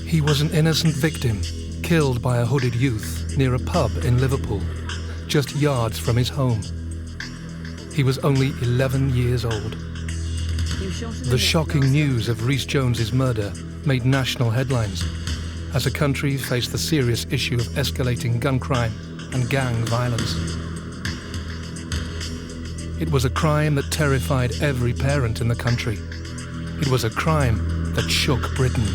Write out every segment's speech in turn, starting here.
He was an innocent victim, killed by a hooded youth near a pub in Liverpool, just yards from his home. He was only 11 years old. The shocking news of Rhys Jones's murder made national headlines as the country faced the serious issue of escalating gun crime and gang violence. It was a crime that terrified every parent in the country. It was a crime that shook Britain.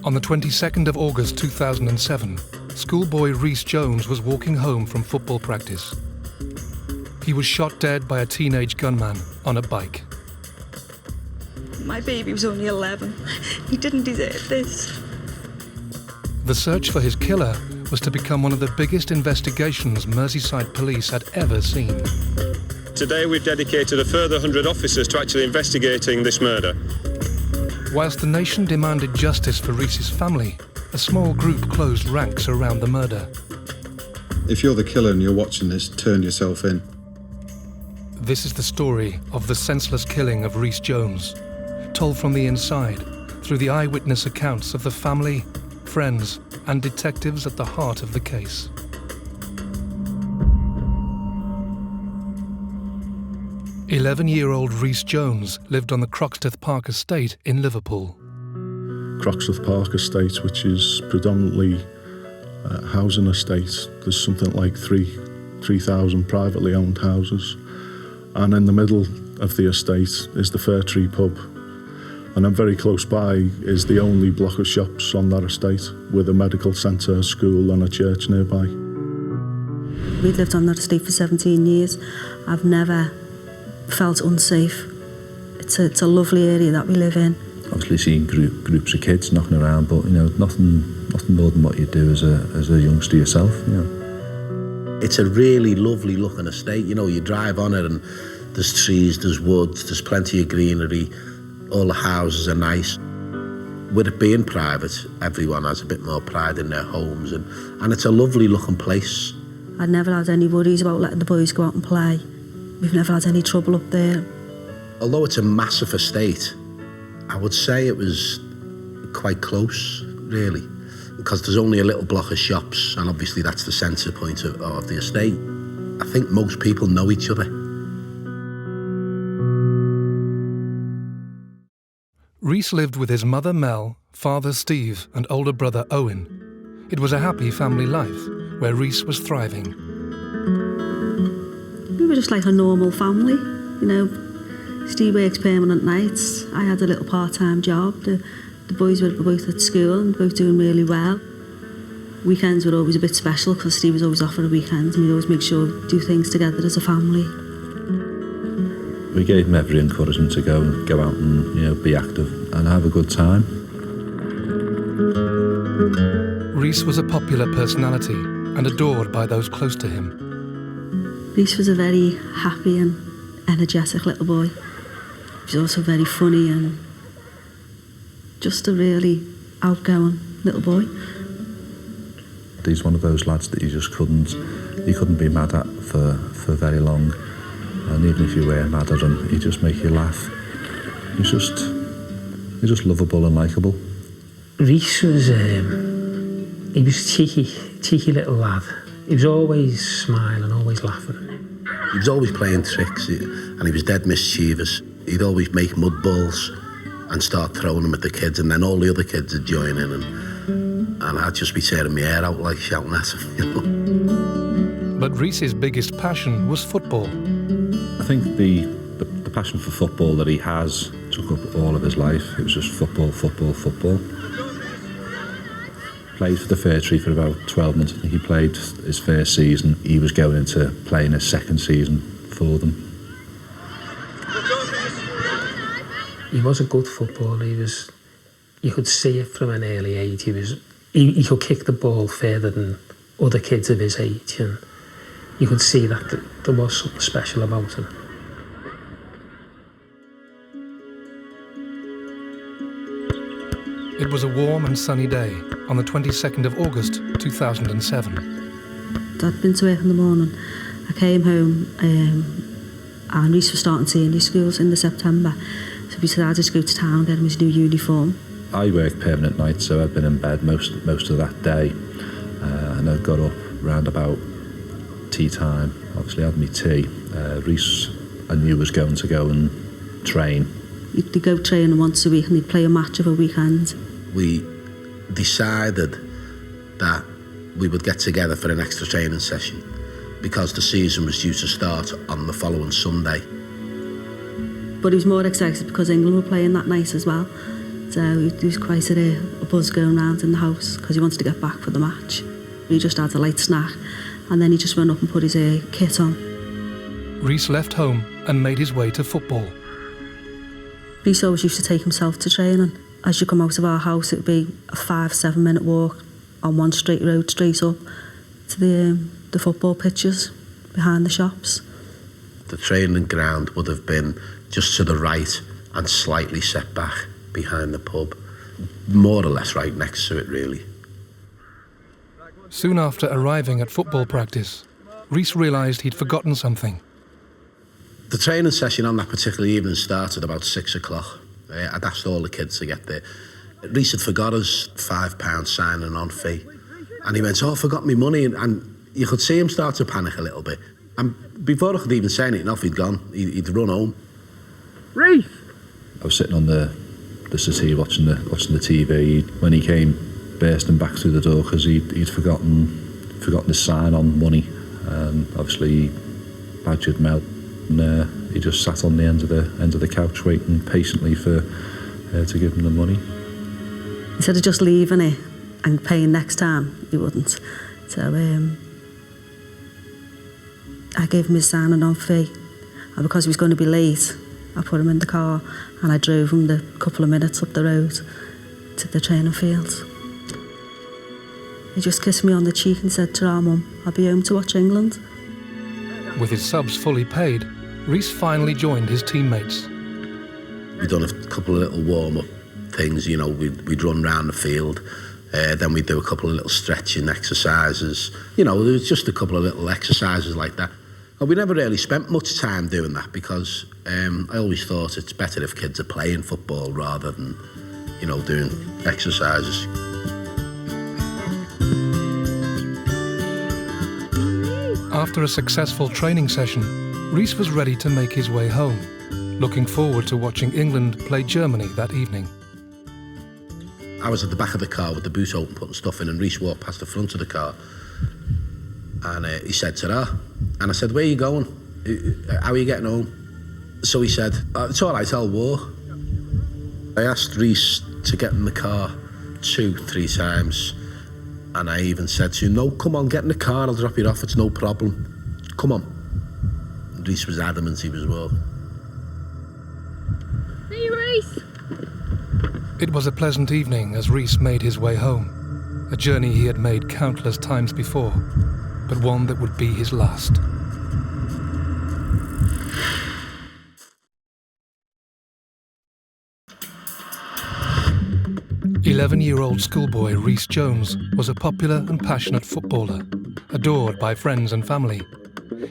On the 22nd of August 2007, schoolboy Rhys Jones was walking home from football practice. He was shot dead by a teenage gunman on a bike. My baby was only 11. He didn't deserve this. The search for his killer was to become one of the biggest investigations Merseyside police had ever seen. Today we've dedicated a further 100 officers to actually investigating this murder. Whilst the nation demanded justice for Rhys's family, a small group closed ranks around the murder. If you're the killer and you're watching this, turn yourself in. This is the story of the senseless killing of Rhys Jones, told from the inside through the eyewitness accounts of the family, friends, and detectives at the heart of the case. "11-year-old Rhys Jones lived on the Croxteth Park estate in Liverpool. Croxteth Park estate, which is predominantly housing estate. There's something like 3,000 privately owned houses. And in the middle of the estate is the Fir Tree pub. And then very close by is the only block of shops on that estate, with a medical centre, a school and a church nearby. We've lived on that estate for 17 years. I've never felt unsafe. It's a lovely area that we live in. Obviously seeing groups of kids knocking around, but nothing more than what you do as a youngster yourself. It's a really lovely looking estate. You drive on it and there's trees, there's woods, there's plenty of greenery. All the houses are nice. With it being private, everyone has a bit more pride in their homes, and it's a lovely looking place. I'd never had any worries about letting the boys go out and play. We've never had any trouble up there. Although it's a massive estate, I would say it was quite close, really, because there's only a little block of shops, and obviously that's the centre point of the estate. I think most people know each other. Rhys lived with his mother Mel, father Steve, and older brother Owen. It was a happy family life, where Rhys was thriving. We were just like a normal family, Steve works permanent nights. I had a little part-time job. The boys were both at school and both doing really well. Weekends were always a bit special because Steve was always off for a weekend, and we'd always make sure we do things together as a family. We gave him every encouragement to go out and be active and have a good time. Rhys was a popular personality and adored by those close to him. Rhys was a very happy and energetic little boy. He was also very funny and just a really outgoing little boy. He's one of those lads that you couldn't be mad at for very long. And even if you were mad at him, he'd just make you laugh. He's just lovable and likeable. Rhys was a cheeky little lad. He was always smiling, always laughing. He was always playing tricks, and he was dead mischievous. He'd always make mud balls and start throwing them at the kids, and then all the other kids would join in, and I'd just be tearing my hair out, like shouting at him. But Rhys's biggest passion was football. I think the passion for football that he has took up all of his life. It was just football. Played for the Fir Tree for about 12 months. I think he played his first season. He was going into playing his second season for them. He was a good footballer. You could see it from an early age. He could kick the ball further than other kids of his age, and you could see that there was something special about him. It was a warm and sunny day on the 22nd of August 2007. I'd been to work in the morning. I came home and Rhys was starting senior schools in the September. So we said I'd just go to town and get him his new uniform. I worked permanent nights, so I'd been in bed most of that day. And I got up round about tea time. Obviously, I had my tea. Rhys, I knew was going to go and train. He'd go training once a week and he'd play a match of a weekend. We decided that we would get together for an extra training session because the season was due to start on the following Sunday. But he was more excited because England were playing that night as well. So there was quite a buzz going round in the house because he wanted to get back for the match. He just had a light snack and then he just went up and put his kit on. Rhys left home and made his way to football. Rhys always used to take himself to training. As you come out of our house, it would be a 5-7 minute walk on one straight road straight up to the football pitches behind the shops. The training ground would have been just to the right and slightly set back behind the pub, more or less right next to it, really. Soon after arriving at football practice, Rhys realised he'd forgotten something. The training session on that particular evening started about 6 o'clock. I'd asked all the kids to get there. Rhys had forgot his £5 signing on fee. And he went, "Oh, I forgot my money." And you could see him start to panic a little bit. And before I could even say anything off, he'd gone. He'd run home. Rhys! I was sitting on the settee watching the TV when he came bursting back through the door because he'd forgotten his sign-on money. Obviously, he badgered Mel. And he just sat on the end of the couch waiting patiently for her to give him the money. Instead of just leaving it and paying next time, he wouldn't. So I gave him his signing on fee, and because he was going to be late, I put him in the car and I drove him the couple of minutes up the road to the training field. He just kissed me on the cheek and said, "Ta-ra, Mum, I'll be home to watch England." With his subs fully paid, Rhys finally joined his teammates. We'd done a couple of little warm-up things, you know, we'd run round the field, then we'd do a couple of little stretching exercises. You know, there was just a couple of little exercises like that. And we never really spent much time doing that because I always thought it's better if kids are playing football rather than, you know, doing exercises. After a successful training session, Rhys was ready to make his way home, looking forward to watching England play Germany that evening. I was at the back of the car with the boot open, putting stuff in, and Rhys walked past the front of the car. And he said, "Ta-ra." And I said, "Where are you going? How are you getting home?" So he said, "It's all right, I'll walk." I asked Rhys to get in the car 2-3 times. And I even said to him, "No, come on, get in the car, I'll drop you off, it's no problem. Come on." And Rhys was adamant he was walking. See you, Rhys. It was a pleasant evening as Rhys made his way home, a journey he had made countless times before, but one that would be his last. "11-year-old schoolboy Rhys Jones was a popular and passionate footballer, adored by friends and family.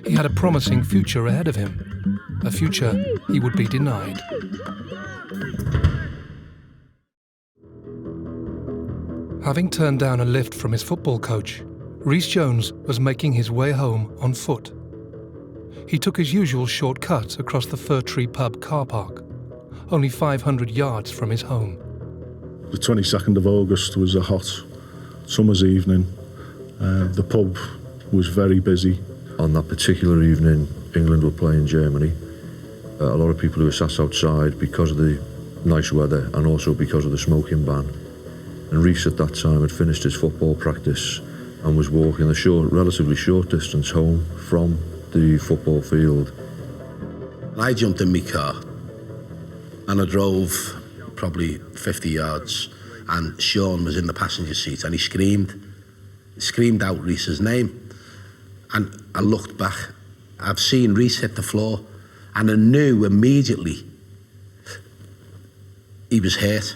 He had a promising future ahead of him, a future he would be denied. Having turned down a lift from his football coach, Rhys Jones was making his way home on foot. He took his usual shortcut across the Fir Tree pub car park, only 500 yards from his home. The 22nd of August was a hot summer's evening. The pub was very busy. On that particular evening, England were playing Germany. A lot of people who were sat outside because of the nice weather and also because of the smoking ban. And Rhys at that time had finished his football practice and was walking a relatively short distance home from the football field. I jumped in my car and I drove probably 50 yards, and Sean was in the passenger seat and he screamed out Rhys's name. And I looked back, I've seen Rhys hit the floor, and I knew immediately he was hurt.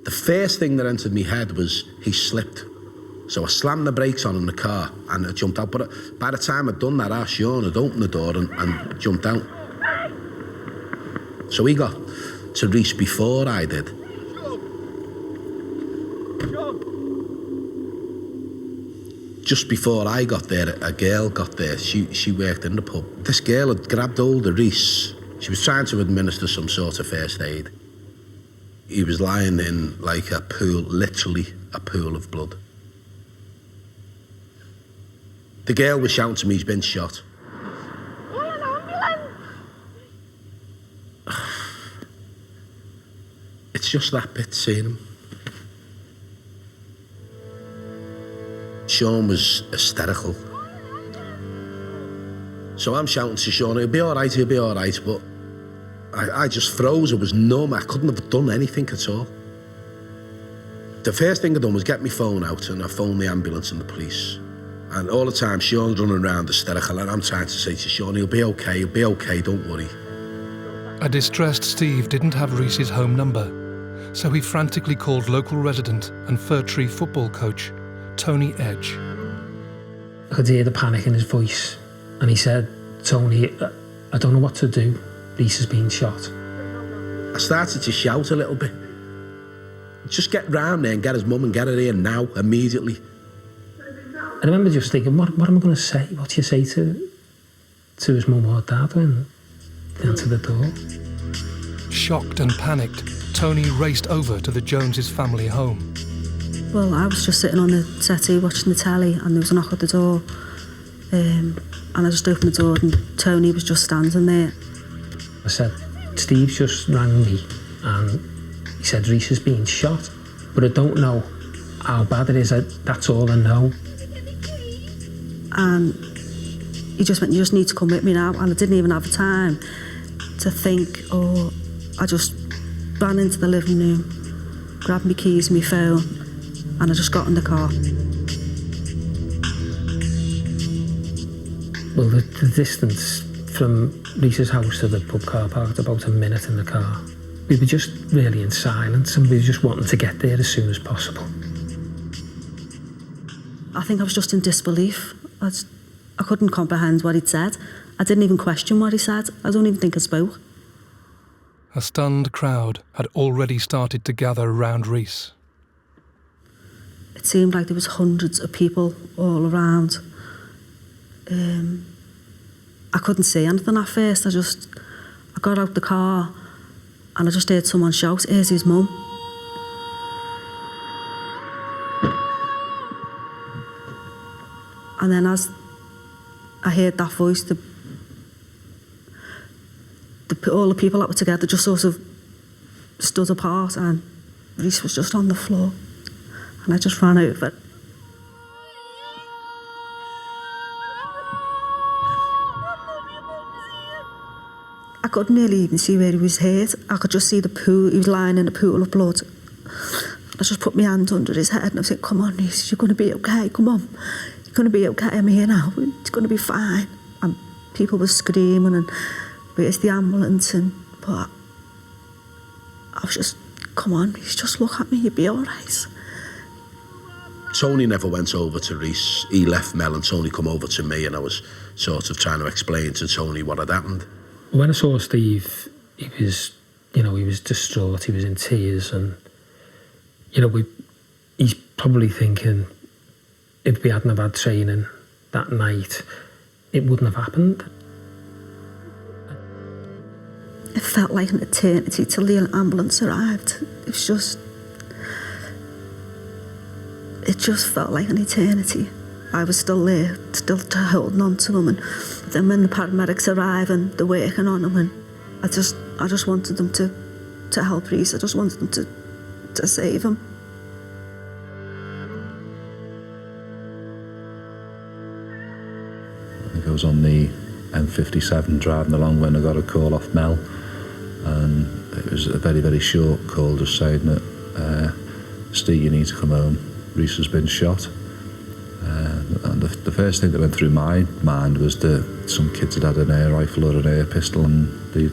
The first thing that entered my head was he slipped. So I slammed the brakes on in the car and I jumped out. But by the time I'd done that, Sean had opened the door and jumped out. So he got to Rhys before I did. Just before I got there, a girl got there. She worked in the pub. This girl had grabbed hold of Rhys. She was trying to administer some sort of first aid. He was lying in like a pool, literally a pool of blood. The girl was shouting to me, he's been shot. Call an ambulance! It's just that bit, seeing him. Sean was hysterical. So I'm shouting to Sean, he'll be all right, but I just froze, it was numb, I couldn't have done anything at all. The first thing I done was get my phone out and I phoned the ambulance and the police. And all the time, Sean's running around hysterical and I'm trying to say to Sean, he'll be okay, don't worry. A distressed Steve didn't have Rhys's home number, so he frantically called local resident and Fir Tree football coach, Tony Edge. I could hear the panic in his voice, and he said, Tony, I don't know what to do. Rhys has been shot. I started to shout a little bit. Just get round there and get his mum and get her here now, immediately. I remember just thinking, what am I going to say? What do you say to his mum or dad when they answer the door? Shocked and panicked, Tony raced over to the Joneses' family home. Well, I was just sitting on the settee watching the telly and there was a knock at the door. And I just opened the door and Tony was just standing there. I said, Steve just rang me and he said Rhys has been shot, but I don't know how bad it is. That's all I know. And he just went, you just need to come with me now. And I didn't even have the time to think, I just ran into the living room, grabbed my keys and my phone, and I just got in the car. Well, the distance from Rhys's house to the pub car park was about a minute in the car. We were just really in silence and we were just wanting to get there as soon as possible. I think I was just in disbelief. I couldn't comprehend what he'd said. I didn't even question what he said. I don't even think I spoke. A stunned crowd had already started to gather around Rhys. It seemed like there was hundreds of people all around. I couldn't see anything at first. I got out the car and I just heard someone shout, "Here's his mum." And then as I heard that voice, all the people that were together just sort of stood apart and Rhys was just on the floor. And I just ran over. I could nearly even see where he was hurt. I could just see the pool. He was lying in a pool of blood. I just put my hand under his head and I said, "Come on, Rhys, you're going to be okay, come on. You're going to be okay, I'm here now. It's going to be fine." And people were screaming and where's the ambulance? But I was just, "Come on, Rhys, just look at me, you'll be all right." Tony never went over to Rhys. He left Mel and Tony come over to me and I was sort of trying to explain to Tony what had happened. When I saw Steve, he was distraught, he was in tears and, he's probably thinking if we hadn't have had training that night, it wouldn't have happened. It felt like an eternity till the ambulance arrived. It just felt like an eternity. I was still there, still holding on to him. And then when the paramedics arrive and they're working on him, and I just wanted them to help Rhys. I just wanted them to save him. I think I was on the M57 driving along when I got a call off Mel, and it was a very, very short call just saying that Steve, you need to come home. Rhys has been shot. And the first thing that went through my mind was that some kids had an air rifle or an air pistol and they,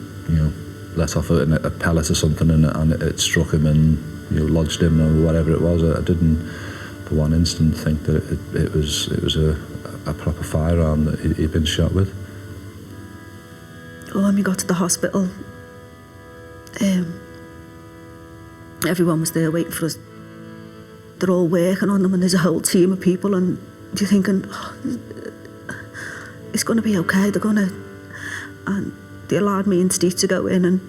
let off a pellet or something and it struck him and, lodged him or whatever it was. I didn't for one instant think that it was a proper firearm that he'd been shot with. Well, when we got to the hospital, everyone was there waiting for us. They're all working on them, and there's a whole team of people, and you're thinking, oh, it's going to be okay, they're going to... And they allowed me and Steve to go in, and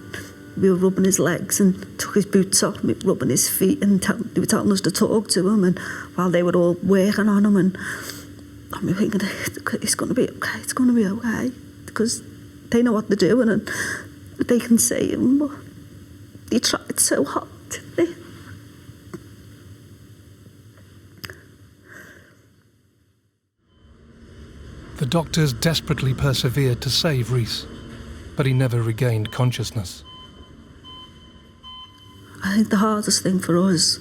we were rubbing his legs and took his boots off, and we were rubbing his feet, and they were telling us to talk to him, and while they were all working on him, and we were thinking, it's going to be okay, it's going to be okay, because they know what they're doing, and they can see him, but they tried so hard, didn't they? The doctors desperately persevered to save Rhys, but he never regained consciousness. I think the hardest thing for us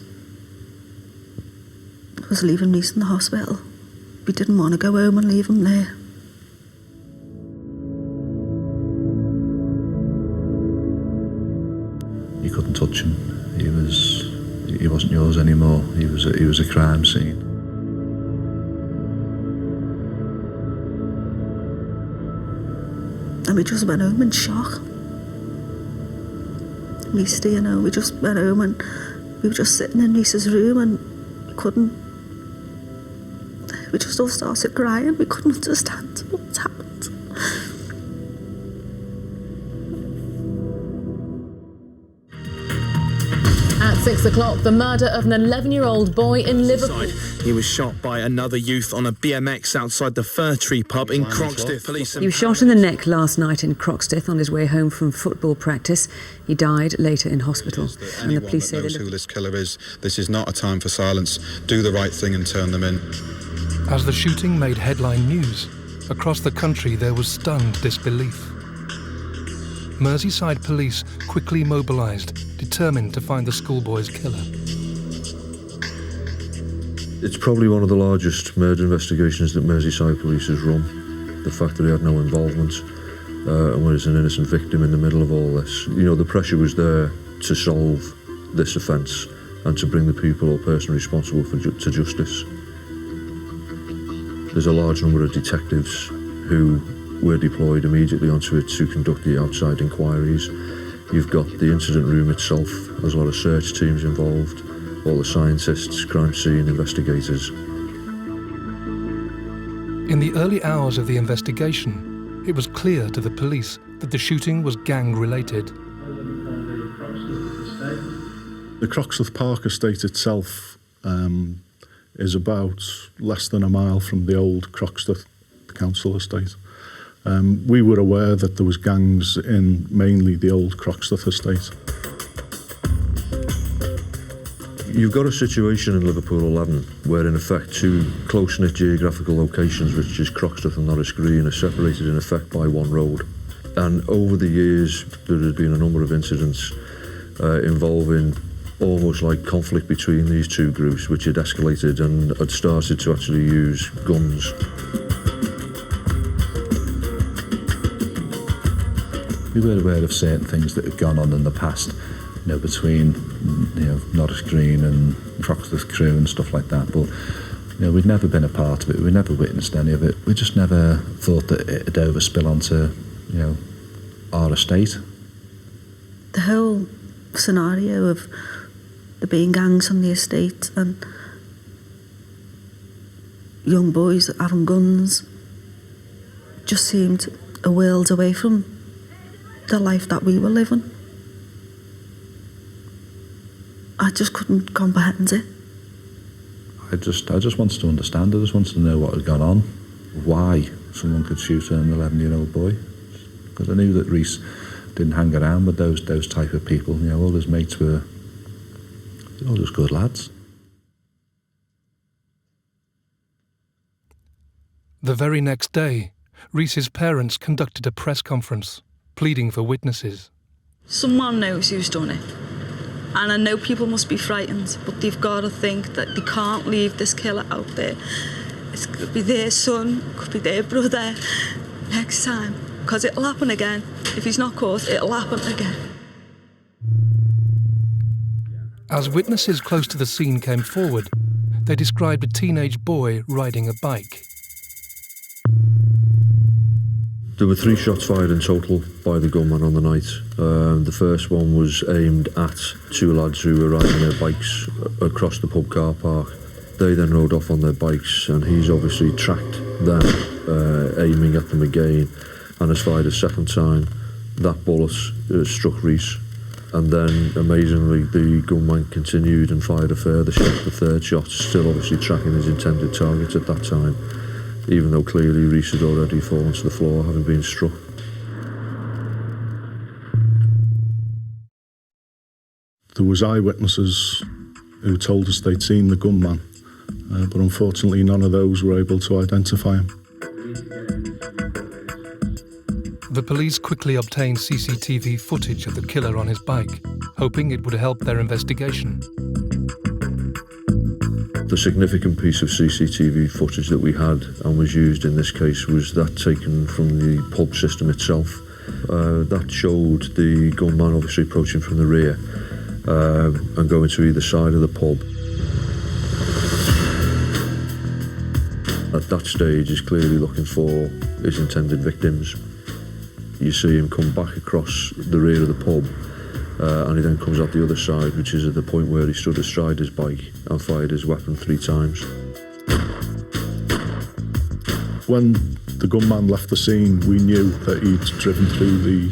was leaving Rhys in the hospital. We didn't want to go home and leave him there. You couldn't touch him. He wasn't yours anymore. He was a crime scene. And we just went home in shock. We just went home, and we were just sitting in Rhys's room, and we just all started crying. We couldn't understand what's happened. At 6 o'clock, the murder of an 11-year-old boy in Liverpool. He was shot by another youth on a BMX outside the Fir Tree pub in Croxteth. He was shot in the neck last night in Croxteth on his way home from football practice. He died later in hospital. And the police say knows who this killer is. This is not a time for silence. Do the right thing and turn them in. As the shooting made headline news, across the country there was stunned disbelief. Merseyside police quickly mobilised, determined to find the schoolboy's killer. It's probably one of the largest murder investigations that Merseyside police has run. The fact that he had no involvement and was an innocent victim in the middle of all this. The pressure was there to solve this offence and to bring the people or person responsible to justice. There's a large number of detectives who were deployed immediately onto it to conduct the outside inquiries. You've got the incident room itself, there's a lot of search teams involved, all the scientists, crime scene investigators. In the early hours of the investigation, it was clear to the police that the shooting was gang-related. The Croxteth Park estate itself is about less than a mile from the old Croxteth council estate. We were aware that there was gangs in mainly the old Croxteth estate. You've got a situation in Liverpool 11 where in effect two close-knit geographical locations, which is Croxteth and Norris Green, are separated in effect by one road. And over the years there has been a number of incidents involving almost like conflict between these two groups, which had escalated and had started to actually use guns. We were aware of certain things that had gone on in the past, between Norris Green and Croxteth Crew and stuff like that, but we'd never been a part of it. We never witnessed any of it. We just never thought that it'd overspill onto our estate. The whole scenario of there being gangs on the estate and young boys having guns just seemed a world away from the life that we were living. I just couldn't comprehend it. I just wanted to understand. I just wanted to know what had gone on, why someone could shoot an 11-year-old boy. Because I knew that Rhys didn't hang around with those type of people. All his mates were all just good lads. The very next day, Rhys's parents conducted a press conference, pleading for witnesses. Someone knows who's done it. And I know people must be frightened, but they've got to think that they can't leave this killer out there. It could be their son, it could be their brother next time, because it'll happen again. If he's not caught, it'll happen again. As witnesses close to the scene came forward, they described a teenage boy riding a bike. There were 3 shots fired in total by the gunman on the night. The first one was aimed at 2 lads who were riding their bikes across the pub car park. They then rode off on their bikes, and he's obviously tracked them, aiming at them again, and has fired a second time. That bullet struck Rhys, and then amazingly the gunman continued and fired a further shot, the third shot, still obviously tracking his intended target at that time, even though clearly Rhys had already fallen to the floor, having been struck. There was eyewitnesses who told us they'd seen the gunman, but unfortunately none of those were able to identify him. The police quickly obtained CCTV footage of the killer on his bike, hoping it would help their investigation. The significant piece of CCTV footage that we had and was used in this case was that taken from the pub system itself. That showed the gunman obviously approaching from the rear and going to either side of the pub. At that stage, he's clearly looking for his intended victims. You see him come back across the rear of the pub, and he then comes out the other side, which is at the point where he stood astride his bike and fired his weapon 3 times. When the gunman left the scene, we knew that he'd driven through the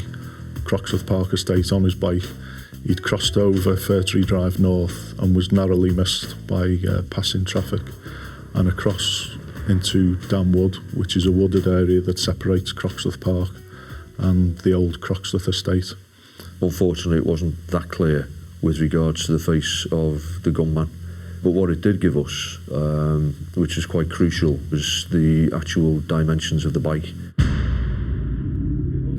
Croxteth Park estate on his bike. He'd crossed over Fir Tree Drive North and was narrowly missed by passing traffic, and across into Dam Wood, which is a wooded area that separates Croxteth Park and the old Croxteth estate. Unfortunately, it wasn't that clear with regards to the face of the gunman. But what it did give us, which is quite crucial, was the actual dimensions of the bike.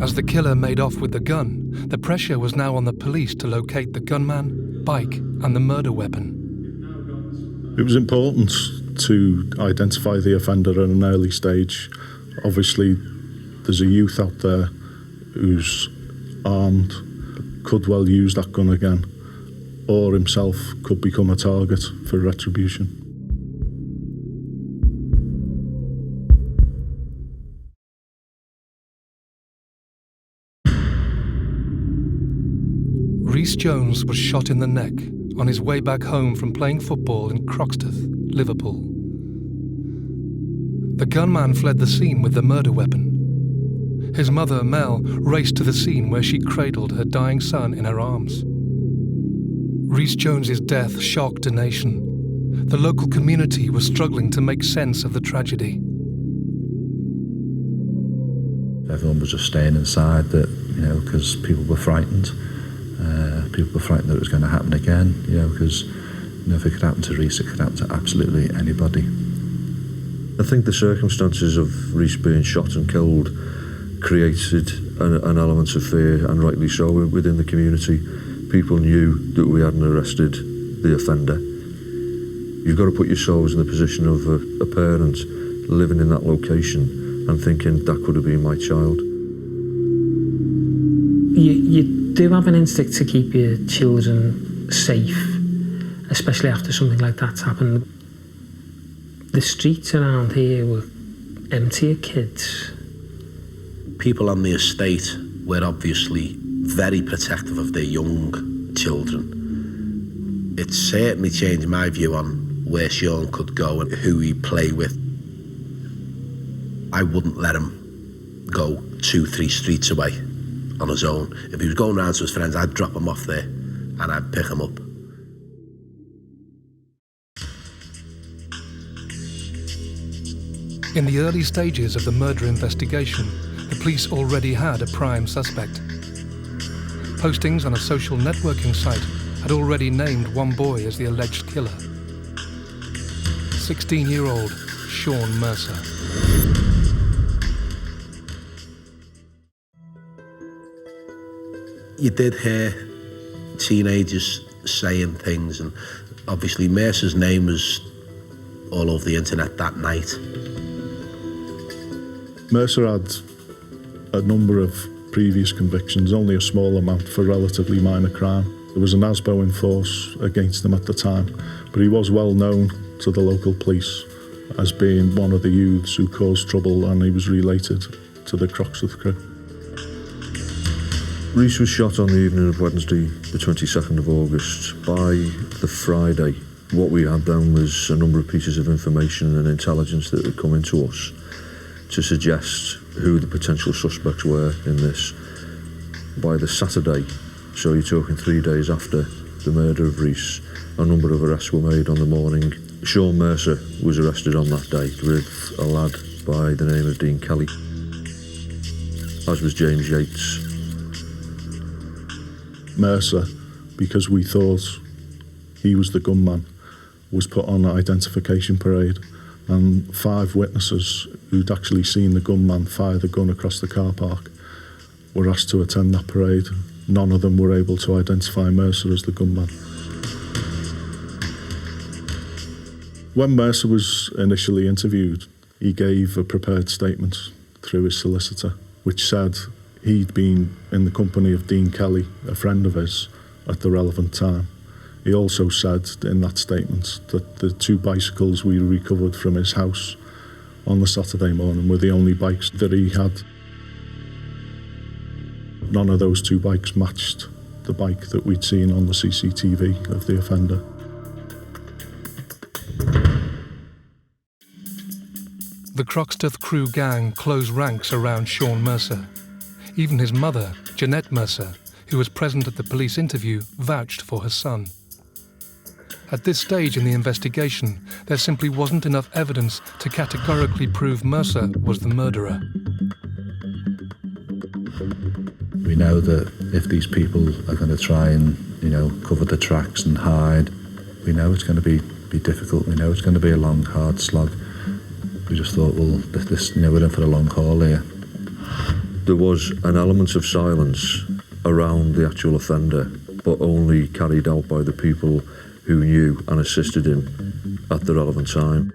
As the killer made off with the gun, the pressure was now on the police to locate the gunman, bike, and the murder weapon. It was important to identify the offender at an early stage. Obviously, there's a youth out there who's armed, could well use that gun again, or himself could become a target for retribution. Rhys Jones was shot in the neck on his way back home from playing football in Croxteth, Liverpool. The gunman fled the scene with the murder weapon. His mother, Mel, raced to the scene where she cradled her dying son in her arms. Rhys Jones's death shocked a nation. The local community was struggling to make sense of the tragedy. Everyone was just staying inside, that, you know, because people were frightened. People were frightened that it was going to happen again, you know, because, you know, if it could happen to Rhys, it could happen to absolutely anybody. I think the circumstances of Rhys being shot and killed created an element of fear, and rightly so, within the community. People knew that we hadn't arrested the offender. You've got to put yourselves in the position of a parent living in that location and thinking that could have been my child. You do have an instinct to keep your children safe, especially after something like that's happened. The streets around here were empty of kids. People on the estate were obviously very protective of their young children. It certainly changed my view on where Sean could go and who he'd play with. I wouldn't let him go 2-3 streets away on his own. If he was going round to his friends, I'd drop him off there and I'd pick him up. In the early stages of the murder investigation, the police already had a prime suspect. Postings on a social networking site had already named one boy as the alleged killer. 16-year-old Sean Mercer. You did hear teenagers saying things, and obviously Mercer's name was all over the internet that night. Mercer had a number of previous convictions, only a small amount for relatively minor crime. There was an ASBO in force against him at the time, but he was well known to the local police as being one of the youths who caused trouble, and he was related to the Croxteth crew. Rhys was shot on the evening of Wednesday, the 22nd of August. By the Friday, what we had then was a number of pieces of information and intelligence that had come into us to suggest who the potential suspects were in this. By the Saturday, so you're talking 3 days after the murder of Rhys, a number of arrests were made on the morning. Sean Mercer was arrested on that day with a lad by the name of Dean Kelly, as was James Yates. Mercer, because we thought he was the gunman, was put on an identification parade, and 5 witnesses who'd actually seen the gunman fire the gun across the car park were asked to attend that parade. None of them were able to identify Mercer as the gunman. When Mercer was initially interviewed, he gave a prepared statement through his solicitor, which said he'd been in the company of Dean Kelly, a friend of his, at the relevant time. He also said in that statement that the 2 bicycles we recovered from his house on the Saturday morning were the only bikes that he had. None of those 2 bikes matched the bike that we'd seen on the CCTV of the offender. The Croxteth crew gang closed ranks around Sean Mercer. Even his mother, Jeanette Mercer, who was present at the police interview, vouched for her son. At this stage in the investigation, there simply wasn't enough evidence to categorically prove Mercer was the murderer. We know that if these people are going to try and, cover the tracks and hide, we know it's going to be difficult. We know it's going to be a long, hard slog. We just thought, well, we're in for a long haul here. There was an element of silence around the actual offender, but only carried out by the people who knew and assisted him at the relevant time.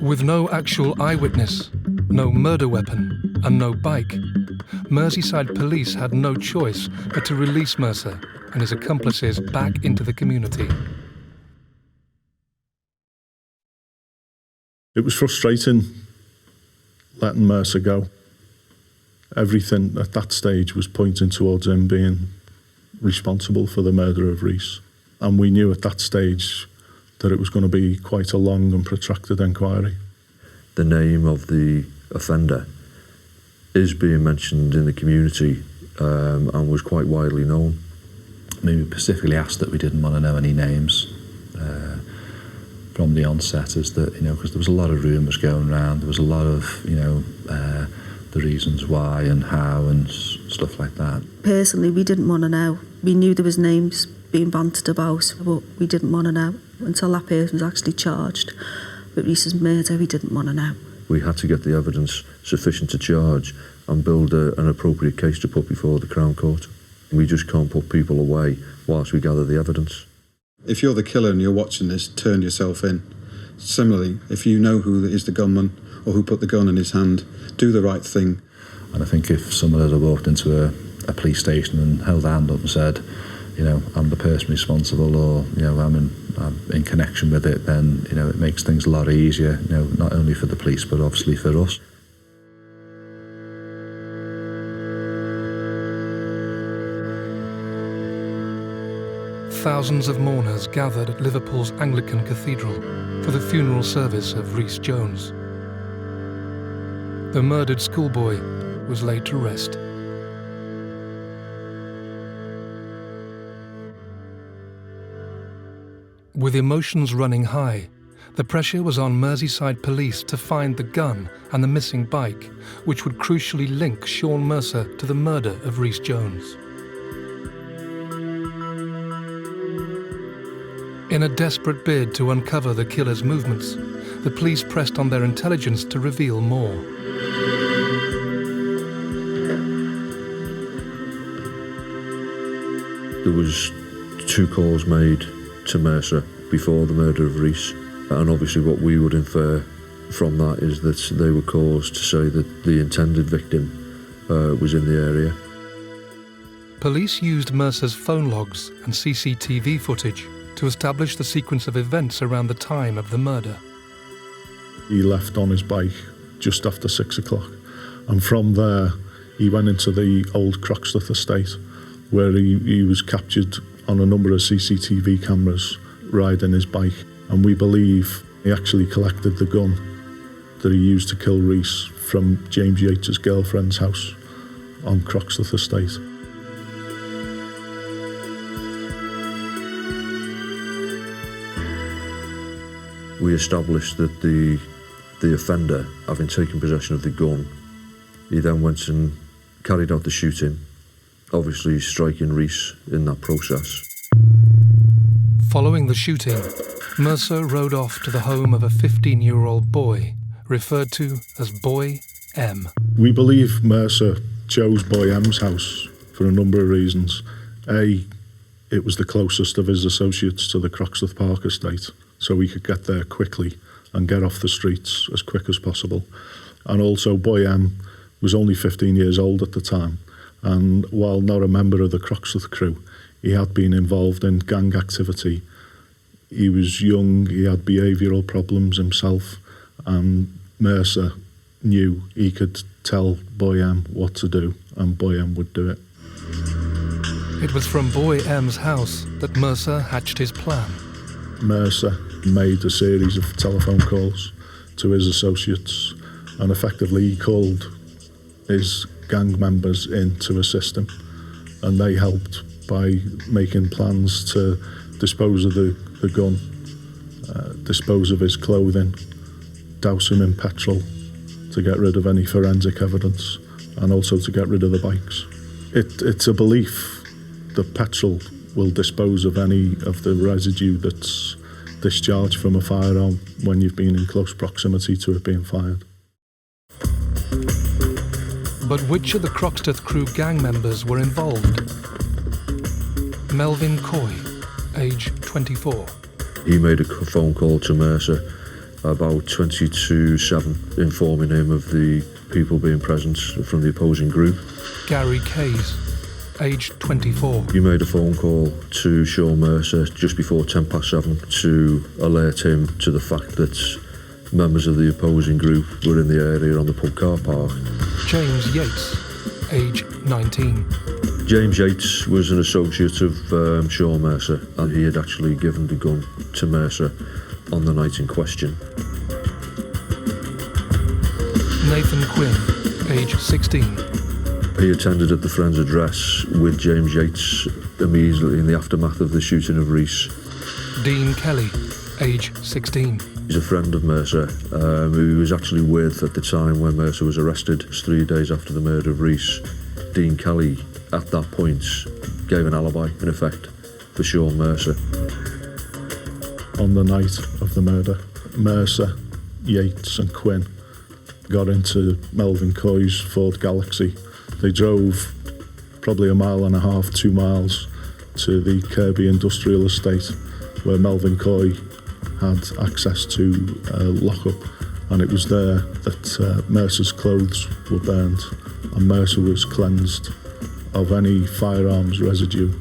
With no actual eyewitness, no murder weapon, and no bike, Merseyside police had no choice but to release Mercer and his accomplices back into the community. It was frustrating letting Mercer go. Everything at that stage was pointing towards him being responsible for the murder of Rhys. And we knew at that stage that it was going to be quite a long and protracted inquiry. The name of the offender is being mentioned in the community and was quite widely known. We specifically asked that we didn't want to know any names from the onset, as that, because there was a lot of rumours going around. There was a lot of, the reasons why and how and stuff like that. Personally, we didn't want to know. We knew there was names being bantered about, but we didn't want to know until that person was actually charged with Rhys's murder. We didn't want to know. We had to get the evidence sufficient to charge and build an appropriate case to put before the Crown Court. We just can't put people away whilst we gather the evidence. If you're the killer and you're watching this, turn yourself in. Similarly, if you know who is the gunman or who put the gun in his hand, do the right thing. And I think if someone had walked into a police station and held a hand up and said, I'm the person responsible, or, I'm in connection with it, then, it makes things a lot easier, not only for the police, but obviously for us. Thousands of mourners gathered at Liverpool's Anglican Cathedral for the funeral service of Rhys Jones. The murdered schoolboy was laid to rest. With emotions running high, the pressure was on Merseyside police to find the gun and the missing bike, which would crucially link Sean Mercer to the murder of Rhys Jones. In a desperate bid to uncover the killer's movements, the police pressed on their intelligence to reveal more. There was 2 calls made to Mercer before the murder of Rhys, and obviously what we would infer from that is that they were calls to say that the intended victim was in the area. Police used Mercer's phone logs and CCTV footage to establish the sequence of events around the time of the murder. He left on his bike just after 6 o'clock, and from there he went into the old Croxteth estate, where he was captured on a number of CCTV cameras riding his bike, and we believe he actually collected the gun that he used to kill Rhys from James Yates's girlfriend's house on Croxteth estate. We established that the offender, having taken possession of the gun, he then went and carried out the shooting, obviously striking Rhys in that process. Following the shooting, Mercer rode off to the home of a 15-year-old boy, referred to as Boy M. We believe Mercer chose Boy M's house for a number of reasons. A, it was the closest of his associates to the Croxteth Park estate, so we could get there quickly and get off the streets as quick as possible. And also Boy M was only 15 years old at the time, and while not a member of the Croxteth crew, he had been involved in gang activity. He was young, he had behavioural problems himself, and Mercer knew he could tell Boy M what to do, and Boy M would do it. It was from Boy M's house that Mercer hatched his plan. Mercer made a series of telephone calls to his associates, and effectively he called his gang members in to assist him, and they helped by making plans to dispose of the gun, dispose of his clothing, douse him in petrol to get rid of any forensic evidence, and also to get rid of the bikes. It's a belief that petrol will dispose of any of the residue that's discharged from a firearm when you've been in close proximity to it being fired. But which of the Croxteth crew gang members were involved? Melvin Coy, age 24. He made a phone call to Mercer about 20 to 7, informing him of the people being present from the opposing group. Gary Case, age 24. He made a phone call to Sean Mercer just before 7:10 to alert him to the fact that members of the opposing group were in the area on the pub car park. James Yates, age 19. James Yates was an associate of Sean Mercer, and he had actually given the gun to Mercer on the night in question. Nathan Quinn, age 16. He attended at the friend's address with James Yates immediately in the aftermath of the shooting of Rhys. Dean Kelly, age 16. He's a friend of Mercer, who he was actually with at the time when Mercer was arrested. It was 3 days after the murder of Rhys. Dean Kelly, at that point, gave an alibi, in effect, for Sean Mercer. On the night of the murder, Mercer, Yates and Quinn got into Melvin Coy's Ford Galaxy. They drove probably 1.5 miles, 2 miles to the Kirby Industrial Estate, where Melvin Coy had access to a lockup, and it was there that Mercer's clothes were burned and Mercer was cleansed of any firearms residue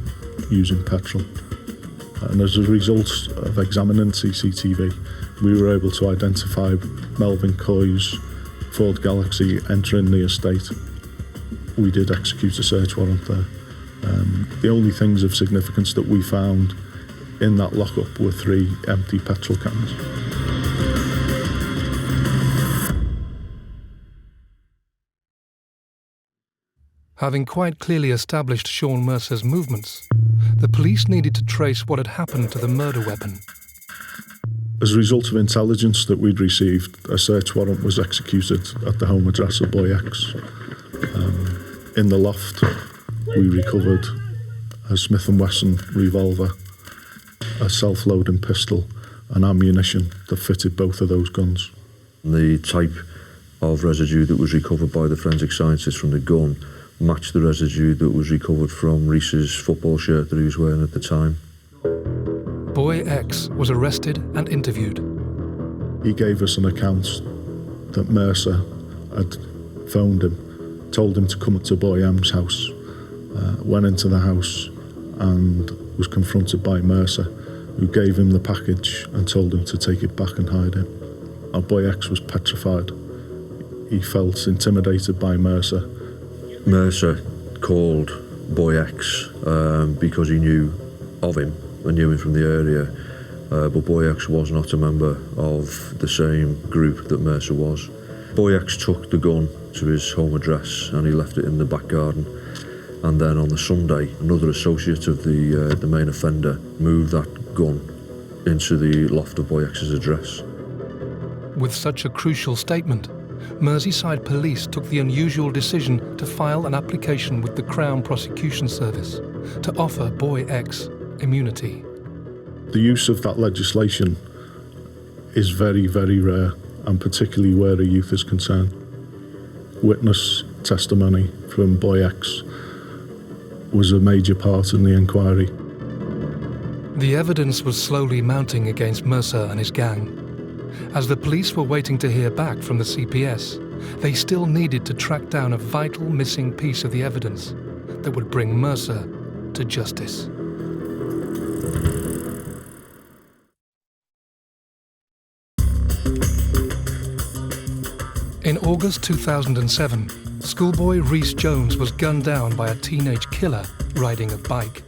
using petrol. And as a result of examining CCTV, we were able to identify Melvin Coy's Ford Galaxy entering the estate. We did execute a search warrant there. The only things of significance that we found in that lockup were 3 empty petrol cans. Having quite clearly established Sean Mercer's movements, the police needed to trace what had happened to the murder weapon. As a result of intelligence that we'd received, a search warrant was executed at the home address of Boy X. In the loft, we recovered a Smith & Wesson revolver, a self-loading pistol and ammunition that fitted both of those guns. The type of residue that was recovered by the forensic scientists from the gun matched the residue that was recovered from Rhys's football shirt that he was wearing at the time. Boy X was arrested and interviewed. He gave us an account that Mercer had phoned him, told him to come to Boy M's house, went into the house and was confronted by Mercer, who gave him the package and told him to take it back and hide it. Our boy X was petrified. He felt intimidated by Mercer. Mercer called boy X because he knew of him and knew him from the area, but boy X was not a member of the same group that Mercer was. Boy X took the gun to his home address and he left it in the back garden. And then on the Sunday, another associate of the main offender moved that gun into the loft of boy X's address. With such a crucial statement, Merseyside Police took the unusual decision to file an application with the Crown Prosecution Service to offer boy X immunity. The use of that legislation is very, very rare, and particularly where a youth is concerned. Witness testimony from boy X was a major part in the inquiry. The evidence was slowly mounting against Mercer and his gang. As the police were waiting to hear back from the CPS, they still needed to track down a vital missing piece of the evidence that would bring Mercer to justice. In August 2007, schoolboy Rhys Jones was gunned down by a teenage killer riding a bike.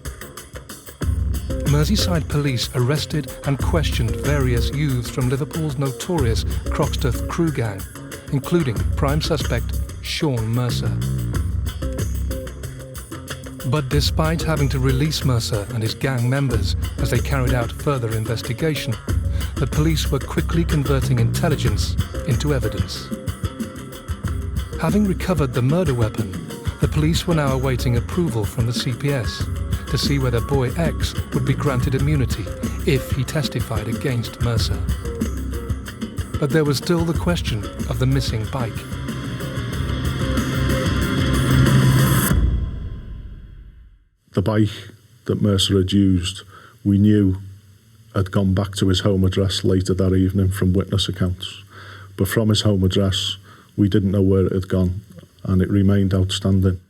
Merseyside Police arrested and questioned various youths from Liverpool's notorious Croxteth crew gang, including prime suspect Sean Mercer. But despite having to release Mercer and his gang members as they carried out further investigation, the police were quickly converting intelligence into evidence. Having recovered the murder weapon, the police were now awaiting approval from the CPS to see whether boy X would be granted immunity if he testified against Mercer. But there was still the question of the missing bike. The bike that Mercer had used, we knew had gone back to his home address later that evening from witness accounts. But from his home address, we didn't know where it had gone, and it remained outstanding.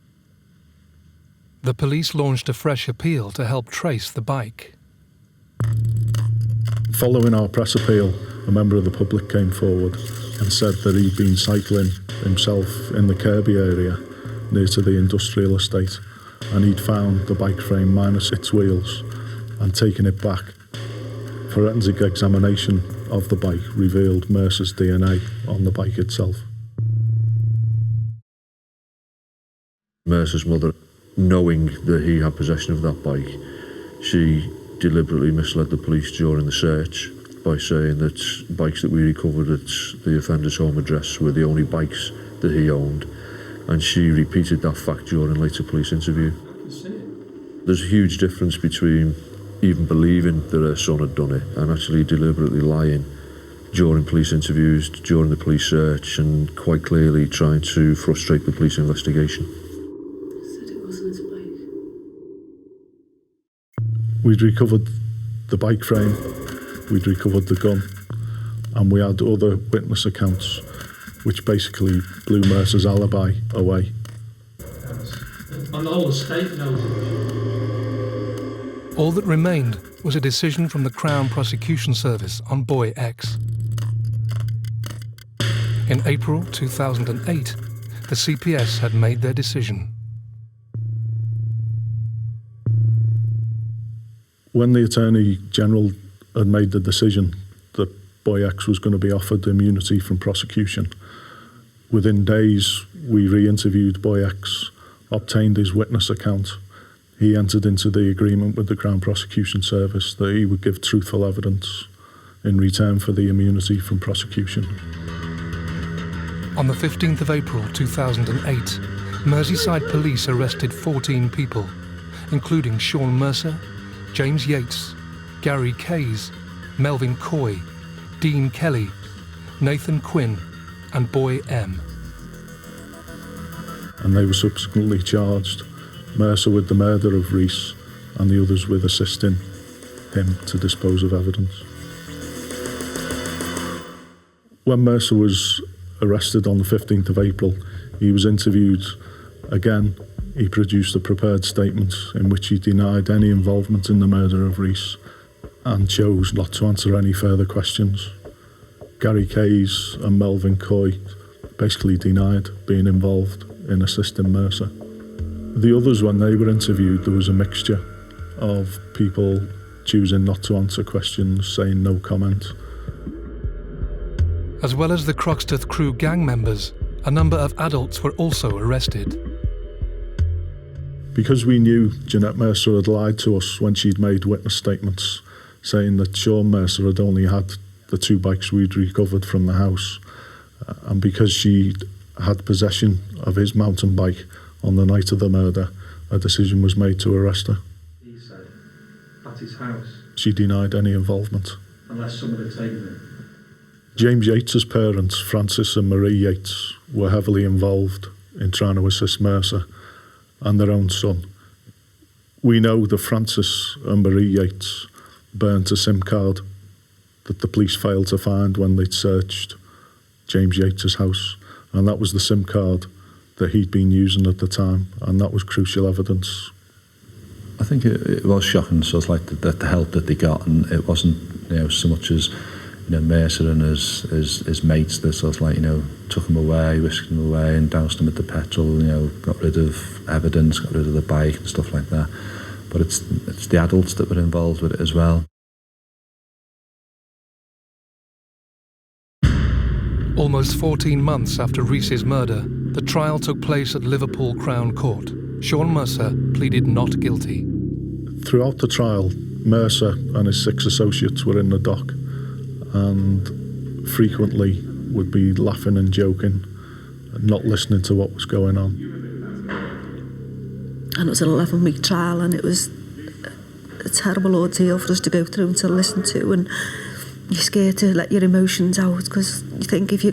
The police launched a fresh appeal to help trace the bike. Following our press appeal, a member of the public came forward and said that he'd been cycling himself in the Kirby area near to the industrial estate, and he'd found the bike frame minus its wheels and taken it back. Forensic examination of the bike revealed Mercer's DNA on the bike itself. Mercer's mother, knowing that he had possession of that bike, she deliberately misled the police during the search by saying that bikes that we recovered at the offender's home address were the only bikes that he owned, and she repeated that fact during a later police interview. There's a huge difference between even believing that her son had done it and actually deliberately lying during police interviews, during the police search, and quite clearly trying to frustrate the police investigation. We'd recovered the bike frame, we'd recovered the gun, and we had other witness accounts which basically blew Mercer's alibi away. And the whole estate knows it. All that remained was a decision from the Crown Prosecution Service on boy X. In April 2008, the CPS had made their decision. When the Attorney General had made the decision that boy X was going to be offered immunity from prosecution, within days we re-interviewed boy X, obtained his witness account. He entered into the agreement with the Crown Prosecution Service that he would give truthful evidence in return for the immunity from prosecution. On the 15th of April 2008, Merseyside Police arrested 14 people, including Sean Mercer, James Yates, Gary Kays, Melvin Coy, Dean Kelly, Nathan Quinn and boy M. And they were subsequently charged, Mercer with the murder of Rhys and the others with assisting him to dispose of evidence. When Mercer was arrested on the 15th of April, he was interviewed again he produced a prepared statement in which he denied any involvement in the murder of Rhys and chose not to answer any further questions. Gary Kays and Melvin Coy basically denied being involved in assisting Mercer. The others, when they were interviewed, there was a mixture of people choosing not to answer questions, saying no comment. As well as the Croxteth crew gang members, a number of adults were also arrested. Because we knew Jeanette Mercer had lied to us when she'd made witness statements, saying that Sean Mercer had only had the 2 bikes we'd recovered from the house, and because she had possession of his mountain bike on the night of the murder, a decision was made to arrest her. He said, at his house? She denied any involvement. Unless someone had taken it? James Yates's parents, Francis and Marie Yates, were heavily involved in trying to assist Mercer and their own son. We know that Francis and Marie Yates burnt a SIM card that the police failed to find when they'd searched James Yates's house, and that was the SIM card that he'd been using at the time, and that was crucial evidence. I think it was shocking, sort of like the help that they got, and it wasn't, so much as, Mercer and his mates that sort of like, took him away, whisked him away and doused him with the petrol, got rid of evidence, got rid of the bike and stuff like that. But it's the adults that were involved with it as well. Almost 14 months after Rhys's murder, the trial took place at Liverpool Crown Court. Sean Mercer pleaded not guilty. Throughout the trial, Mercer and his 6 associates were in the dock and frequently would be laughing and joking and not listening to what was going on. And it was an 11-week trial, and it was a terrible ordeal for us to go through and to listen to, and you're scared to let your emotions out because you think if you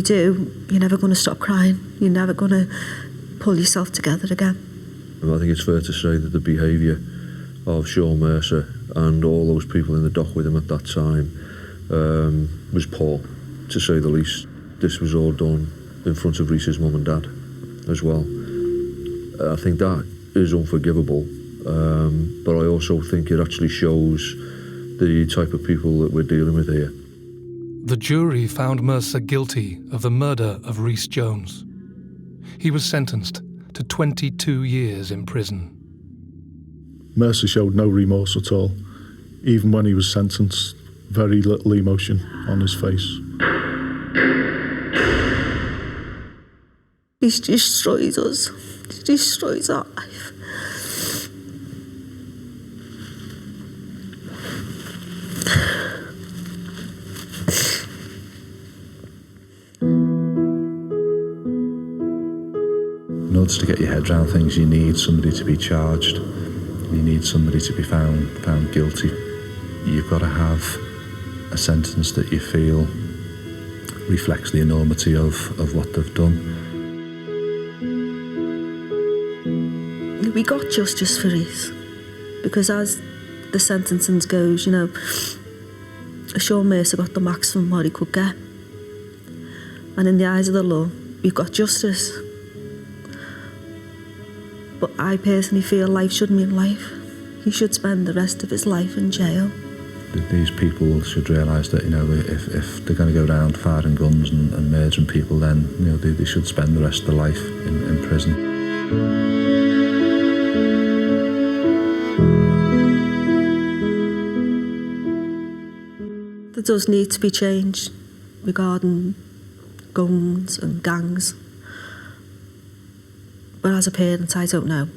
do, you're never going to stop crying. You're never going to pull yourself together again. I think it's fair to say that the behaviour of Sean Mercer and all those people in the dock with him at that time was poor, to say the least. This was all done in front of Rhys's mum and dad as well. I think that is unforgivable, but I also think it actually shows the type of people that we're dealing with here. The jury found Mercer guilty of the murder of Rhys Jones. He was sentenced to 22 years in prison. Mercer showed no remorse at all. Even when he was sentenced, very little emotion on his face. He's destroyed us. He destroys our life. In order to get your head around things, you need somebody to be charged. You need somebody to be found guilty. You've got to have a sentence that you feel reflects the enormity of what they've done. We got justice for Rhys, because as the sentencing goes, Sean Mercer got the maximum what he could get. And in the eyes of the law, we've got justice. But I personally feel life should mean life. He should spend the rest of his life in jail. These people should realise that, if they're going to go around firing guns and murdering people, then, they should spend the rest of their life in prison. There does need to be change regarding guns and gangs. But as a parent, I don't know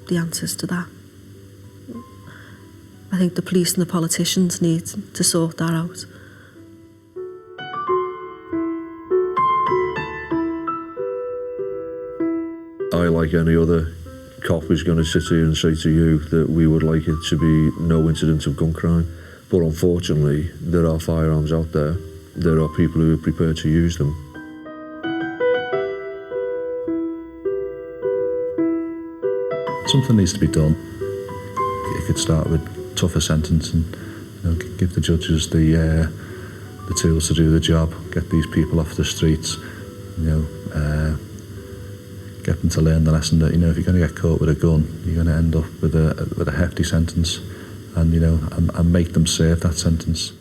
the answers to that. I think the police and the politicians need to sort that out. I, like any other cop, is going to sit here and say to you that we would like it to be no incident of gun crime. But unfortunately, there are firearms out there. There are people who are prepared to use them. Something needs to be done. It could start with tougher sentencing, give the judges the tools to do the job, get these people off the streets, get them to learn the lesson that, you know, if you're going to get caught with a gun, you're going to end up with a hefty sentence, and, you know, and make them serve that sentence.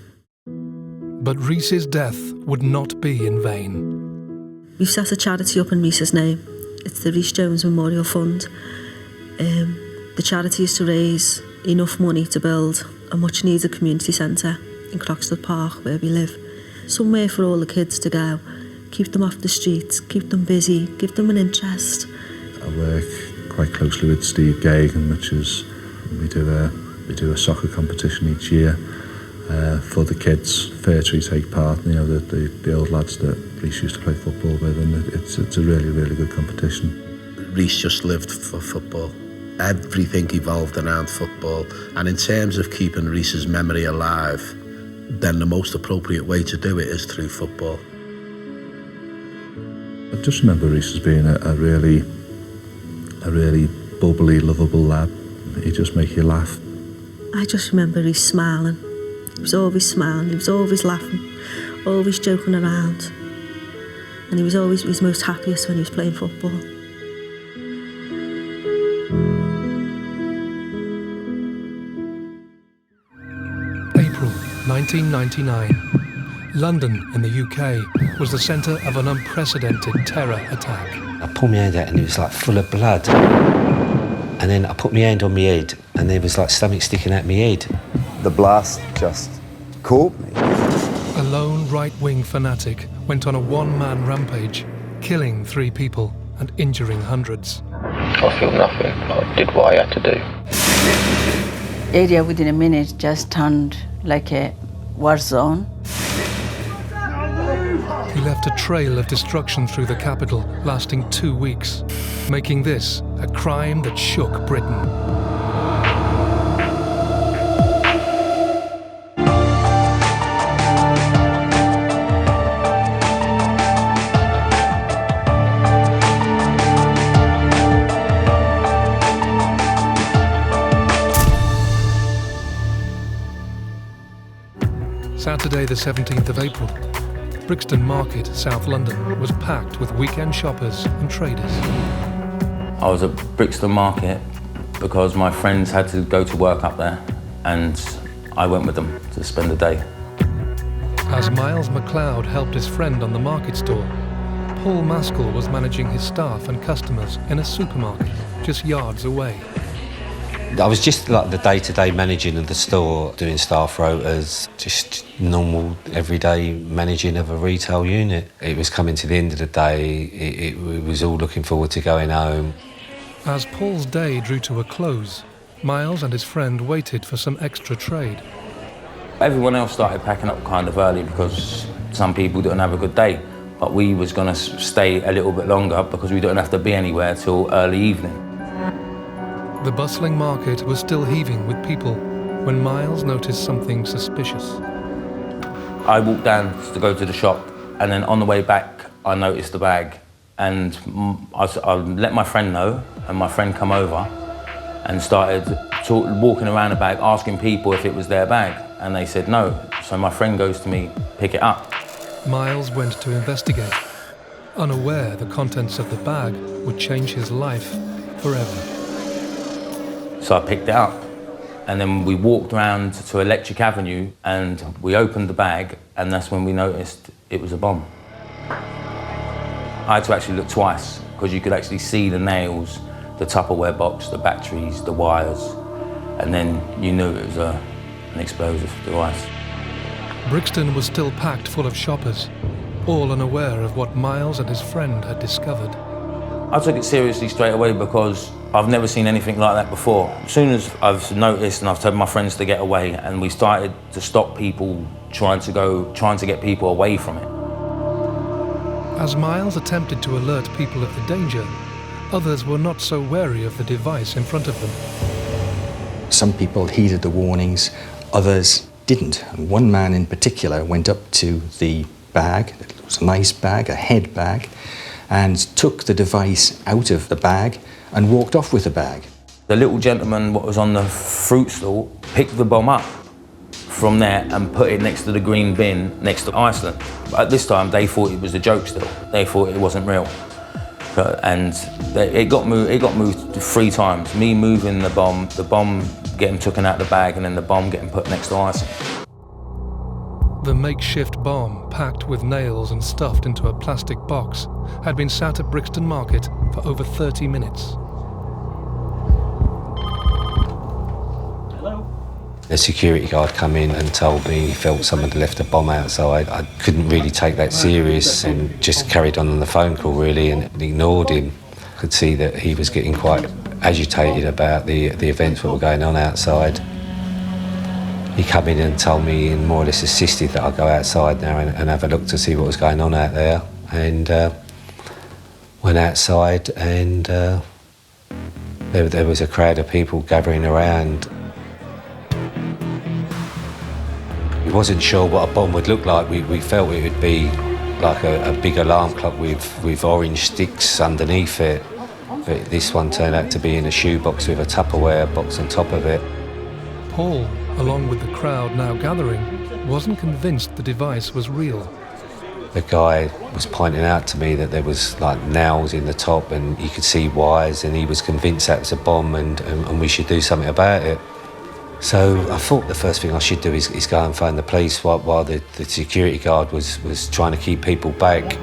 But Rhys's death would not be in vain. We've set a charity up in Rhys's name. It's the Rhys Jones Memorial Fund. The charity is to raise enough money to build a much needed community centre in Croxteth Park, where we live. Somewhere for all the kids to go, keep them off the streets, keep them busy, give them an interest. I work quite closely with Steve Gagan, which is, we do a soccer competition each year for the kids. Fair Tree take part, you know, the old lads that Rhys used to play football with, and it's a really, really good competition. Rhys just lived for football. Everything evolved around football, and in terms of keeping Rhys's memory alive, then the most appropriate way to do it is through football. I just remember Rhys as being a really bubbly, lovable lad. He'd just make you laugh. I just remember Rhys smiling. He was always smiling, he was always laughing, always joking around. And he was always his most happiest when he was playing football. April 1999. London in the UK was the centre of an unprecedented terror attack. I pulled my hand out and it was like full of blood. And then I put my hand on my head and there was like something sticking out my head. The blast just caught me. A lone right-wing fanatic went on a one-man rampage, killing 3 people and injuring hundreds. I feel nothing. I did what I had to do. Area within a minute just turned like a war zone. He left a trail of destruction through the capital, lasting 2 weeks, making this a crime that shook Britain. Saturday the 17th of April. Brixton Market, South London, was packed with weekend shoppers and traders. I was at Brixton Market because my friends had to go to work up there and I went with them to spend the day. As Miles MacLeod helped his friend on the market stall, Paul Maskell was managing his staff and customers in a supermarket just yards away. I was just like the day-to-day managing of the store, doing staff rotas, just normal everyday managing of a retail unit. It was coming to the end of the day, it was all looking forward to going home. As Paul's day drew to a close, Miles and his friend waited for some extra trade. Everyone else started packing up kind of early because some people didn't have a good day, but we was going to stay a little bit longer because we didn't have to be anywhere till early evening. The bustling market was still heaving with people when Miles noticed something suspicious. I walked down to go to the shop, and then on the way back, I noticed the bag. And I let my friend know, and my friend come over and started walking around the bag, asking people if it was their bag. And they said no. So my friend goes to me, pick it up. Miles went to investigate, unaware the contents of the bag would change his life forever. So I picked it up, and then we walked round to Electric Avenue and we opened the bag, and that's when we noticed it was a bomb. I had to actually look twice because you could actually see the nails, the Tupperware box, the batteries, the wires, and then you knew it was an explosive device. Brixton was still packed full of shoppers, all unaware of what Miles and his friend had discovered. I took it seriously straight away because I've never seen anything like that before. As soon as I've noticed and I've told my friends to get away, and we started to stop people trying to get people away from it. As Miles attempted to alert people of the danger, others were not so wary of the device in front of them. Some people heeded the warnings, others didn't. And one man in particular went up to the bag, it was a nice bag, a head bag, and took the device out of the bag and walked off with the bag. The little gentleman what was on the fruit stall picked the bomb up from there and put it next to the green bin next to Iceland. But at this time, they thought it was a joke still. They thought it wasn't real. And it got moved 3 times. Me moving the bomb getting taken out of the bag, and then the bomb getting put next to icing. The makeshift bomb, packed with nails and stuffed into a plastic box, had been sat at Brixton Market for over 30 minutes. The security guard come in and told me he felt someone had left a bomb outside. I couldn't really take that serious and just carried on the phone call really and ignored him. I could see that he was getting quite agitated about the events that were going on outside. He came in and told me and more or less insisted that I go outside now and have a look to see what was going on out there. And went outside and there was a crowd of people gathering around. We wasn't sure what a bomb would look like. We felt it would be like a big alarm clock with orange sticks underneath it. But this one turned out to be in a shoebox with a Tupperware box on top of it. Paul, along with the crowd now gathering, wasn't convinced the device was real. The guy was pointing out to me that there was like nails in the top and you could see wires, and he was convinced that was a bomb and we should do something about it. So I thought the first thing I should do is go and phone the police while the security guard was trying to keep people back.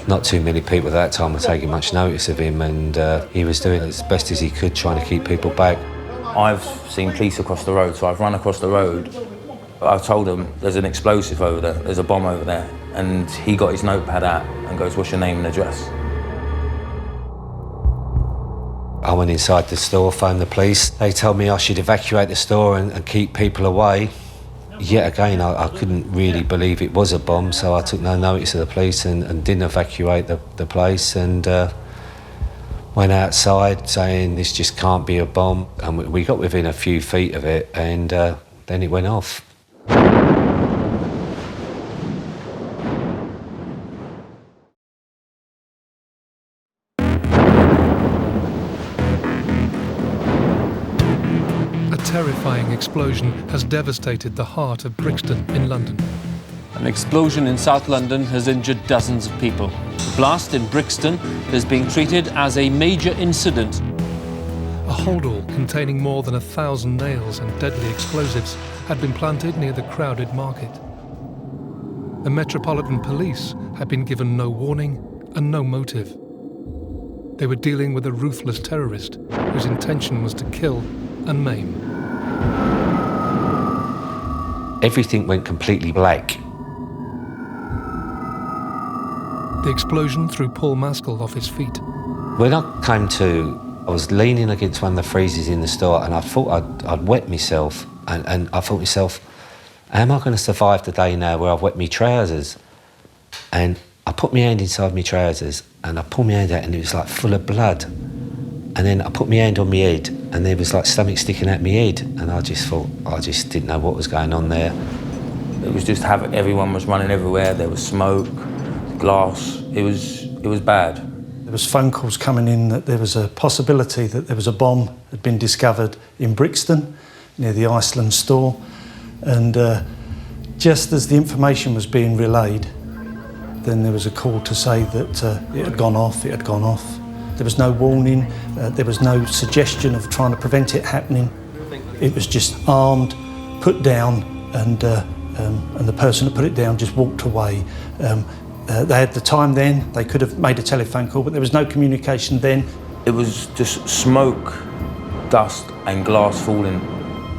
Not too many people at that time were taking much notice of him, and he was doing as best as he could trying to keep people back. I've seen police across the road, so I've run across the road. I've told him there's an explosive over there, there's a bomb over there, and he got his notepad out and goes, "What's your name and address?" I went inside the store, phoned the police. They told me I should evacuate the store and keep people away. Yet again, I couldn't really believe it was a bomb, so I took no notice of the police and didn't evacuate the place, and went outside saying this just can't be a bomb. And we got within a few feet of it, and then it went off. A terrifying explosion has devastated the heart of Brixton in London. An explosion in South London has injured dozens of people. The blast in Brixton is being treated as a major incident. A holdall containing more than 1,000 nails and deadly explosives had been planted near the crowded market. The Metropolitan Police had been given no warning and no motive. They were dealing with a ruthless terrorist whose intention was to kill and maim. Everything went completely black. The explosion threw Paul Maskell off his feet. When I came to, I was leaning against one of the freezers in the store, and I thought I'd wet myself, and I thought to myself, am I going to survive the day now where I've wet my trousers? And I put my hand inside my trousers, and I pulled my hand out, and it was like full of blood. And then I put my hand on my head, and there was like something sticking out my head, and I just thought, I just didn't know what was going on there. It was just havoc. Everyone was running everywhere. There was smoke, glass. It was bad. There was phone calls coming in that there was a possibility that there was a bomb had been discovered in Brixton near the Iceland store, and just as the information was being relayed, then there was a call to say that it had gone off. There was no warning, there was no suggestion of trying to prevent it happening. It was just armed, put down, and the person that put it down just walked away. They had the time then, they could have made a telephone call, but there was no communication then. It was just smoke, dust and glass falling.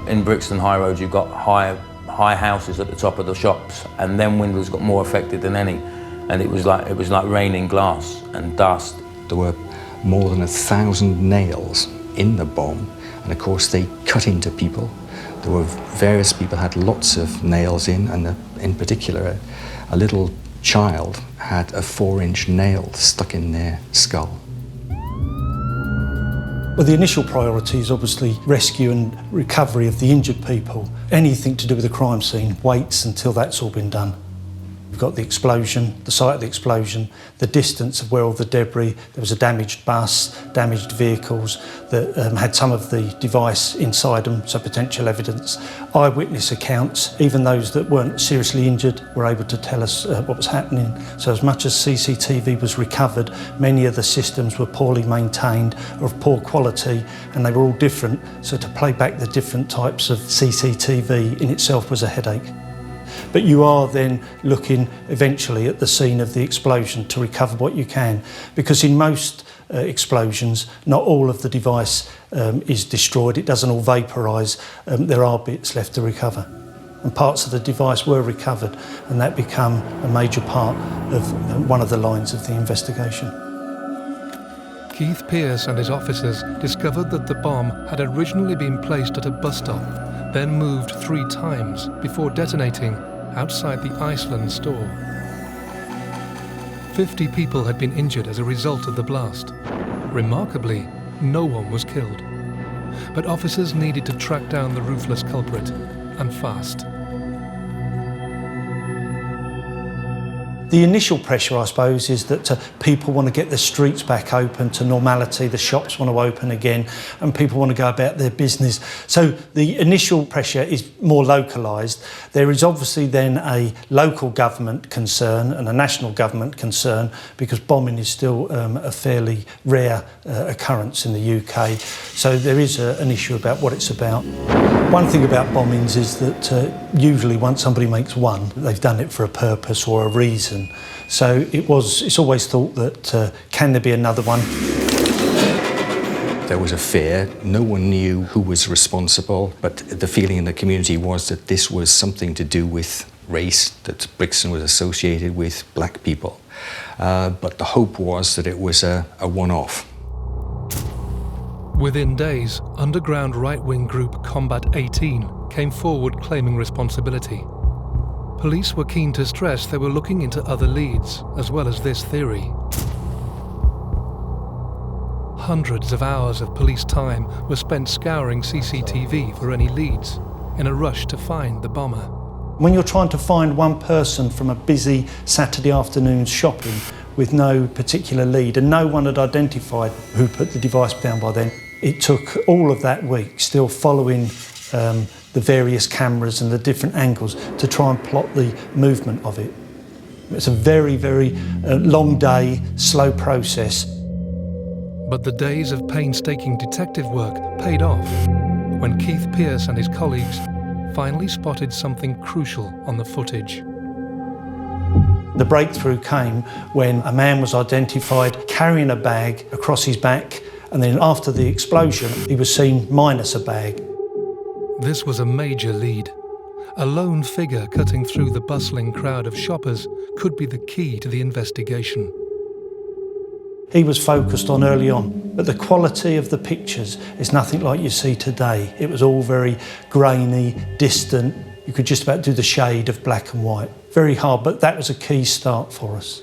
In Brixton High Road, you've got high houses at the top of the shops, and them windows got more affected than any. And it was like raining glass and dust. There were more than 1,000 nails in the bomb, and of course they cut into people. There were various people had lots of nails in, and in particular a little child had a 4-inch nail stuck in their skull. Well, the initial priority is obviously rescue and recovery of the injured people. Anything to do with the crime scene waits until that's all been done. We've got the explosion, the site of the explosion, the distance of where all the debris, there was a damaged bus, damaged vehicles that had some of the device inside them, so potential evidence. Eyewitness accounts, even those that weren't seriously injured, were able to tell us what was happening. So as much as CCTV was recovered, many of the systems were poorly maintained or of poor quality, and they were all different. So to play back the different types of CCTV in itself was a headache. But you are then looking eventually at the scene of the explosion to recover what you can, because in most explosions, not all of the device is destroyed, it doesn't all vaporise, there are bits left to recover. And parts of the device were recovered, and that became a major part of one of the lines of the investigation. Keith Pearce and his officers discovered that the bomb had originally been placed at a bus stop, then moved 3 times before detonating outside the Iceland store. 50 people had been injured as a result of the blast. Remarkably, no one was killed. But officers needed to track down the ruthless culprit, and fast. The initial pressure, I suppose, is that people want to get the streets back open to normality, the shops want to open again, and people want to go about their business. So the initial pressure is more localised. There is obviously then a local government concern and a national government concern, because bombing is still a fairly rare occurrence in the UK. So there is an issue about what it's about. One thing about bombings is that usually once somebody makes one, they've done it for a purpose or a reason. So it's always thought that can there be another one? There was a fear. No one knew who was responsible, but the feeling in the community was that this was something to do with race, that Brixton was associated with black people. But the hope was that it was a one-off. Within days, underground right-wing group Combat 18 came forward claiming responsibility. Police were keen to stress they were looking into other leads, as well as this theory. Hundreds of hours of police time were spent scouring CCTV for any leads, in a rush to find the bomber. When you're trying to find one person from a busy Saturday afternoon shopping with no particular lead, and no one had identified who put the device down by then, it took all of that week still following the various cameras and the different angles to try and plot the movement of it. It's a very, very long day, slow process. But the days of painstaking detective work paid off when Keith Pearce and his colleagues finally spotted something crucial on the footage. The breakthrough came when a man was identified carrying a bag across his back, and then after the explosion, he was seen minus a bag. This was a major lead. A lone figure cutting through the bustling crowd of shoppers could be the key to the investigation. He was focused on early on, but the quality of the pictures is nothing like you see today. It was all very grainy, distant. You could just about do the shade of black and white. Very hard, but that was a key start for us.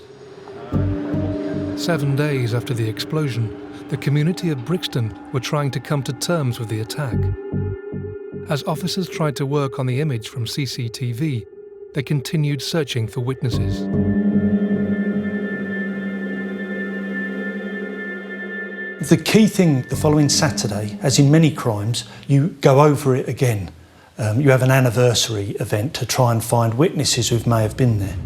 7 days after the explosion, the community of Brixton were trying to come to terms with the attack. As officers tried to work on the image from CCTV, they continued searching for witnesses. The key thing the following Saturday, as in many crimes, you go over it again. You have an anniversary event to try and find witnesses who may have been there.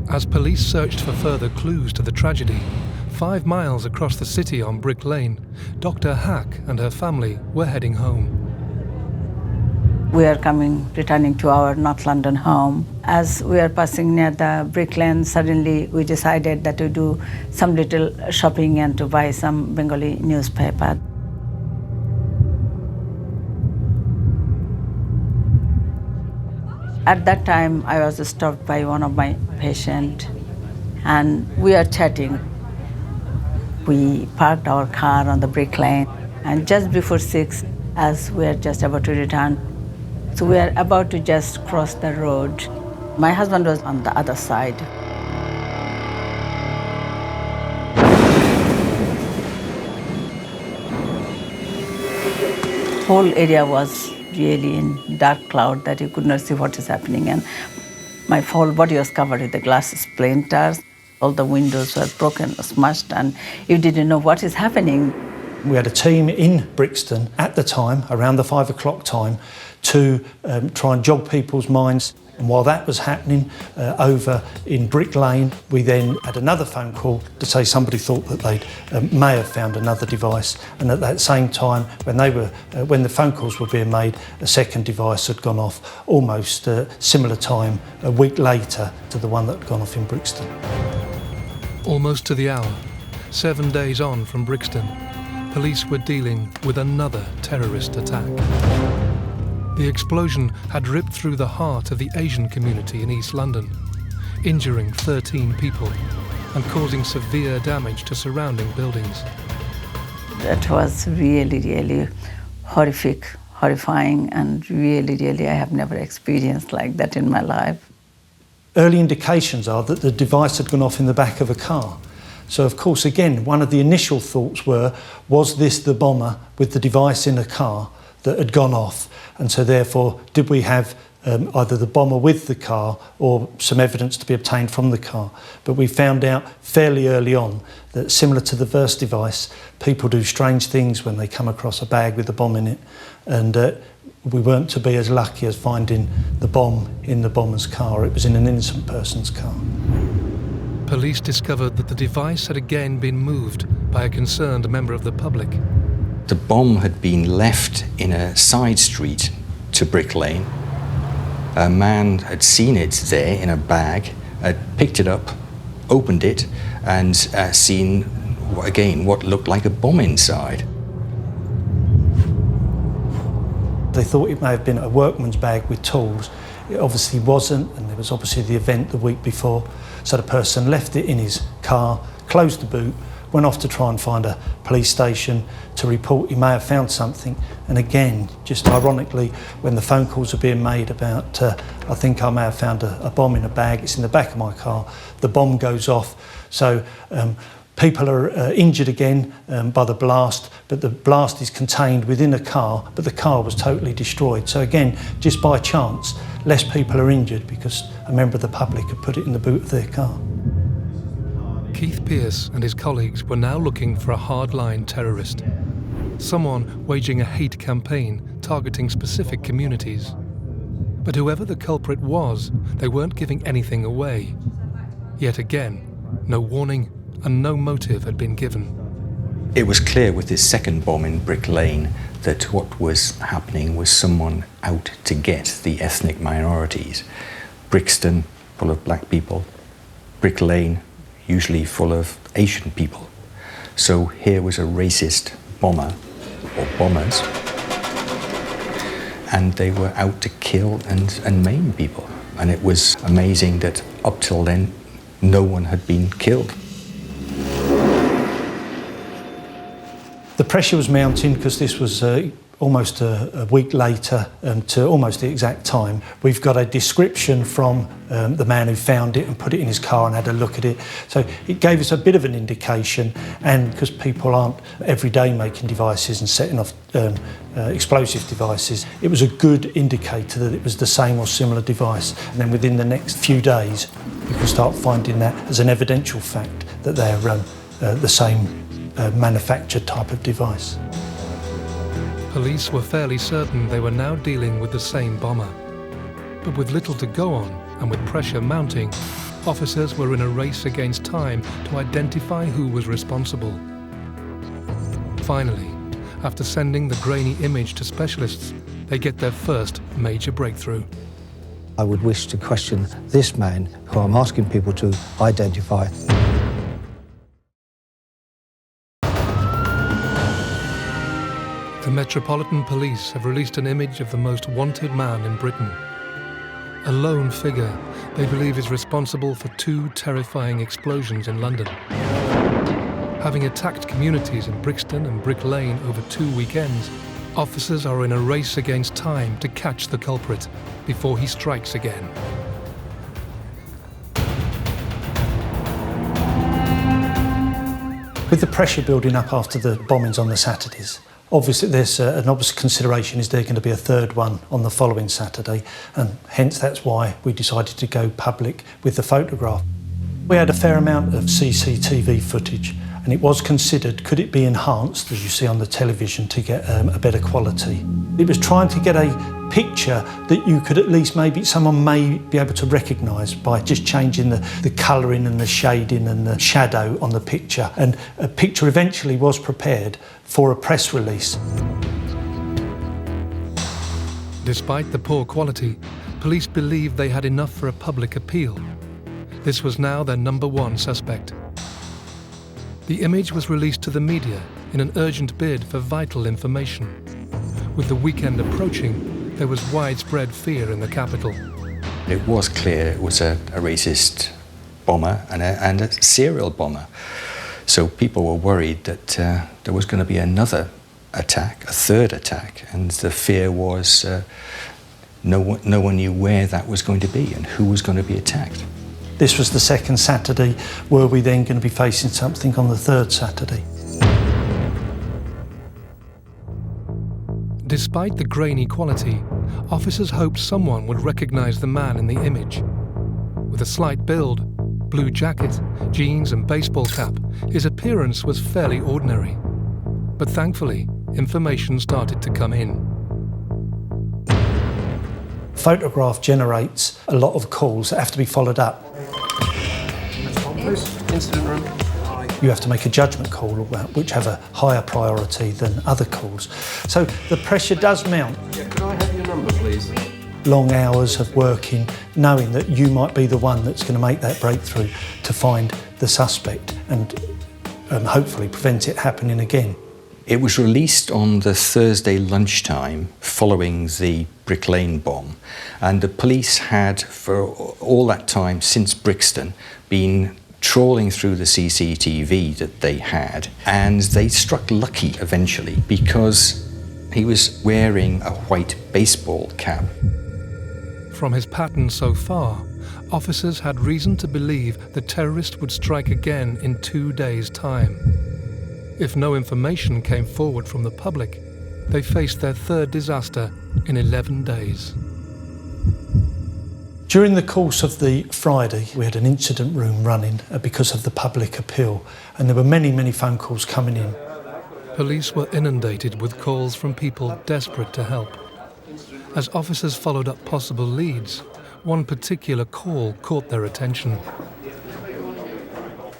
As police searched for further clues to the tragedy, 5 miles across the city on Brick Lane, Dr. Hack and her family were heading home. We are returning to our North London home. As we are passing near the Brick Lane, suddenly we decided that to do some little shopping and to buy some Bengali newspaper. At that time, I was stopped by one of my patients, and we are chatting. We parked our car on the Brick Lane, and just before 6, as we are just about to return, so we are about to just cross the road. My husband was on the other side. Whole area was really in dark cloud that you could not see what is happening, and My whole body was covered with the glass splinters. All the windows were broken, smashed, and you didn't know what is happening. We had a team in Brixton at the time, around the 5 o'clock time, to try and jog people's minds. And while that was happening over in Brick Lane, we then had another phone call to say somebody thought that they may have found another device. And at that same time, when the phone calls were being made, a second device had gone off almost similar time, a week later to the one that had gone off in Brixton. Almost to the hour, 7 days on from Brixton, police were dealing with another terrorist attack. The explosion had ripped through the heart of the Asian community in East London, injuring 13 people and causing severe damage to surrounding buildings. That was really, really horrific, horrifying, and really, really, I have never experienced like that in my life. Early indications are that the device had gone off in the back of a car. So, of course, again, one of the initial thoughts was this the bomber with the device in a car that had gone off? And so, therefore, did we have either the bomber with the car or some evidence to be obtained from the car? But we found out fairly early on that, similar to the first device, people do strange things when they come across a bag with a bomb in it. And we weren't to be as lucky as finding the bomb in the bomber's car. It was in an innocent person's car. Police discovered that the device had again been moved by a concerned member of the public. The bomb had been left in a side street to Brick Lane. A man had seen it there in a bag, had picked it up, opened it, and seen, again, what looked like a bomb inside. They thought it may have been a workman's bag with tools. It obviously wasn't, and there was obviously the event the week before. So the person left it in his car, closed the boot, went off to try and find a police station to report he may have found something. And again, just ironically, when the phone calls are being made about, I think I may have found a bomb in a bag, it's in the back of my car, the bomb goes off. So people are injured again by the blast, but the blast is contained within a car, but the car was totally destroyed. So again, just by chance, less people are injured because a member of the public had put it in the boot of their car. Keith Pearce and his colleagues were now looking for a hardline terrorist, someone waging a hate campaign targeting specific communities. But whoever the culprit was, they weren't giving anything away. Yet again, no warning and no motive had been given. It was clear with this second bomb in Brick Lane that what was happening was someone out to get the ethnic minorities. Brixton, full of black people. Brick Lane, usually full of Asian people. So here was a racist bomber, or bombers, and they were out to kill and maim people. And it was amazing that up till then, no one had been killed. The pressure was mounting because this was almost a week later to almost the exact time. We've got a description from the man who found it and put it in his car and had a look at it. So it gave us a bit of an indication, and because people aren't every day making devices and setting off explosive devices, it was a good indicator that it was the same or similar device. And then within the next few days, you can start finding that as an evidential fact that they're the same manufactured type of device. Police were fairly certain they were now dealing with the same bomber. But with little to go on and with pressure mounting, officers were in a race against time to identify who was responsible. Finally, after sending the grainy image to specialists, they get their first major breakthrough. I would wish to question this man, who I'm asking people to identify. The Metropolitan Police have released an image of the most wanted man in Britain. A lone figure they believe is responsible for 2 terrifying explosions in London. Having attacked communities in Brixton and Brick Lane over 2 weekends, officers are in a race against time to catch the culprit before he strikes again. With the pressure building up after the bombings on the Saturdays, Obviously, there's an obvious consideration, is there going to be a third one on the following Saturday, and hence that's why we decided to go public with the photograph. We had a fair amount of CCTV footage, and it was considered, could it be enhanced, as you see on the television, to get a better quality. It was trying to get a picture that you could at least someone may be able to recognise by just changing the colouring and the shading and the shadow on the picture. And a picture eventually was prepared for a press release. Despite the poor quality, police believed they had enough for a public appeal. This was now their number one suspect. The image was released to the media in an urgent bid for vital information. With the weekend approaching, there was widespread fear in the capital. It was clear it was a racist bomber and a serial bomber. So people were worried that there was going to be another attack, a third attack, and the fear was no one knew where that was going to be and who was going to be attacked. This was the second Saturday. Were we then going to be facing something on the third Saturday? Despite the grainy quality, officers hoped someone would recognise the man in the image. With a slight build, blue jacket, jeans and baseball cap, his appearance was fairly ordinary. But thankfully, information started to come in. Photograph generates a lot of calls that have to be followed up. Incident room. You have to make a judgment call which have a higher priority than other calls. So the pressure does mount. Yeah, could I have your number, please? Long hours of working, knowing that you might be the one that's going to make that breakthrough to find the suspect and hopefully prevent it happening again. It was released on the Thursday lunchtime following the Brick Lane bomb, and the police had, for all that time since Brixton, been trawling through the CCTV that they had, and they struck lucky eventually because he was wearing a white baseball cap. From his pattern so far, officers had reason to believe the terrorist would strike again in 2 days' time. If no information came forward from the public, they faced their third disaster in 11 days. During the course of the Friday, we had an incident room running because of the public appeal, and there were many phone calls coming in. Police were inundated with calls from people desperate to help. As officers followed up possible leads, one particular call caught their attention.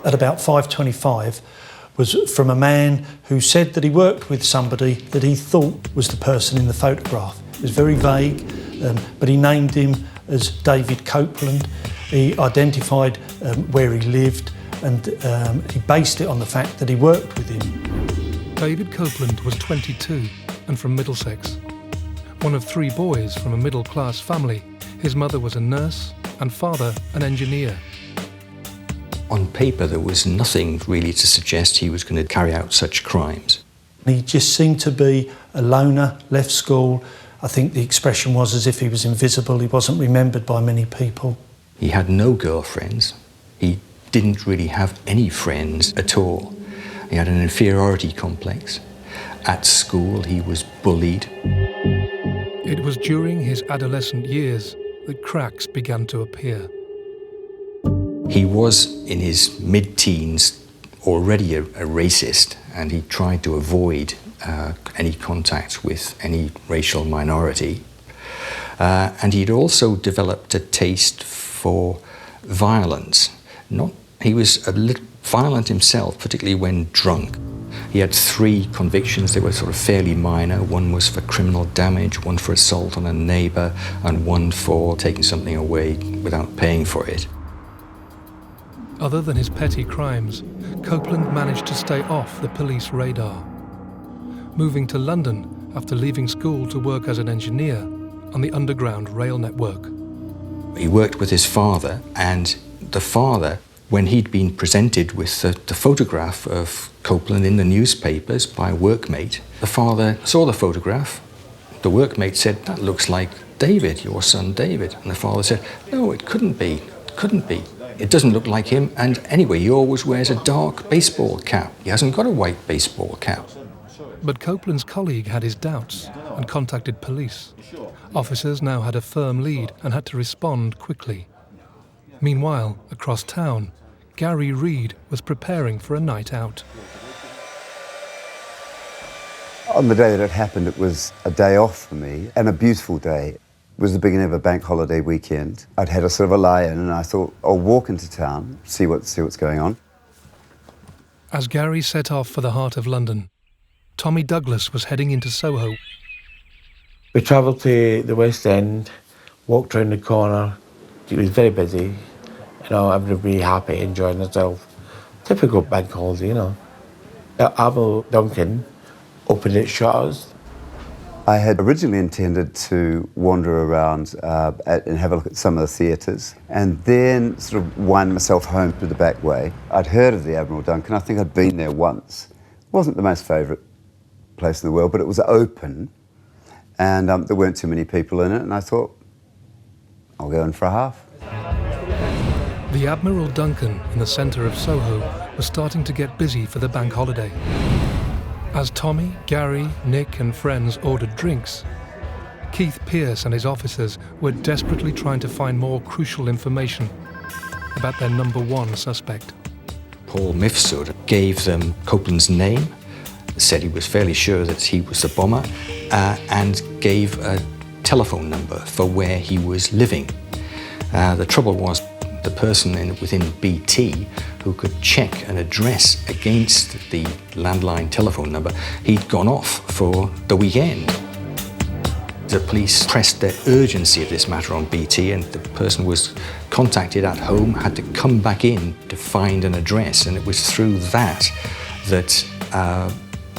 At about 5:25, was from a man who said that he worked with somebody that he thought was the person in the photograph. It was very vague, but he named him as David Copeland. He identified where he lived, and he based it on the fact that he worked with him. David Copeland was 22 and from Middlesex. One of 3 boys from a middle-class family, his mother was a nurse and father an engineer. On paper, there was nothing really to suggest he was going to carry out such crimes. He just seemed to be a loner, left school. I think the expression was as if he was invisible. He wasn't remembered by many people. He had no girlfriends. He didn't really have any friends at all. He had an inferiority complex. At school, he was bullied. It was during his adolescent years that cracks began to appear. He was, in his mid-teens, already a racist, and he tried to avoid any contact with any racial minority. And he'd also developed a taste for violence. He was a little violent himself, particularly when drunk. He had 3 convictions. They were sort of fairly minor. One was for criminal damage, one for assault on a neighbour, and one for taking something away without paying for it. Other than his petty crimes, Copeland managed to stay off the police radar, moving to London after leaving school to work as an engineer on the Underground Rail network. He worked with his father, and the father, when he'd been presented with the photograph of Copeland in the newspapers by a workmate, the father saw the photograph. The workmate said, "That looks like David, your son David." And the father said, "No, it couldn't be. It couldn't be. It doesn't look like him, and anyway, he always wears a dark baseball cap. He hasn't got a white baseball cap." But Copeland's colleague had his doubts and contacted police. Officers now had a firm lead and had to respond quickly. Meanwhile, across town, Gary Reid was preparing for a night out. On the day that it happened, it was a day off for me, and a beautiful day. It was the beginning of a bank holiday weekend. I'd had a sort of a lie-in, and I thought, I'll walk into town, see what's going on. As Gary set off for the heart of London, Tommy Douglas was heading into Soho. We travelled to the West End, walked round the corner. It was very busy, you know, everybody happy, enjoying themselves. Typical bank holiday, you know. Admiral Duncan opened its shutters. I had originally intended to wander around and have a look at some of the theatres, and then sort of wind myself home through the back way. I'd heard of the Admiral Duncan. I think I'd been there once. It wasn't the most favourite place in the world, but it was open, and there weren't too many people in it, and I thought, I'll go in for a half. The Admiral Duncan in the centre of Soho was starting to get busy for the bank holiday. As Tommy, Gary, Nick and friends ordered drinks, Keith Pearce and his officers were desperately trying to find more crucial information about their number one suspect. Paul Mifsud gave them Copeland's name, said he was fairly sure that he was the bomber, and gave a telephone number for where he was living. The trouble was the person within BT who could check an address against the landline telephone number, he'd gone off for the weekend. The police pressed the urgency of this matter on BT, and the person was contacted at home, had to come back in to find an address, and it was through that that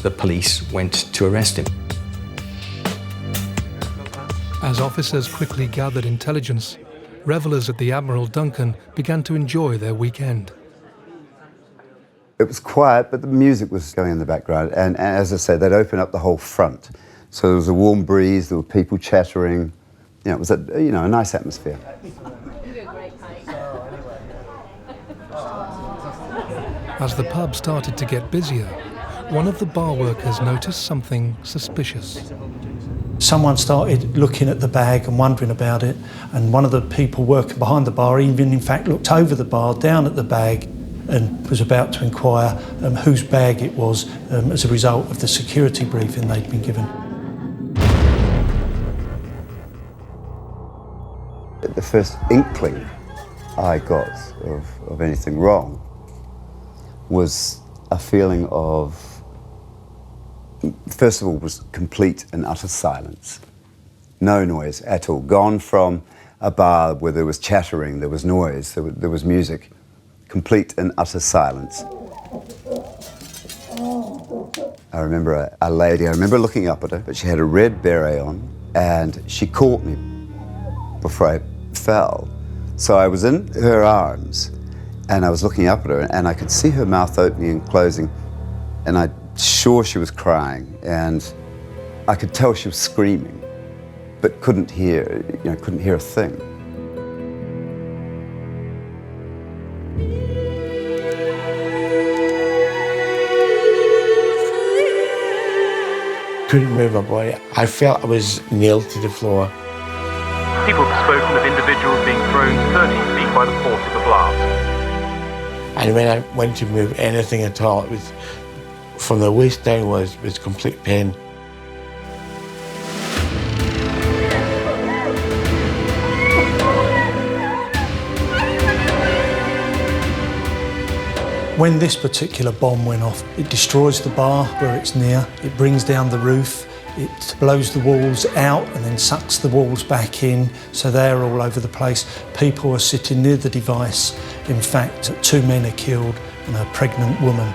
the police went to arrest him. As officers quickly gathered intelligence, revellers at the Admiral Duncan began to enjoy their weekend. It was quiet, but the music was going in the background, and as I said, they'd open up the whole front. So there was a warm breeze, there were people chattering. You know, it was a nice atmosphere. As the pub started to get busier, one of the bar workers noticed something suspicious. Someone started looking at the bag and wondering about it, and one of the people working behind the bar even in fact looked over the bar down at the bag and was about to inquire whose bag it was as a result of the security briefing they'd been given. The first inkling I got of anything wrong was a feeling of, first of all, was complete and utter silence. No noise at all. Gone from a bar where there was chattering, there was noise, there was music. Complete and utter silence. I remember a lady, I remember looking up at her, but she had a red beret on, and she caught me before I fell. So I was in her arms, and I was looking up at her, and I could see her mouth opening and closing, and I'm sure she was crying, and I could tell she was screaming, but couldn't hear a thing. Couldn't move my body. I felt I was nailed to the floor. People have spoken of individuals being thrown 13 feet by the force of the blast. And when I went to move anything at all, it was from the waist down was complete pain. When this particular bomb went off, it destroys the bar where it's near, it brings down the roof, it blows the walls out and then sucks the walls back in, so they're all over the place. People are sitting near the device. In fact, 2 men are killed and a pregnant woman.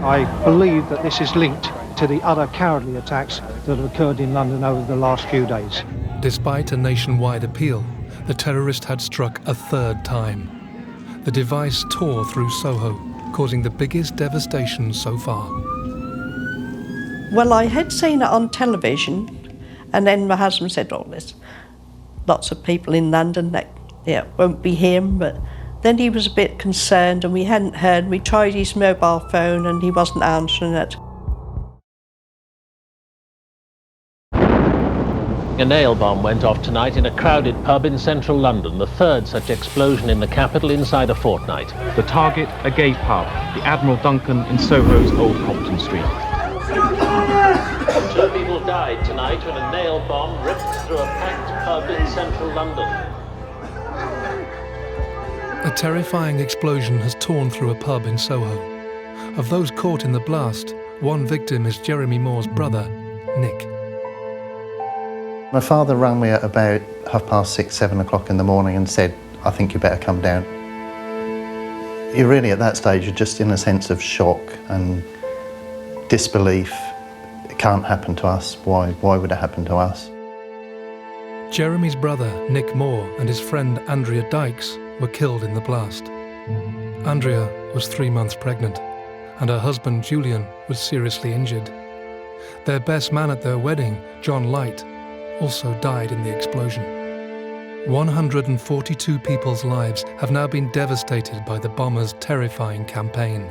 I believe that this is linked to the other cowardly attacks that have occurred in London over the last few days. Despite a nationwide appeal, the terrorist had struck a third time. The device tore through Soho, causing the biggest devastation so far. Well, I had seen it on television, and then my husband said all this. lots of people in London that it won't be him, but then he was a bit concerned and we hadn't heard. We tried his mobile phone and he wasn't answering it. A nail bomb went off tonight in a crowded pub in central London, the third such explosion in the capital inside a fortnight. The target, a gay pub, the Admiral Duncan in Soho's Old Compton Street. 2 people died tonight when a nail bomb ripped through a packed pub in central London. A terrifying explosion has torn through a pub in Soho. Of those caught in the blast, one victim is Jeremy Moore's brother, Nick. My father rang me at about 6:30, 7 o'clock in the morning and said, "I think you better come down." You're really at that stage, you're just in a sense of shock and disbelief. It can't happen to us. Why would it happen to us? Jeremy's brother, Nick Moore, and his friend Andrea Dykes were killed in the blast. Andrea was 3 months pregnant, and her husband Julian was seriously injured. Their best man at their wedding, John Light, also died in the explosion. 142 people's lives have now been devastated by the bombers' terrifying campaign.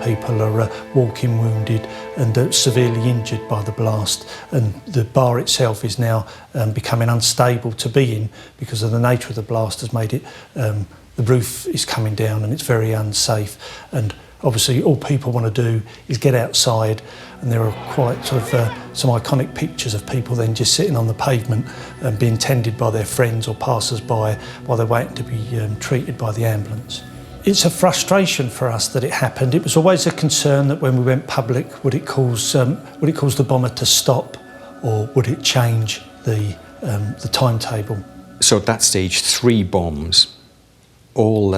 People are walking wounded and severely injured by the blast, and the bar itself is now becoming unstable to be in because of the nature of the blast has made it, the roof is coming down and it's very unsafe, and obviously all people want to do is get outside, and there are quite sort of some iconic pictures of people then just sitting on the pavement and being tended by their friends or passers-by while they're waiting to be treated by the ambulance. It's a frustration for us that it happened. It was always a concern that when we went public, would it cause the bomber to stop, or would it change the timetable? So at that stage, 3 bombs, all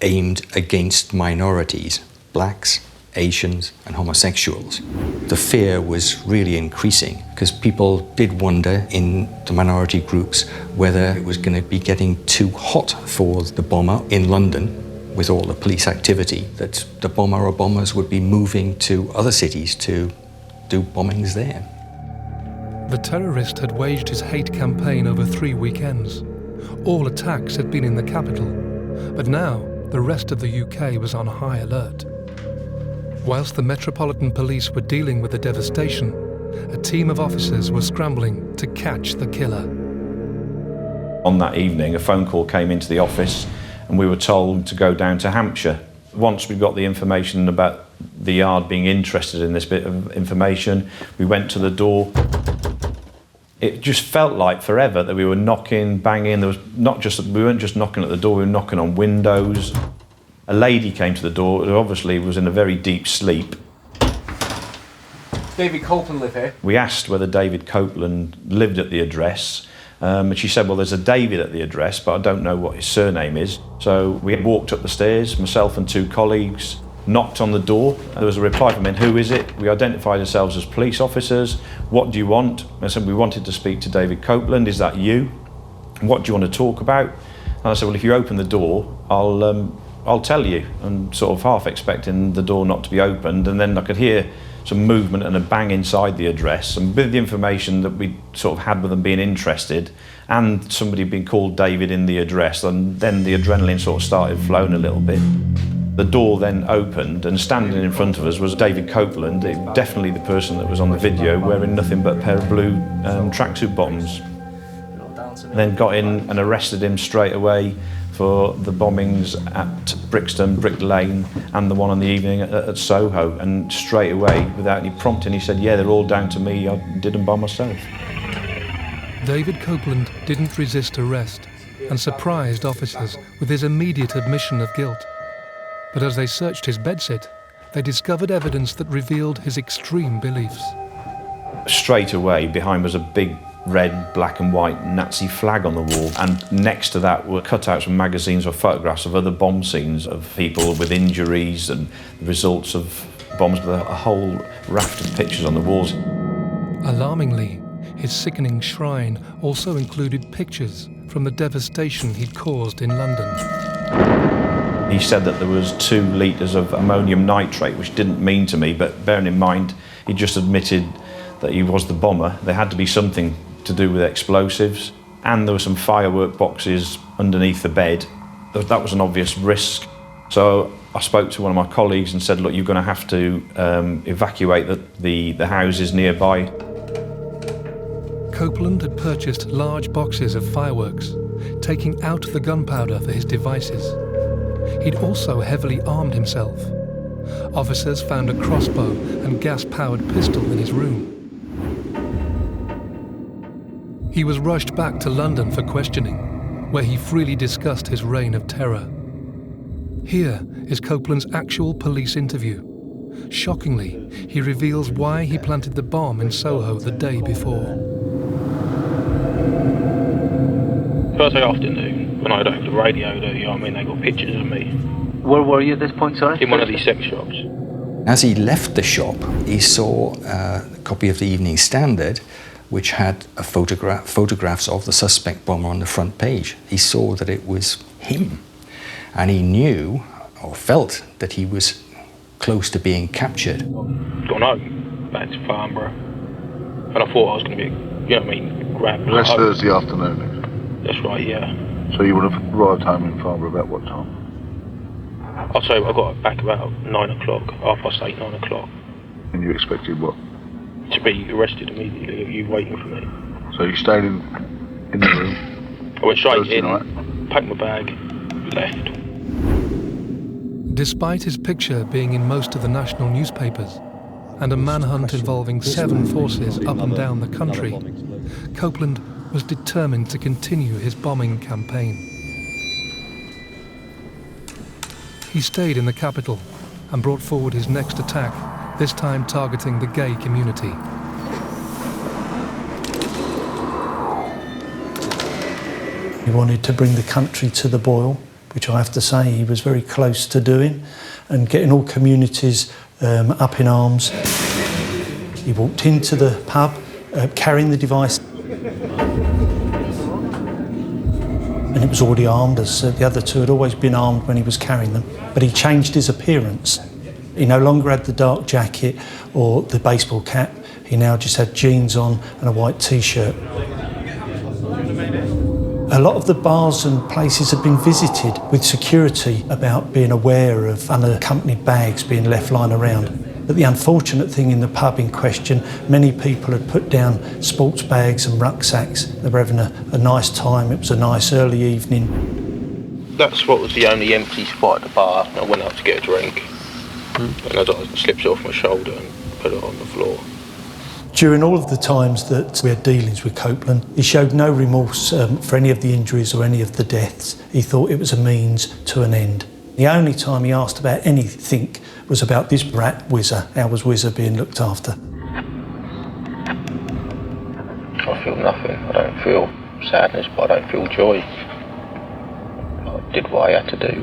aimed against minorities, blacks, Asians and homosexuals. The fear was really increasing because people did wonder in the minority groups whether it was going to be getting too hot for the bomber in London with all the police activity, that the bomber or bombers would be moving to other cities to do bombings there. The terrorist had waged his hate campaign over 3 weekends. All attacks had been in the capital, but now the rest of the UK was on high alert. Whilst the Metropolitan Police were dealing with the devastation, a team of officers were scrambling to catch the killer. On that evening, a phone call came into the office and we were told to go down to Hampshire. Once we got the information about the Yard being interested in this bit of information, we went to the door. It just felt like forever that we were knocking, banging. We weren't just knocking at the door, we were knocking on windows. A lady came to the door who obviously was in a very deep sleep. David Copeland live here? We asked whether David Copeland lived at the address, and she said, well, there's a David at the address, but I don't know what his surname is. So we walked up the stairs, myself and 2 colleagues, knocked on the door. There was a reply from him, who is it? We identified ourselves as police officers. What do you want? I said, we wanted to speak to David Copeland. Is that you? What do you want to talk about? And I said, well, if you open the door, I'll tell you, and sort of half expecting the door not to be opened, and then I could hear some movement and a bang inside the address, and with the information that we sort of had with them being interested, and somebody being called David in the address, and then the adrenaline sort of started flowing a little bit. The door then opened, and standing in front of us was David Copeland, definitely the person that was on the video, wearing nothing but a pair of blue tracksuit bottoms. And then got in and arrested him straight away for the bombings at Brixton and Brick Lane and the one on the evening at Soho, and straight away, without any prompting, he said, yeah, they're all down to me, I did them by myself. David Copeland didn't resist arrest and surprised officers with his immediate admission of guilt. But as they searched his bedsit, they discovered evidence that revealed his extreme beliefs. Straight away, behind was a big red, black and white Nazi flag on the wall, and next to that were cutouts from magazines or photographs of other bomb scenes of people with injuries and the results of bombs, with a whole raft of pictures on the walls. Alarmingly, his sickening shrine also included pictures from the devastation he'd caused in London. He said that there was 2 litres of ammonium nitrate, which didn't mean to me, but bearing in mind he just admitted that he was the bomber, there had to be something to do with explosives, and there were some firework boxes underneath the bed. That was an obvious risk. So I spoke to one of my colleagues and said, look, you're going to have to evacuate the houses nearby. Copeland had purchased large boxes of fireworks, taking out the gunpowder for his devices. He'd also heavily armed himself. Officers found a crossbow and gas-powered pistol in his room. He was rushed back to London for questioning, where he freely discussed his reign of terror. Here is Copeland's actual police interview. Shockingly, he reveals why he planted the bomb in Soho the day before. Thursday afternoon, when I had over the radio, they got pictures of me. Where were you at this point, sorry? In one of these sex shops. As he left the shop, he saw a copy of the Evening Standard, which had a photographs of the suspect bomber on the front page. He saw that it was him, and he knew or felt that he was close to being captured. Gone home, back to Farnborough, and I thought I was going to be, grabbed. That's Thursday afternoon. That's right, yeah. So you would have arrived home in Farnborough about what time? I'll say I got back about 9 o'clock, 8:30, 9 o'clock. And you expected what? To be arrested immediately, you waiting for me. So you stayed in the room? I went straight Thursday in, night. packed my bag, left. Despite his picture being in most of the national newspapers, and a manhunt involving 7 forces up and down the country, Copeland was determined to continue his bombing campaign. He stayed in the capital and brought forward his next attack, this time targeting the gay community. He wanted to bring the country to the boil, which I have to say he was very close to doing, and getting all communities up in arms. He walked into the pub carrying the device, and it was already armed, as the other two had always been armed when he was carrying them. But he changed his appearance. He no longer had the dark jacket or the baseball cap. He now just had jeans on and a white T-shirt. A lot of the bars and places had been visited with security about being aware of unaccompanied bags being left lying around. But the unfortunate thing in the pub in question, many people had put down sports bags and rucksacks. They were having a nice time. It was a nice early evening. That spot was the only empty spot at the bar. I went up to get a drink, and I slipped it off my shoulder and put it on the floor. During all of the times that we had dealings with Copeland, he showed no remorse for any of the injuries or any of the deaths. He thought it was a means to an end. The only time he asked about anything was about this rat Whizzer. How was Whizzer being looked after? I feel nothing. I don't feel sadness, but I don't feel joy. I did what I had to do.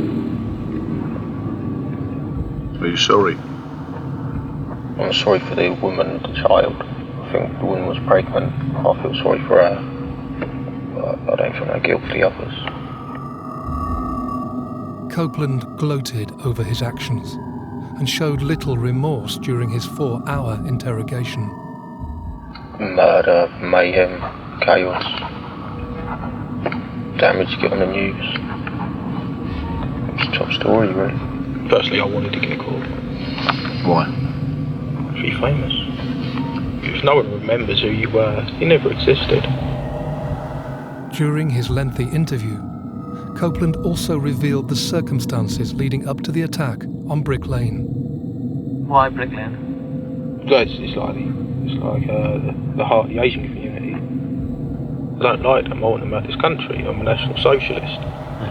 Are you sorry? I'm sorry for the woman and the child. I think the woman was pregnant. I feel sorry for her. But I don't feel no guilt for the others. Copeland gloated over his actions and showed little remorse during his 4-hour interrogation. Murder, mayhem, chaos, damage to get on the news. It's a top story, really. Personally, I wanted to get caught. Why? To be famous. If no one remembers who you were, you never existed. During his lengthy interview, Copeland also revealed the circumstances leading up to the attack on Brick Lane. Why Brick Lane? It's like the heart of the Asian community. I don't like them. I want them out of this country. I'm a National Socialist,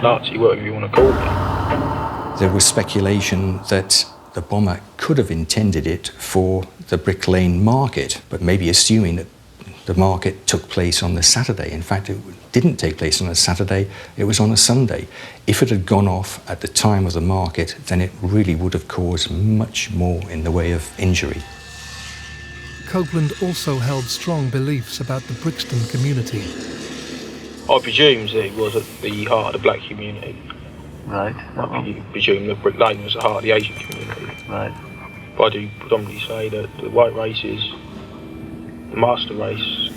Nazi, whatever you want to call me. There was speculation that the bomber could have intended it for the Brick Lane market, but maybe assuming that the market took place on the Saturday. In fact, it didn't take place on a Saturday, it was on a Sunday. If it had gone off at the time of the market, then it really would have caused much more in the way of injury. Copeland also held strong beliefs about the Brixton community. I presume that it was at the heart of the black community. Right. I presume that Brick Lane was the heart of the Asian community. Right. But I do predominantly say that the white race is the master race.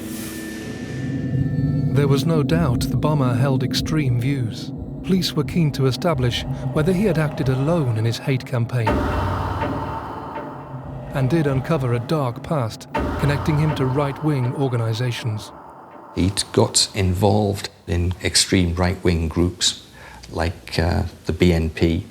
There was no doubt the bomber held extreme views. Police were keen to establish whether he had acted alone in his hate campaign, and did uncover a dark past connecting him to right-wing organisations. He'd got involved in extreme right-wing groups like the BNP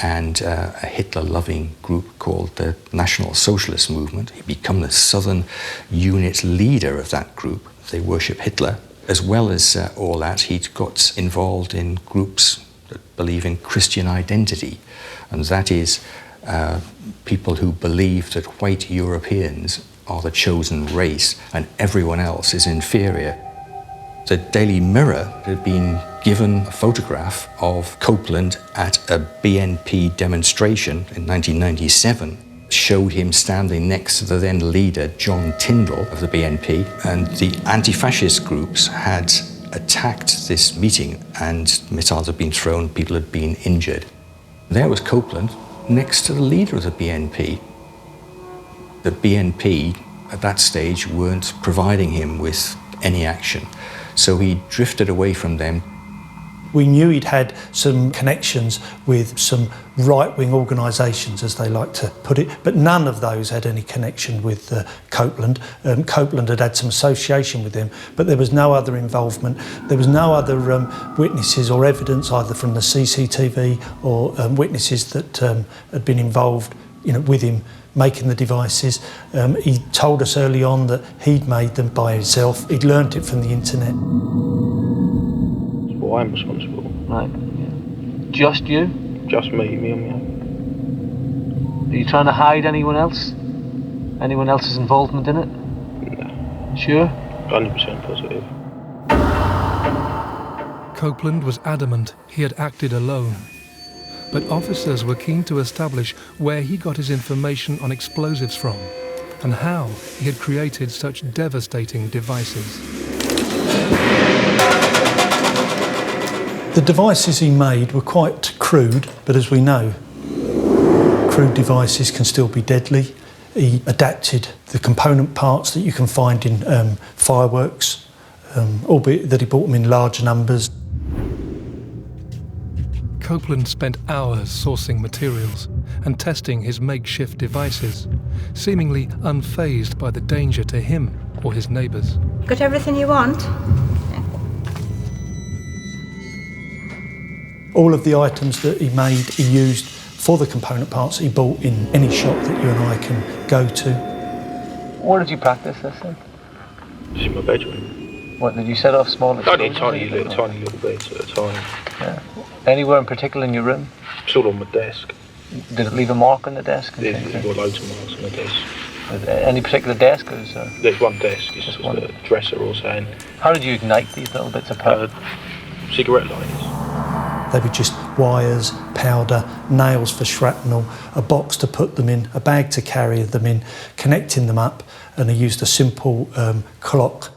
and a Hitler-loving group called the National Socialist Movement. He'd become the southern unit leader of that group. They worship Hitler. As well as all that, he'd got involved in groups that believe in Christian identity, and that is people who believe that white Europeans are the chosen race and everyone else is inferior. The Daily Mirror had been given a photograph of Copeland at a BNP demonstration in 1997, showed him standing next to the then leader, John Tyndall of the BNP, and the anti-fascist groups had attacked this meeting and missiles had been thrown, people had been injured. There was Copeland next to the leader of the BNP. The BNP at that stage weren't providing him with any action, so he drifted away from them. We knew he'd had some connections with some right-wing organisations, as they like to put it, but none of those had any connection with Copeland. Copeland had had some association with them, but there was no other involvement. There was no other witnesses or evidence, either from the CCTV or witnesses that had been involved, with him making the devices. He told us early on that he'd made them by himself. He'd learnt it from the internet. Well, I'm responsible. Right. Yeah. Just you? Just me and my own. Are you trying to hide anyone else? Anyone else's involvement in it? No. Sure? 100% positive. Copeland was adamant he had acted alone, but officers were keen to establish where he got his information on explosives from and how he had created such devastating devices. The devices he made were quite crude, but as we know, crude devices can still be deadly. He adapted the component parts that you can find in fireworks, albeit that he bought them in large numbers. Copeland spent hours sourcing materials and testing his makeshift devices, seemingly unfazed by the danger to him or his neighbours. Got everything you want? All of the items that he made, he used for the component parts he bought in any shop that you and I can go to. Where did you practice this in? Just in my bedroom. What, did you set off small Only explosions? tiny little bits at a time. Yeah. Anywhere in particular in your room? It's all on my desk. Did it leave a mark on the desk? There's got loads of marks on the desk. Any particular desk? There's one desk, it's just a dresser or something. How did you ignite these little bits of powder? Cigarette lighters. They were just wires, powder, nails for shrapnel, a box to put them in, a bag to carry them in, connecting them up, and he used a simple clock.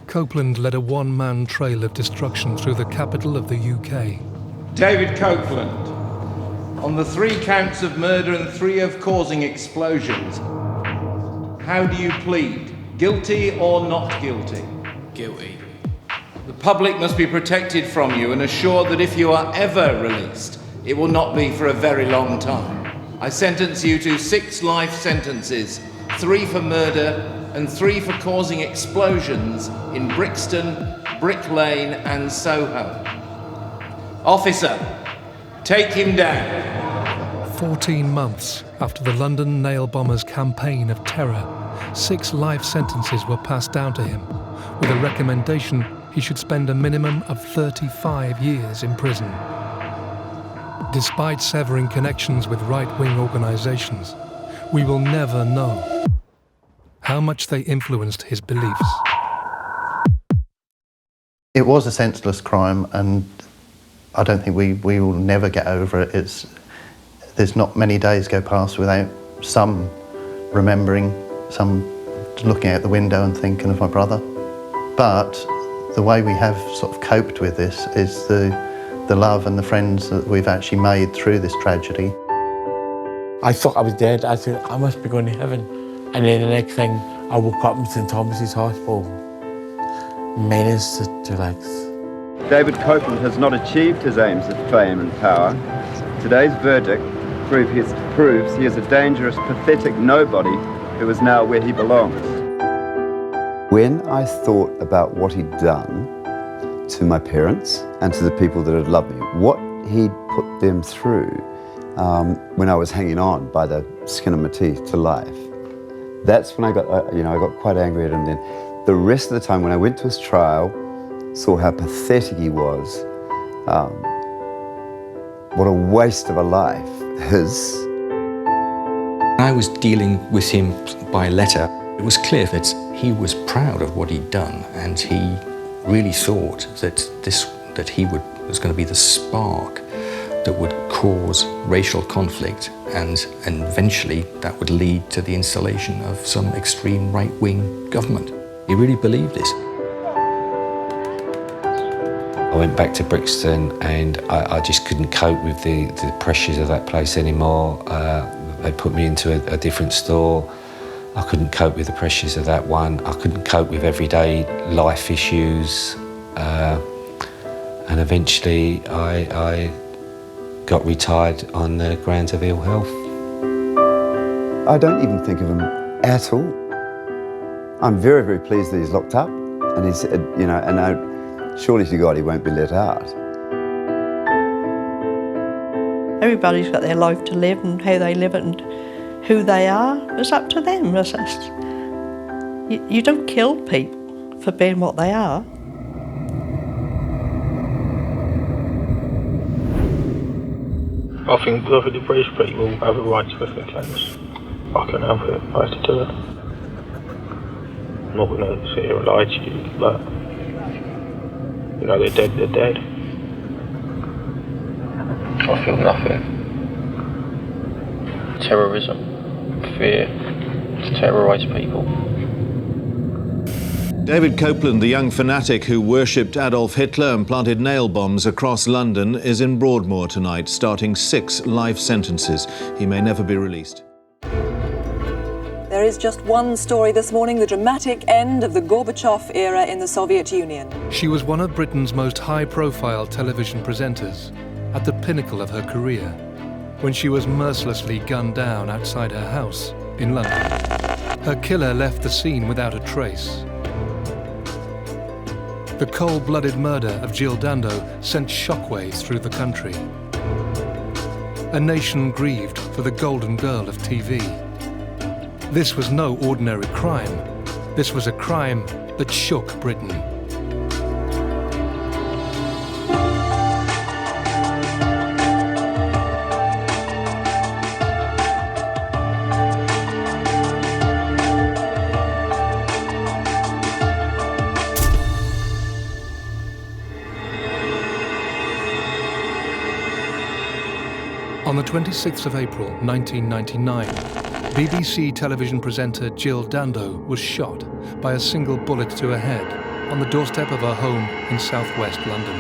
Copeland led a one-man trail of destruction through the capital of the UK. David Copeland, on the 3 counts of murder and 3 of causing explosions, how do you plead? Guilty or not guilty? Guilty. The public must be protected from you and assured that if you are ever released, it will not be for a very long time. I sentence you to 6 life sentences, 3 for murder and 3 for causing explosions in Brixton, Brick Lane and Soho. Officer, take him down. 14 months after the London nail bombers' campaign of terror, 6 life sentences were passed down to him, with a recommendation he should spend a minimum of 35 years in prison. Despite severing connections with right-wing organisations, we will never know how much they influenced his beliefs. It was a senseless crime, and I don't think we will never get over it. There's not many days go past without some remembering, some looking out the window and thinking of my brother. But the way we have sort of coped with this is the love and the friends that we've actually made through this tragedy. I thought I was dead. I thought, I must be going to heaven. And then the next thing, I woke up in St Thomas's Hospital, menaced to legs. David Copeland has not achieved his aims of fame and power. Today's verdict proves he is a dangerous, pathetic nobody who is now where he belongs. When I thought about what he'd done to my parents and to the people that had loved me, what he'd put them through when I was hanging on by the skin of my teeth to life, that's when I got, I got quite angry at him then. The rest of the time when I went to his trial, saw how pathetic he was, what a waste of a life his. I was dealing with him by letter. It was clear that he was proud of what he'd done, and he really thought that he was going to be the spark that would cause racial conflict, and eventually that would lead to the installation of some extreme right-wing government. He really believed this. I went back to Brixton and I just couldn't cope with the pressures of that place anymore. They put me into a different store. I couldn't cope with the pressures of that one. I couldn't cope with everyday life issues. And eventually I got retired on the grounds of ill health. I don't even think of him at all. I'm very, very pleased that he's locked up, and he's, surely to God he won't be let out. Everybody's got their life to live, and how they live it and who they are, it's up to them. You don't kill people for being what they are. I think the British people have a right to everything claims. I can have it, I have to do it. I'm not going to sit here and lie to you, but they're dead, they're dead. I feel nothing. Terrorism, fear, to terrorise people. David Copeland, the young fanatic who worshipped Adolf Hitler and planted nail bombs across London, is in Broadmoor tonight, starting 6 life sentences. He may never be released. There is just one story this morning, the dramatic end of the Gorbachev era in the Soviet Union. She was one of Britain's most high-profile television presenters, at the pinnacle of her career, when she was mercilessly gunned down outside her house in London. Her killer left the scene without a trace. The cold-blooded murder of Jill Dando sent shockwaves through the country. A nation grieved for the golden girl of TV. This was no ordinary crime. This was a crime that shook Britain. On the 26th of April 1999, BBC television presenter Jill Dando was shot by a single bullet to her head on the doorstep of her home in southwest London.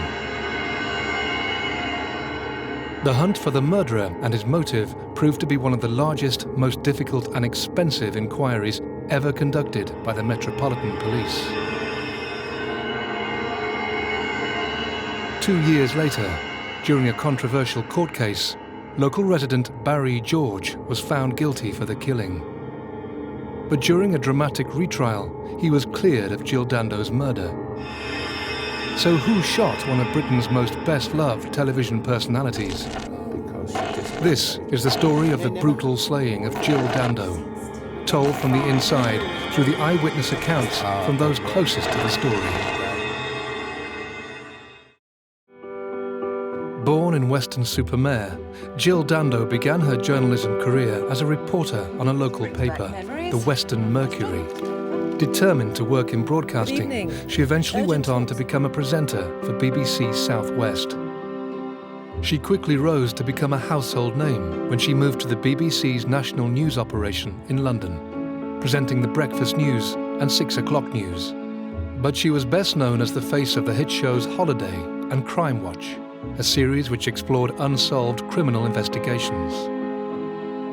The hunt for the murderer and his motive proved to be one of the largest, most difficult and expensive inquiries ever conducted by the Metropolitan Police. 2 years later, during a controversial court case, local resident Barry George was found guilty for the killing. But during a dramatic retrial, he was cleared of Jill Dando's murder. So who shot one of Britain's most best-loved television personalities? This is the story of the brutal slaying of Jill Dando, told from the inside through the eyewitness accounts from those closest to the story. Born in Weston-super-Mare, Jill Dando began her journalism career as a reporter on a local paper, the Western Mercury. Determined to work in broadcasting, she eventually went on to become a presenter for BBC South West. She quickly rose to become a household name when she moved to the BBC's national news operation in London, presenting the breakfast news and 6 o'clock news. But she was best known as the face of the hit shows Holiday and Crime Watch, a series which explored unsolved criminal investigations.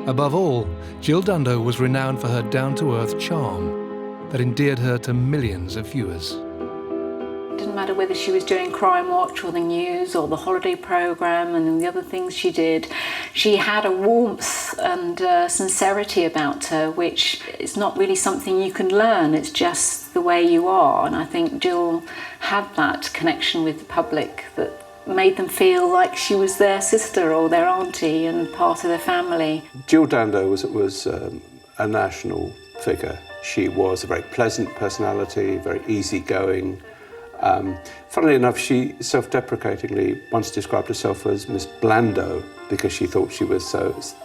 Above all, Jill Dando was renowned for her down-to-earth charm that endeared her to millions of viewers. It didn't matter whether she was doing Crime Watch or the news or the holiday programme and the other things she did. She had a warmth and sincerity about her, which is not really something you can learn. It's just the way you are. And I think Jill had that connection with the public that made them feel like she was their sister or their auntie and part of their family. Jill Dando was a national figure. She was a very pleasant personality, very easygoing. Funnily enough, she self-deprecatingly once described herself as Miss Blando because she thought she was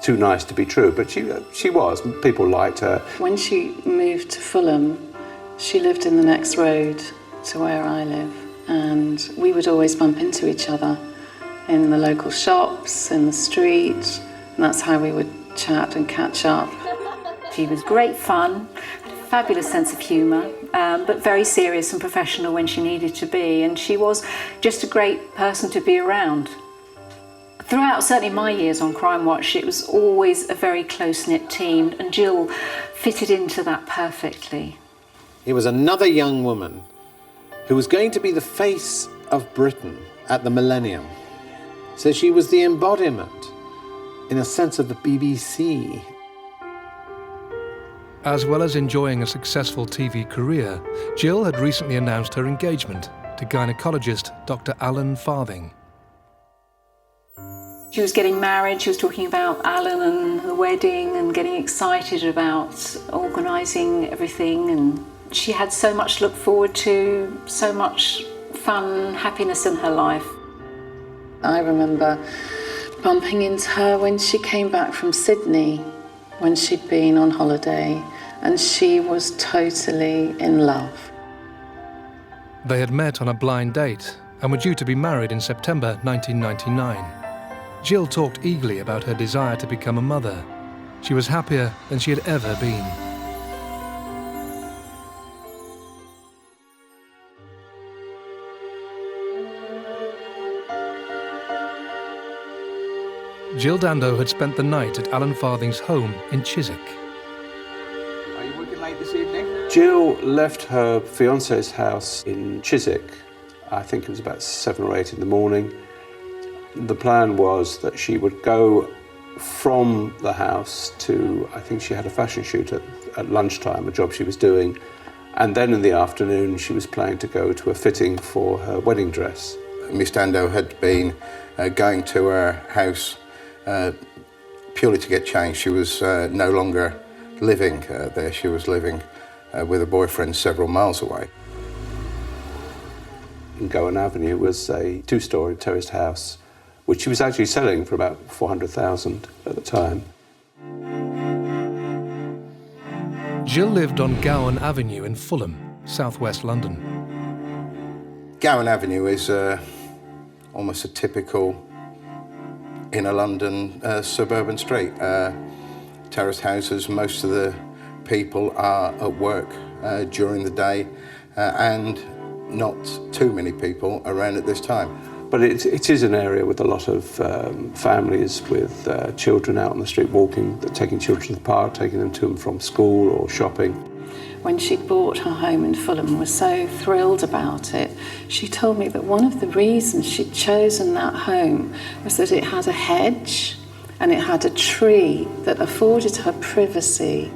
too nice to be true, but she was. People liked her. When she moved to Fulham, she lived in the next road to where I live, and we would always bump into each other in the local shops, in the street, and that's how we would chat and catch up. She was great fun, had a fabulous sense of humour, but very serious and professional when she needed to be, and she was just a great person to be around. Throughout certainly my years on Crime Watch, it was always a very close-knit team, and Jill fitted into that perfectly. It was another young woman who was going to be the face of Britain at the millennium. So she was the embodiment, in a sense, of the BBC. As well as enjoying a successful TV career, Jill had recently announced her engagement to gynaecologist Dr. Alan Farthing. She was getting married, she was talking about Alan and the wedding and getting excited about organising everything, and she had so much to look forward to, so much fun, happiness in her life. I remember bumping into her when she came back from Sydney, when she'd been on holiday, and she was totally in love. They had met on a blind date and were due to be married in September 1999. Jill talked eagerly about her desire to become a mother. She was happier than she had ever been. Jill Dando had spent the night at Alan Farthing's home in Chiswick. Are you working late this evening? Jill left her fiancé's house in Chiswick. I think it was about 7 or 8 in the morning. The plan was that she would go from the house to, I think she had a fashion shoot at lunchtime, a job she was doing, and then in the afternoon she was planning to go to a fitting for her wedding dress. Miss Dando had been going to her house purely to get changed. She was no longer living there, she was living with a boyfriend several miles away. In Gowan Avenue was a 2-storey terraced house, which she was actually selling for about $400,000 at the time. Jill lived on Gowan Avenue in Fulham, southwest London. Gowan Avenue is almost a typical inner London suburban street. Terraced houses, most of the people are at work during the day and not too many people around at this time. But it is an area with a lot of families with children out on the street walking, taking children to the park, taking them to and from school or shopping. When she bought her home in Fulham and was so thrilled about it, she told me that one of the reasons she'd chosen that home was that it had a hedge and it had a tree that afforded her privacy.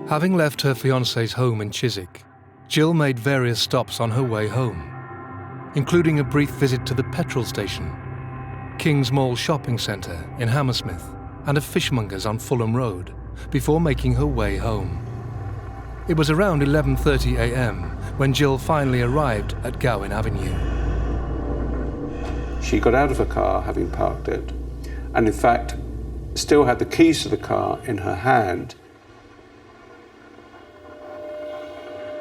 Having left her fiancé's home in Chiswick, Jill made various stops on her way home, including a brief visit to the petrol station, King's Mall shopping centre in Hammersmith, and a fishmonger's on Fulham Road, before making her way home. It was around 11:30 a.m. when Jill finally arrived at Gowan Avenue. She got out of her car, having parked it, and in fact still had the keys to the car in her hand.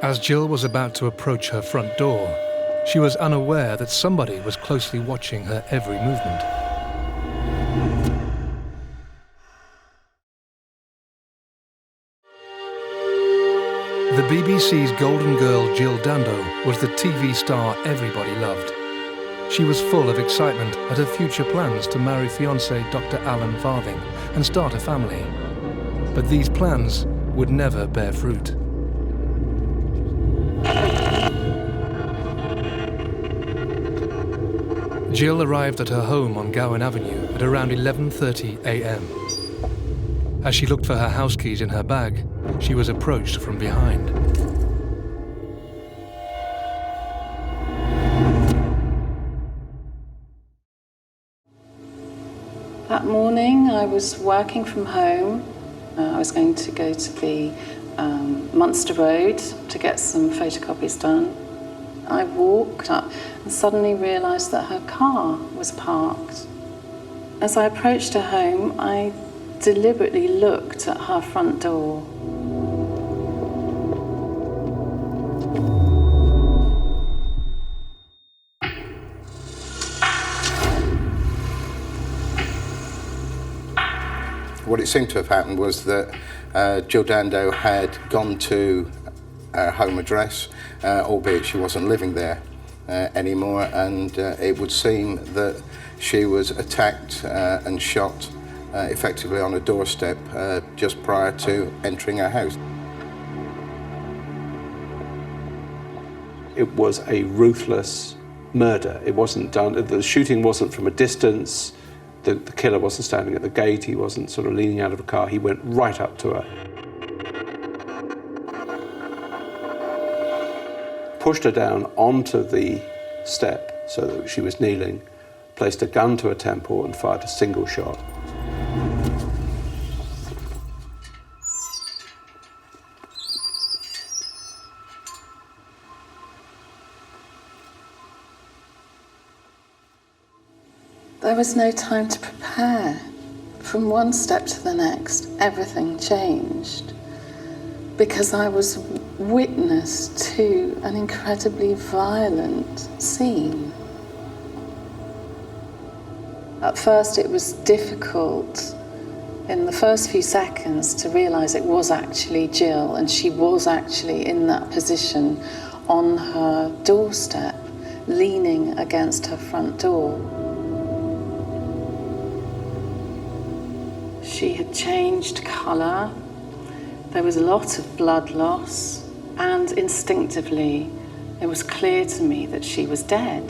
As Jill was about to approach her front door, she was unaware that somebody was closely watching her every movement. The BBC's golden girl Jill Dando was the TV star everybody loved. She was full of excitement at her future plans to marry fiancé Dr. Alan Farthing and start a family. But these plans would never bear fruit. Jill arrived at her home on Gowan Avenue at around 11:30 a.m. As she looked for her house keys in her bag, she was approached from behind. That morning I was working from home. I was going to go to the Munster Road to get some photocopies done. I walked up and suddenly realised that her car was parked. As I approached her home, I deliberately looked at her front door. What it seemed to have happened was that Jill Dando had gone to her home address, albeit she wasn't living there anymore, and it would seem that she was attacked and shot effectively on a doorstep just prior to entering her house. It was a ruthless murder. It wasn't done, the shooting wasn't from a distance. The killer wasn't standing at the gate, he wasn't sort of leaning out of a car, he went right up to her. Pushed her down onto the step so that she was kneeling, placed a gun to her temple and fired a single shot. There was no time to prepare. From one step to the next, everything changed. Because I was witness to an incredibly violent scene. At first it was difficult in the first few seconds to realise it was actually Jill, and she was actually in that position on her doorstep, leaning against her front door. She had changed colour, there was a lot of blood loss, and instinctively it was clear to me that she was dead.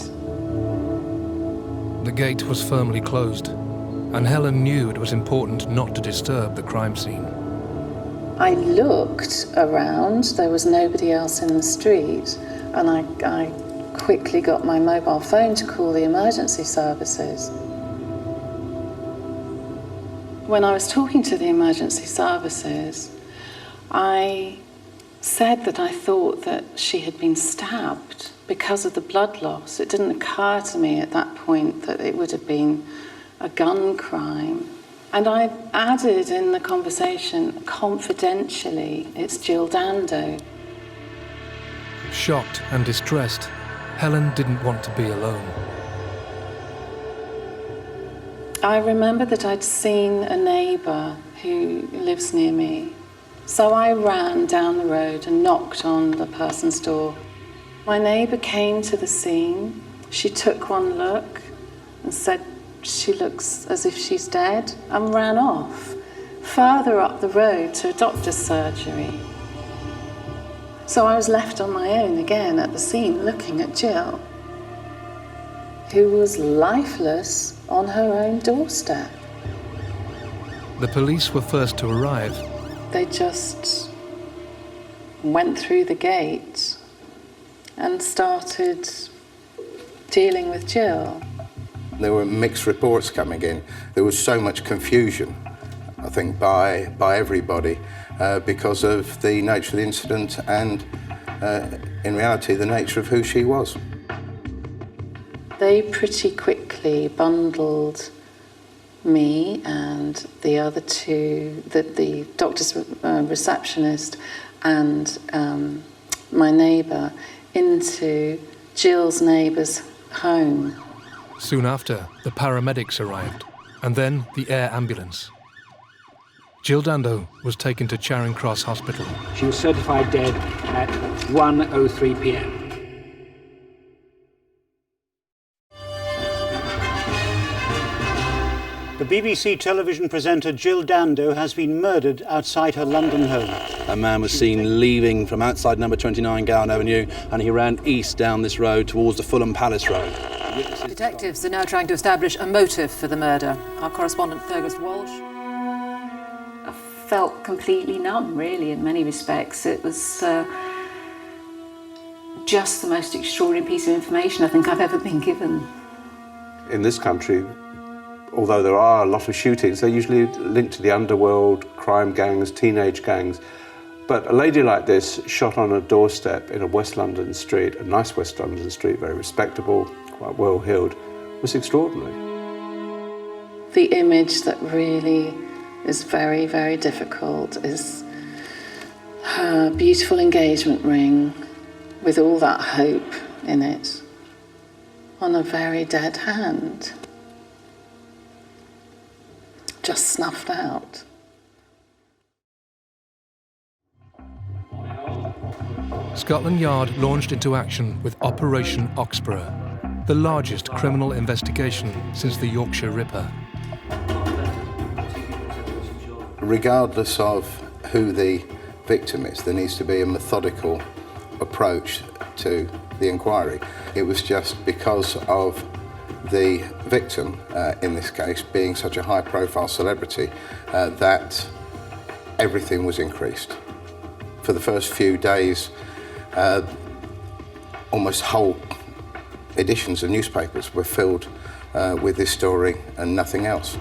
The gate was firmly closed, and Helen knew it was important not to disturb the crime scene. I looked around, there was nobody else in the street, and I quickly got my mobile phone to call the emergency services. When I was talking to the emergency services, I said that I thought that she had been stabbed because of the blood loss. It didn't occur to me at that point that it would have been a gun crime. And I added in the conversation, confidentially, it's Jill Dando. Shocked and distressed, Helen didn't want to be alone. I remember that I'd seen a neighbour who lives near me. So I ran down the road and knocked on the person's door. My neighbour came to the scene. She took one look and said, "She looks as if she's dead," and ran off, further up the road to a doctor's surgery. So I was left on my own again at the scene looking at Jill, who was lifeless on her own doorstep. The police were first to arrive. They just went through the gate and started dealing with Jill. There were mixed reports coming in. There was so much confusion, I think, by everybody because of the nature of the incident and, in reality, the nature of who she was. They pretty quickly bundled me and the other two, the doctor's receptionist and my neighbour, into Jill's neighbour's home. Soon after, the paramedics arrived, and then the air ambulance. Jill Dando was taken to Charing Cross Hospital. She was certified dead at 1:03 p.m. The BBC television presenter Jill Dando has been murdered outside her London home. A man was seen leaving from outside number 29 Gowan Avenue, and he ran east down this road towards the Fulham Palace Road. Detectives are now trying to establish a motive for the murder. Our correspondent Fergus Walsh. I felt completely numb, really, in many respects. It was just the most extraordinary piece of information I think I've ever been given. In this country, although there are a lot of shootings, they're usually linked to the underworld, crime gangs, teenage gangs. But a lady like this, shot on a doorstep in a West London street, a nice West London street, very respectable, quite well-heeled, was extraordinary. The image that really is very, very difficult is her beautiful engagement ring with all that hope in it on a very dead hand. Just snuffed out. Scotland Yard launched into action with Operation Oxborough, the largest criminal investigation since the Yorkshire Ripper. Regardless of who the victim is, there needs to be a methodical approach to the inquiry. It was just because of the victim, in this case, being such a high-profile celebrity, that everything was increased. For the first few days, almost whole editions of newspapers were filled with this story and nothing else.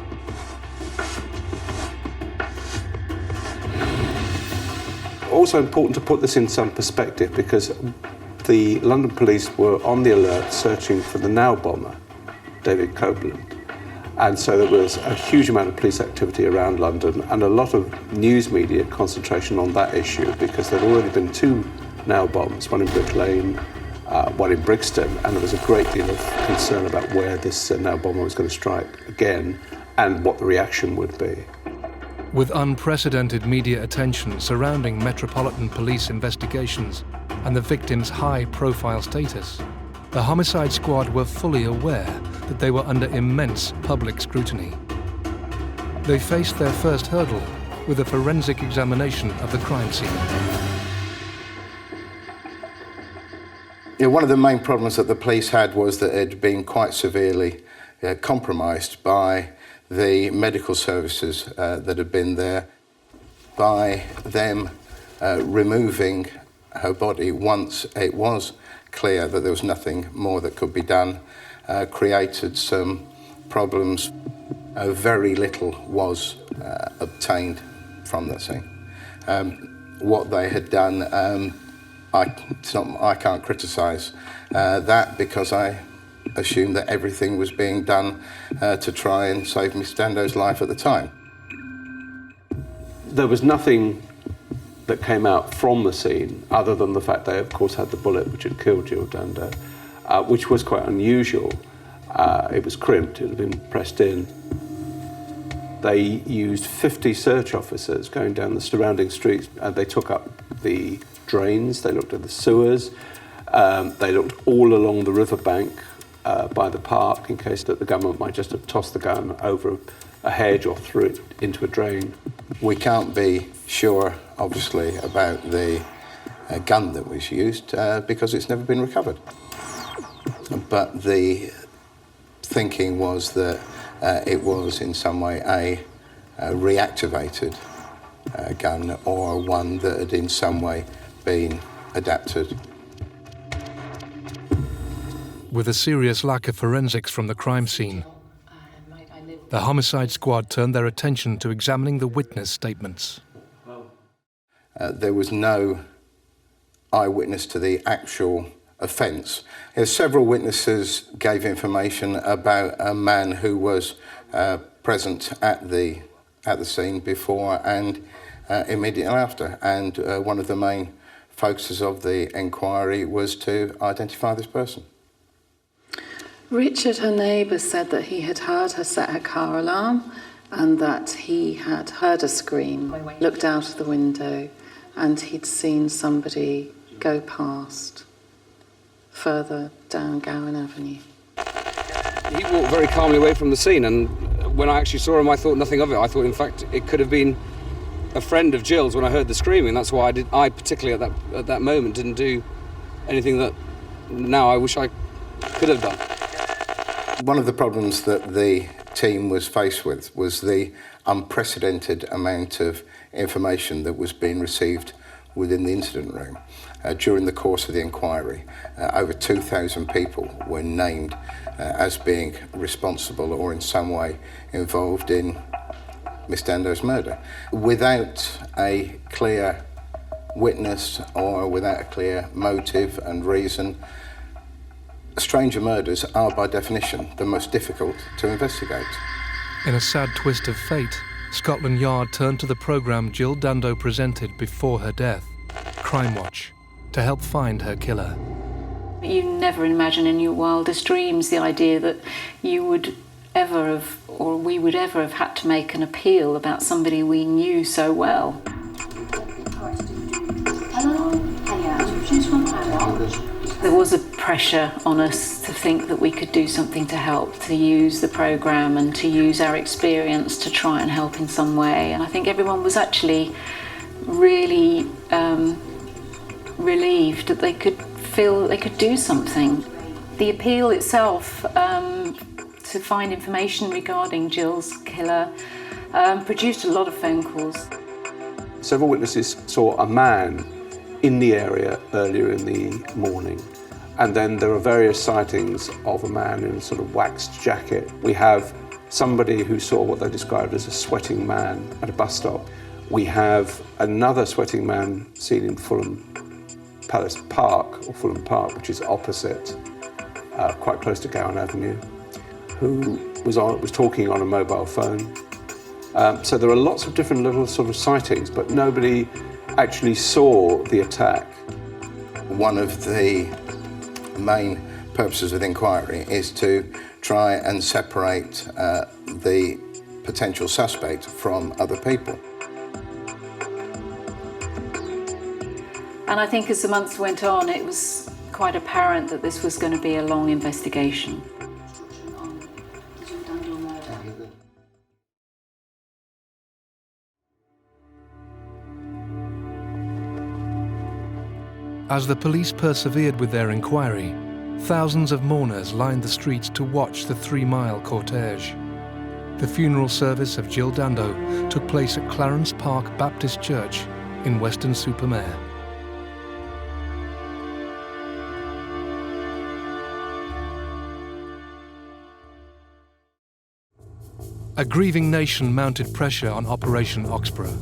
Also important to put this in some perspective, because the London police were on the alert searching for the now bomber, David Copeland. And so there was a huge amount of police activity around London and a lot of news media concentration on that issue, because there'd already been 2 now bombs, one in Brick Lane, one in Brixton, and there was a great deal of concern about where this now bomber was going to strike again and what the reaction would be. With unprecedented media attention surrounding Metropolitan Police investigations and the victim's high-profile status, the homicide squad were fully aware that they were under immense public scrutiny. They faced their first hurdle with a forensic examination of the crime scene. Yeah, one of the main problems that the police had was that it had been quite severely compromised by the medical services that had been there, by them removing her body once it was clear that there was nothing more that could be done, created some problems. Very little was obtained from the scene. What they had done, I can't criticise that, because I assumed that everything was being done to try and save Miss Dando's life at the time. There was nothing that came out from the scene other than the fact they, of course, had the bullet which had killed Jill Dando, which was quite unusual. It was crimped, it had been pressed in. They used 50 search officers going down the surrounding streets, and they took up the drains, they looked at the sewers, they looked all along the riverbank by the park in case that the government might just have tossed the gun over a hedge or threw it into a drain. We can't be sure, obviously, about the gun that was used because it's never been recovered. But the thinking was that it was in some way a reactivated gun, or one that had in some way been adapted. With a serious lack of forensics from the crime scene, the homicide squad turned their attention to examining the witness statements. There was no eyewitness to the actual offence. Several witnesses gave information about a man who was present at the scene before and immediately after, and one of the main focuses of the inquiry was to identify this person. Richard, her neighbour, said that he had heard her set her car alarm and that he had heard a scream, looked out of the window, and he'd seen somebody go past further down Gowan Avenue. He walked very calmly away from the scene, and when I actually saw him, I thought nothing of it. I thought, in fact, it could have been a friend of Jill's when I heard the screaming. That's why I particularly at that moment didn't do anything that now I wish I could have done. One of the problems that the team was faced with was the unprecedented amount of information that was being received within the incident room. During the course of the inquiry, over 2,000 people were named as being responsible or in some way involved in Miss Dando's murder. Without a clear witness or without a clear motive and reason, stranger murders are by definition the most difficult to investigate. In a sad twist of fate, Scotland Yard turned to the programme Jill Dando presented before her death, Crime Watch, to help find her killer. You never imagine in your wildest dreams the idea that you would ever have, or we would ever have had to make an appeal about somebody we knew so well. There was a pressure on us to think that we could do something to help, to use the programme and to use our experience to try and help in some way. And I think everyone was actually really relieved that they could feel that they could do something. The appeal itself to find information regarding Jill's killer produced a lot of phone calls. Several witnesses saw a man in the area earlier in the morning, and then there are various sightings of a man in a sort of waxed jacket. We have somebody who saw what they described as a sweating man at a bus stop. We have another sweating man seen in Fulham Palace Park, or Fulham Park, which is opposite, quite close to Gowan Avenue, who was talking on a mobile phone. So there are lots of different little sort of sightings, but nobody actually saw the attack. One of the main purposes of the inquiry is to try and separate the potential suspect from other people. And I think as the months went on, it was quite apparent that this was going to be a long investigation. As the police persevered with their inquiry, thousands of mourners lined the streets to watch the 3-mile cortege. The funeral service of Jill Dando took place at Clarence Park Baptist Church in Weston-super-Mare. A grieving nation mounted pressure on Operation Oxborough.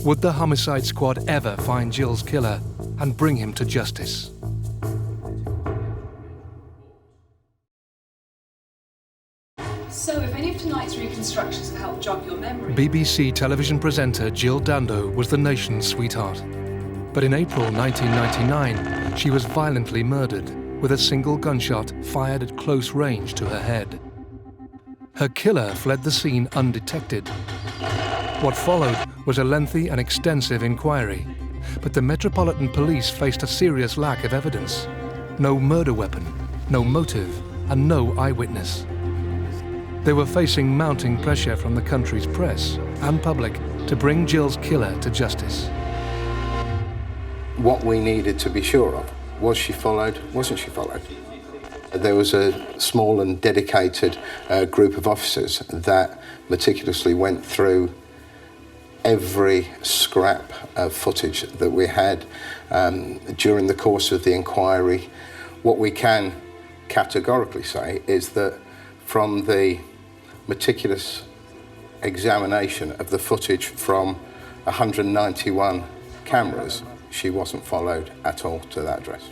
Would the homicide squad ever find Jill's killer and bring him to justice? So, if any of tonight's reconstructions have helped jog your memory... BBC television presenter Jill Dando was the nation's sweetheart. But in April 1999, she was violently murdered with a single gunshot fired at close range to her head. Her killer fled the scene undetected. What followed was a lengthy and extensive inquiry, but the Metropolitan Police faced a serious lack of evidence. No murder weapon, no motive, and no eyewitness. They were facing mounting pressure from the country's press and public to bring Jill's killer to justice. What we needed to be sure of, was she followed, wasn't she followed? There was a small and dedicated group of officers that meticulously went through every scrap of footage that we had during the course of the inquiry. What we can categorically say is that from the meticulous examination of the footage from 191 cameras, she wasn't followed at all to that address.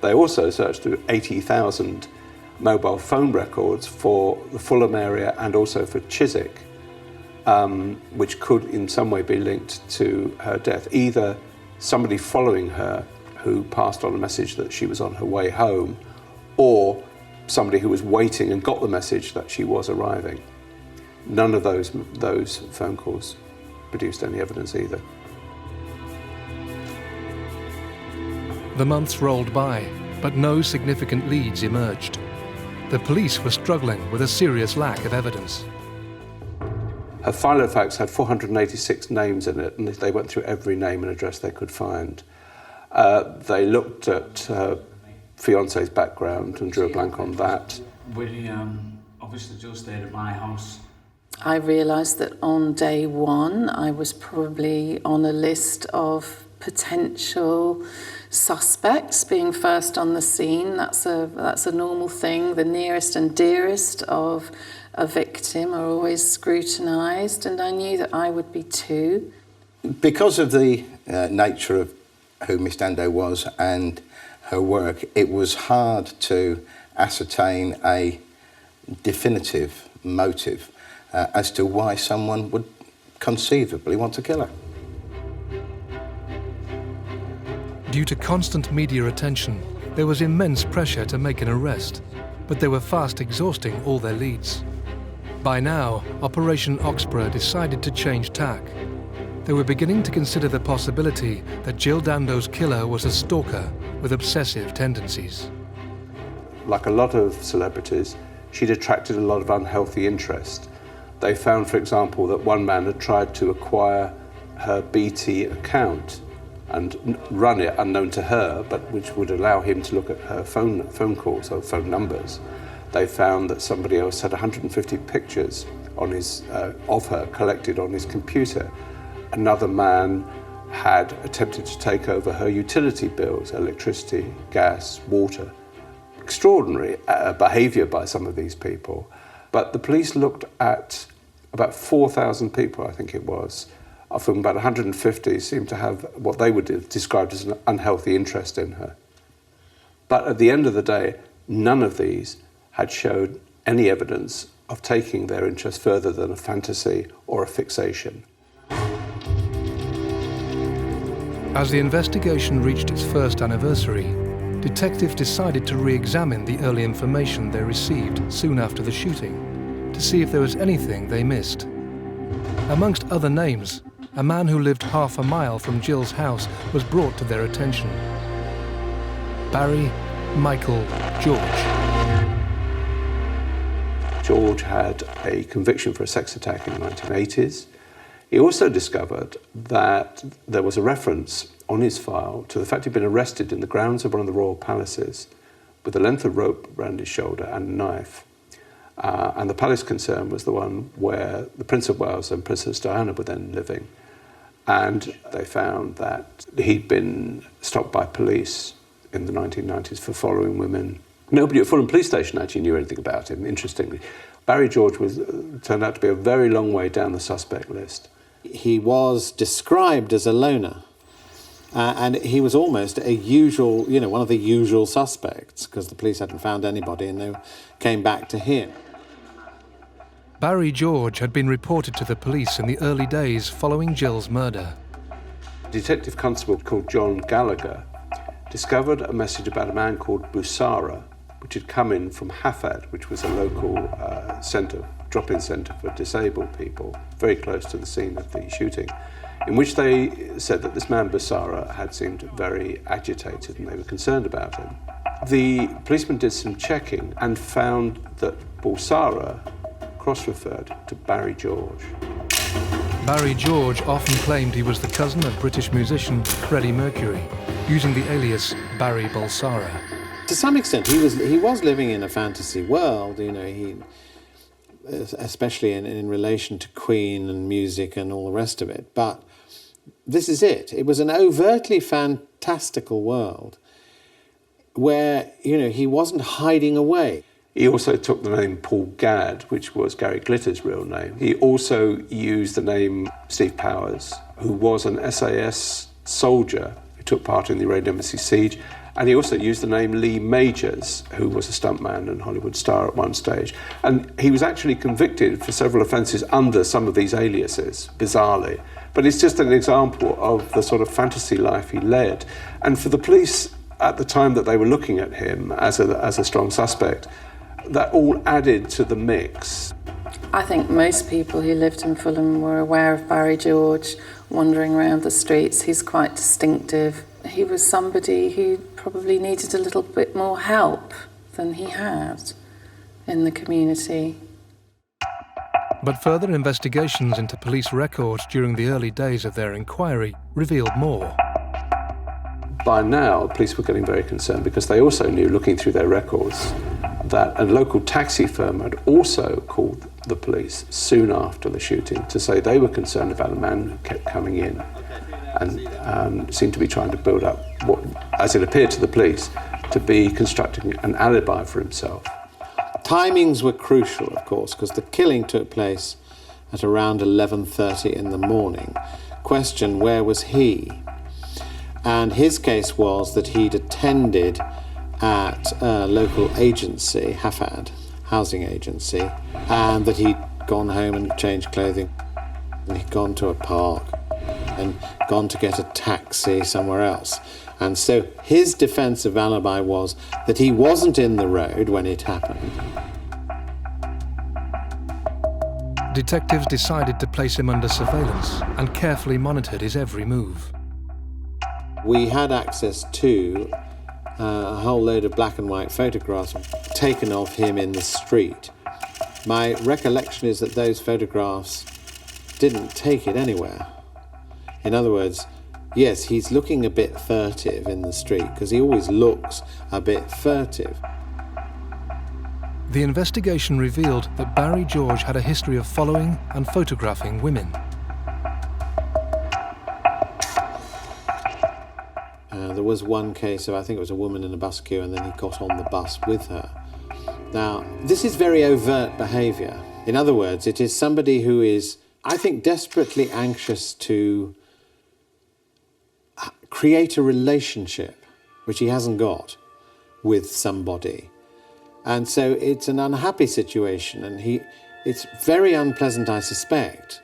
They also searched through 80,000 mobile phone records for the Fulham area and also for Chiswick, which could in some way be linked to her death. Either somebody following her who passed on a message that she was on her way home, or somebody who was waiting and got the message that she was arriving. None of those phone calls produced any evidence either. The months rolled by, but no significant leads emerged. the police were struggling with a serious lack of evidence. Her file of facts had 486 names in it, and they went through every name and address they could find. They looked at her fiance's background and drew a blank on that. We obviously just stayed at my house. I realised that on day one, I was probably on a list of potential suspects being first on the scene. That's a normal thing. The nearest and dearest of a victim are always scrutinised, and I knew that I would be too. Because of the nature of who Miss Dando was and her work, it was hard to ascertain a definitive motive as to why someone would conceivably want to kill her. Due to constant media attention, there was immense pressure to make an arrest, but they were fast exhausting all their leads. By now, Operation Oxborough decided to change tack. They were beginning to consider the possibility that Jill Dando's killer was a stalker with obsessive tendencies. Like a lot of celebrities, she'd attracted a lot of unhealthy interest. They found, for example, that one man had tried to acquire her BT account and run it unknown to her, but which would allow him to look at her phone calls or phone numbers. They found that somebody else had 150 pictures on his, of her collected on his computer. Another man had attempted to take over her utility bills, electricity, gas, water. Extraordinary behaviour by some of these people. But the police looked at about 4,000 people, I think it was, of whom about 150 seemed to have what they would describe as an unhealthy interest in her. But at the end of the day, none of these had showed any evidence of taking their interest further than a fantasy or a fixation. As the investigation reached its first anniversary, detectives decided to re-examine the early information they received soon after the shooting to see if there was anything they missed. Amongst other names, a man who lived half a mile from Jill's house was brought to their attention. Barry Michael George. George had a conviction for a sex attack in the 1980s. He also discovered that there was a reference on his file to the fact he'd been arrested in the grounds of one of the royal palaces with a length of rope around his shoulder and a knife. And the palace concern was the one where the Prince of Wales and Princess Diana were then living. And they found that he'd been stopped by police in the 1990s for following women. Nobody at Fulham police station actually knew anything about him, interestingly. Barry George turned out to be a very long way down the suspect list. He was described as a loner, and he was almost a usual, one of the usual suspects, because the police hadn't found anybody and they came back to him. Barry George had been reported to the police in the early days following Jill's murder. A detective constable called John Gallagher discovered a message about a man called Busara, which had come in from Hafad, which was a local drop-in centre for disabled people, very close to the scene of the shooting, in which they said that this man Busara had seemed very agitated and they were concerned about him. The policeman did some checking and found that Busara cross-referred to Barry George. Barry George often claimed he was the cousin of British musician Freddie Mercury, using the alias Barry Bulsara. To some extent, he was living in a fantasy world, especially in relation to Queen and music and all the rest of it. But this is it. It was an overtly fantastical world where, he wasn't hiding away. He also took the name Paul Gadd, which was Gary Glitter's real name. He also used the name Steve Powers, who was an SAS soldier who took part in the Iranian embassy siege. And he also used the name Lee Majors, who was a stuntman and Hollywood star at one stage. And he was actually convicted for several offences under some of these aliases, bizarrely. But it's just an example of the sort of fantasy life he led. And for the police, at the time that they were looking at him as a strong suspect, that all added to the mix. I think most people who lived in Fulham were aware of Barry George wandering around the streets. He's quite distinctive. He was somebody who probably needed a little bit more help than he had. in the community. But further investigations into police records during the early days of their inquiry revealed more. By now, police were getting very concerned because they also knew, looking through their records, that a local taxi firm had also called the police soon after the shooting to say they were concerned about a man who kept coming in and seemed to be trying to build up what, as it appeared to the police, to be constructing an alibi for himself. Timings were crucial, of course, because the killing took place at around 11:30 in the morning. Question, where was he? And his case was that he'd attended at a local agency, Hafad, housing agency, and that he'd gone home and changed clothing, and he'd gone to a park and gone to get a taxi somewhere else. And so his defensive alibi was that he wasn't in the road when it happened. Detectives decided to place him under surveillance and carefully monitored his every move. We had access to a whole load of black and white photographs taken of him in the street. My recollection is that those photographs didn't take it anywhere. In other words, yes, he's looking a bit furtive in the street, because he always looks a bit furtive. The investigation revealed that Barry George had a history of following and photographing women. There was one case of, I think it was a woman in a bus queue, and then he got on the bus with her. Now, this is very overt behaviour. In other words, it is somebody who is, I think, desperately anxious to create a relationship, which he hasn't got, with somebody. And so it's an unhappy situation, and it's very unpleasant, I suspect,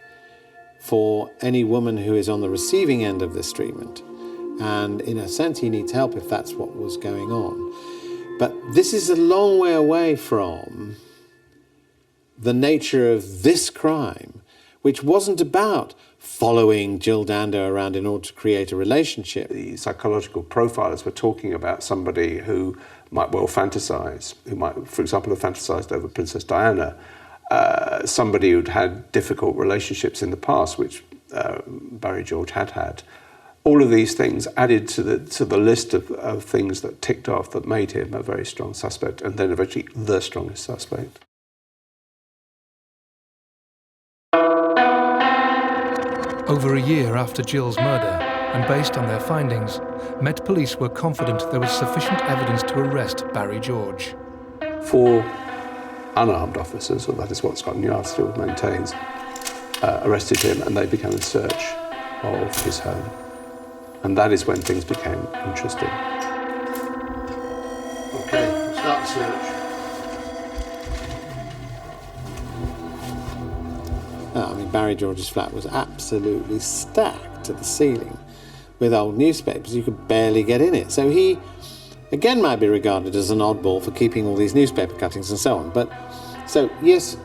for any woman who is on the receiving end of this treatment. And in a sense, he needs help if that's what was going on. But this is a long way away from the nature of this crime, which wasn't about following Jill Dando around in order to create a relationship. The psychological profilers were talking about somebody who might well fantasize, who might, for example, have fantasized over Princess Diana, somebody who'd had difficult relationships in the past, which Barry George had had. All of these things added to the list of things that ticked off that made him a very strong suspect, and then eventually the strongest suspect. Over a year after Jill's murder, and based on their findings, Met Police were confident there was sufficient evidence to arrest Barry George. 4 unarmed officers, or that is what Scotland Yard still maintains, arrested him, and they began a search of his home. And that is when things became interesting. Okay, we'll start the search. I mean, Barry George's flat was absolutely stacked to the ceiling with old newspapers. You could barely get in it. So he, again, might be regarded as an oddball for keeping all these newspaper cuttings and so on. But, so, yes,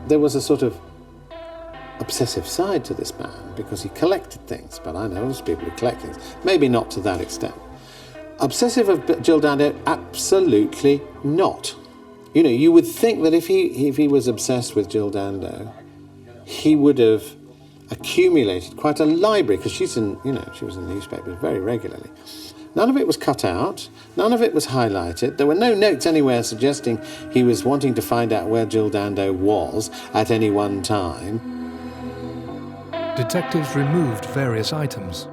there was a sort of obsessive side to this man because he collected things, but I know lots of people who collect things. Maybe not to that extent. Obsessive of Jill Dando? Absolutely not. You know, you would think that if he was obsessed with Jill Dando, he would have accumulated quite a library, because she was in newspapers very regularly. None of it was cut out, none of it was highlighted. There were no notes anywhere suggesting he was wanting to find out where Jill Dando was at any one time. Detectives removed various items.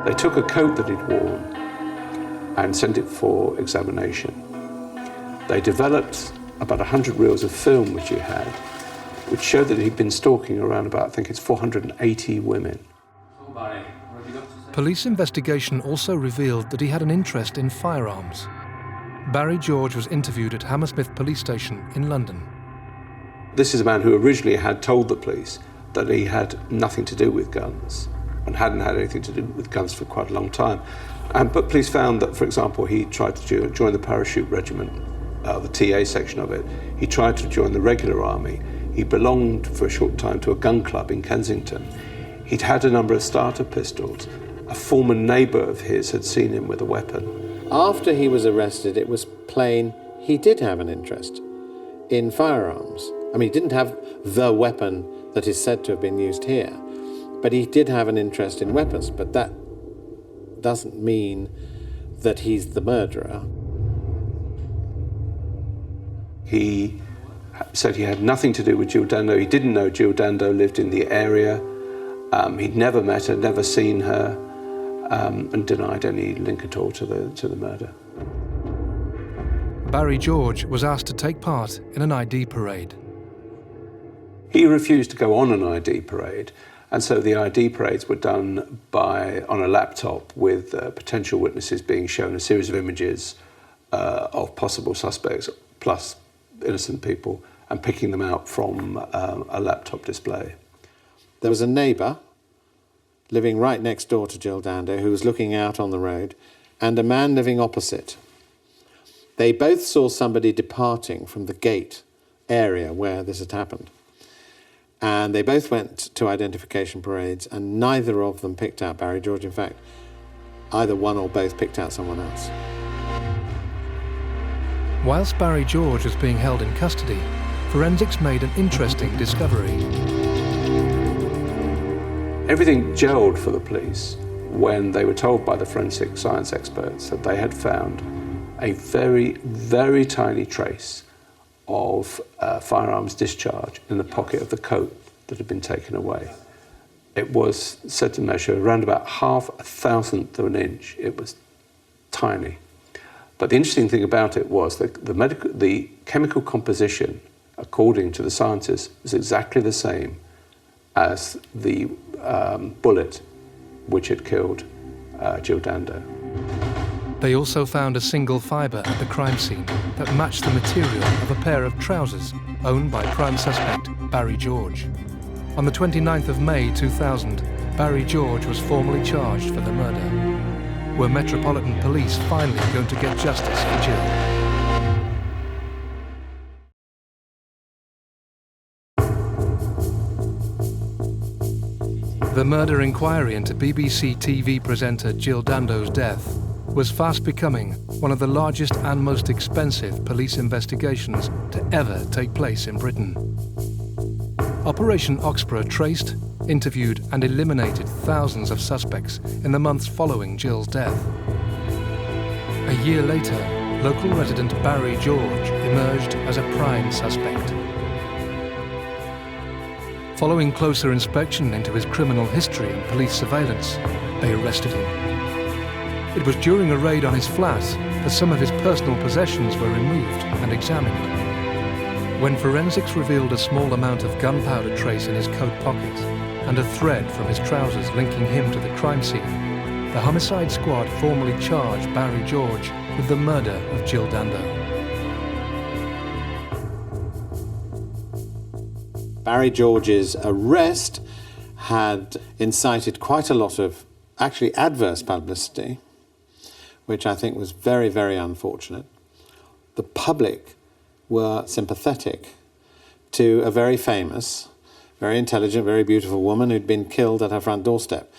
They took a coat that he'd worn and sent it for examination. They developed about 100 reels of film which he had, which showed that he'd been stalking around about, I think it's 480 women. Police investigation also revealed that he had an interest in firearms. Barry George was interviewed at Hammersmith Police Station in London. This is a man who originally had told the police that he had nothing to do with guns and hadn't had anything to do with guns for quite a long time. But police found that, for example, he tried to join the parachute regiment, the TA section of it. He tried to join the regular army. He belonged for a short time to a gun club in Kensington. He'd had a number of starter pistols. A former neighbour of his had seen him with a weapon. After he was arrested, it was plane, he did have an interest in firearms. I mean, he didn't have the weapon that is said to have been used here, but he did have an interest in weapons, but that doesn't mean that he's the murderer. He said he had nothing to do with Jill Dando. He didn't know Jill Dando lived in the area. He'd never met her, never seen her, and denied any link at all to the murder. Barry George was asked to take part in an ID parade. He refused to go on an ID parade, and so the ID parades were done on a laptop with potential witnesses being shown a series of images of possible suspects plus innocent people, and picking them out from a laptop display. There was a neighbour living right next door to Jill Dando who was looking out on the road, and a man living opposite. They both saw somebody departing from the gate area where this had happened. And they both went to identification parades, and neither of them picked out Barry George. In fact, either one or both picked out someone else. Whilst Barry George was being held in custody, forensics made an interesting discovery. Everything gelled for the police when they were told by the forensic science experts that they had found a very, very tiny trace of firearms discharge in the pocket of the coat that had been taken away. It was said to measure around about 1/1000th of an inch. It was tiny. But the interesting thing about it was that the chemical composition, according to the scientists, was exactly the same as the bullet which had killed Jill Dando. They also found a single fibre at the crime scene that matched the material of a pair of trousers owned by prime suspect Barry George. On the 29th of May 2000, Barry George was formally charged for the murder. Were Metropolitan Police finally going to get justice for Jill? The murder inquiry into BBC TV presenter Jill Dando's death was fast becoming one of the largest and most expensive police investigations to ever take place in Britain. Operation Oxborough traced, interviewed and eliminated thousands of suspects in the months following Jill's death. A year later, local resident Barry George emerged as a prime suspect. Following closer inspection into his criminal history and police surveillance, they arrested him. It was during a raid on his flat that some of his personal possessions were removed and examined. When forensics revealed a small amount of gunpowder trace in his coat pocket and a thread from his trousers linking him to the crime scene, the homicide squad formally charged Barry George with the murder of Jill Dando. Barry George's arrest had incited quite a lot of actually adverse publicity, which I think was very, very unfortunate. The public were sympathetic to a very famous, very intelligent, very beautiful woman who'd been killed at her front doorstep.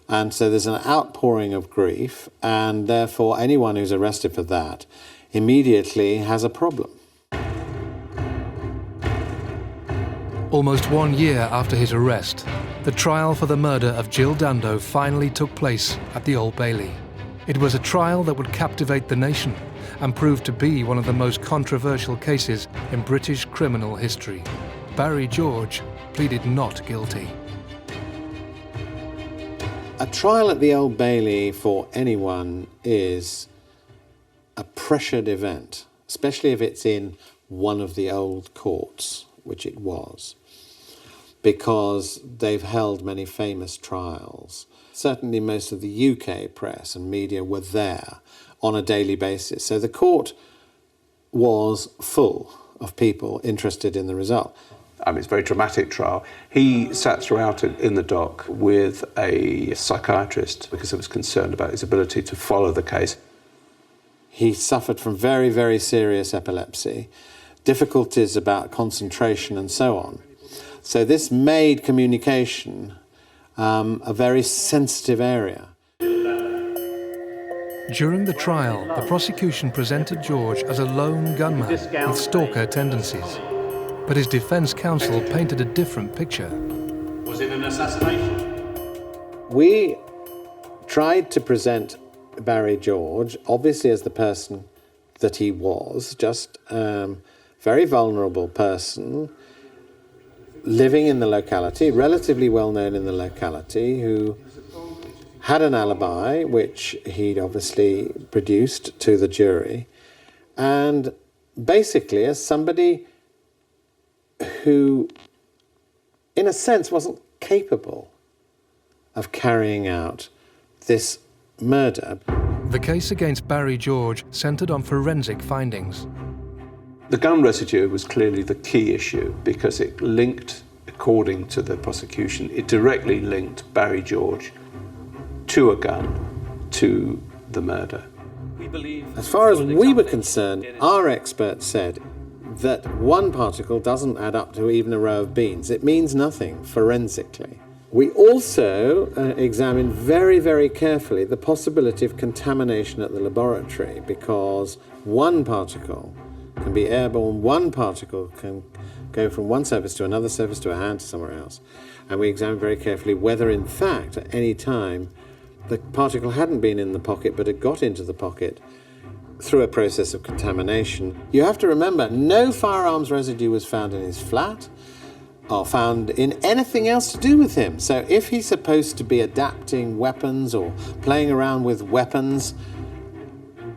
And so there's an outpouring of grief, and therefore anyone who's arrested for that immediately has a problem. Almost 1 year after his arrest, the trial for the murder of Jill Dando finally took place at the Old Bailey. It was a trial that would captivate the nation and prove to be one of the most controversial cases in British criminal history. Barry George pleaded not guilty. A trial at the Old Bailey for anyone is a pressured event, especially if it's in one of the old courts, which it was, because they've held many famous trials. Certainly most of the UK press and media were there on a daily basis. So the court was full of people interested in the result. It's a very dramatic trial. He sat throughout it in the dock with a psychiatrist because he was concerned about his ability to follow the case. He suffered from very, very serious epilepsy, difficulties about concentration and so on. So this made communication a very sensitive area. During the trial, the prosecution presented George as a lone gunman with stalker tendencies. But his defence counsel painted a different picture. Was it an assassination? We tried to present Barry George, obviously as the person that he was, just very vulnerable person, living in the locality, relatively well known in the locality, who had an alibi, which he'd obviously produced to the jury, and basically as somebody who, in a sense, wasn't capable of carrying out this murder. The case against Barry George centred on forensic findings. The gun residue was clearly the key issue because it linked, according to the prosecution, it directly linked Barry George to a gun, to the murder. As far as we were concerned, our experts said that one particle doesn't add up to even a row of beans. It means nothing forensically. We also examined very, very carefully the possibility of contamination at the laboratory, because one particle can be airborne, one particle can go from one surface to another surface to a hand to somewhere else. And we examined very carefully whether, in fact, at any time, the particle hadn't been in the pocket but had got into the pocket through a process of contamination. You have to remember, no firearms residue was found in his flat or found in anything else to do with him. So if he's supposed to be adapting weapons or playing around with weapons,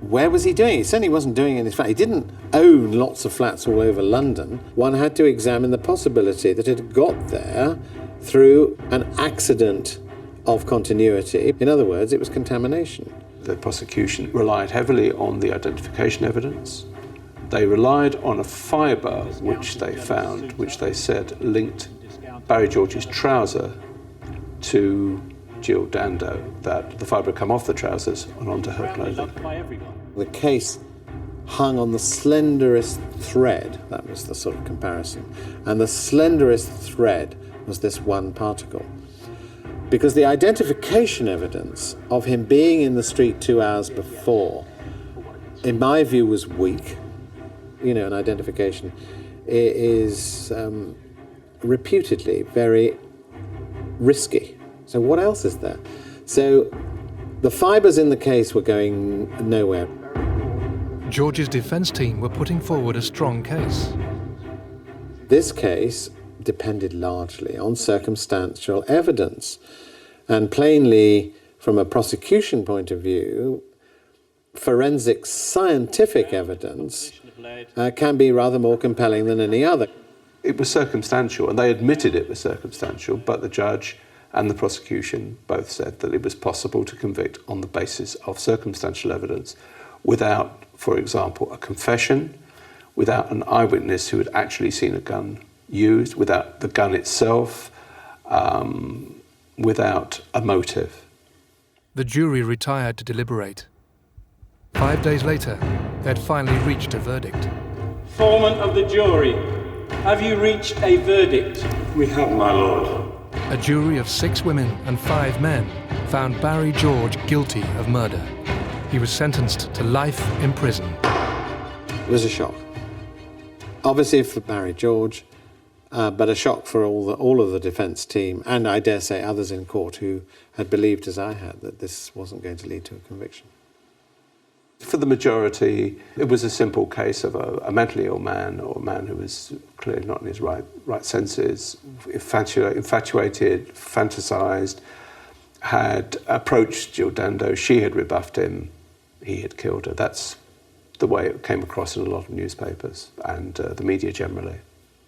where was he doing it? He certainly wasn't doing it in his flat. He didn't own lots of flats all over London. One had to examine the possibility that it had got there through an accident of continuity. In other words, it was contamination. The prosecution relied heavily on the identification evidence. They relied on a fibre which they found, which they said linked Barry George's trouser to Jill Dando, that the fibre had come off the trousers and onto her clothing. The case hung on the slenderest thread, that was the sort of comparison, and the slenderest thread was this one particle. Because the identification evidence of him being in the street 2 hours before, in my view, was weak. You know, an identification is reputedly very risky. So what else is there? So the fibres in the case were going nowhere. George's defence team were putting forward a strong case. This case depended largely on circumstantial evidence. And plainly, from a prosecution point of view, forensic scientific evidence can be rather more compelling than any other. It was circumstantial, and they admitted it was circumstantial, but the judge and the prosecution both said that it was possible to convict on the basis of circumstantial evidence without, for example, a confession, without an eyewitness who had actually seen a gun used, without the gun itself, without a motive. The jury retired to deliberate. 5 days later, they had finally reached a verdict. Foreman of the jury, have you reached a verdict? We have, my lord. A jury of 6 women and 5 men found Barry George guilty of murder. He was sentenced to life in prison. It was a shock. Obviously for Barry George, but a shock for all of the defence team, and I dare say others in court who had believed, as I had, that this wasn't going to lead to a conviction. For the majority, it was a simple case of a mentally ill man, or a man who was clearly not in his right senses, infatuated, fantasised, had approached Jill Dando. She had rebuffed him. He had killed her. That's the way it came across in a lot of newspapers and the media generally.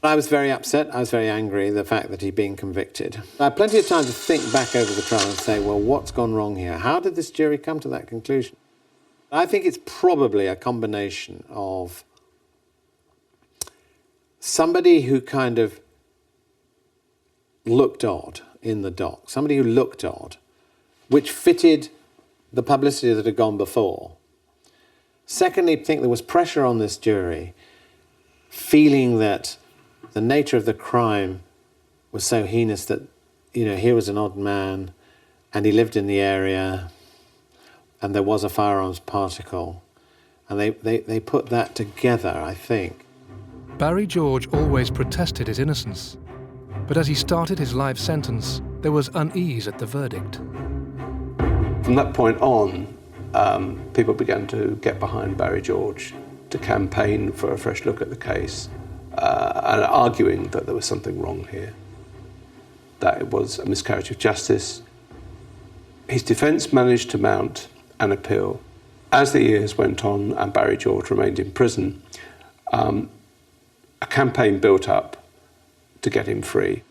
I was very upset. I was very angry, the fact that he'd been convicted. I had plenty of time to think back over the trial and say, well, what's gone wrong here? How did this jury come to that conclusion? I think it's probably a combination of somebody who kind of looked odd in the dock, somebody who looked odd, which fitted the publicity that had gone before. Secondly, I think there was pressure on this jury, feeling that the nature of the crime was so heinous that, you know, here was an odd man and he lived in the area, and there was a firearms particle. And they put that together, I think. Barry George always protested his innocence. But as he started his life sentence, there was unease at the verdict. From that point on, people began to get behind Barry George, to campaign for a fresh look at the case, and arguing that there was something wrong here, that it was a miscarriage of justice. His defence managed to mount an appeal. As the years went on and Barry George remained in prison, a campaign built up to get him free.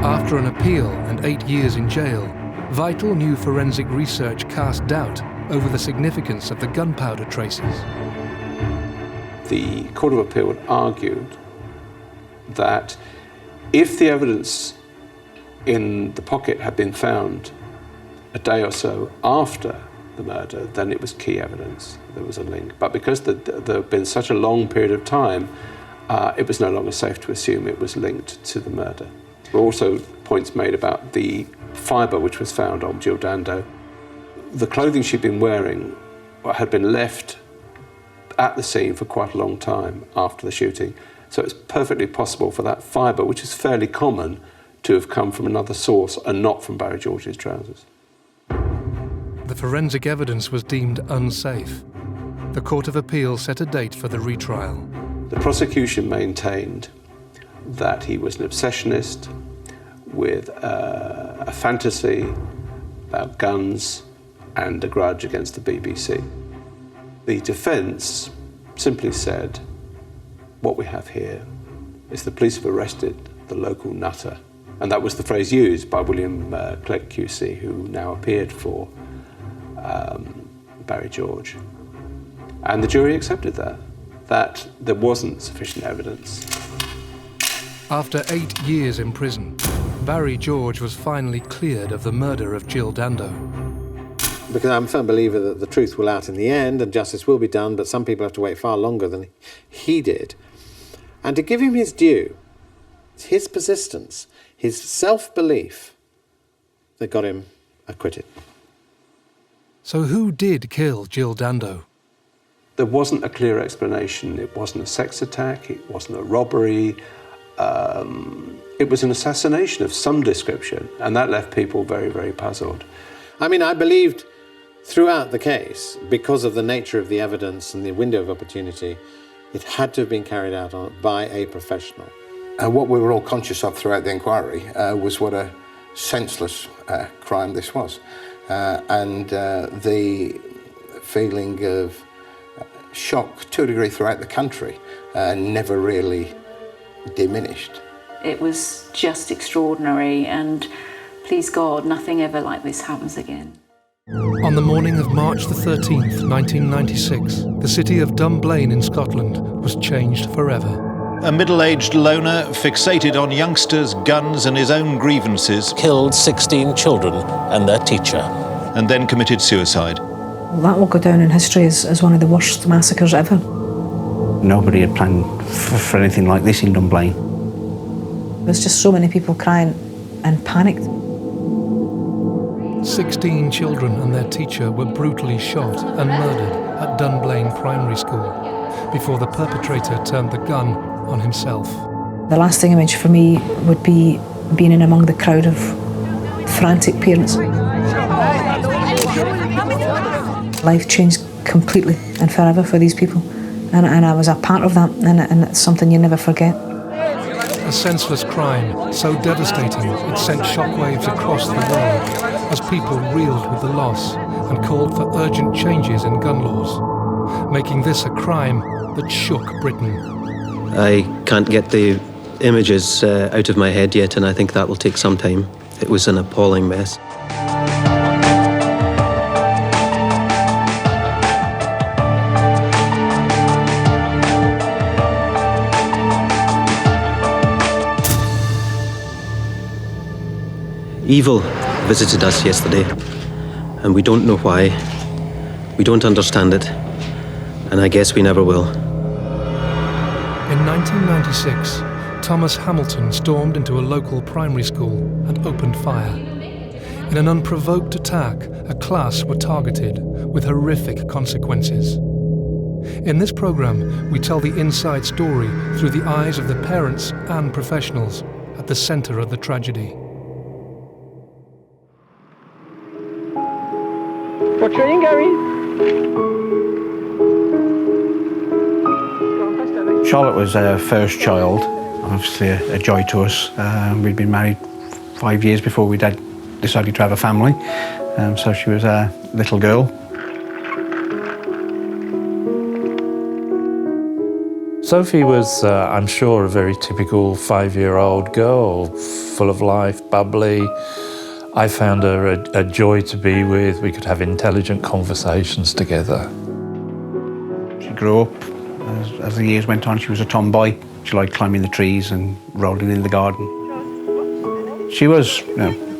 After an appeal and 8 years in jail, vital new forensic research cast doubt over the significance of the gunpowder traces. The Court of Appeal had argued that if the evidence in the pocket had been found a day or so after the murder, then it was key evidence. There was a link. But because there had been such a long period of time, it was no longer safe to assume it was linked to the murder. There were also points made about the fibre which was found on Jill Dando. The clothing she'd been wearing had been left at the scene for quite a long time after the shooting. So it's perfectly possible for that fibre, which is fairly common, to have come from another source and not from Barry George's trousers. The forensic evidence was deemed unsafe. The Court of Appeal set a date for the retrial. The prosecution maintained that he was an obsessionist with a fantasy about guns and a grudge against the BBC. The defence simply said, what we have here is the police have arrested the local nutter. And that was the phrase used by William Clegg QC, who now appeared for Barry George. And the jury accepted that there wasn't sufficient evidence. After 8 years in prison, Barry George was finally cleared of the murder of Jill Dando. Because I'm a firm believer that the truth will out in the end and justice will be done, but some people have to wait far longer than he did. And to give him his due, his persistence, his self-belief, that got him acquitted. So who did kill Jill Dando? There wasn't a clear explanation. It wasn't a sex attack, it wasn't a robbery. It was an assassination of some description, and that left people very, very puzzled. I mean, I believed throughout the case, because of the nature of the evidence and the window of opportunity, it had to have been carried out by a professional. What we were all conscious of throughout the inquiry was what a senseless crime this was. And the feeling of shock, to a degree, throughout the country never really diminished. It was just extraordinary, and please God, nothing ever like this happens again. On the morning of March the 13th, 1996, the city of Dunblane in Scotland was changed forever. A middle-aged loner fixated on youngsters, guns and his own grievances killed 16 children and their teacher. And then committed suicide. Well, that will go down in history as one of the worst massacres ever. Nobody had planned for anything like this in Dunblane. There's just so many people crying and panicked. 16 children and their teacher were brutally shot and murdered at Dunblane Primary School before the perpetrator turned the gun on himself. The lasting image for me would be being in among the crowd of frantic parents. Life changed completely and forever for these people, and I was a part of that, and it's something you never forget. A senseless crime so devastating it sent shockwaves across the world as people reeled with the loss and called for urgent changes in gun laws, making this a crime that shook Britain. I can't get the images out of my head yet, and I think that will take some time. It was an appalling mess. Evil visited us yesterday, and we don't know why. We don't understand it, and I guess we never will. In 1996, Thomas Hamilton stormed into a local primary school and opened fire. In an unprovoked attack, a class were targeted with horrific consequences. In this programme, we tell the inside story through the eyes of the parents and professionals at the centre of the tragedy. What train, Gary? Charlotte was our first child, obviously a joy to us. We'd been married 5 years before we decided to have a family, so she was a little girl. Sophie was, I'm sure, a very typical 5-year-old girl, full of life, bubbly. I found her a joy to be with. We could have intelligent conversations together. She grew up. As the years went on, she was a tomboy. She liked climbing the trees and rolling in the garden. She was,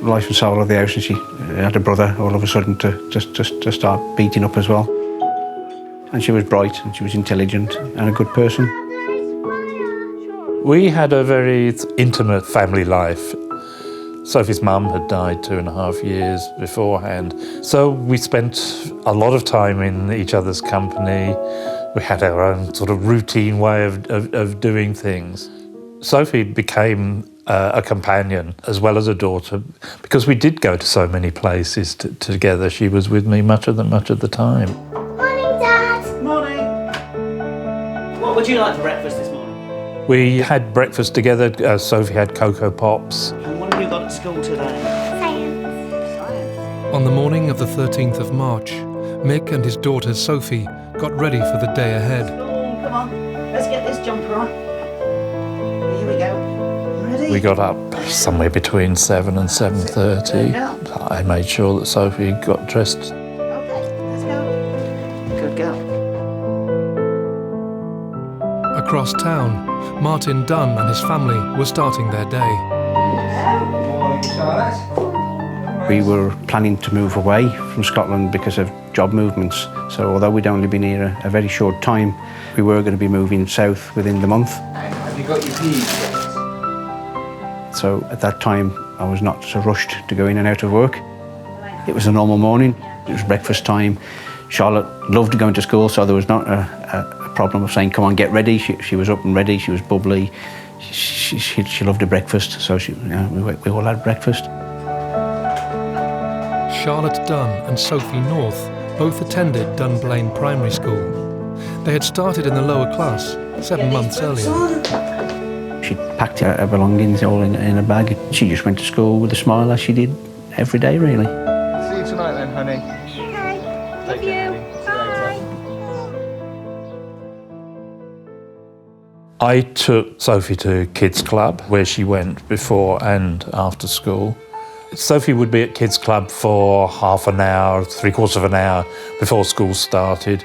life and soul of the house, and she had a brother all of a sudden to start beating up as well. And she was bright, and she was intelligent and a good person. We had a very intimate family life. Sophie's mum had died 2.5 years beforehand, so we spent a lot of time in each other's company. We had our own sort of routine way of doing things. Sophie became a companion as well as a daughter, because we did go to so many places together. She was with me much of the time. Morning, Dad. Morning. What would you like for breakfast this morning? We had breakfast together. Sophie had Cocoa Pops. And what have you got at school today? On the morning of the 13th of March, Mick and his daughter Sophie got ready for the day ahead. Come on, let's get this jumper on. Here we go. Ready? We got up somewhere between 7 and 7:30. I made sure that Sophie got dressed. Okay, let's go. Good girl. Across town, Martin Dunn and his family were starting their day. Morning, Charlotte. We were planning to move away from Scotland because of job movements. So although we'd only been here a very short time, we were going to be moving south within the month. Have you got your keys yet? So at that time, I was not so rushed to go in and out of work. It was a normal morning. It was breakfast time. Charlotte loved going to school, so there was not a problem of saying, come on, get ready. She was up and ready. She was bubbly. She loved a breakfast, so we all had breakfast. Charlotte Dunn and Sophie North both attended Dunblane Primary School. They had started in the lower class 7 months earlier. She packed her belongings all in a bag. She just went to school with a smile, as she did every day, really. See you tonight then, honey. Okay. Love you. Bye. I took Sophie to Kids Club, where she went before and after school. Sophie would be at Kids Club for half an hour, 3/4 of an hour before school started,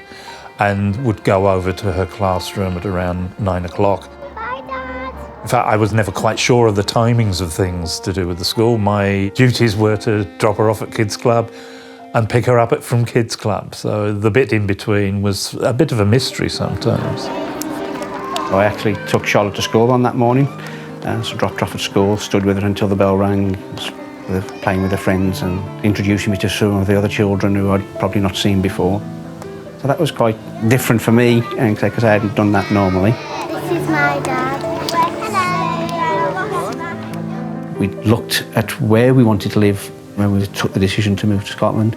and would go over to her classroom at around 9 o'clock. Bye, Dad. In fact, I was never quite sure of the timings of things to do with the school. My duties were to drop her off at Kids Club and pick her up from Kids Club. So the bit in between was a bit of a mystery sometimes. I actually took Charlotte to school on that morning, so dropped her off at school, stood with her until the bell rang, playing with her friends and introducing me to some of the other children who I'd probably not seen before. So that was quite different for me, because I hadn't done that normally. This is my dad. Hello. We looked at where we wanted to live when we took the decision to move to Scotland.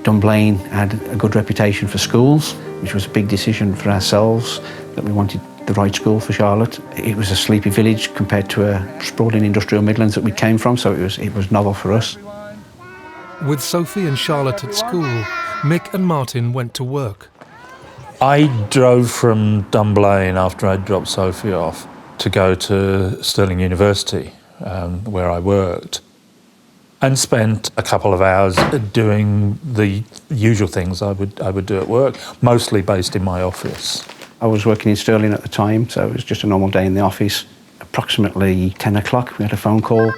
Dunblane had a good reputation for schools, which was a big decision for ourselves, that we wanted the right school for Charlotte. It was a sleepy village compared to a sprawling industrial Midlands that we came from, so it was novel for us. With Sophie and Charlotte at school, Mick and Martin went to work. I drove from Dunblane after I dropped Sophie off to go to Stirling University, where I worked, and spent a couple of hours doing the usual things I would do at work, mostly based in my office. I was working in Stirling at the time, so it was just a normal day in the office. Approximately 10 o'clock, we had a phone call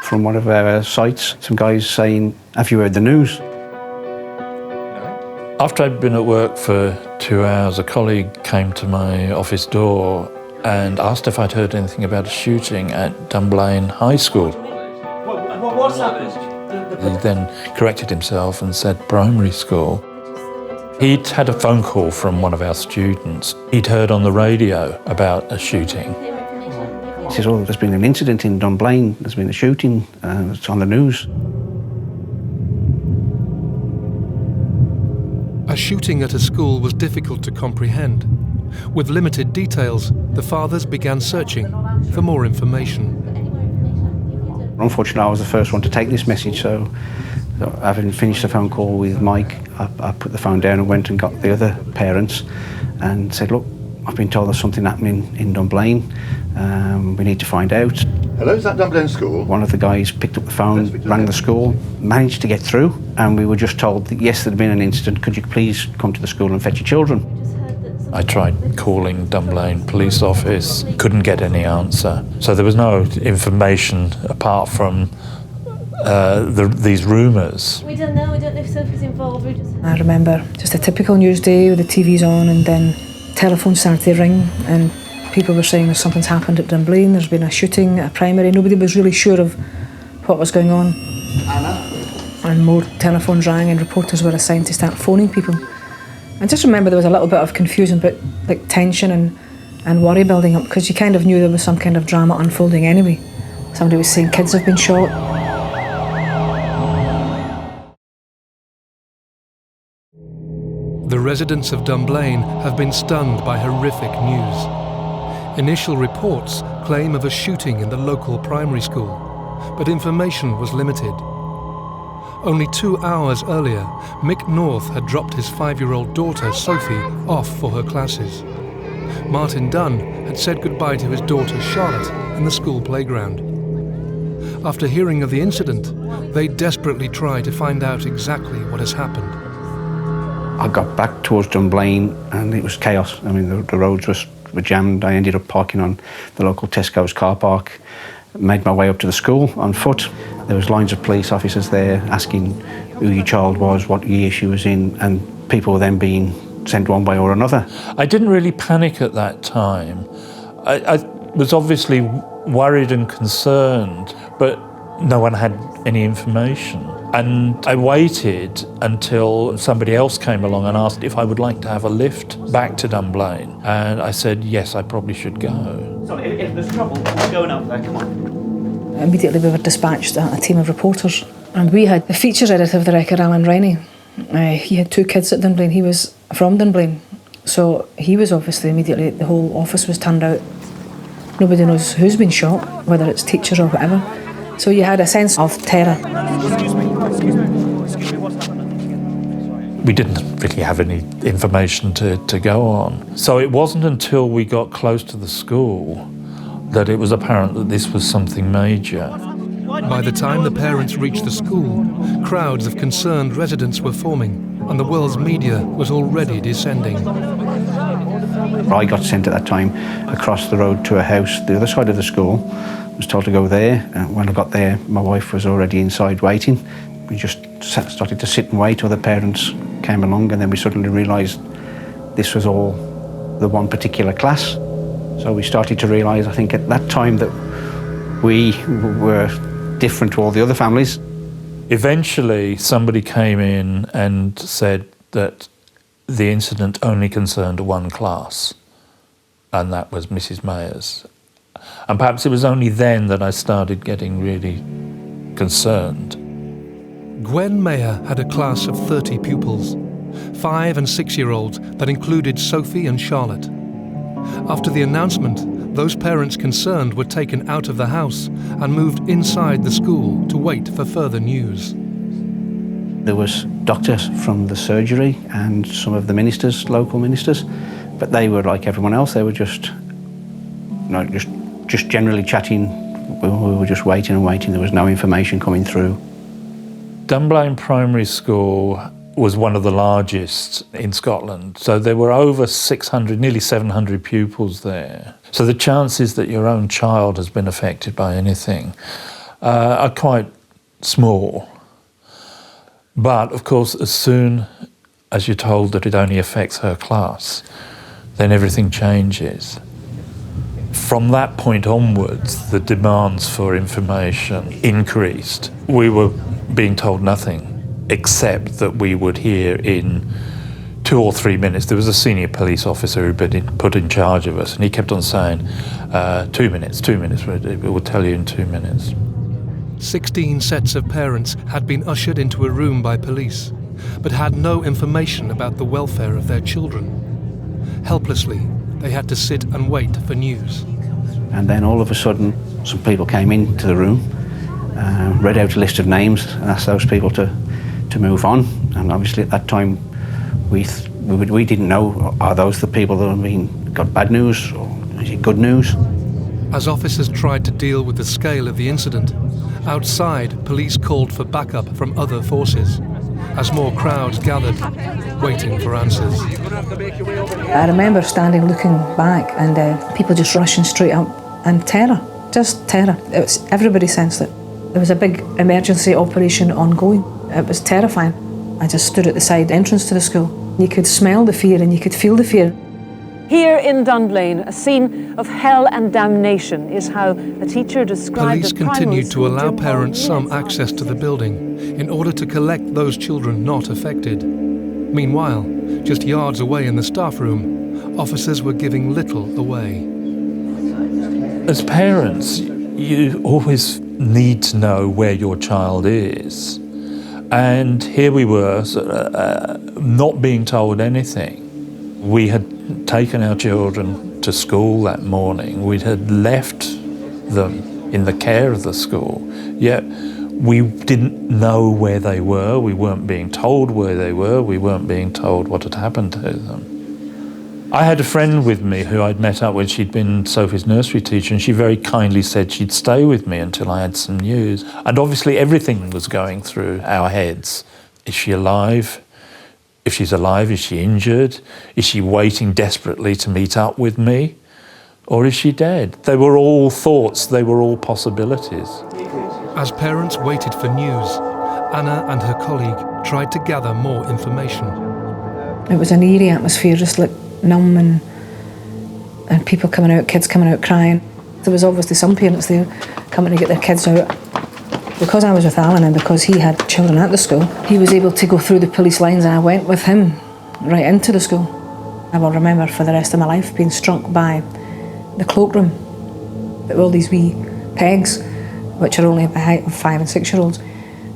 from one of our sites. Some guys saying, have you heard the news? After I'd been at work for 2 hours, a colleague came to my office door and asked if I'd heard anything about a shooting at Dunblane High School. What's happened? He then corrected himself and said primary school. He'd had a phone call from one of our students. He'd heard on the radio about a shooting. He says, oh, there's been an incident in Dunblane, there's been a shooting, it's on the news. A shooting at a school was difficult to comprehend. With limited details, the fathers began searching for more information. Unfortunately, I was the first one to take this message, so having finished the phone call with Mike, I put the phone down and went and got the other parents and said, look, I've been told there's something happening in Dunblane. We need to find out. Hello, is that Dunblane School? One of the guys picked up the phone, rang the school, managed to get through, and we were just told that yes, there'd been an incident. Could you please come to the school and fetch your children? I tried calling Dunblane Police Office, couldn't get any answer. So there was no information apart from these rumours. We don't know if Sophie's involved. I remember just a typical news day with the TV's on, and then telephones started to ring and people were saying that something's happened at Dunblane, there's been a shooting at a primary. Nobody was really sure of what was going on. And more telephones rang and reporters were assigned to start phoning people. I just remember there was a little bit of confusion, but like tension and worry building up, because you kind of knew there was some kind of drama unfolding anyway. Somebody was saying kids have been shot. The residents of Dunblane have been stunned by horrific news. Initial reports claim of a shooting in the local primary school, but information was limited. Only 2 hours earlier, Mick North had dropped his 5-year-old daughter, Sophie, off for her classes. Martin Dunn had said goodbye to his daughter, Charlotte, in the school playground. After hearing of the incident, they desperately try to find out exactly what has happened. I got back towards Dunblane and it was chaos. I mean, the roads were jammed. I ended up parking on the local Tesco's car park, made my way up to the school on foot. There was lines of police officers there asking who your child was, what year she was in, and people were then being sent one way or another. I didn't really panic at that time. I was obviously worried and concerned, but no one had any information. And I waited until somebody else came along and asked if I would like to have a lift back to Dunblane. And I said, yes, I probably should go. So if there's trouble, we're going up there, come on. Immediately we were dispatched a team of reporters, and we had the features editor of the Record, Alan Rennie. He had 2 kids at Dunblane. He was from Dunblane, so he was obviously immediately, the whole office was turned out. Nobody knows who's been shot, whether it's teachers or whatever. So you had a sense of terror. We didn't really have any information to go on. So it wasn't until we got close to the school that it was apparent that this was something major. By the time the parents reached the school, crowds of concerned residents were forming, and the world's media was already descending. I got sent at that time across the road to a house the other side of the school. I was told to go there, and when I got there, my wife was already inside waiting. We just started to sit and wait till the parents came along, and then we suddenly realised this was all the one particular class. So we started to realise, I think at that time, that we were different to all the other families. Eventually, somebody came in and said that the incident only concerned one class, and that was Mrs. Mayer's. And perhaps it was only then that I started getting really concerned. Gwen Mayer had a class of 30 pupils, 5- and 6-year-olds that included Sophie and Charlotte. After the announcement, those parents concerned were taken out of the house and moved inside the school to wait for further news. There was doctors from the surgery and some of the ministers, local ministers, but they were like everyone else. They were just generally chatting. We were just waiting and waiting. There was no information coming through. Dunblane Primary School was one of the largest in Scotland. So there were over 600, nearly 700 pupils there. So the chances that your own child has been affected by anything are quite small. But of course, as soon as you're told that it only affects her class, then everything changes. From that point onwards, the demands for information increased. We were being told nothing, except that we would hear in 2 or 3 minutes. There was a senior police officer who'd been put in charge of us, and he kept on saying, 2 minutes, we'll tell you in 2 minutes. 16 sets of parents had been ushered into a room by police, but had no information about the welfare of their children. Helplessly, they had to sit and wait for news. And then all of a sudden, some people came into the room, read out a list of names, and asked those people to move on. And obviously at that time, we didn't know, are those the people that have got bad news, or is it good news? As officers tried to deal with the scale of the incident, outside, police called for backup from other forces, as more crowds gathered, waiting for answers. I remember standing looking back and people just rushing straight up, and terror, just terror. Everybody sensed it. There was a big emergency operation ongoing. It was terrifying. I just stood at the side entrance to the school. You could smell the fear and you could feel the fear. Here in Dunblane, a scene of hell and damnation is how a teacher described Police continued to allow parents some access to the building in order to collect those children not affected. Meanwhile, just yards away in the staff room, officers were giving little away. As parents, you always need to know where your child is. And here we were, not being told anything. We had taken our children to school that morning. We had left them in the care of the school, yet we didn't know where they were. We weren't being told where they were. We weren't being told what had happened to them. I had a friend with me who I'd met up with. She'd been Sophie's nursery teacher, and she very kindly said she'd stay with me until I had some news. And obviously everything was going through our heads. Is she alive? If she's alive, is she injured? Is she waiting desperately to meet up with me? Or is she dead? They were all thoughts, they were all possibilities. As parents waited for news, Anna and her colleague tried to gather more information. It was an eerie atmosphere, just like numb, and people coming out, kids coming out crying. There was obviously some parents there coming to get their kids out. Because I was with Alan and because he had children at the school, he was able to go through the police lines, and I went with him right into the school. I will remember for the rest of my life being struck by the cloakroom, all these wee pegs, which are only at the height of 5 and 6 year olds.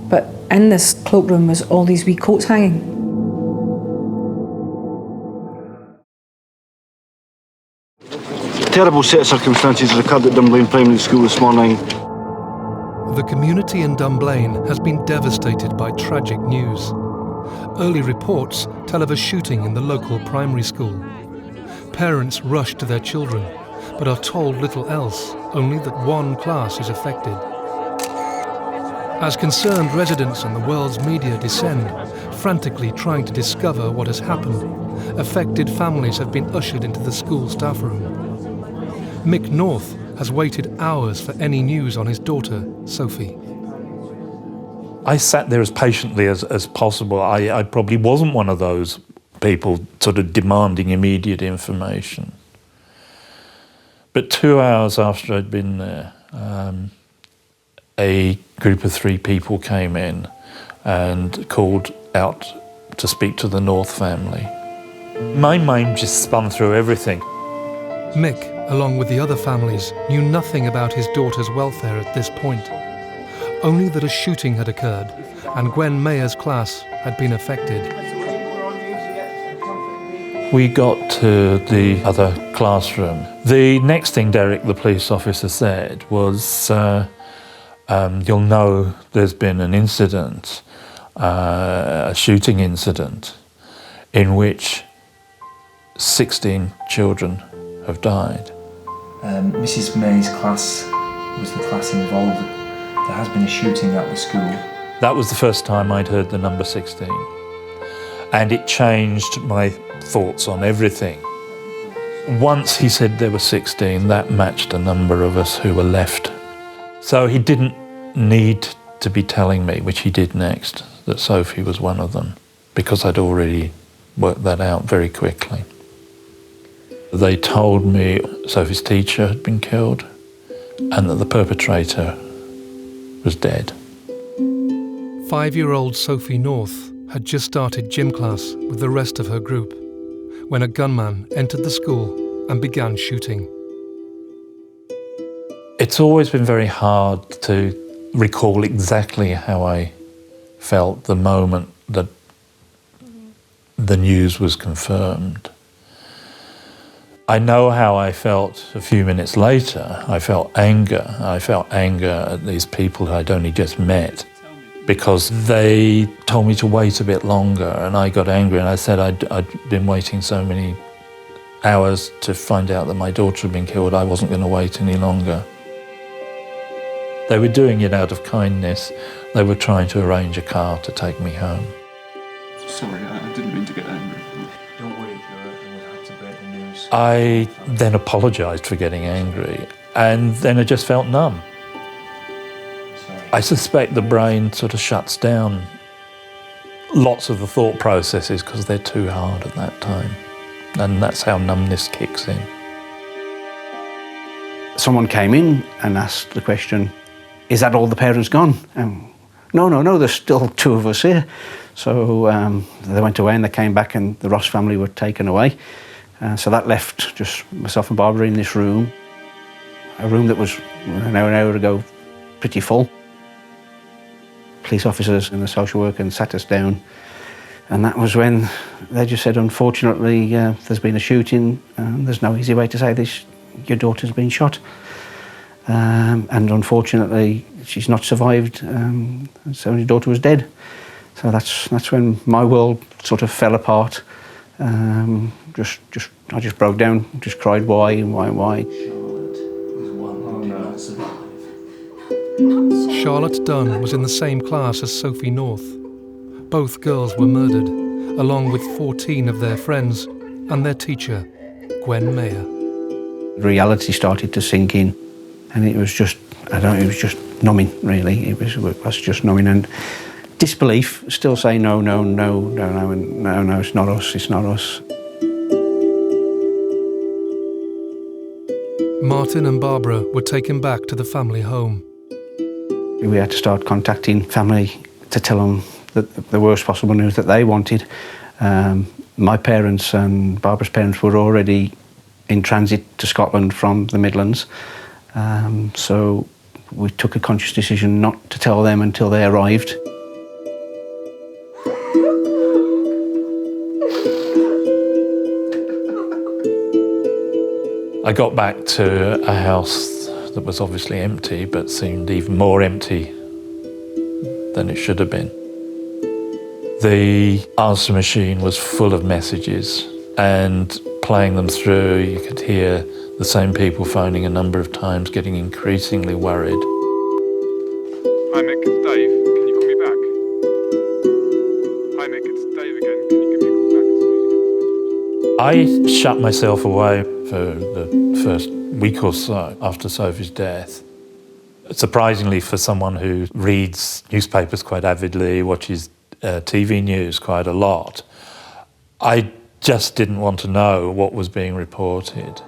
But in this cloakroom was all these wee coats hanging. A terrible set of circumstances has occurred at Dunblane Primary School this morning. The community in Dunblane has been devastated by tragic news. Early reports tell of a shooting in the local primary school. Parents rush to their children, but are told little else, only that one class is affected. As concerned residents and the world's media descend, frantically trying to discover what has happened, affected families have been ushered into the school staff room. Mick North has waited hours for any news on his daughter, Sophie. I sat there as patiently as possible. I probably wasn't one of those people sort of demanding immediate information. But 2 hours after I'd been there, a group of 3 people came in and called out to speak to the North family. My mind just spun through everything. Mick, along with the other families, knew nothing about his daughter's welfare at this point. Only that a shooting had occurred and Gwen Mayer's class had been affected. We got to the other classroom. The next thing Derek, the police officer, said was, you'll know there's been an incident, a shooting incident, in which 16 children have died. Mrs. May's class was the class involved. There has been a shooting at the school. That was the first time I'd heard the number 16. And it changed my thoughts on everything. Once he said there were 16, that matched the number of us who were left. So he didn't need to be telling me, which he did next, that Sophie was one of them, because I'd already worked that out very quickly. They told me Sophie's teacher had been killed and that the perpetrator was dead. 5-year-old Sophie North had just started gym class with the rest of her group when a gunman entered the school and began shooting. It's always been very hard to recall exactly how I felt the moment that the news was confirmed. I know how I felt a few minutes later. I felt anger. I felt anger at these people who I'd only just met because they told me to wait a bit longer, and I got angry and I said I'd been waiting so many hours to find out that my daughter had been killed. I wasn't going to wait any longer. They were doing it out of kindness. They were trying to arrange a car to take me home. Sorry, I didn't mean to get angry. Don't worry, we'll have to break the news. I then apologised for getting angry, and then I just felt numb. I suspect the brain sort of shuts down lots of the thought processes because they're too hard at that time, and that's how numbness kicks in. Someone came in and asked the question, is that all the parents gone? No, there's still 2 of us here. So they went away and they came back and the Ross family were taken away. So that left just myself and Barbara in this room, a room that was an hour ago pretty full. Police officers and the social worker sat us down, and that was when they just said, unfortunately, there's been a shooting, and there's no easy way to say this, your daughter's been shot. And unfortunately, she's not survived, so your daughter was dead. So that's when my world sort of fell apart. I just broke down, just cried, why? Charlotte Dunn was in the same class as Sophie North. Both girls were murdered, along with 14 of their friends and their teacher, Gwen Mayer. Reality started to sink in, and it was just, it was just numbing, really. It was just numbing, and disbelief, still saying no, it's not us. Martin and Barbara were taken back to the family home. We had to start contacting family to tell them the worst possible news that they wanted. My parents and Barbara's parents were already in transit to Scotland from the Midlands, so we took a conscious decision not to tell them until they arrived. I got back to a house that was obviously empty, but seemed even more empty than it should have been. The answer machine was full of messages, and playing them through, you could hear the same people phoning a number of times, getting increasingly worried. Hi Mick, it's Dave. Can you call me back? Hi Mick, it's Dave again. Can you give me a call back as soon as you get this message? I shut myself away for the first week or so after Sophie's death. Surprisingly, for someone who reads newspapers quite avidly, watches TV news quite a lot, I just didn't want to know what was being reported.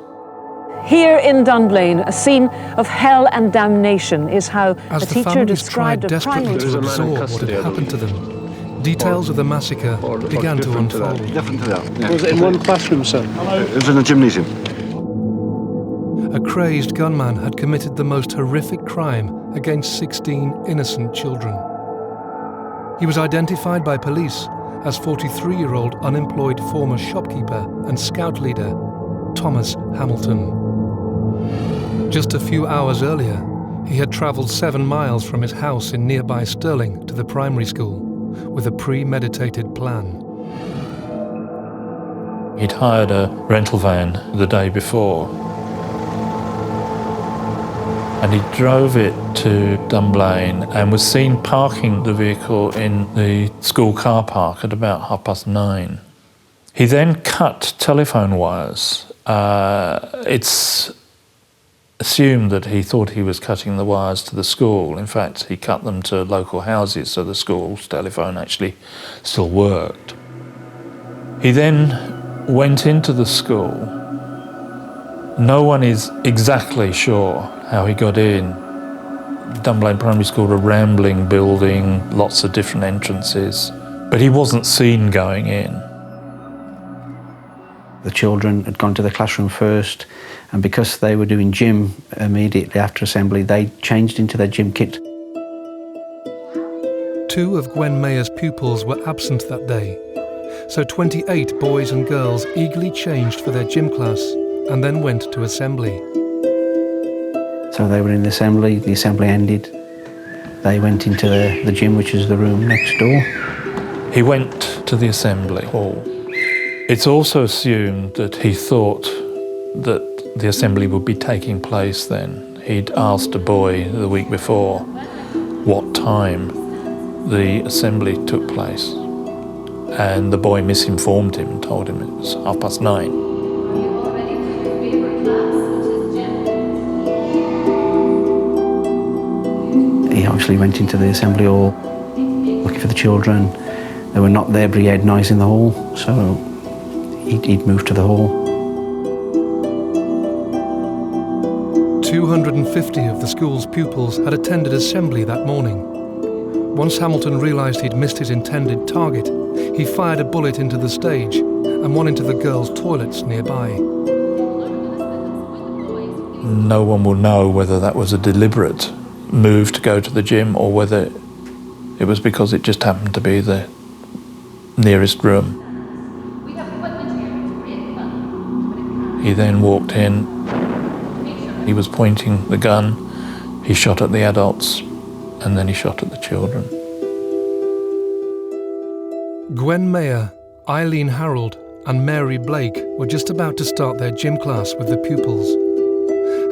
Here in Dunblane, a scene of hell and damnation is how As a the teacher families described tried a desperately primary to absorb what had happened to them, details of the massacre began to unfold. Different to that. Yeah. Was it in one classroom, sir? It was in a gymnasium. A crazed gunman had committed the most horrific crime against 16 innocent children. He was identified by police as 43-year-old unemployed former shopkeeper and scout leader Thomas Hamilton. Just a few hours earlier, he had travelled 7 miles from his house in nearby Stirling to the primary school with a premeditated plan. He'd hired a rental van the day before, and he drove it to Dunblane and was seen parking the vehicle in the school car park at about 9:30. He then cut telephone wires. It's assumed that he thought he was cutting the wires to the school. In fact, he cut them to local houses, so the school's telephone actually still worked. He then went into the school No one is exactly sure how he got in. Dunblane Primary School, a rambling building, lots of different entrances, but he wasn't seen going in. The children had gone to the classroom first, and because they were doing gym immediately after assembly, they changed into their gym kit. 2 of Gwen Mayer's pupils were absent that day, so 28 boys and girls eagerly changed for their gym class and then went to assembly. So they were in the assembly ended. They went into the gym, which is the room next door. He went to the assembly hall. It's also assumed that he thought that the assembly would be taking place then. He'd asked a boy the week before what time the assembly took place, and the boy misinformed him and told him it was 9:30. He obviously went into the assembly hall looking for the children. They were not there, but he had noise in the hall, so he'd moved to the hall. 250 of the school's pupils had attended assembly that morning. Once Hamilton realised he'd missed his intended target, he fired a bullet into the stage and one into the girls' toilets nearby. No one will know whether that was a deliberate move to go to the gym or whether it was because it just happened to be the nearest room. He then walked in. He was pointing the gun. He shot at the adults and then he shot at the children. Gwen Mayer, Eileen Harold and Mary Blake were just about to start their gym class with the pupils.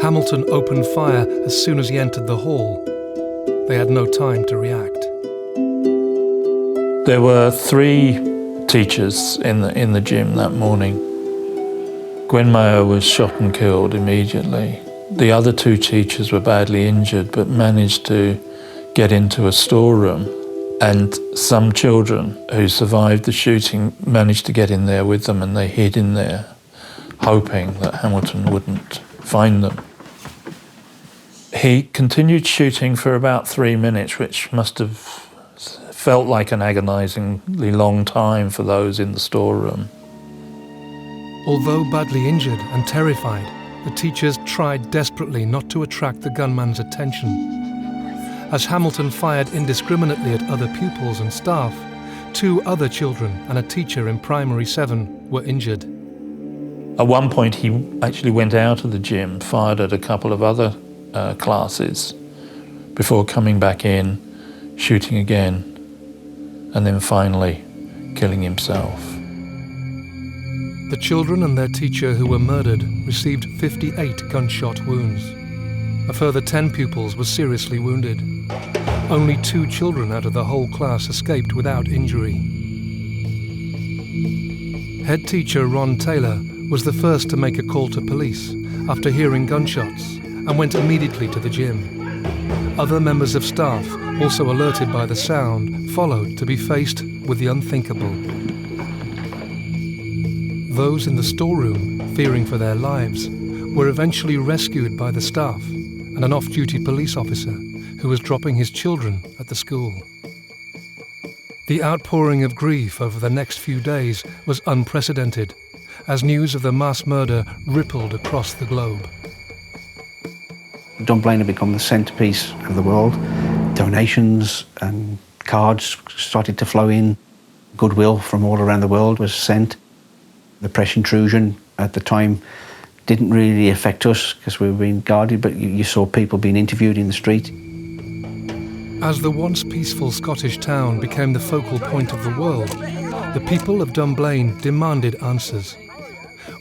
Hamilton opened fire as soon as he entered the hall. They had no time to react. There were 3 teachers in the gym that morning. Gwen Mayer was shot and killed immediately. The other 2 teachers were badly injured but managed to get into a storeroom, and some children who survived the shooting managed to get in there with them, and they hid in there hoping that Hamilton wouldn't find them. He continued shooting for about 3 minutes, which must have felt like an agonisingly long time for those in the storeroom. Although badly injured and terrified, the teachers tried desperately not to attract the gunman's attention. As Hamilton fired indiscriminately at other pupils and staff, 2 other children and a teacher in Primary 7 were injured. At one point he actually went out of the gym, fired at a couple of other classes before coming back in, shooting again, and then finally killing himself. The children and their teacher who were murdered received 58 gunshot wounds. A further 10 pupils were seriously wounded. Only 2 children out of the whole class escaped without injury. Head teacher Ron Taylor was the first to make a call to police after hearing gunshots and went immediately to the gym. Other members of staff, also alerted by the sound, followed to be faced with the unthinkable. Those in the storeroom, fearing for their lives, were eventually rescued by the staff and an off-duty police officer who was dropping his children at the school. The outpouring of grief over the next few days was unprecedented, as news of the mass murder rippled across the globe. Dunblane had become the centrepiece of the world. Donations and cards started to flow in. Goodwill from all around the world was sent. The press intrusion at the time didn't really affect us because we were being guarded, but you saw people being interviewed in the street. As the once peaceful Scottish town became the focal point of the world, the people of Dunblane demanded answers.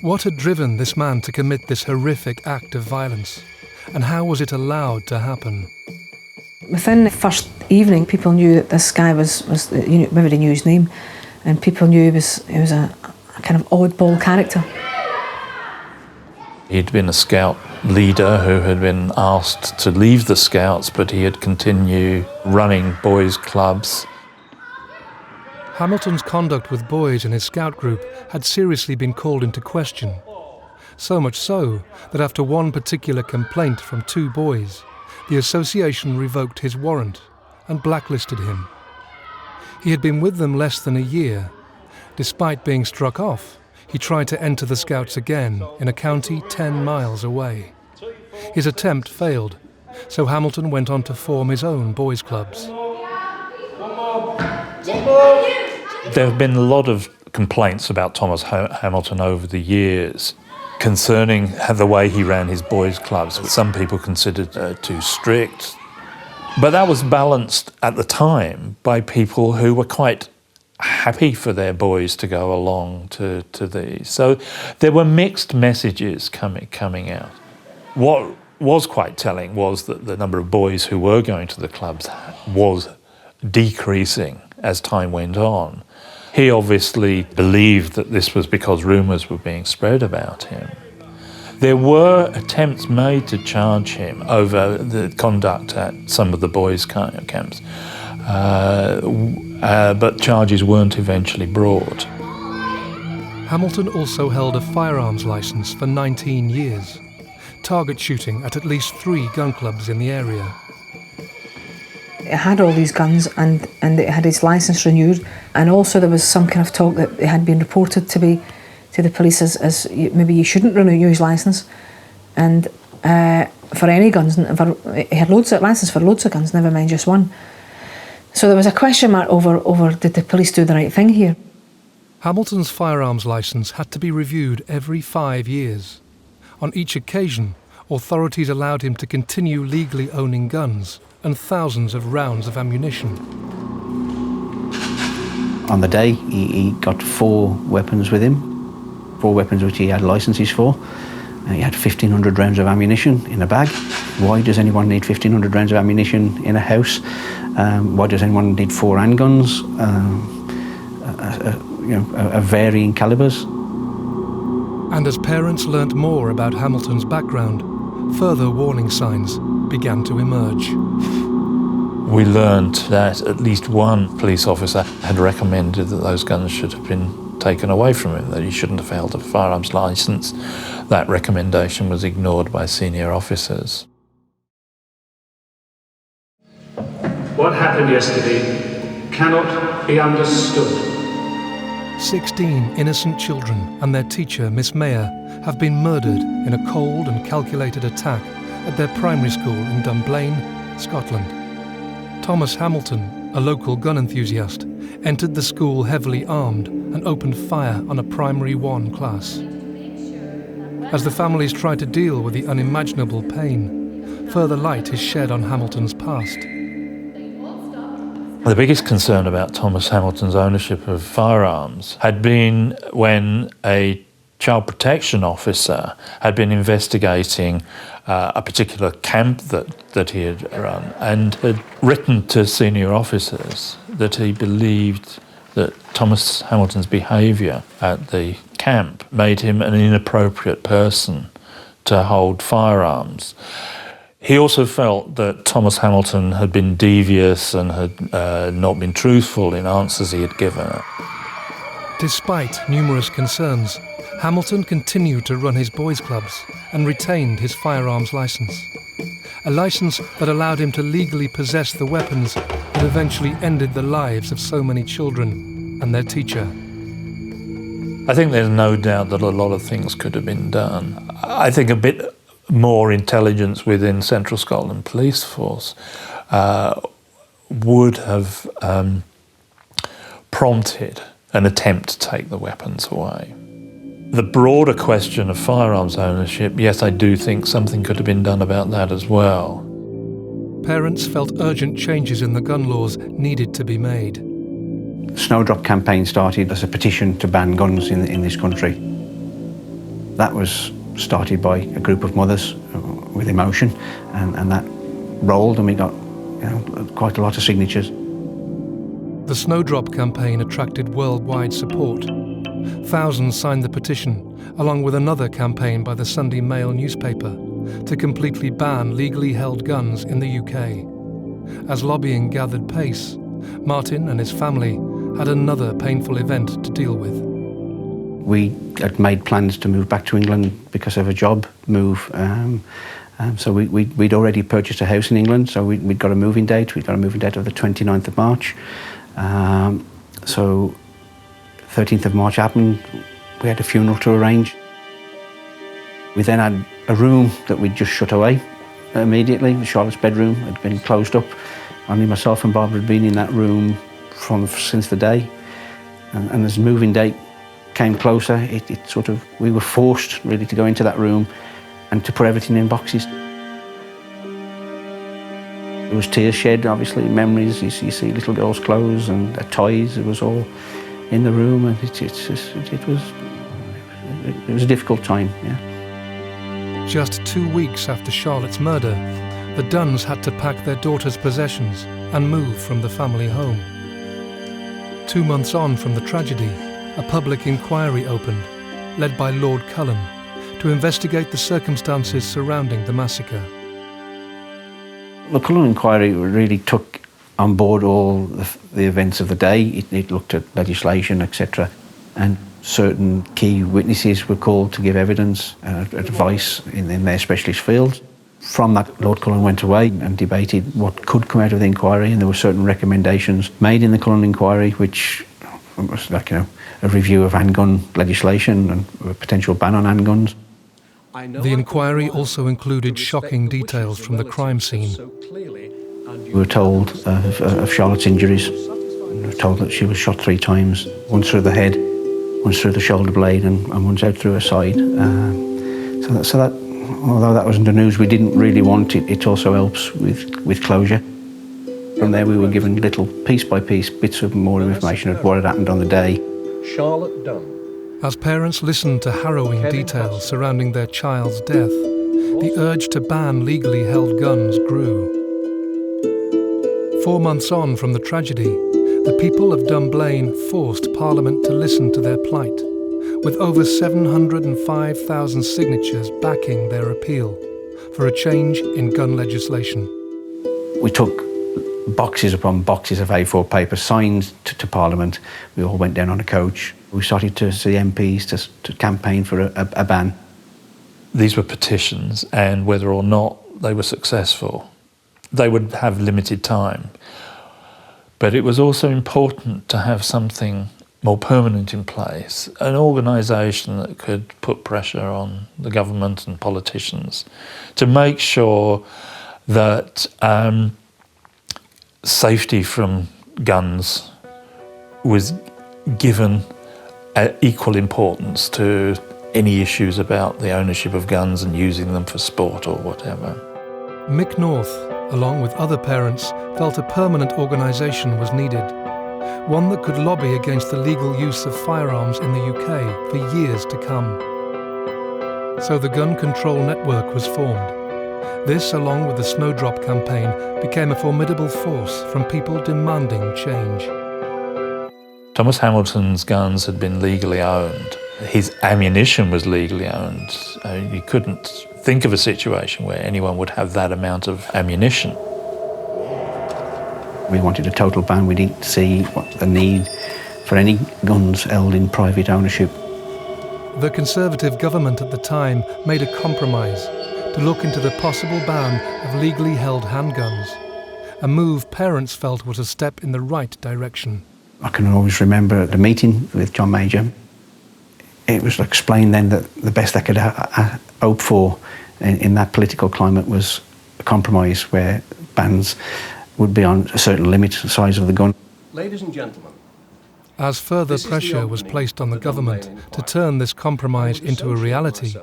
What had driven this man to commit this horrific act of violence? And how was it allowed to happen? Within the first evening, people knew that this guy was everybody knew his name, and people knew he was a kind of oddball character. He'd been a scout leader who had been asked to leave the scouts, but he had continued running boys' clubs. Hamilton's conduct with boys in his scout group had seriously been called into question. So much so that after one particular complaint from 2 boys, the association revoked his warrant and blacklisted him. He had been with them less than a year. Despite being struck off, he tried to enter the Scouts again in a county 10 miles away. His attempt failed, so Hamilton went on to form his own boys' clubs. There have been a lot of complaints about Thomas Hamilton over the years concerning the way he ran his boys' clubs, which some people considered too strict. But that was balanced at the time by people who were quite happy for their boys to go along to these. So there were mixed messages coming out. What was quite telling was that the number of boys who were going to the clubs was decreasing as time went on. He obviously believed that this was because rumours were being spread about him. There were attempts made to charge him over the conduct at some of the boys' camps, but charges weren't eventually brought. Hamilton also held a firearms licence for 19 years, target shooting at least 3 gun clubs in the area. It had all these guns and it had its licence renewed, and also there was some kind of talk that it had been reported to the police as maybe you shouldn't renew his licence, and for any guns, he had licence for loads of guns, never mind just one. So there was a question mark over did the police do the right thing here? Hamilton's firearms licence had to be reviewed every 5 years. On each occasion, authorities allowed him to continue legally owning guns and thousands of rounds of ammunition. On the day, he got 4 weapons with him, 4 weapons which he had licences for. He had 1,500 rounds of ammunition in a bag. Why does anyone need 1,500 rounds of ammunition in a house? Why does anyone need 4 handguns? Of varying calibers. And as parents learnt more about Hamilton's background, further warning signs began to emerge. We learned that at least one police officer had recommended that those guns should have been taken away from him, that he shouldn't have held a firearms licence. That recommendation was ignored by senior officers. What happened yesterday cannot be understood. 16 innocent children and their teacher, Miss Mayer, have been murdered in a cold and calculated attack at their primary school in Dunblane, Scotland. Thomas Hamilton, a local gun enthusiast, entered the school heavily armed and opened fire on a Primary 1 class. As the families try to deal with the unimaginable pain, further light is shed on Hamilton's past. The biggest concern about Thomas Hamilton's ownership of firearms had been when a child protection officer had been investigating a particular camp that he had run and had written to senior officers that he believed that Thomas Hamilton's behaviour at the camp made him an inappropriate person to hold firearms. He also felt that Thomas Hamilton had been devious and had not been truthful in answers he had given. Despite numerous concerns, Hamilton continued to run his boys' clubs and retained his firearms licence. A licence that allowed him to legally possess the weapons that eventually ended the lives of so many children and their teacher. I think there's no doubt that a lot of things could have been done. I think a bit more intelligence within Central Scotland Police Force would have prompted an attempt to take the weapons away. The broader question of firearms ownership, yes, I do think something could have been done about that as well. Parents felt urgent changes in the gun laws needed to be made. The Snowdrop campaign started as a petition to ban guns in this country. That was started by a group of mothers with emotion, and that rolled, and we got quite a lot of signatures. The Snowdrop campaign attracted worldwide support. Thousands signed the petition, along with another campaign by the Sunday Mail newspaper, to completely ban legally held guns in the UK. As lobbying gathered pace, Martin and his family had another painful event to deal with. We had made plans to move back to England because of a job move. So we'd already purchased a house in England, so we'd got a moving date. We'd got a moving date of the 29th of March. So 13th of March happened. We had a funeral to arrange. We then had a room that we'd just shut away immediately. Charlotte's bedroom had been closed up. Only myself and Barbara had been in that room since the day. And as the moving date came closer, we were forced really to go into that room and to put everything in boxes. There was tears shed, obviously, memories. You see little girls' clothes and their toys. It was all in the room, and it was a difficult time. Yeah. Just 2 weeks after Charlotte's murder, the Dunns had to pack their daughter's possessions and move from the family home. 2 months on from the tragedy, a public inquiry opened, led by Lord Cullen, to investigate the circumstances surrounding the massacre. The Cullen inquiry really took on board all the events of the day. It looked at legislation, etc. And certain key witnesses were called to give evidence, advice in their specialist fields. From that, Lord Cullen went away and debated what could come out of the inquiry, and there were certain recommendations made in the Cullen inquiry, which was like, a review of handgun legislation and a potential ban on handguns. The inquiry also included shocking details from the crime scene. We were told of Charlotte's injuries. We were told that she was shot 3 times, once through the head, once through the shoulder blade, and once out through her side. So that, although that wasn't the news we didn't really want, it also helps with closure. From there we were given little piece by piece bits of more information of what had happened on the day. Charlotte Dunn. As parents listened to harrowing details surrounding their child's death, the urge to ban legally held guns grew. 4 months on from the tragedy, the people of Dunblane forced Parliament to listen to their plight, with over 705,000 signatures backing their appeal for a change in gun legislation. We took boxes upon boxes of A4 paper signed to Parliament. We all went down on a coach. We started to see MPs to campaign for a ban. These were petitions, and whether or not they were successful, they would have limited time. But it was also important to have something more permanent in place, an organisation that could put pressure on the government and politicians to make sure that safety from guns was given equal importance to any issues about the ownership of guns and using them for sport or whatever. Mick North, along with other parents, felt a permanent organisation was needed, one that could lobby against the legal use of firearms in the UK for years to come. So the Gun Control Network was formed. This, along with the Snowdrop campaign, became a formidable force from people demanding change. Thomas Hamilton's guns had been legally owned. His ammunition was legally owned. You couldn't think of a situation where anyone would have that amount of ammunition. We wanted a total ban. We didn't see the need for any guns held in private ownership. The Conservative government at the time made a compromise to look into the possible ban of legally held handguns, a move parents felt was a step in the right direction. I can always remember the meeting with John Major. It was explained then that the best they could hope for in that political climate was a compromise where bans would be on a certain limit, the size of the gun. Ladies and gentlemen, as further pressure was placed on the government to turn this compromise into a reality,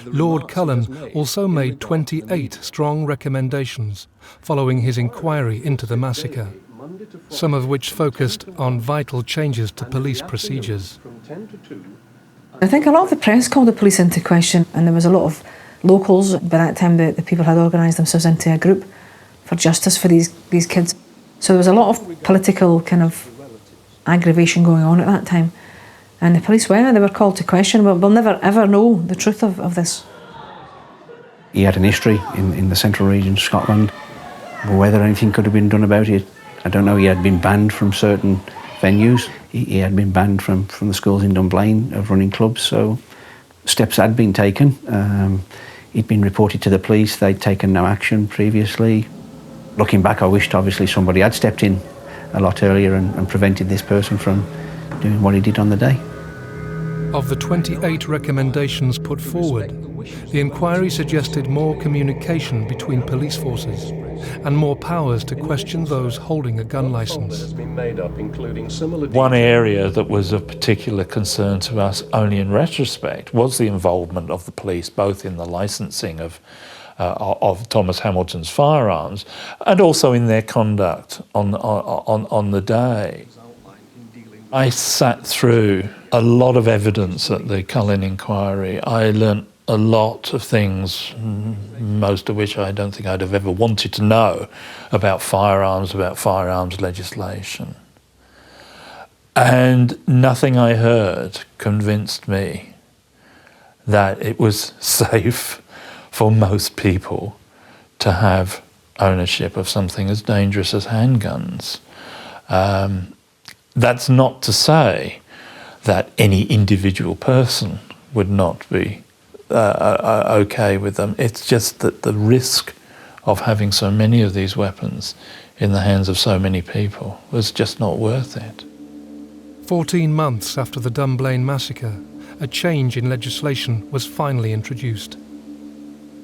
Lord Cullen also made 28 strong recommendations following his inquiry into the massacre, some of which focused on vital changes to police procedures. I think a lot of the press called the police into question, and there was a lot of locals. By that time, the people had organised themselves into a group for justice for these kids. So there was a lot of political kind of aggravation going on at that time. And the police went and they were called to question. We'll never ever know the truth of this. He had an history in the central region of Scotland. Whether anything could have been done about it, I don't know. He had been banned from certain venues. He had been banned from the schools in Dunblane of running clubs, so steps had been taken. He'd been reported to the police, they'd taken no action previously. Looking back, I wished obviously somebody had stepped in a lot earlier and prevented this person from doing what he did on the day. Of the 28 recommendations put forward, the inquiry suggested more communication between police forces and more powers to question those holding a gun licence. One area that was of particular concern to us only in retrospect was the involvement of the police, both in the licensing of Thomas Hamilton's firearms and also in their conduct on the day. I sat through a lot of evidence at the Cullen inquiry. I learnt a lot of things, most of which I don't think I'd have ever wanted to know about firearms legislation. And nothing I heard convinced me that it was safe for most people to have ownership of something as dangerous as handguns. That's not to say that any individual person would not be okay with them. It's just that the risk of having so many of these weapons in the hands of so many people was just not worth it. 14 months after the Dunblane Massacre, a change in legislation was finally introduced.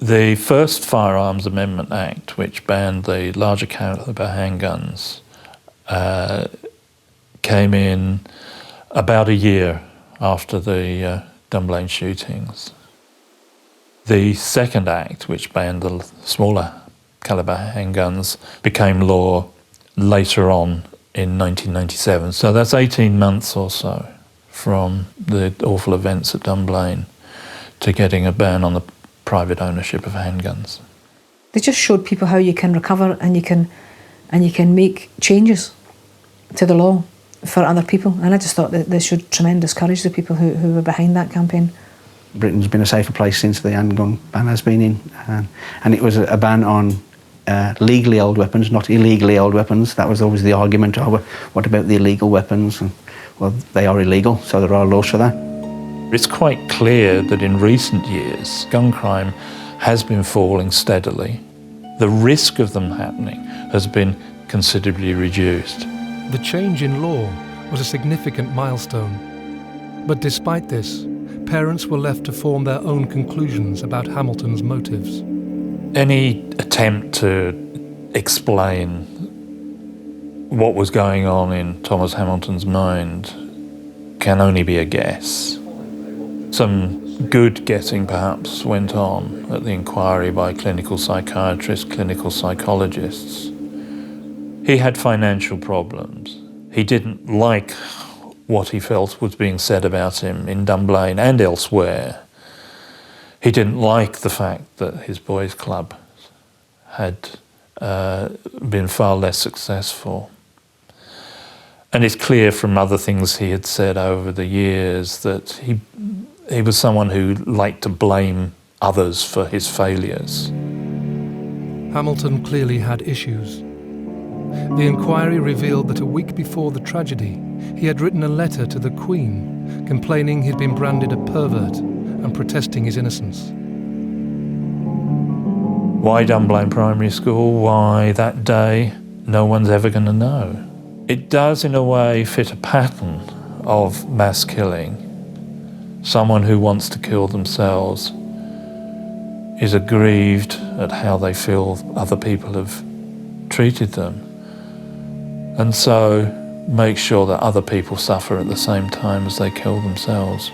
The first Firearms Amendment Act, which banned the larger caliber handguns, came in about a year after the Dunblane shootings. The second act, which banned the smaller caliber handguns, became law later on in 1997. So that's 18 months or so from the awful events at Dunblane to getting a ban on the private ownership of handguns. They just showed people how you can recover and you can make changes to the law for other people, and I just thought that they showed tremendous courage, the people who were behind that campaign. Britain's been a safer place since the handgun ban has been in, and it was a ban on legally held weapons, not illegally held weapons. That was always the argument, oh, what about the illegal weapons? And, well, they are illegal, so there are laws for that. It's quite clear that in recent years, gun crime has been falling steadily. The risk of them happening has been considerably reduced. The change in law was a significant milestone. But despite this, parents were left to form their own conclusions about Hamilton's motives. Any attempt to explain what was going on in Thomas Hamilton's mind can only be a guess. Some good guessing perhaps went on at the inquiry by clinical psychiatrists, clinical psychologists. He had financial problems. He didn't like what he felt was being said about him in Dunblane and elsewhere. He didn't like the fact that his boys' club had been far less successful. And it's clear from other things he had said over the years that he was someone who liked to blame others for his failures. Hamilton clearly had issues. The inquiry revealed that a week before the tragedy, he had written a letter to the Queen complaining he'd been branded a pervert and protesting his innocence. Why Dunblane Primary School? Why that day? No one's ever going to know. It does, in a way, fit a pattern of mass killing. Someone who wants to kill themselves is aggrieved at how they feel other people have treated them, and so make sure that other people suffer at the same time as they kill themselves.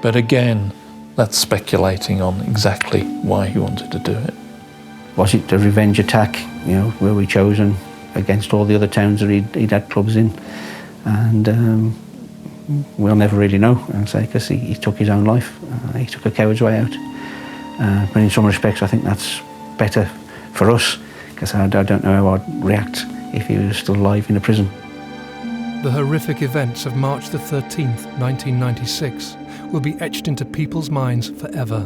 But again, that's speculating on exactly why he wanted to do it. Was it a revenge attack? You know, were we chosen against all the other towns that he'd had clubs in? And we'll never really know, I'd say, because he took his own life. He took a coward's way out. But in some respects, I think that's better for us, because I don't know how I'd react if he was still alive in a prison. The horrific events of March the 13th, 1996 will be etched into people's minds forever.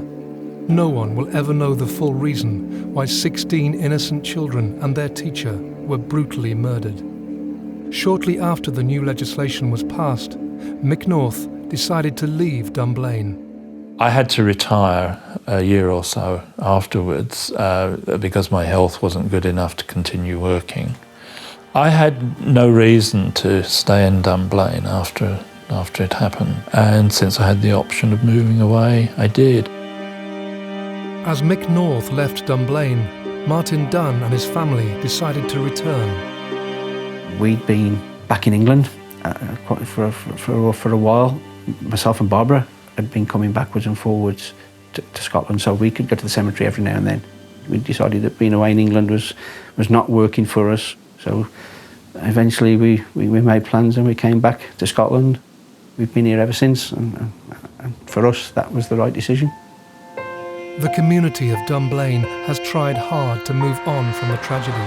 No one will ever know the full reason why 16 innocent children and their teacher were brutally murdered. Shortly after the new legislation was passed, Mick North decided to leave Dunblane. I had to retire a year or so afterwards because my health wasn't good enough to continue working. I had no reason to stay in Dunblane after it happened, and since I had the option of moving away, I did. As Mick North left Dunblane, Martin Dunn and his family decided to return. We'd been back in England for a while. Myself and Barbara had been coming backwards and forwards to Scotland, so we could go to the cemetery every now and then. We decided that being away in England was not working for us, so eventually we made plans and we came back to Scotland. We've been here ever since, and for us that was the right decision. The community of Dunblane has tried hard to move on from the tragedy.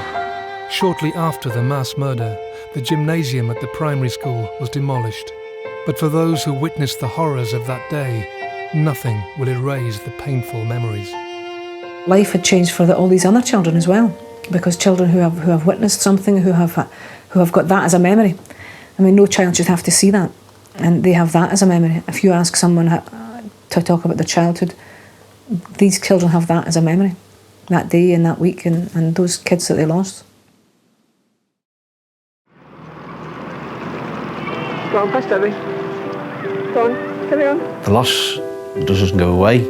Shortly after the mass murder, the gymnasium at the primary school was demolished. But for those who witnessed the horrors of that day, nothing will erase the painful memories. Life had changed for all these other children as well, because children who have witnessed something, who have got that as a memory. I mean, no child should have to see that, and they have that as a memory. If you ask someone to talk about their childhood, these children have that as a memory, that day and that week, and those kids that they lost. Go on, fast, Debbie. Go on, carry on. The loss doesn't go away.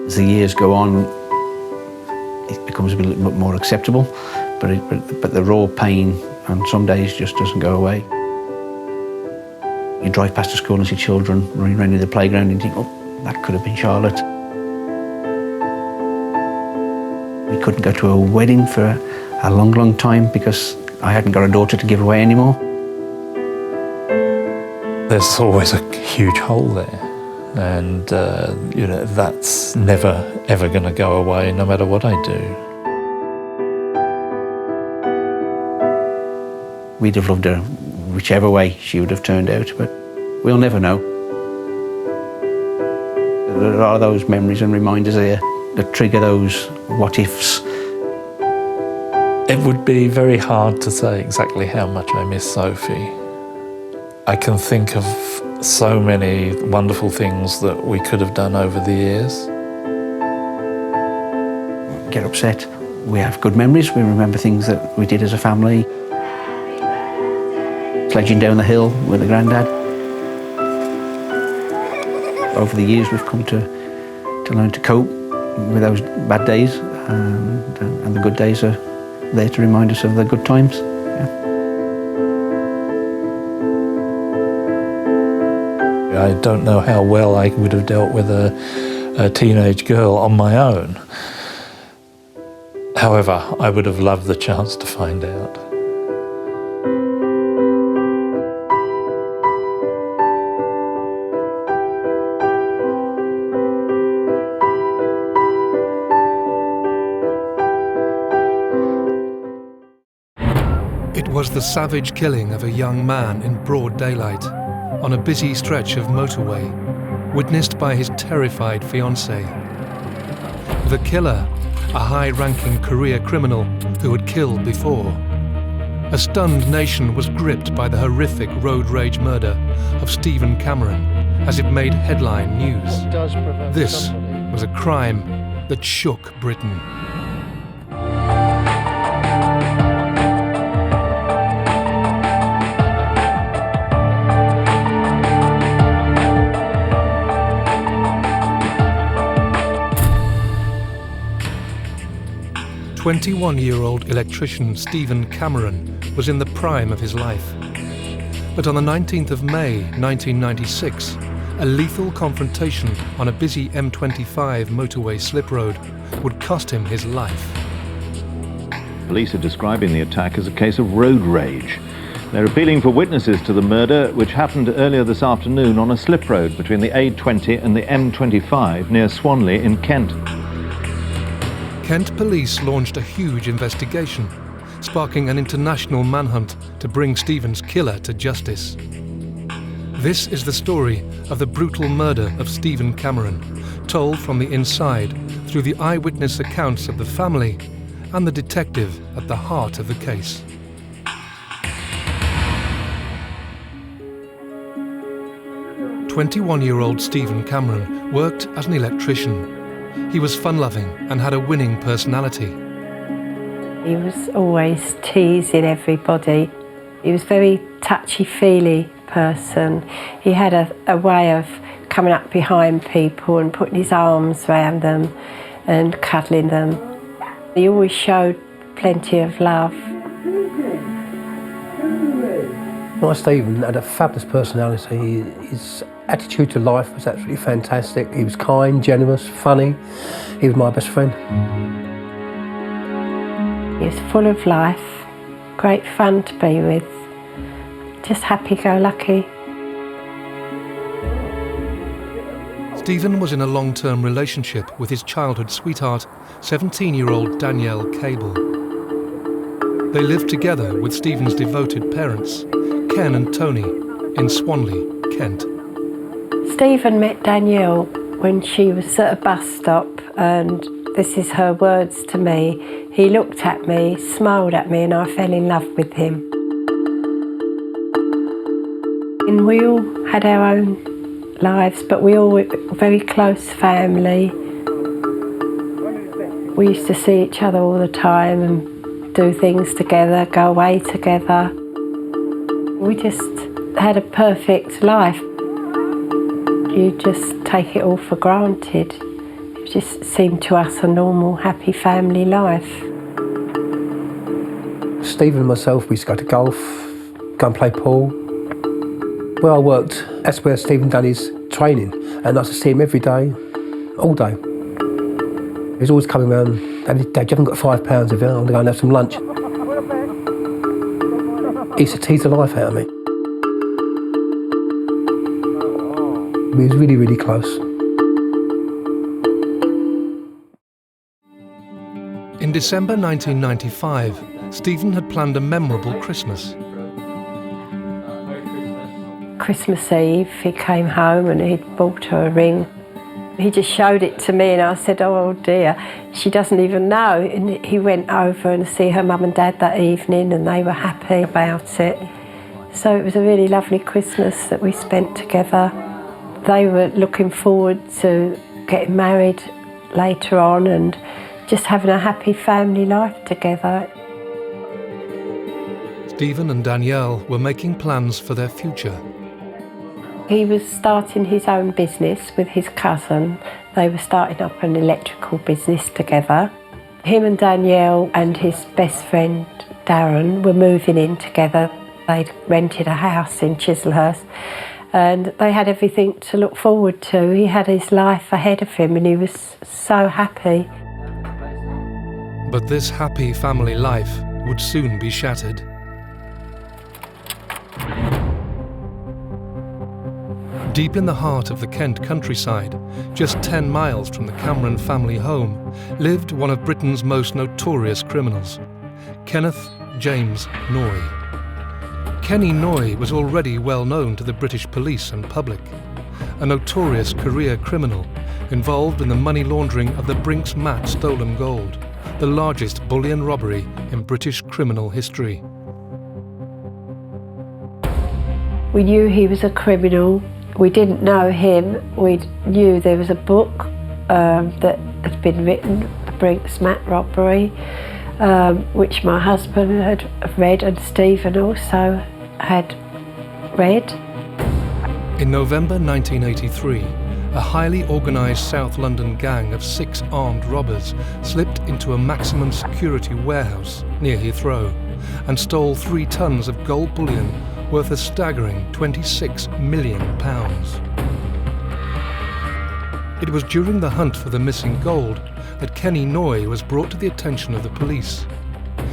As the years go on, it becomes a little bit more acceptable, but the raw pain on some days just doesn't go away. You drive past the school and see children running around in the playground and you think, oh, that could have been Charlotte. We couldn't go to a wedding for a long, long time because I hadn't got a daughter to give away anymore. There's always a huge hole there, and that's never ever going to go away, no matter what I do. We'd have loved her whichever way she would have turned out, but we'll never know. There are those memories and reminders there that trigger those what-ifs. It would be very hard to say exactly how much I miss Sophie. I can think of so many wonderful things that we could have done over the years. Get upset. We have good memories. We remember things that we did as a family. Sledging down the hill with a granddad. Over the years we've come to learn to cope with those bad days, and the good days are there to remind us of the good times. I don't know how well I would have dealt with a teenage girl on my own. However, I would have loved the chance to find out. It was the savage killing of a young man in broad daylight on a busy stretch of motorway, witnessed by his terrified fiancée. The killer, a high-ranking career criminal who had killed before. A stunned nation was gripped by the horrific road rage murder of Stephen Cameron as it made headline news. This was a crime that shook Britain. The 21-year-old electrician Stephen Cameron was in the prime of his life. But on the 19th of May 1996, a lethal confrontation on a busy M25 motorway slip road would cost him his life. Police are describing the attack as a case of road rage. They're appealing for witnesses to the murder, which happened earlier this afternoon on a slip road between the A20 and the M25 near Swanley in Kent. Kent police launched a huge investigation, sparking an international manhunt to bring Stephen's killer to justice. This is the story of the brutal murder of Stephen Cameron, told from the inside through the eyewitness accounts of the family and the detective at the heart of the case. 21-year-old Stephen Cameron worked as an electrician. He was fun-loving and had a winning personality. He was always teasing everybody. He was a very touchy-feely person. He had a way of coming up behind people and putting his arms around them and cuddling them. He always showed plenty of love. My Stephen had a fabulous personality. His attitude to life was absolutely fantastic. He was kind, generous, funny. He was my best friend. He was full of life, great fun to be with, just happy-go-lucky. Stephen was in a long-term relationship with his childhood sweetheart, 17-year-old Danielle Cable. They lived together with Stephen's devoted parents, Ken and Tony, in Swanley, Kent. Stephen met Danielle when she was at a bus stop, and this is her words to me. He looked at me, smiled at me, and I fell in love with him. And we all had our own lives, but we all were a very close family. We used to see each other all the time and do things together, go away together. We just had a perfect life. You just take it all for granted. It just seemed to us a normal, happy family life. Stephen and myself, we used to go to golf, go and play pool. Where I worked, that's where Stephen done his training, and I used to see him every day, all day. He was always coming around, Dad, you haven't got £5 of it, I'm going to go and have some lunch. He used to tease the life out of me. We was really, really close. In December 1995, Stephen had planned a memorable Christmas. Christmas Eve, he came home and he'd bought her a ring. He just showed it to me and I said, oh dear, she doesn't even know. And he went over and see her mum and dad that evening and they were happy about it. So it was a really lovely Christmas that we spent together. They were looking forward to getting married later on and just having a happy family life together. Stephen and Danielle were making plans for their future. He was starting his own business with his cousin. They were starting up an electrical business together. Him and Danielle and his best friend Darren were moving in together. They'd rented a house in Chislehurst and they had everything to look forward to. He had his life ahead of him and he was so happy. But this happy family life would soon be shattered. Deep in the heart of the Kent countryside, just 10 miles from the Cameron family home, lived one of Britain's most notorious criminals, Kenneth James Noy. Kenny Noy was already well known to the British police and public, a notorious career criminal involved in the money laundering of the Brinks Mat stolen gold, the largest bullion robbery in British criminal history. We knew he was a criminal. We didn't know him. We knew there was a book that had been written, The Brinks Mat Robbery, which my husband had read and Stephen also had read. In November 1983, a highly organised South London gang of 6 armed robbers slipped into a maximum security warehouse near Heathrow and stole 3 tons of gold bullion worth a staggering £26 million. It was during the hunt for the missing gold that Kenny Noy was brought to the attention of the police.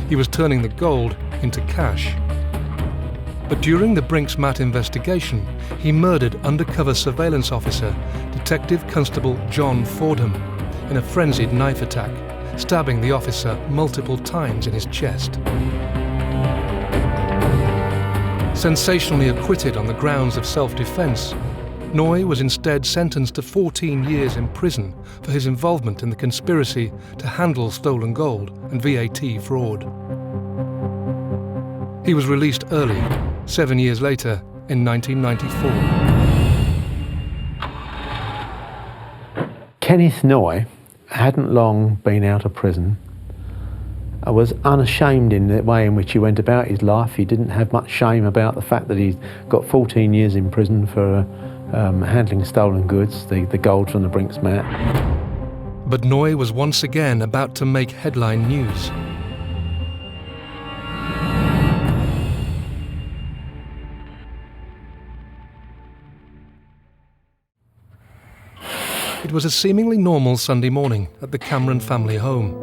He was turning the gold into cash. But during the Brinks Mat investigation, he murdered undercover surveillance officer, Detective Constable John Fordham, in a frenzied knife attack, stabbing the officer multiple times in his chest. Sensationally acquitted on the grounds of self-defence, Noy was instead sentenced to 14 years in prison for his involvement in the conspiracy to handle stolen gold and VAT fraud. He was released early, 7 years later, in 1994. Kenneth Noy hadn't long been out of prison. I was unashamed in the way in which he went about his life. He didn't have much shame about the fact that he'd got 14 years in prison for handling stolen goods, the gold from the Brinks mat. But Noy was once again about to make headline news. It was a seemingly normal Sunday morning at the Cameron family home.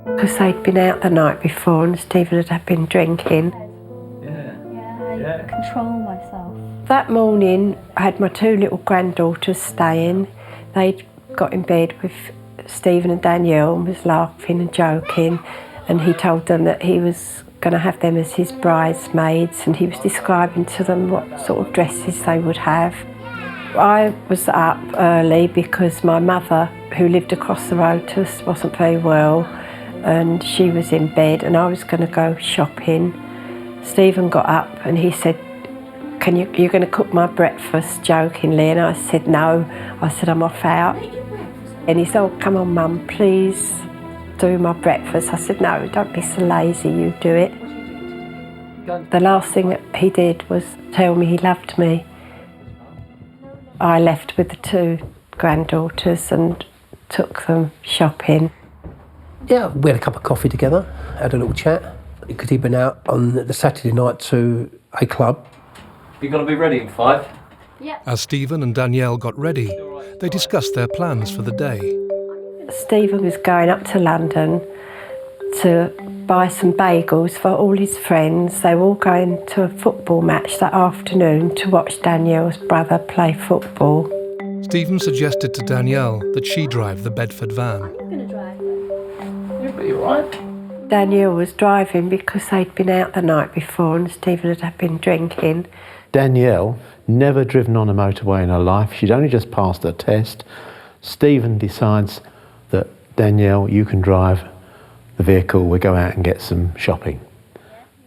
Because they'd been out the night before and Stephen had been drinking. I control myself. That morning, I had my 2 little granddaughters staying. They'd got in bed with Stephen and Danielle and was laughing and joking, and he told them that he was going to have them as his bridesmaids, and he was describing to them what sort of dresses they would have. I was up early because my mother, who lived across the road to us, wasn't very well, and she was in bed and I was going to go shopping. Stephen got up and he said, you're going to cook my breakfast, jokingly, and I said no. I said, I'm off out. And he said, oh, come on mum, please do my breakfast. I said, no, don't be so lazy, you do it. The last thing that he did was tell me he loved me. I left with the 2 granddaughters and took them shopping. Yeah, we had a cup of coffee together, had a little chat, because he'd been out on the Saturday night to a club. You got to be ready in 5? Yeah. As Stephen and Danielle got ready, they discussed their plans for the day. Stephen was going up to London to buy some bagels for all his friends. They were all going to a football match that afternoon to watch Danielle's brother play football. Stephen suggested to Danielle that she drive the Bedford van. I'm going to drive. You'll be all right. Danielle was driving because they'd been out the night before and Stephen had been drinking. Danielle, never driven on a motorway in her life. She'd only just passed her test. Stephen decides that, Danielle, you can drive the vehicle, we'll go out and get some shopping.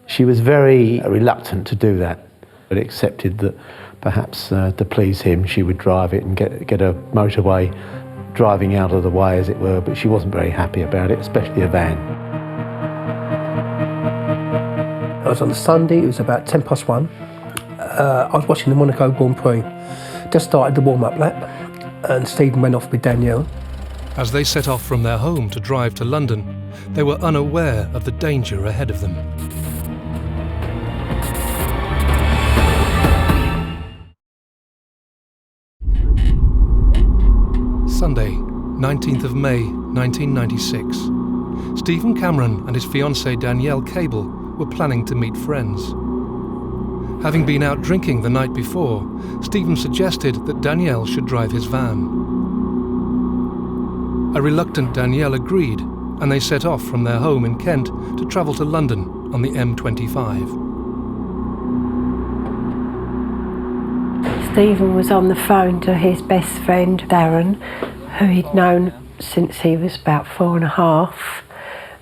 She was very reluctant to do that, but accepted that perhaps to please him she would drive it and get a motorway driving out of the way, as it were, but she wasn't very happy about it, especially a van. It was on a Sunday, it was about 1:10. I was watching the Monaco Grand Prix. Just started the warm-up lap and Stephen went off with Danielle. As they set off from their home to drive to London, they were unaware of the danger ahead of them. Sunday, 19th of May, 1996. Stephen Cameron and his fiancée Danielle Cable were planning to meet friends. Having been out drinking the night before, Stephen suggested that Danielle should drive his van. A reluctant Danielle agreed, and they set off from their home in Kent to travel to London on the M25. Stephen was on the phone to his best friend Darren, who he'd known since he was about 4.5,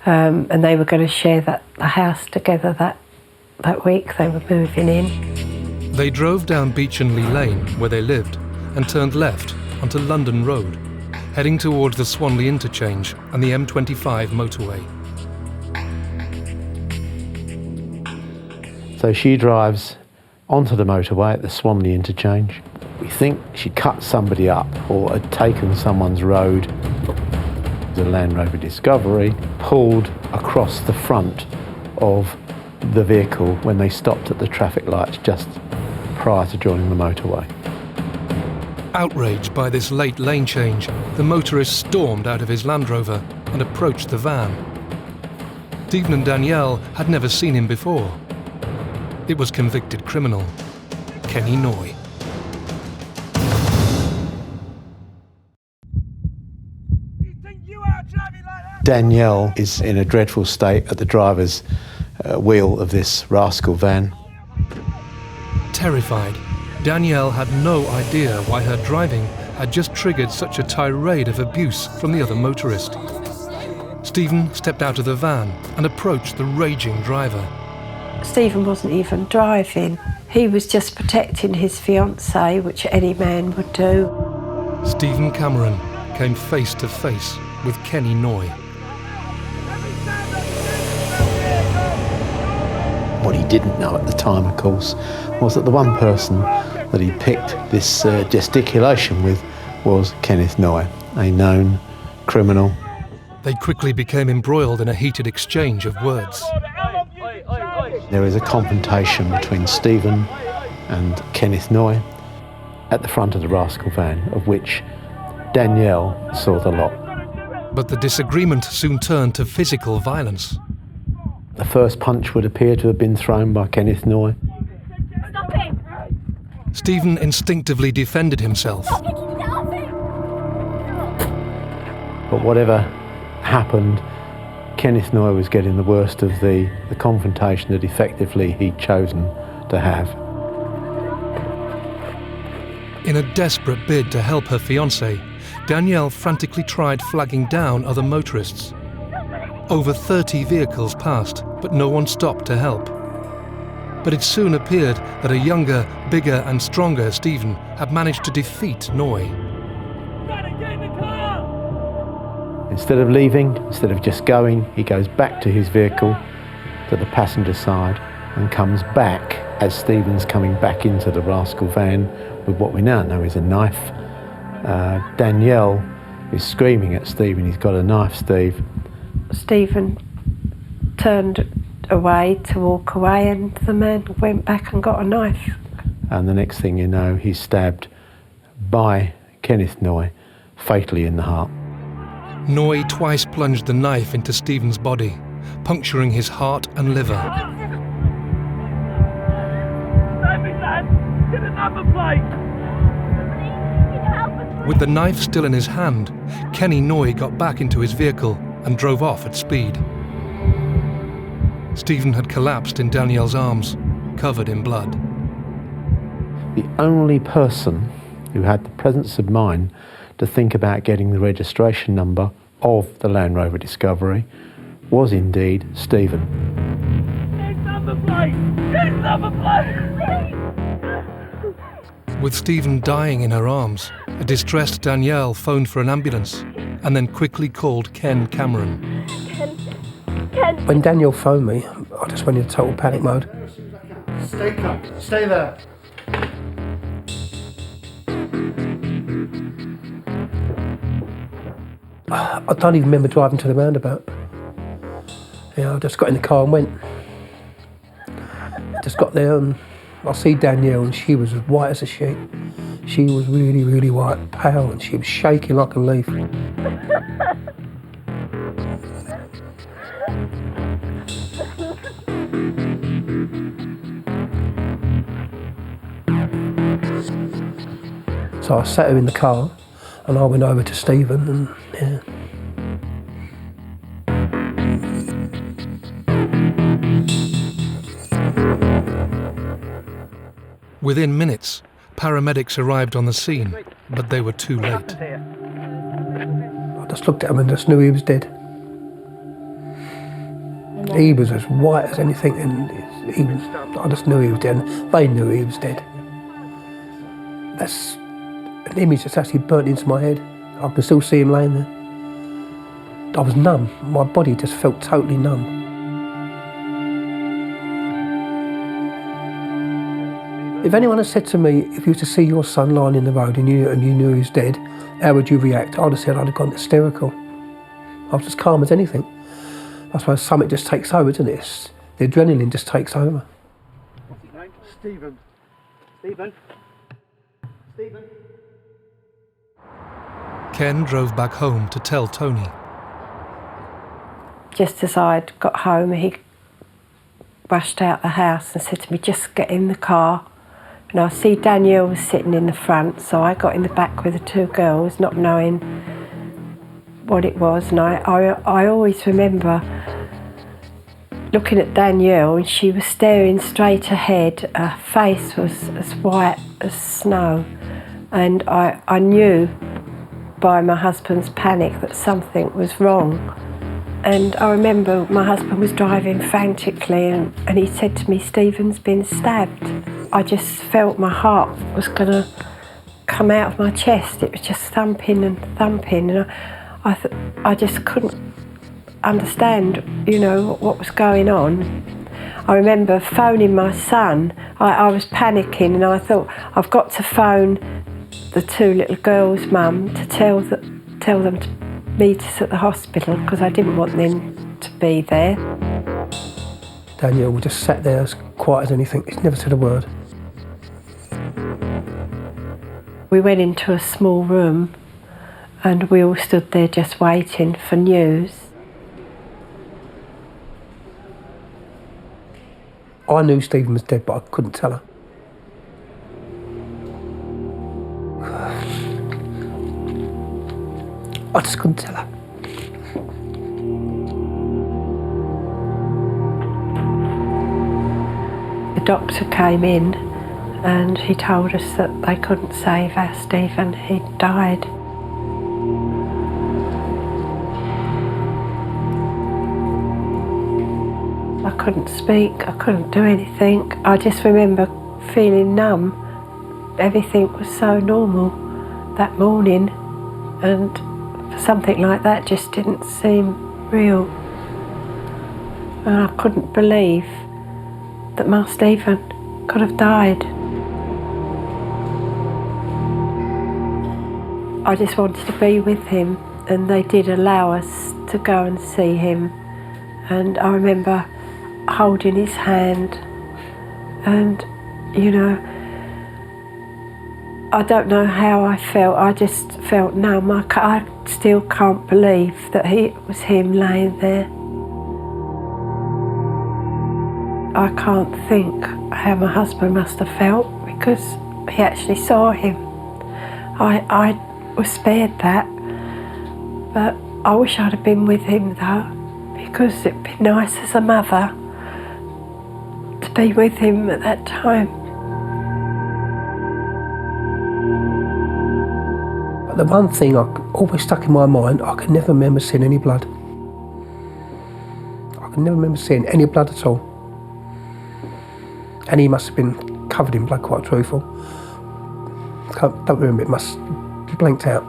and they were going to share the house together that week they were moving in. They drove down Beechenley Lane, where they lived, and turned left onto London Road, heading towards the Swanley interchange and the M25 motorway. So she drives onto the motorway at the Swanley interchange. We think she cut somebody up or had taken someone's road. The Land Rover Discovery pulled across the front of the vehicle when they stopped at the traffic lights just prior to joining the motorway. Outraged by this late lane change, the motorist stormed out of his Land Rover and approached the van. Stephen and Danielle had never seen him before. It was convicted criminal Kenny Noy. Danielle is in a dreadful state at the driver's wheel of this rascal van. Terrified, Danielle had no idea why her driving had just triggered such a tirade of abuse from the other motorist. Stephen stepped out of the van and approached the raging driver. Stephen wasn't even driving. He was just protecting his fiancée, which any man would do. Stephen Cameron came face to face with Kenny Noy. What he didn't know at the time, of course, was that the one person that he picked this gesticulation with was Kenneth Noy, a known criminal. They quickly became embroiled in a heated exchange of words. There is a confrontation between Stephen and Kenneth Noy at the front of the rascal van, of which Danielle saw the lot. But the disagreement soon turned to physical violence. The first punch would appear to have been thrown by Kenneth Noy. Stephen instinctively defended himself. But whatever happened, Kenneth Noy was getting the worst of the confrontation that effectively he'd chosen to have. In a desperate bid to help her fiancé, Danielle frantically tried flagging down other motorists. Over 30 vehicles passed, but no one stopped to help. But it soon appeared that a younger, bigger and stronger Stephen had managed to defeat Noy. Instead of leaving, instead of just going, he goes back to his vehicle, to the passenger side, and comes back as Stephen's coming back into the rascal van with what we now know is a knife. Danielle is screaming at Stephen, he's got a knife, Steve. Stephen turned away to walk away, and the man went back and got a knife. And the next thing you know, he's stabbed by Kenneth Noy, fatally in the heart. Noy twice plunged the knife into Stephen's body, puncturing his heart and liver. With the knife still in his hand, Kenny Noy got back into his vehicle and drove off at speed. Stephen had collapsed in Danielle's arms, covered in blood. The only person who had the presence of mind to think about getting the registration number of the Land Rover Discovery was indeed Stephen. With Stephen dying in her arms, a distressed Danielle phoned for an ambulance and then quickly called Ken Cameron. When Danielle phoned me, I just went into total panic mode. Stay calm. Stay there. I don't even remember driving to the roundabout. I just got in the car and went. I just got there and I see Danielle, and she was as white as a sheet. She was really, really white, pale, and she was shaking like a leaf. So I sat her in the car and I went over to Stephen and yeah. Within minutes, paramedics arrived on the scene, but they were too late. I just looked at him and just knew he was dead. He was as white as anything, and I just knew he was dead, and they knew he was dead. That's an image that's actually burnt into my head. I can still see him laying there. I was numb. My body just felt totally numb. If anyone had said to me, if you were to see your son lying in the road and you knew he was dead, how would you react? I'd have said I'd have gone hysterical. I was as calm as anything. I suppose something just takes over, doesn't it? The adrenaline just takes over. What's his name? Stephen. Stephen. Stephen. Ken drove back home to tell Tony. Just as I'd got home, he rushed out the house and said to me, just get in the car. And I see Danielle was sitting in the front, so I got in the back with the two girls, not knowing what it was. And I always remember looking at Danielle, and she was staring straight ahead. Her face was as white as snow. And I knew by my husband's panic that something was wrong. And I remember my husband was driving frantically and he said to me, Stephen's been stabbed. I just felt my heart was going to come out of my chest. It was just thumping and thumping, and I just couldn't understand, you know, what was going on. I remember phoning my son. I was panicking, and I thought, I've got to phone the two little girls' mum to tell them to meet us at the hospital, because I didn't want them to be there. Danielle just sat there as quiet as anything. He's never said a word. We went into a small room and we all stood there just waiting for news. I knew Stephen was dead, but I couldn't tell her. I just couldn't tell her. The doctor came in and he told us that they couldn't save our Stephen. He'd died. I couldn't speak, I couldn't do anything. I just remember feeling numb. Everything was so normal that morning, and something like that just didn't seem real. And I couldn't believe that my Stephen could have died. I just wanted to be with him, and they did allow us to go and see him. And I remember holding his hand, and, you know, I don't know how I felt. I just felt numb. I still can't believe that it was him laying there. I can't think how my husband must have felt, because he actually saw him. I was spared that, but I wish I'd have been with him though, because it'd be nice as a mother to be with him at that time. But the one thing I always stuck in my mind, I can never remember seeing any blood. I can never remember seeing any blood at all. And he must have been covered in blood, quite truthful. Don't remember, it must be blanked out.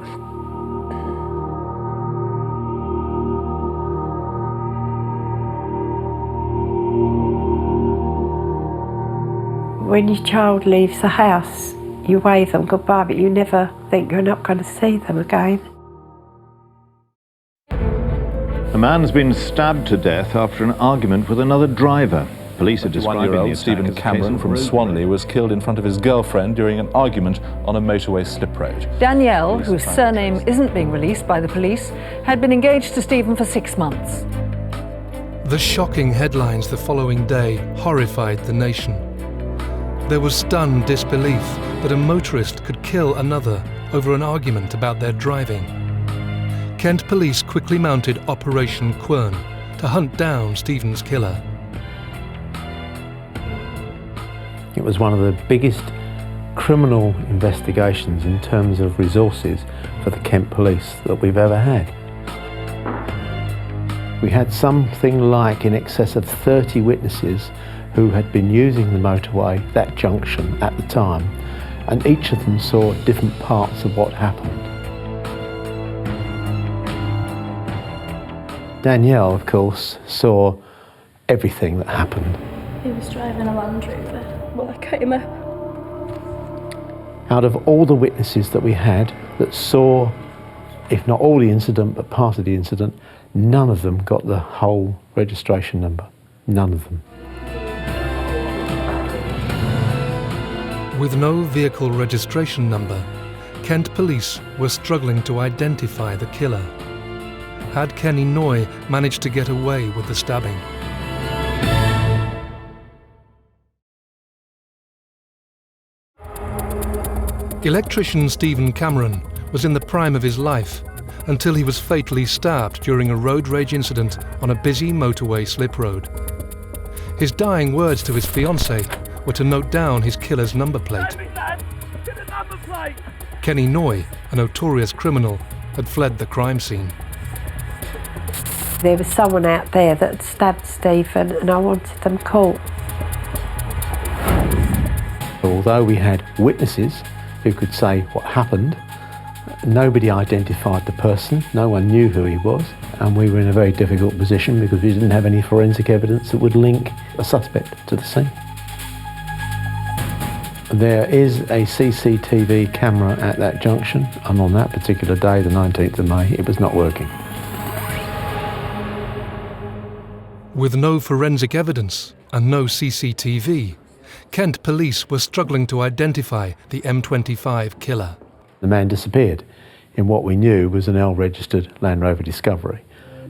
When your child leaves the house, you wave them goodbye, but you never think you're not going to see them again. A man's been stabbed to death after an argument with another driver. Police are describing the attack Stephen as a case Cameron of from road Swanley was killed in front of his girlfriend during an argument on a motorway slip road. Danielle, whose surname isn't being released by the police, had been engaged to Stephen for 6 months. The shocking headlines the following day horrified the nation. There was stunned disbelief that a motorist could kill another over an argument about their driving. Kent police quickly mounted Operation Quern to hunt down Stephen's killer. It was one of the biggest criminal investigations in terms of resources for the Kent police that we've ever had. We had something like in excess of 30 witnesses who had been using the motorway, that junction, at the time, and each of them saw different parts of what happened. Danielle, of course, saw everything that happened. He was driving a Land Rover when I came up. Out of all the witnesses that we had that saw, if not all the incident, but part of the incident, none of them got the whole registration number. None of them. With no vehicle registration number, Kent police were struggling to identify the killer. Had Kenny Noy managed to get away with the stabbing? Electrician Stephen Cameron was in the prime of his life until he was fatally stabbed during a road rage incident on a busy motorway slip road. His dying words to his fiancée were to note down his killer's number plate. Kenny Noy, a notorious criminal, had fled the crime scene. There was someone out there that had stabbed Stephen, and I wanted them caught. Although we had witnesses who could say what happened. Nobody identified the person, no one knew who he was, and we were in a very difficult position because we didn't have any forensic evidence that would link a suspect to the scene. There is a CCTV camera at that junction, and on that particular day, the 19th of May, it was not working. With no forensic evidence and no CCTV, Kent police were struggling to identify the M25 killer. The man disappeared in what we knew was an L-registered Land Rover Discovery.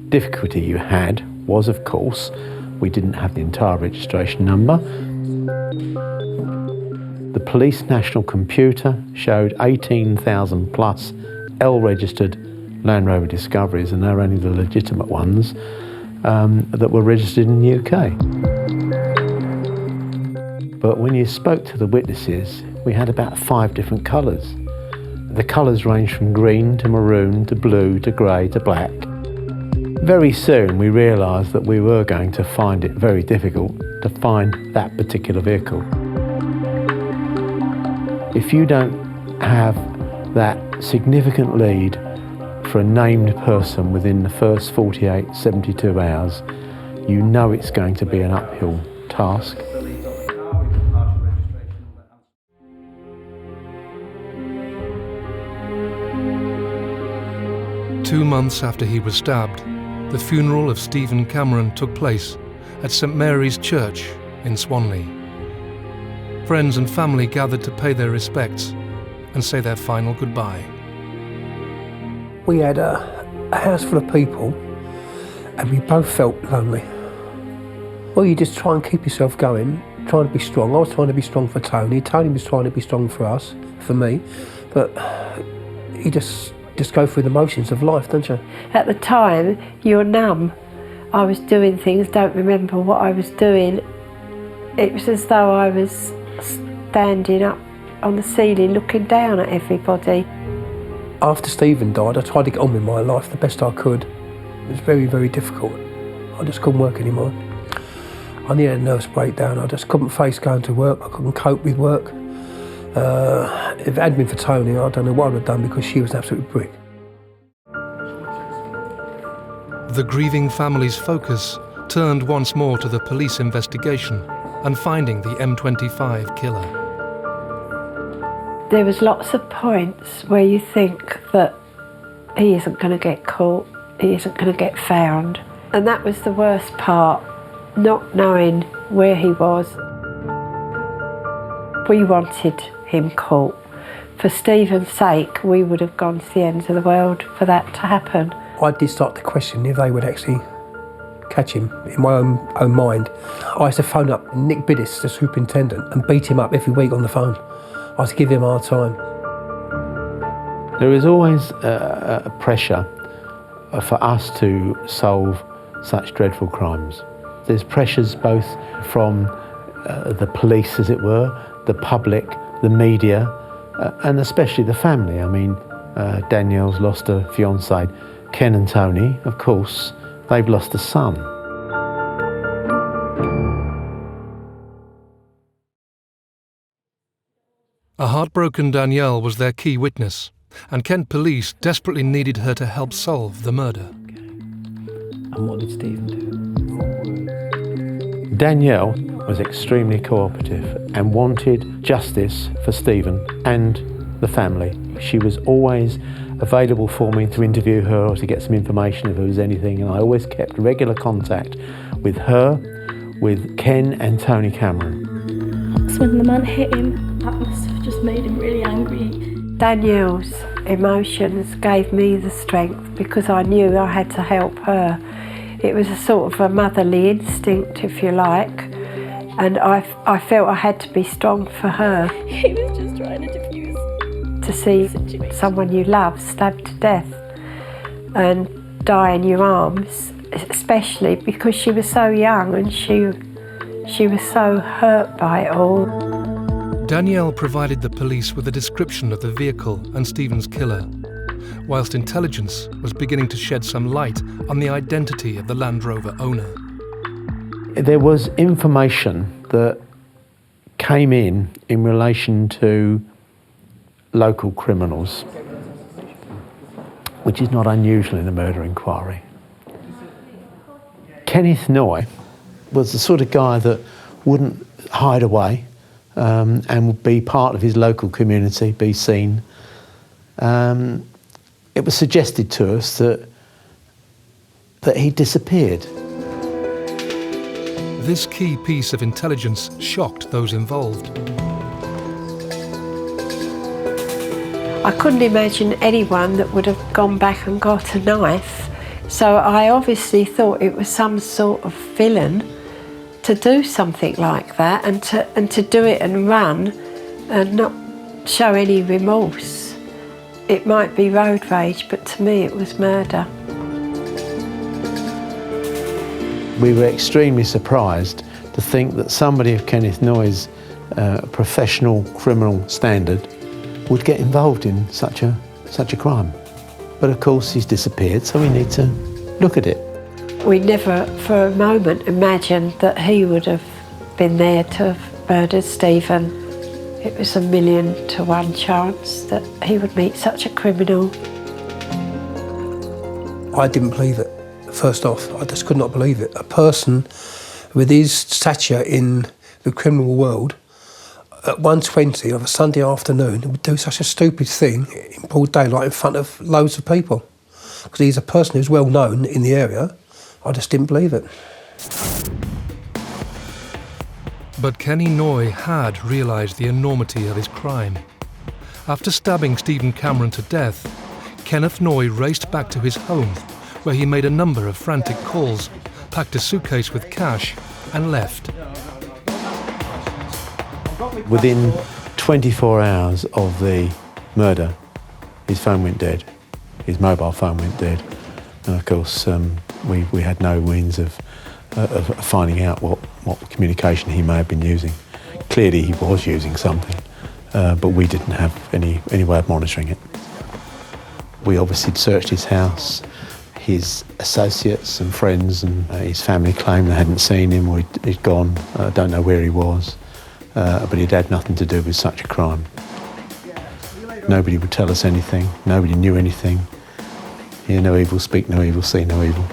Difficulty you had was, of course, we didn't have the entire registration number. The police national computer showed 18,000 plus L-registered Land Rover Discoveries, and they're only the legitimate ones that were registered in the UK. But when you spoke to the witnesses, we had about 5 different colours. The colours ranged from green to maroon to blue to grey to black. Very soon we realised that we were going to find it very difficult to find that particular vehicle. If you don't have that significant lead for a named person within the first 48, 72 hours, you know it's going to be an uphill task. Two months after he was stabbed, the funeral of Stephen Cameron took place at St Mary's Church in Swanley. Friends and family gathered to pay their respects and say their final goodbye. We had a house full of people and we both felt lonely. Well, you just try and keep yourself going, trying to be strong. I was trying to be strong for Tony. Tony was trying to be strong for us, for me. But you just go through the motions of life, don't you? At the time, you're numb. I was doing things, don't remember what I was doing. It was as though I was standing up on the ceiling looking down at everybody. After Stephen died, I tried to get on with my life the best I could. It was very, very difficult. I just couldn't work anymore. I needed a nervous breakdown. I just couldn't face going to work. I couldn't cope with work. If it hadn't been for Tony, I don't know what I would have done because she was an absolute brick. The grieving family's focus turned once more to the police investigation and finding the M25 killer. There was lots of points where you think that he isn't going to get caught, he isn't going to get found. And that was the worst part, not knowing where he was. We wanted him caught. For Stephen's sake, we would have gone to the ends of the world for that to happen. I did start to question if they would actually catch him in my own mind. I used to phone up Nick Biddis, the superintendent, and beat him up every week on the phone. I used to give him a hard time. There is always a pressure for us to solve such dreadful crimes. There's pressures both from the police, as it were, the public, the media, and especially the family. I mean, Danielle's lost a fiancé. Ken and Tony, of course, they've lost a son. A heartbroken Danielle was their key witness, and Kent police desperately needed her to help solve the murder. And what did Stephen do? Danielle was extremely cooperative and wanted justice for Stephen and the family. She was always available for me to interview her or to get some information if there was anything, and I always kept regular contact with her, with Ken and Tony Cameron. That's when the man hit him. That must have just made him really angry. Danielle's emotions gave me the strength because I knew I had to help her. It was a sort of a motherly instinct, if you like, and I felt I had to be strong for her. He was just trying to defuse to see someone you love stabbed to death and die in your arms, especially because she was so young and she was so hurt by it all. Danielle provided the police with a description of the vehicle and Stephen's killer, whilst intelligence was beginning to shed some light on the identity of the Land Rover owner. There was information that came in relation to local criminals, which is not unusual in a murder inquiry. Kenneth Noy was the sort of guy that wouldn't hide away and would be part of his local community, be seen. It was suggested to us that he disappeared. This key piece of intelligence shocked those involved. I couldn't imagine anyone that would have gone back and got a knife, so I obviously thought it was some sort of villain to do something like that and to do it and run and not show any remorse. It might be road rage, but to me it was murder. We were extremely surprised to think that somebody of Kenneth Noy's professional criminal standard would get involved in such a crime. But of course he's disappeared, so we need to look at it. We never for a moment imagined that he would have been there to have murdered Stephen. It was 1,000,000 to 1 chance that he would meet such a criminal. I didn't believe it. First off, I just could not believe it. A person with his stature in the criminal world at 1:20 of a Sunday afternoon would do such a stupid thing in broad daylight in front of loads of people. Because he's a person who's well known in the area. I just didn't believe it. But Kenny Noy had realised the enormity of his crime. After stabbing Stephen Cameron to death, Kenneth Noy raced back to his home, where he made a number of frantic calls, packed a suitcase with cash and left. Within 24 hours of the murder, his phone went dead. His mobile phone went dead. And of course, we had no means of finding out what communication he may have been using. Clearly he was using something, but we didn't have any way of monitoring it. We obviously searched his house. His associates and friends and his family claimed they hadn't seen him or he'd gone. I don't know where he was, but he'd had nothing to do with such a crime. Nobody would tell us anything. Nobody knew anything. Hear no evil, speak no evil, see no evil.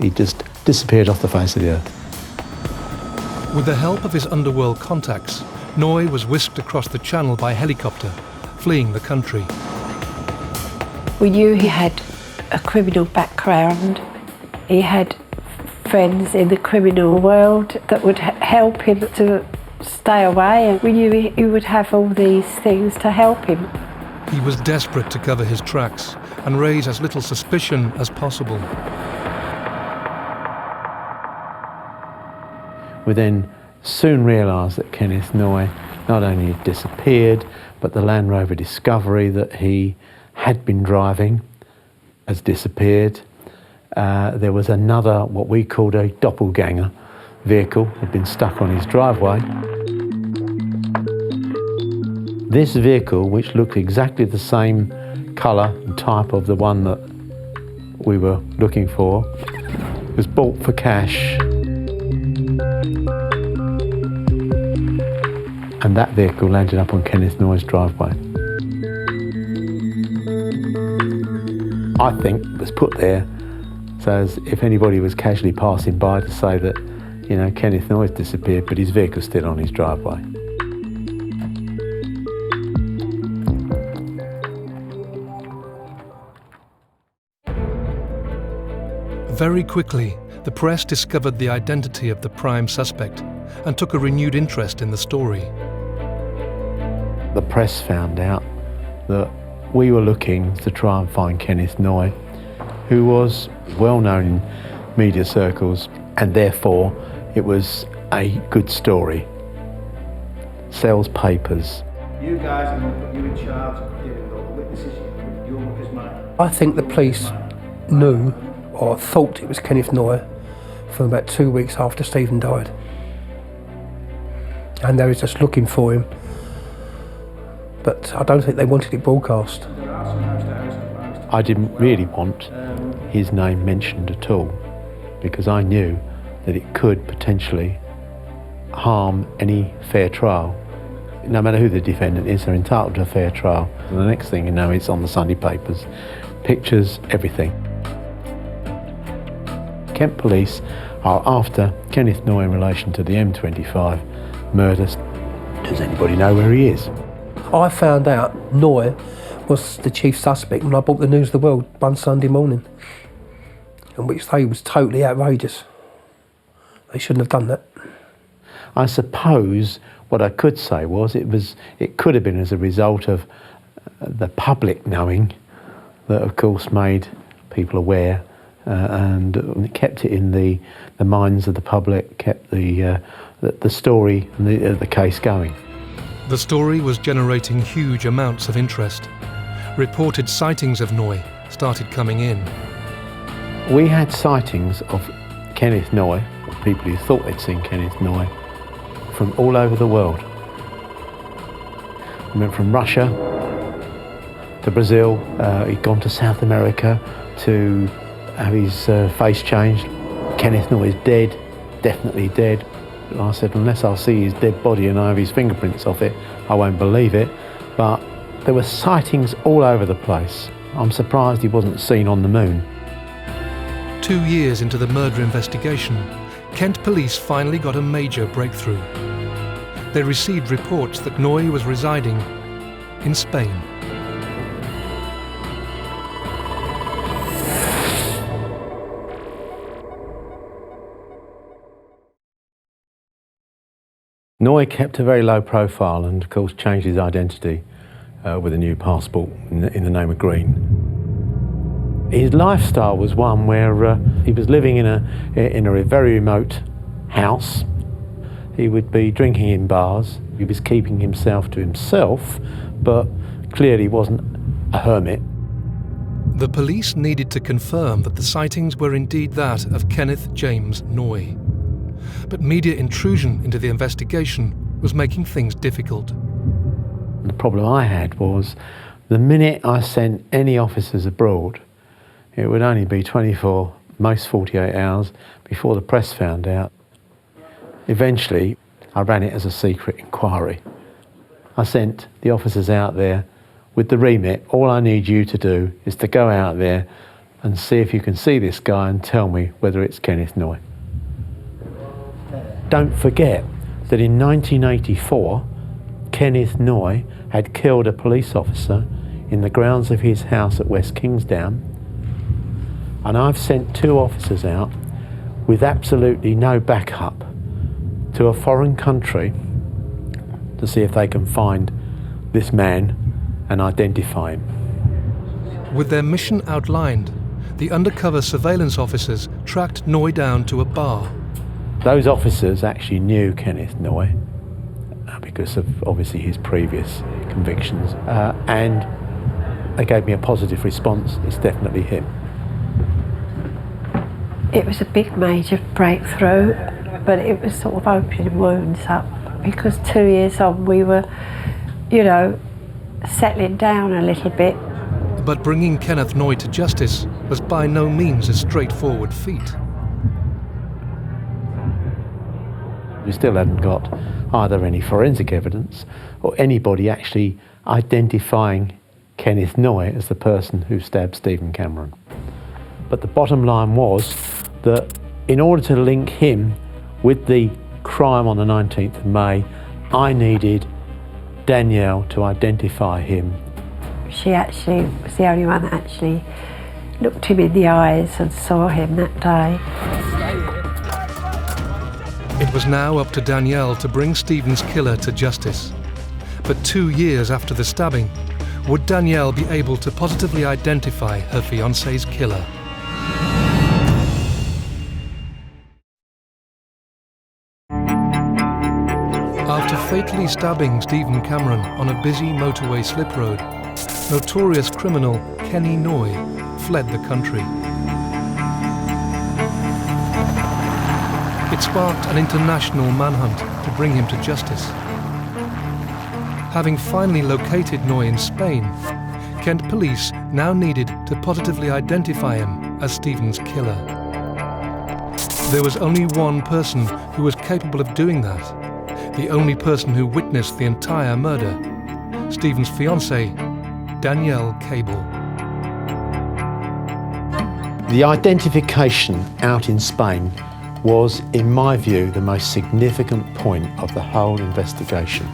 He just disappeared off the face of the earth. With the help of his underworld contacts, Noy was whisked across the channel by helicopter, fleeing the country. We knew he had a criminal background. He had friends in the criminal world that would help him to stay away, and we knew he would have all these things to help him. He was desperate to cover his tracks and raise as little suspicion as possible. We then soon realised that Kenneth Noy not only had disappeared, but the Land Rover Discovery that he had been driving has disappeared. There was another, what we called a doppelganger vehicle, had been stuck on his driveway. This vehicle, which looked exactly the same colour and type of the one that we were looking for, was bought for cash. And that vehicle landed up on Kenneth Noy's driveway. I think it was put there so as if anybody was casually passing by to say that, you know, Kenneth Noy's disappeared, but his vehicle's still on his driveway. Very quickly, the press discovered the identity of the prime suspect and took a renewed interest in the story. The press found out that we were looking to try and find Kenneth Noy, who was well known in media circles, and therefore it was a good story. Sells papers. You guys are going to put you in charge of dealing with all the witnesses. Your book is mine. I think the police knew or thought it was Kenneth Noy for about 2 weeks after Stephen died. And they were just looking for him. But I don't think they wanted it broadcast. I didn't really want his name mentioned at all, because I knew that it could potentially harm any fair trial No matter who the defendant is, they're entitled to a fair trial. And the next thing you know, it's on the Sunday papers. Pictures, everything. Kent Police are after Kenneth Noy in relation to the M25 murders. Does anybody know where he is? I found out Noy was the chief suspect when I bought the News of the World one Sunday morning, in which they was totally outrageous. They shouldn't have done that. I suppose what I could say was it could have been as a result of the public knowing that, of course, made people aware and kept it in the minds of the public, kept the story and the case going. The story was generating huge amounts of interest. Reported sightings of Noy started coming in. We had sightings of Kenneth Noy, people who thought they'd seen Kenneth Noy, from all over the world. We went from Russia to Brazil, he'd gone to South America to have his face changed. Kenneth Noy is dead, definitely dead. And I said, unless I see his dead body and I have his fingerprints off it, I won't believe it. But there were sightings all over the place. I'm surprised he wasn't seen on the moon. 2 years into the murder investigation, Kent Police finally got a major breakthrough. They received reports that Noy was residing in Spain. Noy kept a very low profile and, of course, changed his identity with a new passport in the name of Green. His lifestyle was one where he was living in a very remote house. He would be drinking in bars. He was keeping himself to himself, but clearly wasn't a hermit. The police needed to confirm that the sightings were indeed that of Kenneth James Noy. But media intrusion into the investigation was making things difficult. The problem I had was the minute I sent any officers abroad, it would only be 24, most 48 hours before the press found out. Eventually, I ran it as a secret inquiry. I sent the officers out there with the remit. All I need you to do is to go out there and see if you can see this guy and tell me whether it's Kenneth Noy. Don't forget that in 1984, Kenneth Noy had killed a police officer in the grounds of his house at West Kingsdown, and I've sent 2 officers out with absolutely no backup to a foreign country to see if they can find this man and identify him. With their mission outlined, the undercover surveillance officers tracked Noy down to a bar. Those officers actually knew Kenneth Noy because of obviously his previous convictions, and they gave me a positive response. It's definitely him. It was a big major breakthrough, but it was sort of opening wounds up because 2 years on we were, settling down a little bit. But bringing Kenneth Noy to justice was by no means a straightforward feat. We still hadn't got either any forensic evidence or anybody actually identifying Kenneth Noy as the person who stabbed Stephen Cameron. But the bottom line was that in order to link him with the crime on the 19th of May, I needed Danielle to identify him. She actually was the only one that actually looked him in the eyes and saw him that day. It was now up to Danielle to bring Stephen's killer to justice. But 2 years after the stabbing, would Danielle be able to positively identify her fiancé's killer? After fatally stabbing Stephen Cameron on a busy motorway slip road, notorious criminal Kenny Noy fled the country. It sparked an international manhunt to bring him to justice. Having finally located Noy in Spain, Kent Police now needed to positively identify him as Stephen's killer. There was only one person who was capable of doing that. the only person who witnessed the entire murder, Stephen's fiancée, Danielle Cable. The identification out in Spain was, in my view, the most significant point of the whole investigation.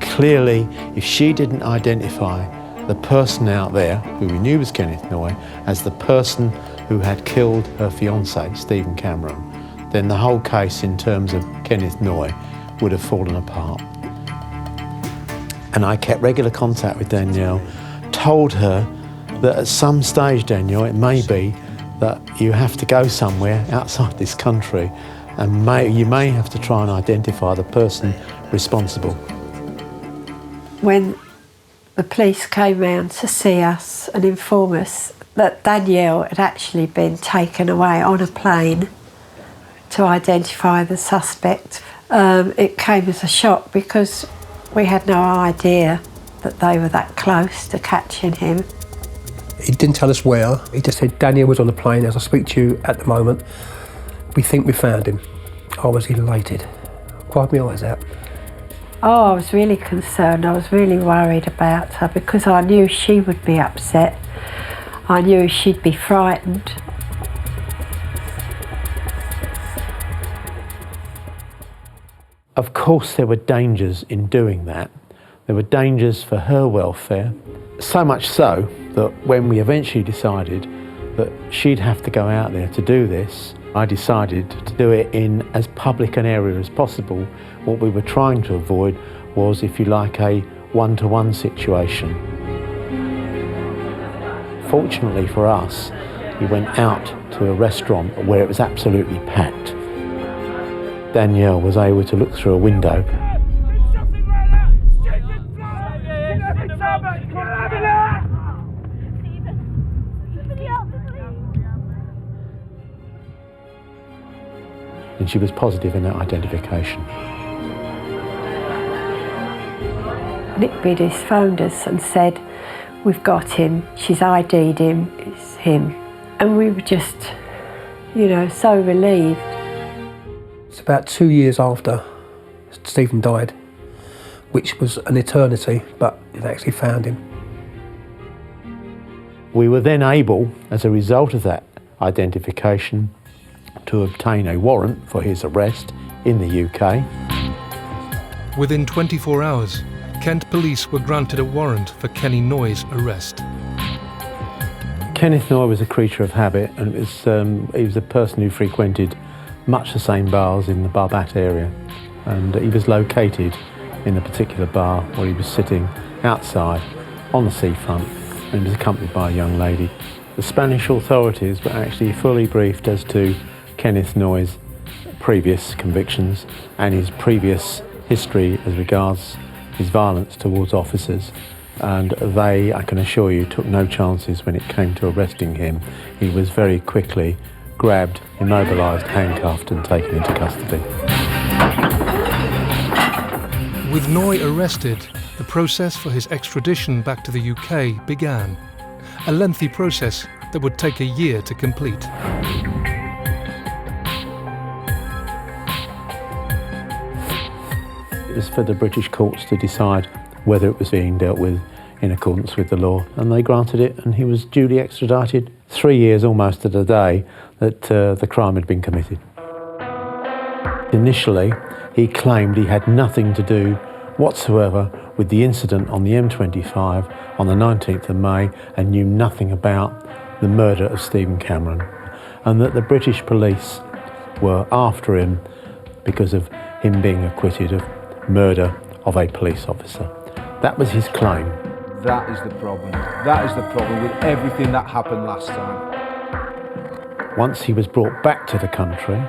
Clearly, if she didn't identify the person out there, who we knew was Kenneth Noye, as the person who had killed her fiancé, Stephen Cameron, then the whole case in terms of Kenneth Noye would have fallen apart. And I kept regular contact with Danielle, told her that at some stage, Danielle, it may be that you have to go somewhere outside this country and you may have to try and identify the person responsible. When the police came round to see us and inform us that Danielle had actually been taken away on a plane to identify the suspect, it came as a shock because we had no idea that they were that close to catching him. He didn't tell us where. He just said Daniel was on the plane as I speak to you at the moment. We think we found him. I was elated. Cried my eyes out. Oh, I was really concerned. I was really worried about her because I knew she would be upset. I knew she'd be frightened. Of course, there were dangers in doing that. There were dangers for her welfare, so much so that when we eventually decided that she'd have to go out there to do this, I decided to do it in as public an area as possible. What we were trying to avoid was, if you like, a one-to-one situation. Fortunately for us, we went out to a restaurant where it was absolutely packed. Danielle was able to look through a window and she was positive in that identification. Nick Bidis phoned us and said, "We've got him, she's ID'd him, it's him." And we were just, so relieved. It's about 2 years after Stephen died, which was an eternity, but they actually found him. We were then able, as a result of that identification, to obtain a warrant for his arrest in the UK. Within 24 hours, Kent police were granted a warrant for Kenny Noye's arrest. Kenneth Noye was a creature of habit, and he was a person who frequented much the same bars in the Barbat area, and he was located in a particular bar where he was sitting outside on the seafront, and he was accompanied by a young lady. The Spanish authorities were actually fully briefed as to Kenneth Noye's previous convictions and his previous history as regards his violence towards officers, and they, I can assure you, took no chances when it came to arresting him. He was very quickly grabbed, immobilised, handcuffed and taken into custody. With Noye arrested, the process for his extradition back to the UK began, a lengthy process that would take a year to complete. It was for the British courts to decide whether it was being dealt with in accordance with the law, and they granted it, and he was duly extradited 3 years almost to the day that the crime had been committed. Initially, he claimed he had nothing to do whatsoever with the incident on the M25 on the 19th of May and knew nothing about the murder of Stephen Cameron, and that the British police were after him because of him being acquitted of murder of a police officer. That was his claim. That is the problem. That is the problem with everything that happened last time. Once he was brought back to the country,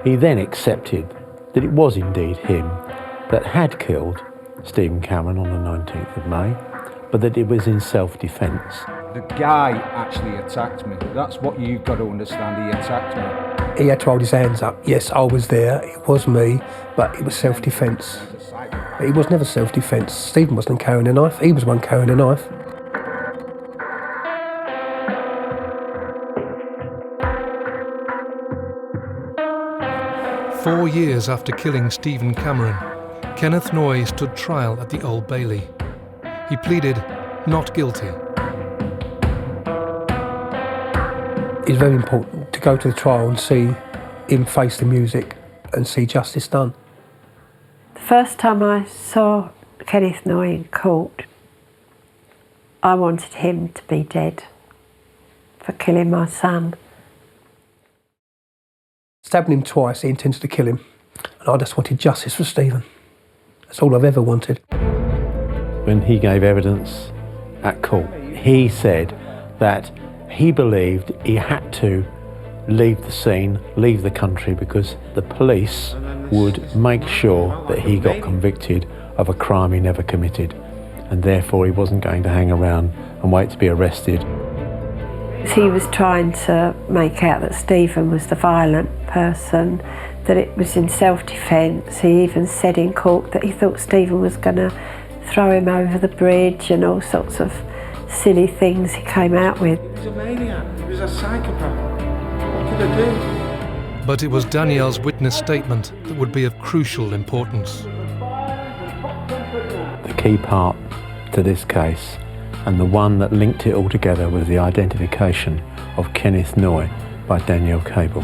he then accepted that it was indeed him that had killed Stephen Cameron on the 19th of May, but that it was in self-defence. The guy actually attacked me. That's what you've got to understand. He attacked me. He had to hold his hands up. Yes, I was there, it was me, but it was self-defence. But it was never self-defence. Stephen wasn't carrying a knife, he was the one carrying a knife. "4 years after killing Stephen Cameron, Kenneth Noy stood trial at the Old Bailey. He pleaded not guilty. It's very important to go to the trial and see him face the music and see justice done. The first time I saw Kenneth Noy in court, I wanted him to be dead for killing my son. Stabbing him twice, he intended to kill him. And I just wanted justice for Stephen. That's all I've ever wanted. When he gave evidence at court, he said that he believed he had to leave the scene, leave the country, because the police would make sure that he got convicted of a crime he never committed, and therefore he wasn't going to hang around and wait to be arrested. He was trying to make out that Stephen was the violent person, that it was in self-defence. He even said in court that he thought Stephen was going to throw him over the bridge and all sorts of silly things he came out with. He was a maniac, he was a psychopath. What could I do? But it was Danielle's witness statement that would be of crucial importance. The key part to this case, and the one that linked it all together, was the identification of Kenneth Noy by Danielle Cable.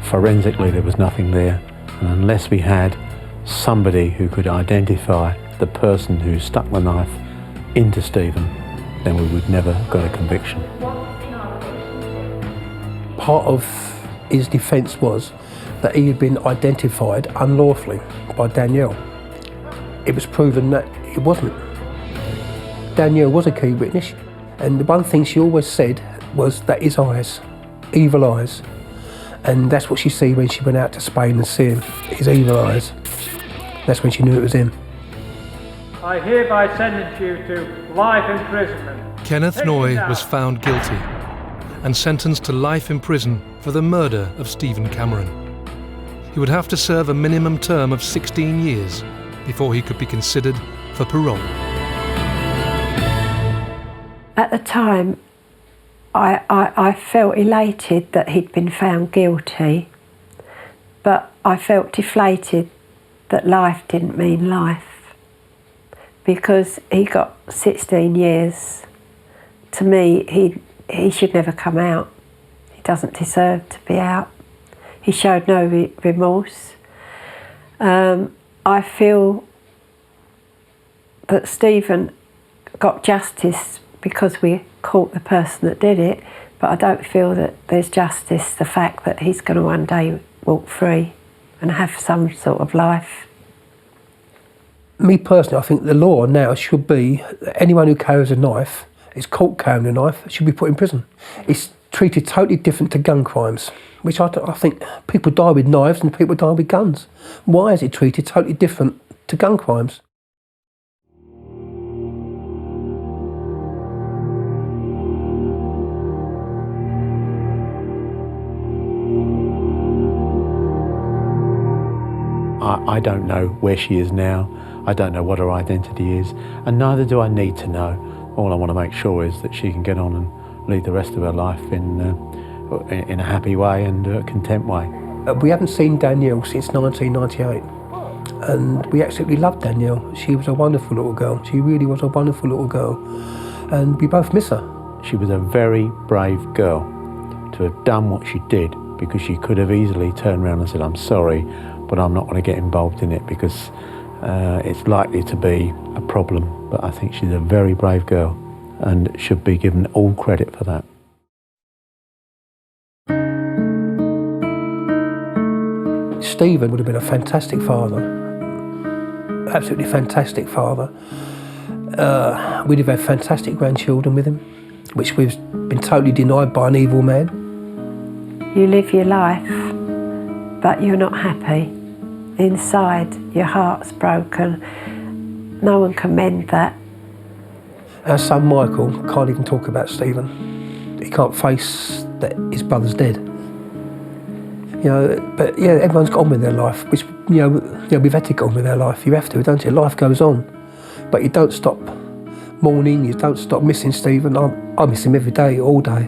Forensically, there was nothing there, and unless we had somebody who could identify the person who stuck the knife into Stephen, then we would never have got a conviction. Part of his defence was that he had been identified unlawfully by Danielle. It was proven that it wasn't. Danielle was a key witness, and the one thing she always said was that his eyes, evil eyes, and that's what she see when she went out to Spain and see him, his evil eyes. That's when she knew it was him. I hereby sentence you to life imprisonment. Kenneth Noy was found guilty and sentenced to life in prison for the murder of Stephen Cameron. He would have to serve a minimum term of 16 years before he could be considered for parole. At the time, I felt elated that he'd been found guilty, but I felt deflated that life didn't mean life, because he got 16 years. To me, he should never come out. He doesn't deserve to be out. He showed no remorse. I feel that Stephen got justice because we caught the person that did it, but I don't feel that there's justice, the fact that he's going to one day walk free and have some sort of life. Me personally, I think the law now should be that anyone who carries a knife, is caught carrying a knife, should be put in prison. It's treated totally different to gun crimes, which I think people die with knives and people die with guns. Why is it treated totally different to gun crimes? I don't know where she is now. I don't know what her identity is, and neither do I need to know. All I want to make sure is that she can get on and lead the rest of her life in a happy way and a content way. We haven't seen Danielle since 1998, and we absolutely loved Danielle. She was a wonderful little girl. She really was a wonderful little girl, and we both miss her. She was a very brave girl to have done what she did, because she could have easily turned around and said, "I'm sorry, but I'm not going to get involved in it because it's likely to be a problem." But I think she's a very brave girl and should be given all credit for that. Stephen would have been a fantastic father, absolutely fantastic father. We'd have had fantastic grandchildren with him, which we've been totally denied by an evil man. You live your life, but you're not happy. Inside, your heart's broken. No one can mend that. Our son Michael can't even talk about Stephen. He can't face that his brother's dead. But yeah, everyone's got on with their life, which we've had to get on with our life. You have to, don't you? Life goes on, but you don't stop mourning. You don't stop missing Stephen. I miss him every day, all day.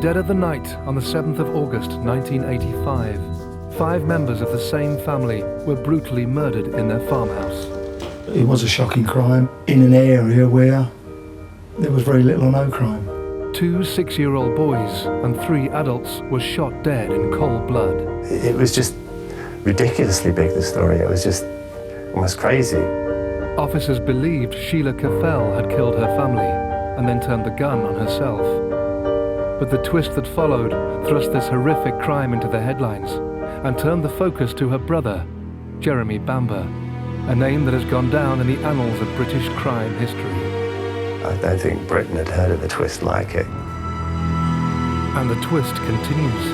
dead of the night on the 7th of August 1985, 5 members of the same family were brutally murdered in their farmhouse. It was a shocking crime in an area where there was very little or no crime. 2 6-year-old boys and 3 adults were shot dead in cold blood. It was just ridiculously big, the story. It was just almost crazy. Officers believed Sheila Caffell had killed her family and then turned the gun on herself. But the twist that followed thrust this horrific crime into the headlines and turned the focus to her brother, Jeremy Bamber, a name that has gone down in the annals of British crime history. I don't think Britain had heard of a twist like it. And the twist continues.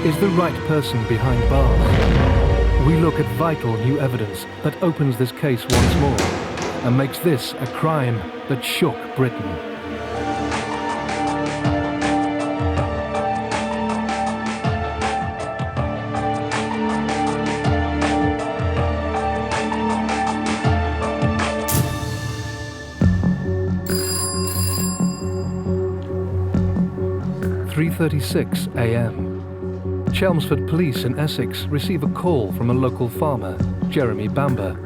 Is the right person behind bars? We look at vital new evidence that opens this case once more and makes this a crime that shook Britain. "3:36 a.m. Chelmsford police in Essex receive a call from a local farmer, Jeremy Bamber,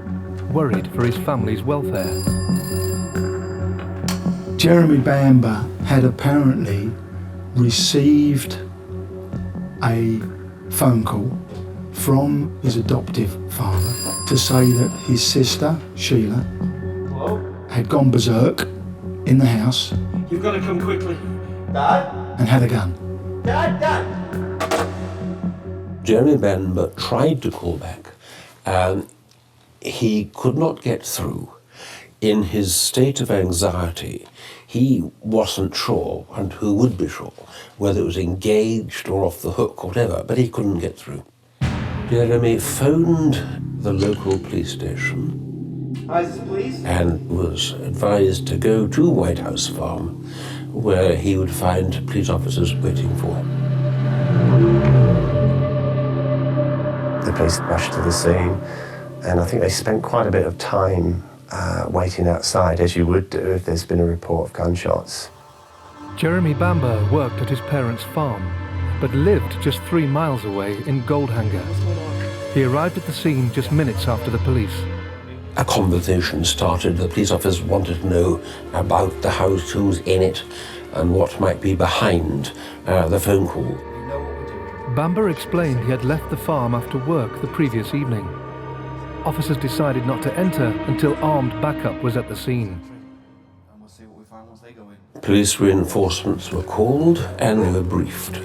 worried for his family's welfare. Jeremy Bamber had apparently received a phone call from his adoptive father to say that his sister, Sheila, had gone berserk in the house. You've got to come quickly. Dad? And had a gun. Dad! Jeremy Bamber tried to call back. He could not get through. In his state of anxiety, he wasn't sure, and who would be sure, whether it was engaged or off the hook or whatever, but he couldn't get through. Jeremy phoned the local police station and was advised to go to White House Farm, where he would find police officers waiting for him. The police rushed to the scene, and I think they spent quite a bit of time waiting outside, as you would do if there's been a report of gunshots. Jeremy Bamber worked at his parents' farm, but lived just 3 miles away in Goldhanger. He arrived at the scene just minutes after the police. A conversation started. The police officers wanted to know about the house, who's in it, and what might be behind the phone call. Bamber explained he had left the farm after work the previous evening. Officers decided not to enter until armed backup was at the scene. Police reinforcements were called and they were briefed.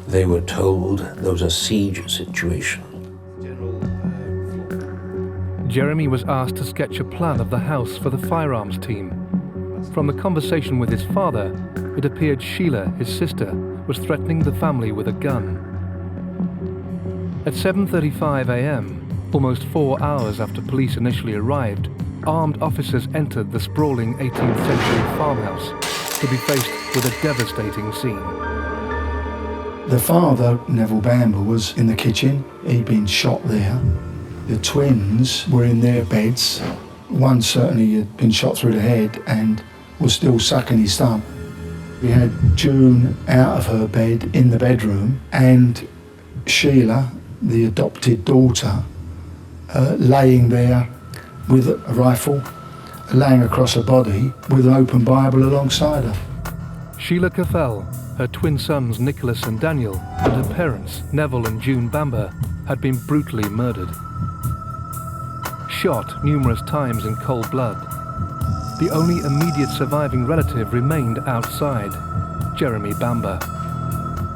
They were told there was a siege situation. Jeremy was asked to sketch a plan of the house for the firearms team. From the conversation with his father, it appeared Sheila, his sister, was threatening the family with a gun. At 7:35 a.m., almost 4 hours after police initially arrived, armed officers entered the sprawling 18th century farmhouse to be faced with a devastating scene. The father, Neville Bamber, was in the kitchen. He'd been shot there. The twins were in their beds. One certainly had been shot through the head and was still sucking his thumb. We had June out of her bed in the bedroom, and Sheila, the adopted daughter, laying there with a rifle, laying across her body with an open Bible alongside her. Sheila Caffell, her twin sons Nicholas and Daniel, and her parents, Neville and June Bamber, had been brutally murdered. Shot numerous times in cold blood. The only immediate surviving relative remained outside, Jeremy Bamber.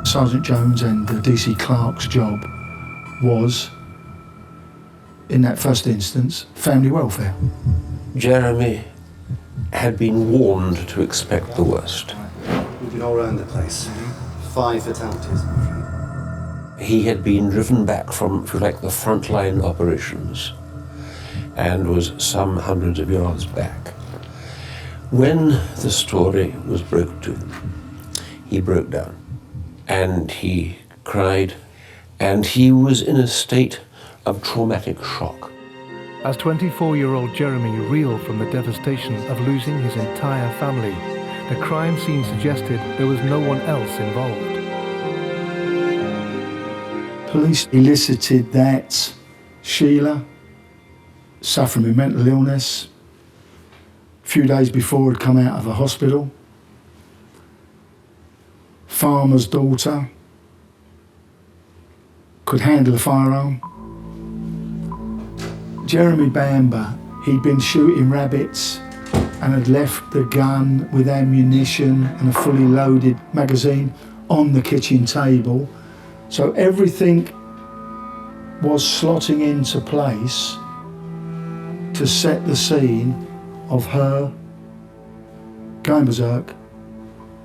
Sergeant Jones and DC Clark's job was, in that first instance, family welfare. Jeremy had been warned to expect the worst. We've been all around the place. 5 fatalities, I'm afraid. He had been driven back from, if you like, the frontline operations and was some hundreds of yards back. When the story was broke to him, he broke down and he cried, and he was in a state of traumatic shock. As 24-year-old Jeremy reeled from the devastation of losing his entire family, the crime scene suggested there was no one else involved. Police elicited that Sheila, suffering with mental illness, a few days before had come out of a hospital. Farmer's daughter, could handle a firearm. Jeremy Bamber, he'd been shooting rabbits and had left the gun with ammunition and a fully loaded magazine on the kitchen table. So everything was slotting into place to set the scene of her going berserk,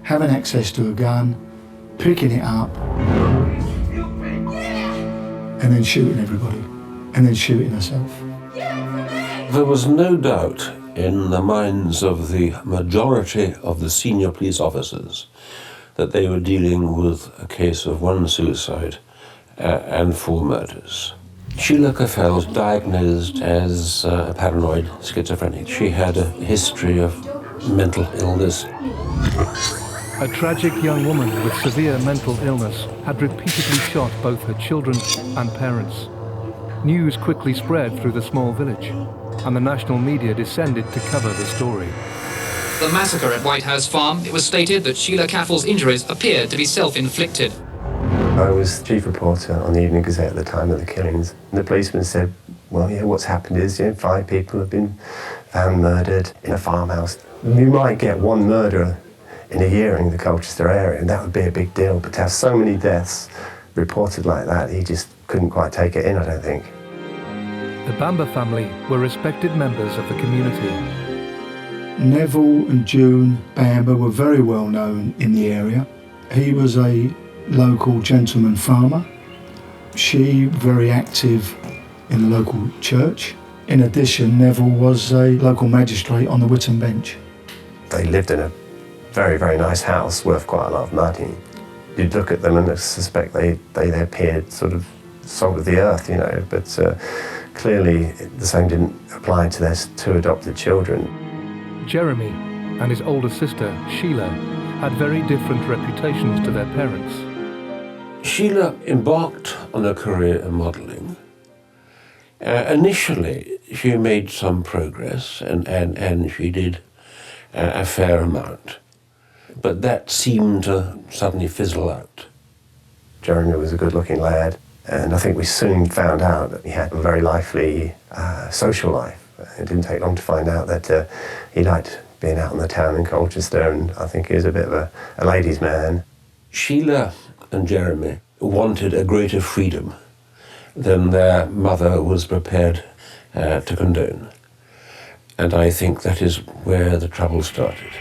having access to a gun, picking it up, and then shooting everybody, and then shooting herself. There was no doubt in the minds of the majority of the senior police officers that they were dealing with a case of one suicide and 4 murders. Sheila Caffell was diagnosed as paranoid schizophrenic. She had a history of mental illness. A tragic young woman with severe mental illness had repeatedly shot both her children and parents. News quickly spread through the small village, and the national media descended to cover the story. The massacre at White House Farm, it was stated that Sheila Caffell's injuries appeared to be self-inflicted. I was chief reporter on the Evening Gazette at the time of the killings. And the policeman said, well, yeah, what's happened is 5 people have been found murdered in a farmhouse. You might get 1 murder in a year in the Colchester area, and that would be a big deal. But to have so many deaths reported like that, he just couldn't quite take it in, I don't think. The Bamber family were respected members of the community. Neville and June Bamber were very well known in the area. He was a local gentleman farmer. She very active in the local church. In addition, Neville was a local magistrate on the Witton bench. They lived in a very, very nice house worth quite a lot of money. You'd look at them and suspect they appeared sort of salt of the earth, but clearly the same didn't apply to their 2 adopted children. Jeremy and his older sister, Sheila, had very different reputations to their parents. Sheila embarked on a career in modelling. Initially, she made some progress, and she did a fair amount. But that seemed to suddenly fizzle out. Jeremy was a good-looking lad, and I think we soon found out that he had a very lively social life. It didn't take long to find out that he liked being out in the town in Colchester, and I think he was a bit of a ladies' man. Sheila and Jeremy wanted a greater freedom than their mother was prepared to condone. And I think that is where the trouble started.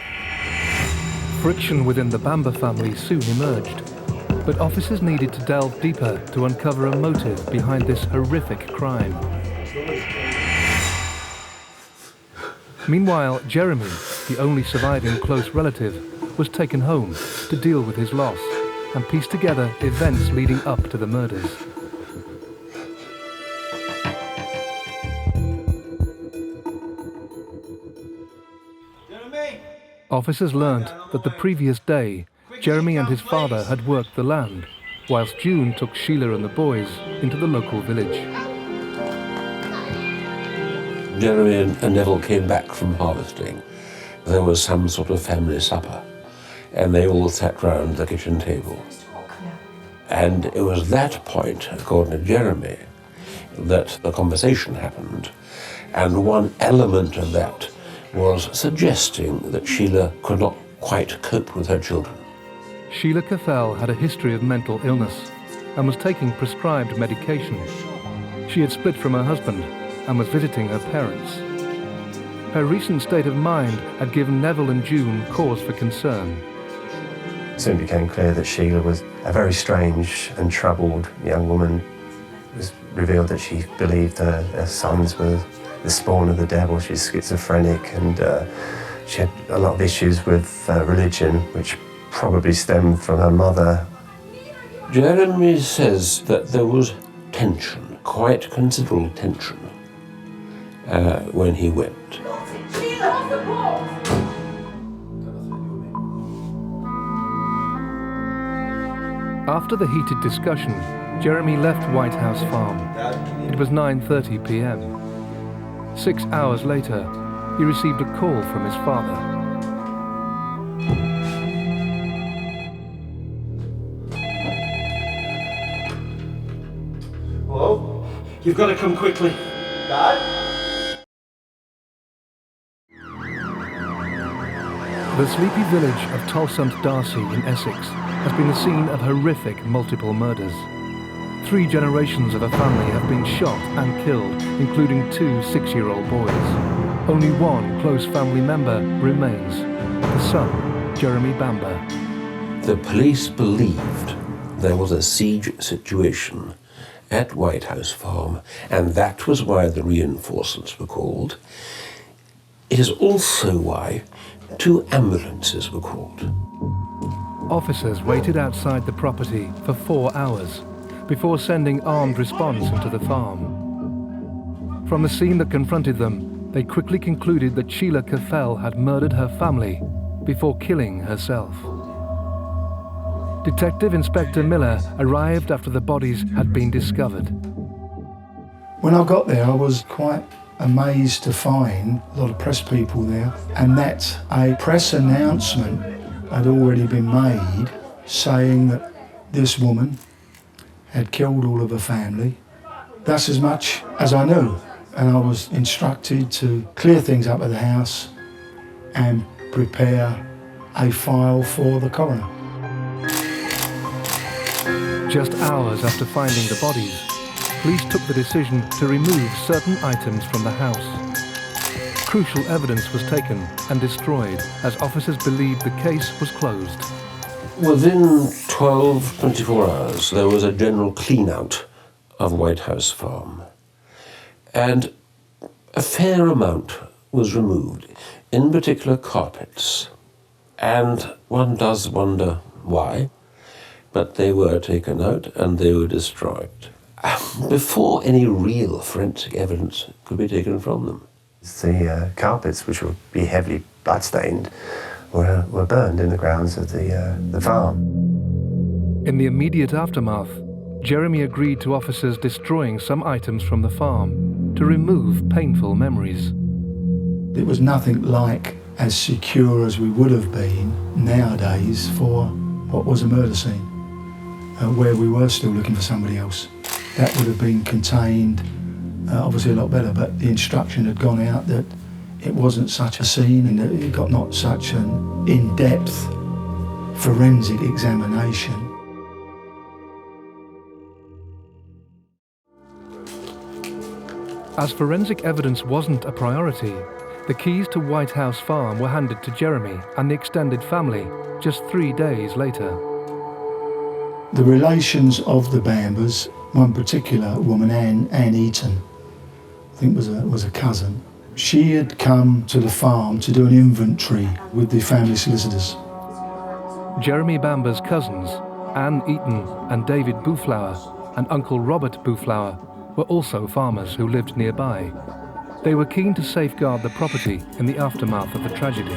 Friction within the Bamber family soon emerged, but officers needed to delve deeper to uncover a motive behind this horrific crime. Meanwhile, Jeremy, the only surviving close relative, was taken home to deal with his loss and piece together events leading up to the murders. Officers learned that the previous day, Jeremy and his father had worked the land, whilst June took Sheila and the boys into the local village. Jeremy and Neville came back from harvesting. There was some sort of family supper, and they all sat round the kitchen table. And it was that point, according to Jeremy, that the conversation happened. And one element of that was suggesting that Sheila could not quite cope with her children. Sheila Caffell had a history of mental illness and was taking prescribed medication. She had split from her husband and was visiting her parents. Her recent state of mind had given Neville and June cause for concern. It soon became clear that Sheila was a very strange and troubled young woman. It was revealed that she believed her sons were the spawn of the devil. She's schizophrenic, and she had a lot of issues with religion, which probably stemmed from her mother. Jeremy says that there was tension, quite considerable tension, when he went. After the heated discussion, Jeremy left White House Farm. It was 9:30 p.m. 6 hours later, he received a call from his father. Hello? You've got to come quickly. Dad? The sleepy village of Tolsunt Darcy in Essex has been the scene of horrific multiple murders. 3 generations of a family have been shot and killed, including 2 6-year-old boys. Only one close family member remains, the son, Jeremy Bamber. The police believed there was a siege situation at White House Farm, and that was why the reinforcements were called. It is also why 2 ambulances were called. Officers waited outside the property for 4 hours before sending armed response into the farm. From the scene that confronted them, they quickly concluded that Sheila Caffell had murdered her family before killing herself. Detective Inspector Miller arrived after the bodies had been discovered. When I got there, I was quite amazed to find a lot of press people there, and that a press announcement had already been made saying that this woman had killed all of her family. That's as much as I knew, and I was instructed to clear things up at the house and prepare a file for the coroner. Just hours after finding the bodies, police took the decision to remove certain items from the house. Crucial evidence was taken and destroyed as officers believed the case was closed. Within 24 hours, there was a general clean-out of White House Farm, and a fair amount was removed, in particular carpets. And one does wonder why, but they were taken out and they were destroyed before any real forensic evidence could be taken from them. The carpets, which would be heavily bloodstained, were burned in the grounds of the farm. In the immediate aftermath, Jeremy agreed to officers destroying some items from the farm to remove painful memories. It was nothing like as secure as we would have been nowadays for what was a murder scene, where we were still looking for somebody else. That would have been contained obviously a lot better, but the instruction had gone out that it wasn't such a scene and that it got not such an in-depth forensic examination. As forensic evidence wasn't a priority, the keys to White House Farm were handed to Jeremy and the extended family just 3 days later. The relations of the Bambers, one particular woman, Anne Eaton, I think was a cousin, she had come to the farm to do an inventory with the family solicitors. Jeremy Bamber's cousins, Anne Eaton and David Buflower, and Uncle Robert Buflower, were also farmers who lived nearby. They were keen to safeguard the property in the aftermath of the tragedy.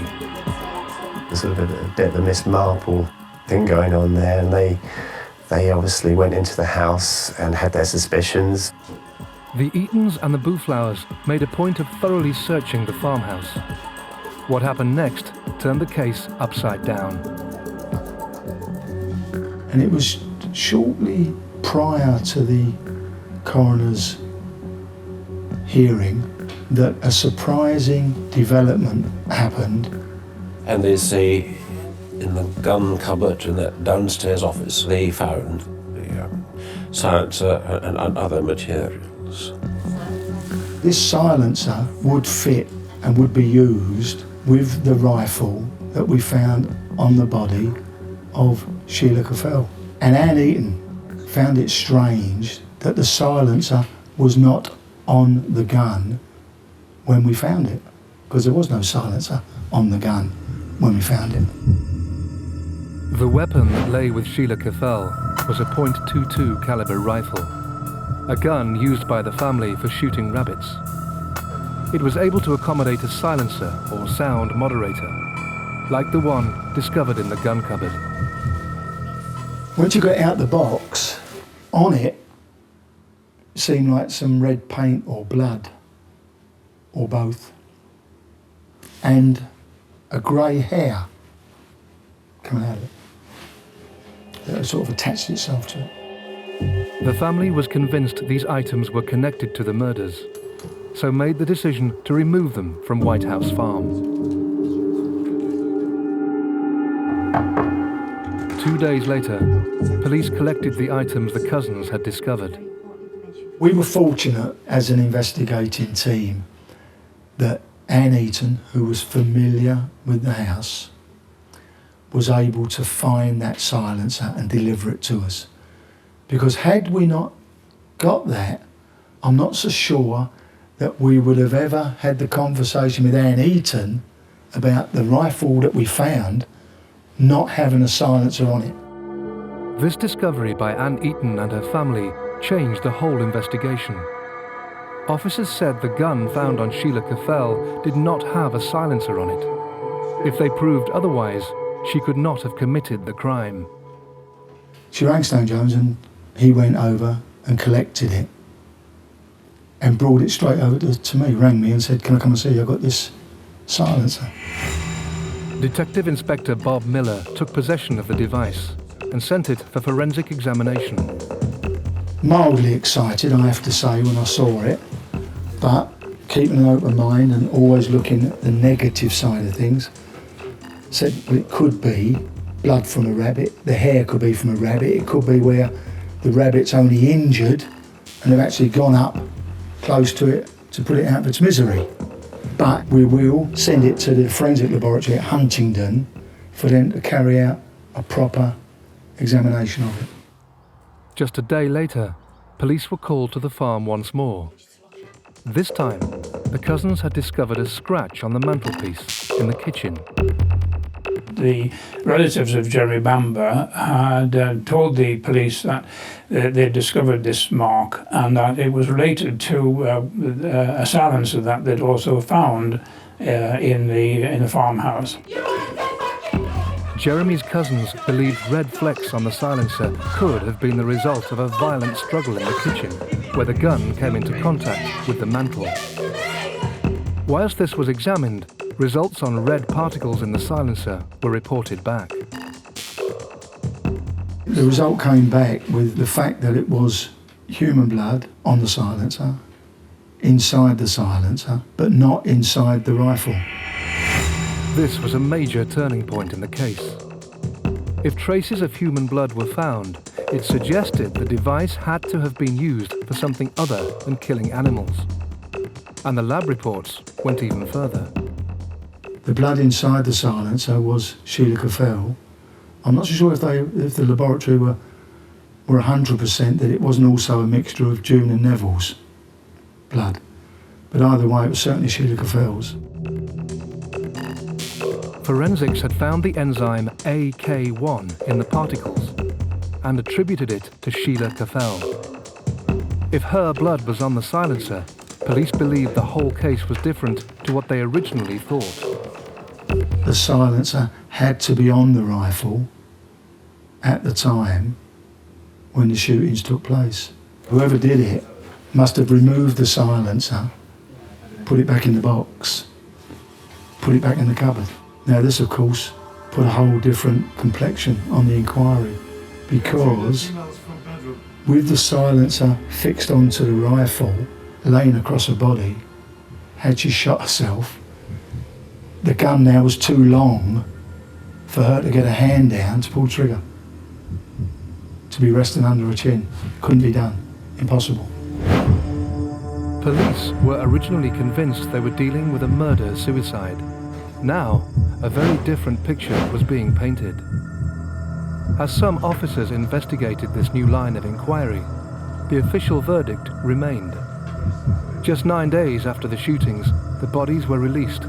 There's sort of a bit of a Miss Marple thing going on there, and they obviously went into the house and had their suspicions. The Eatons and the Buflowers made a point of thoroughly searching the farmhouse. What happened next turned the case upside down. And it was shortly prior to the coroner's hearing that a surprising development happened. And they say in the gun cupboard in that downstairs office, they found the silencer and other materials. This silencer would fit and would be used with the rifle that we found on the body of Sheila Caffell. And Anne Eaton found it strange that the silencer was not on the gun when we found it, because there was no silencer on the gun when we found it. The weapon that lay with Sheila Caffell was a .22 caliber rifle, a gun used by the family for shooting rabbits. It was able to accommodate a silencer or sound moderator, like the one discovered in the gun cupboard. Once you got out the box, On it seemed like some red paint or blood, or both, and a grey hair coming out of it. That sort of attached itself to it. The family was convinced these items were connected to the murders, so made the decision to remove them from White House Farm. 2 days later, police collected the items the cousins had discovered. We were fortunate as an investigating team that Anne Eaton, who was familiar with the house, was able to find that silencer and deliver it to us. Because had we not got that, I'm not so sure that we would have ever had the conversation with Anne Eaton about the rifle that we found not having a silencer on it. This discovery by Anne Eaton and her family changed the whole investigation. Officers said the gun found on Sheila Caffell did not have a silencer on it. If they proved otherwise, she could not have committed the crime. She rang Stone Jones and he went over and collected it and brought it straight over to me, rang me and said, "Can I come and see you? I've got this silencer." Detective Inspector Bob Miller took possession of the device and sent it for forensic examination. Mildly excited, I have to say, when I saw it, but keeping an open mind and always looking at the negative side of things, said, well, it could be blood from a rabbit, the hair could be from a rabbit, it could be where the rabbit's only injured and they've actually gone up close to it to put it out of its misery. But we will send it to the forensic laboratory at Huntingdon for them to carry out a proper examination of it. Just a day later, police were called to the farm once more. This time, the cousins had discovered a scratch on the mantelpiece in the kitchen. The relatives of Jeremy Bamber had told the police that they discovered this mark and that it was related to a silencer that they'd also found in the farmhouse. Jeremy's cousins believed red flecks on the silencer could have been the result of a violent struggle in the kitchen, where the gun came into contact with the mantel. Whilst this was examined, results on red particles in the silencer were reported back. The result came back with the fact that it was human blood on the silencer, inside the silencer, but not inside the rifle. This was a major turning point in the case. If traces of human blood were found, it suggested the device had to have been used for something other than killing animals. And the lab reports went even further. The blood inside the silencer was Sheila Caffell. I'm not so sure if the laboratory were 100% that it wasn't also a mixture of June and Neville's blood. But either way, it was certainly Sheila Caffell's. Forensics had found the enzyme AK1 in the particles and attributed it to Sheila Caffell. If her blood was on the silencer, police believed the whole case was different to what they originally thought. The silencer had to be on the rifle at the time when the shootings took place. Whoever did it must have removed the silencer, put it back in the box, put it back in the cupboard. Now this, of course, put a whole different complexion on the inquiry, because with the silencer fixed onto the rifle, laying across her body, had she shot herself, the gun now was too long for her to get a hand down to pull the trigger, to be resting under her chin. Couldn't be done. Impossible. Police were originally convinced they were dealing with a murder-suicide. Now, a very different picture was being painted. As some officers investigated this new line of inquiry, the official verdict remained. Just 9 days after the shootings, the bodies were released,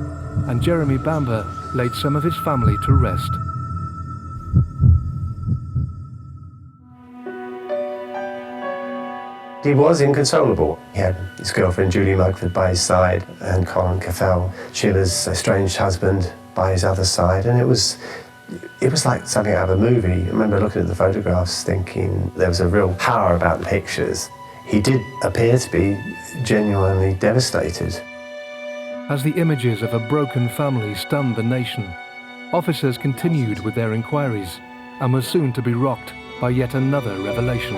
and Jeremy Bamber laid some of his family to rest. He was inconsolable. He had his girlfriend Julie Mugford by his side and Colin Caffell, Sheila's estranged husband, by his other side, and it was It was like something out of a movie. I remember looking at the photographs thinking there was a real power about the pictures. He did appear to be genuinely devastated. As the images of a broken family stunned the nation, officers continued with their inquiries and were soon to be rocked by yet another revelation.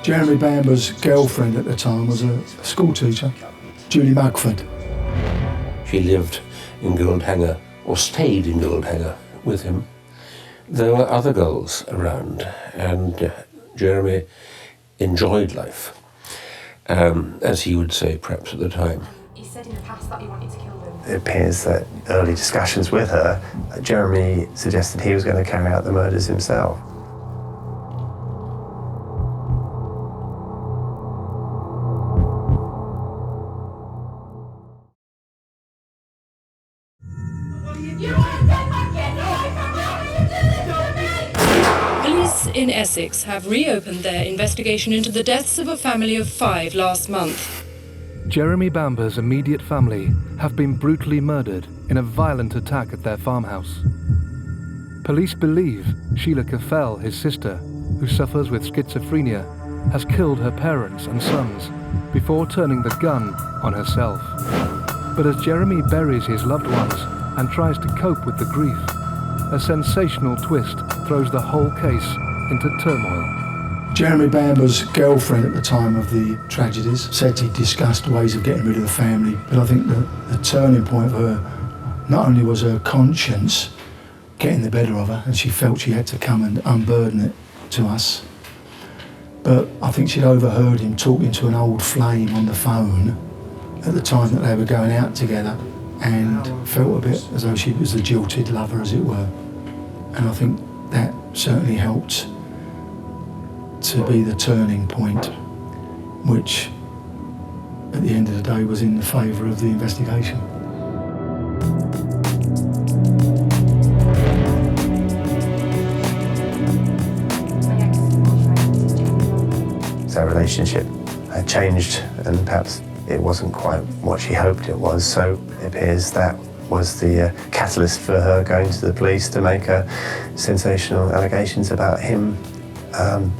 Jeremy Bamber's girlfriend at the time was a school teacher, Julie Mugford. She lived in Goldhanger, or stayed in Goldhanger with him. There were other girls around, and Jeremy enjoyed life, as he would say perhaps at the time. He said in the past that he wanted to kill them. It appears that early discussions with her, Jeremy suggested he was going to carry out the murders himself. Police in Essex have reopened their investigation into the deaths of a family of 5 last month. Jeremy Bamber's immediate family have been brutally murdered in a violent attack at their farmhouse. Police believe Sheila Caffell, his sister, who suffers with schizophrenia, has killed her parents and sons before turning the gun on herself. But as Jeremy buries his loved ones and tries to cope with the grief, a sensational twist throws the whole case into turmoil. Jeremy Bamber's girlfriend at the time of the tragedies said he discussed ways of getting rid of the family, but I think the turning point for her, not only was her conscience getting the better of her, and she felt she had to come and unburden it to us, but I think she'd overheard him talking to an old flame on the phone at the time that they were going out together, and felt a bit as though she was the jilted lover, as it were. And I think that certainly helped to be the turning point, which at the end of the day was in favour of the investigation. Their relationship had changed, and perhaps it wasn't quite what she hoped it was, so it appears that was the catalyst for her going to the police to make sensational allegations about him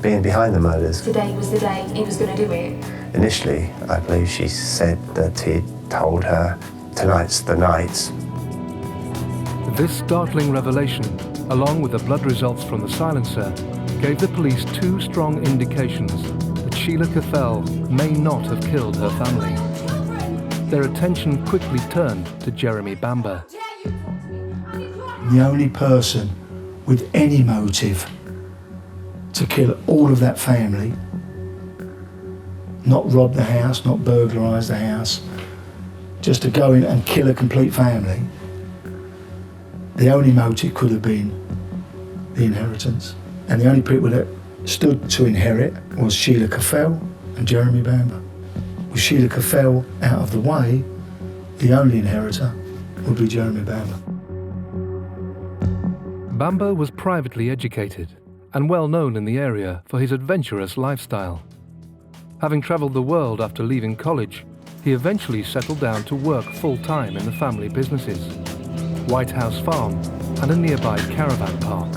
being behind the murders. Today was the day he was going to do it. Initially, I believe she said that he'd told her, "Tonight's the night." This startling revelation, along with the blood results from the silencer, gave the police 2 strong indications that Sheila Caffell may not have killed her family. Their attention quickly turned to Jeremy Bamber. The only person with any motive to kill all of that family, not rob the house, not burglarise the house, just to go in and kill a complete family, the only motive could have been the inheritance. And the only people that stood to inherit was Sheila Caffell and Jeremy Bamber. With Sheila Caffell out of the way, the only inheritor would be Jeremy Bamber. Bamber was privately educated and well known in the area for his adventurous lifestyle. Having travelled the world after leaving college, he eventually settled down to work full-time in the family businesses, White House Farm and a nearby caravan park.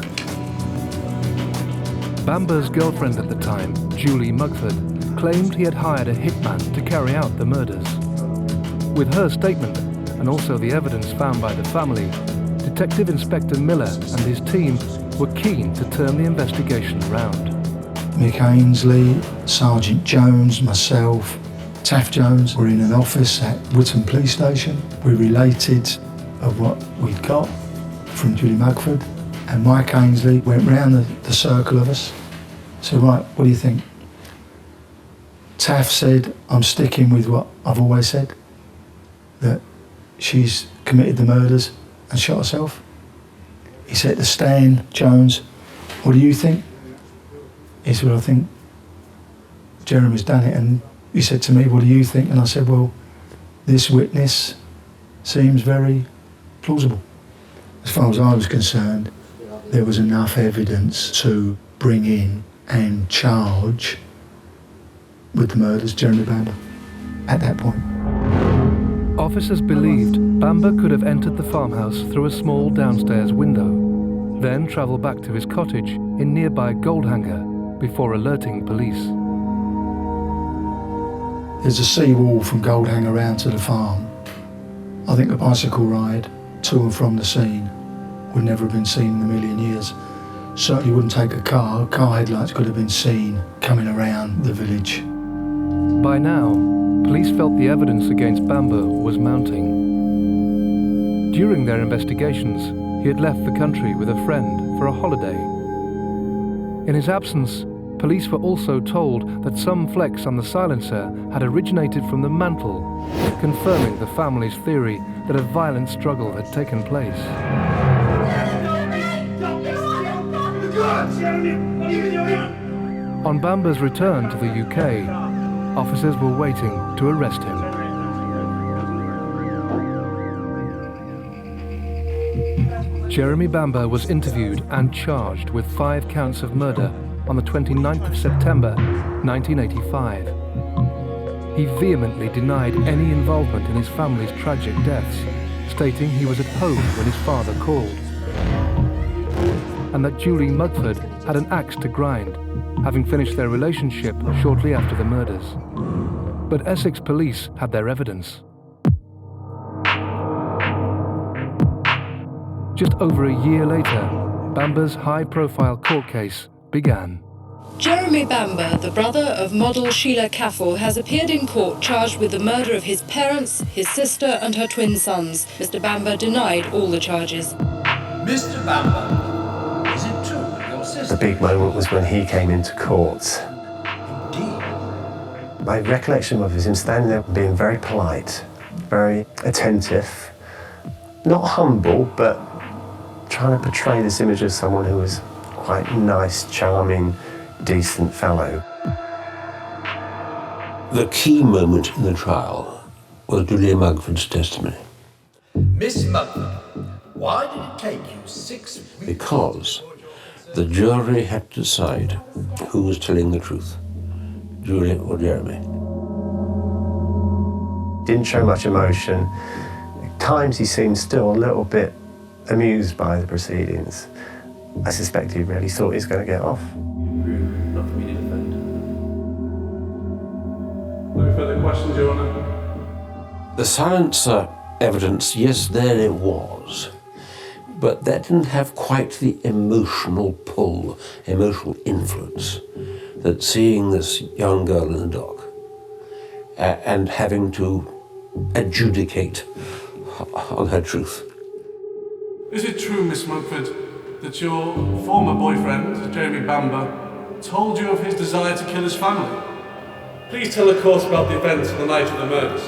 Bamber's girlfriend at the time, Julie Mugford, claimed he had hired a hitman to carry out the murders. With her statement, and also the evidence found by the family, Detective Inspector Miller and his team were keen to turn the investigation around. Mick Ainsley, Sergeant Jones, myself, Taff Jones were in an office at Whitton Police Station. We related of what we'd got from Julie Mugford, and Mike Ainsley went round the circle of us. Said, right, what do you think? Taff said, I'm sticking with what I've always said, that she's committed the murders and shot herself. He said to Stan Jones, what do you think? He said, well, I think Jeremy's done it. And he said to me, what do you think? And I said, well, this witness seems very plausible. As far as I was concerned, there was enough evidence to bring in and charge with the murders Jeremy Bamber at that point. Officers believed Bamber could have entered the farmhouse through a small downstairs window, then travelled back to his cottage in nearby Goldhanger before alerting police. There's a seawall from Goldhanger round to the farm. I think a bicycle ride to and from the scene would never have been seen in a million years. Certainly wouldn't take a car. Car headlights could have been seen coming around the village. By now, police felt the evidence against Bamber was mounting. During their investigations, he had left the country with a friend for a holiday. In his absence, police were also told that some flecks on the silencer had originated from the mantel, confirming the family's theory that a violent struggle had taken place. On Bamber's return to the UK, officers were waiting to arrest him. Jeremy Bamber was interviewed and charged with 5 counts of murder on the 29th of September 1985. He vehemently denied any involvement in his family's tragic deaths, stating he was at home when his father called, and that Julie Mugford had an axe to grind, having finished their relationship shortly after the murders. But Essex police had their evidence. Just over a year later, Bamber's high-profile court case began. Jeremy Bamber, the brother of model Sheila Caffel, has appeared in court charged with the murder of his parents, his sister and her twin sons. Mr. Bamber denied all the charges. Mr. Bamber, is it true that your sister... The big moment was when he came into court. Indeed. My recollection of him standing there being very polite, very attentive, not humble, but trying to portray this image of someone who was quite nice, charming, decent fellow. The key moment in the trial was Julia Mugford's testimony. Miss Mugford, why did it take you 6 weeks? Because the jury had to decide who was telling the truth, Julia or Jeremy. Didn't show much emotion. At times he seemed still a little bit amused by the proceedings. I suspect he really thought he was going to get off. Not for me to defend. No further questions, Your Honour? The silencer evidence, yes, there it was. But that didn't have quite the emotional pull, emotional influence that seeing this young girl in the dock and having to adjudicate on her truth. Is it true, Miss Mugford, that your former boyfriend, Jeremy Bamber, told you of his desire to kill his family? Please tell the court about the events of the night of the murders.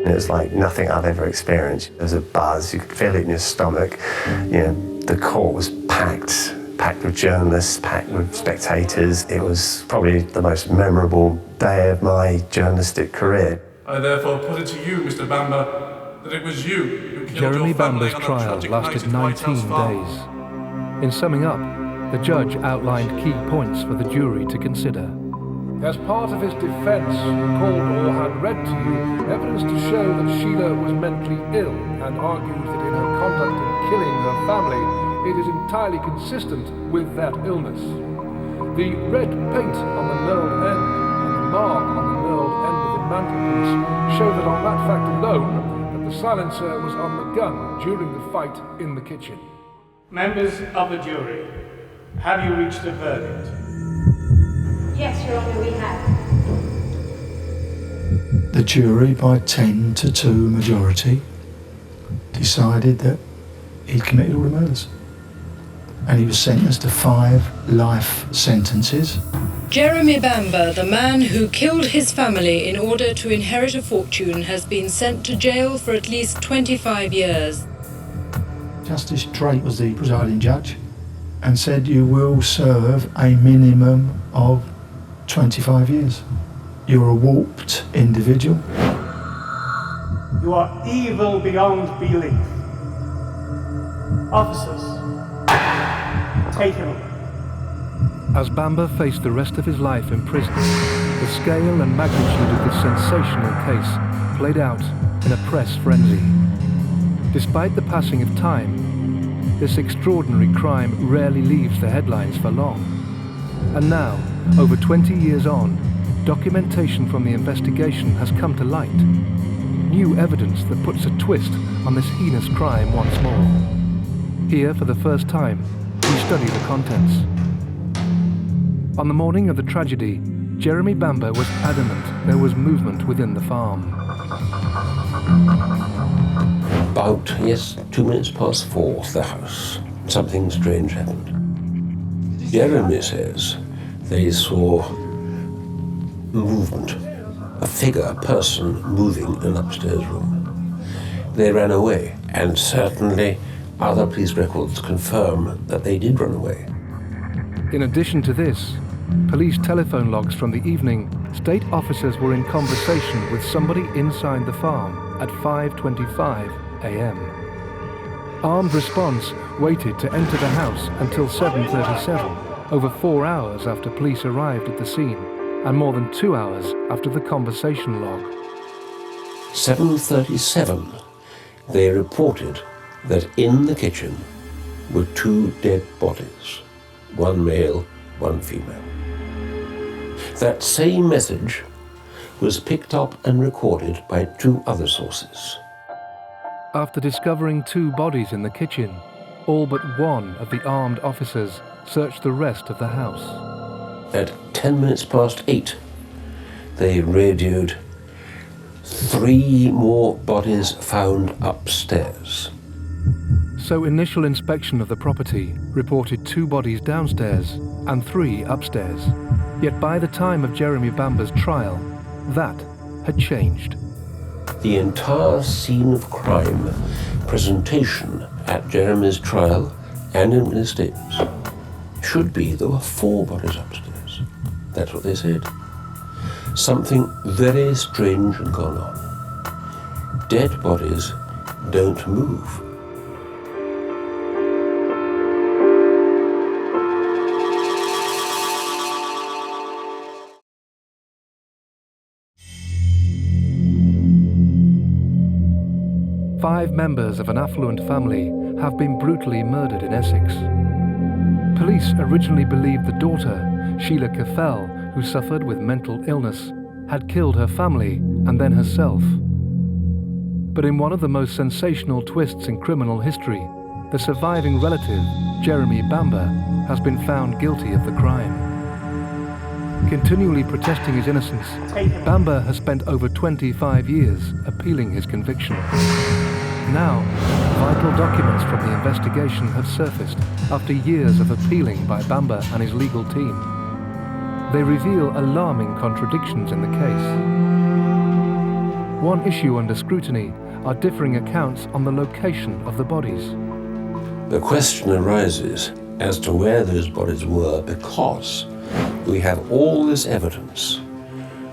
It was like nothing I've ever experienced. There was a buzz, you could feel it in your stomach. You know, the court was packed with journalists, packed with spectators. It was probably the most memorable day of my journalistic career. I therefore put it to you, Mr. Bamber, that it was you who killed Jeremy your family Bamber's on that trial tragic night lasted at White 19 House Farm. days. In summing up, the judge outlined key points for the jury to consider. As part of his defence, recalled or had read to you evidence to show that Sheila was mentally ill and argued that in her conduct in killing her family, it is entirely consistent with that illness. The red paint on the knurled end and the mark on the knurled end of the mantelpiece show that on that fact alone, that the silencer was on the gun during the fight in the kitchen. Members of the jury, have you reached a verdict? Yes, Your Honour, we have. The jury, by 10-2 majority, decided that he'd committed all the murders. And he was sentenced to 5 life sentences. Jeremy Bamber, the man who killed his family in order to inherit a fortune, has been sent to jail for at least 25 years. Justice Drake was the presiding judge and said you will serve a minimum of 25 years. You're a warped individual. You are evil beyond belief. Officers, take him away. As Bamber faced the rest of his life in prison, the scale and magnitude of this sensational case played out in a press frenzy. Despite the passing of time, this extraordinary crime rarely leaves the headlines for long. And now, over 20 years on, documentation from the investigation has come to light. New evidence that puts a twist on this heinous crime once more. Here, for the first time, we study the contents. On the morning of the tragedy, Jeremy Bamber was adamant there was movement within the farm. About, 2 minutes past 4 off the house, something strange happened. Jeremy says they saw movement, a figure, a person moving in an upstairs room. They ran away, and certainly other police records confirm that they did run away. In addition to this, police telephone logs from the evening state officers were in conversation with somebody inside the farm at 5:25 a.m. Armed response waited to enter the house until 7:37, over 4 hours after police arrived at the scene, and more than 2 hours after the conversation log. 7:37, they reported that in the kitchen were 2 dead bodies, one male, one female. That same message was picked up and recorded by 2 other sources. After discovering 2 bodies in the kitchen, all but one of the armed officers searched the rest of the house. At 10 minutes past 8, they radioed 3 more bodies found upstairs. So initial inspection of the property reported 2 bodies downstairs and 3 upstairs. Yet by the time of Jeremy Bamber's trial, that had changed. The entire scene of crime presentation at Jeremy's trial and in witness statements should be there were 4 bodies upstairs. That's what they said. Something very strange had gone on. Dead bodies don't move. Five members of an affluent family have been brutally murdered in Essex. Police originally believed the daughter, Sheila Caffell, who suffered with mental illness, had killed her family and then herself. But in one of the most sensational twists in criminal history, the surviving relative, Jeremy Bamber, has been found guilty of the crime. Continually protesting his innocence, Bamber has spent over 25 years appealing his conviction. Now, vital documents from the investigation have surfaced after years of appealing by Bamber and his legal team. They reveal alarming contradictions in the case. One issue under scrutiny are differing accounts on the location of the bodies. The question arises as to where those bodies were because we have all this evidence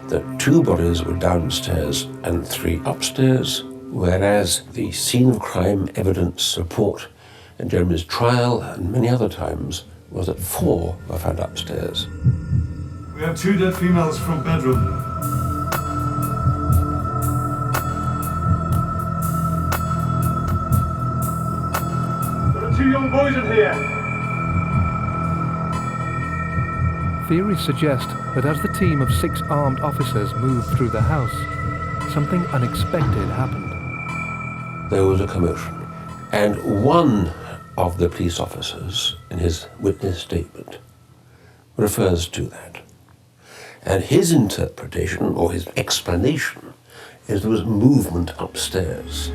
that 2 bodies were downstairs and 3 upstairs, whereas the scene of crime evidence report in Jeremy's trial and many other times was that 4 were found upstairs. We have 2 dead females from bedroom. There are 2 young boys in here. Theories suggest that as the team of 6 armed officers moved through the house, something unexpected happened. There was a commotion, and one of the police officers in his witness statement refers to that. And his interpretation, or his explanation, is there was movement upstairs.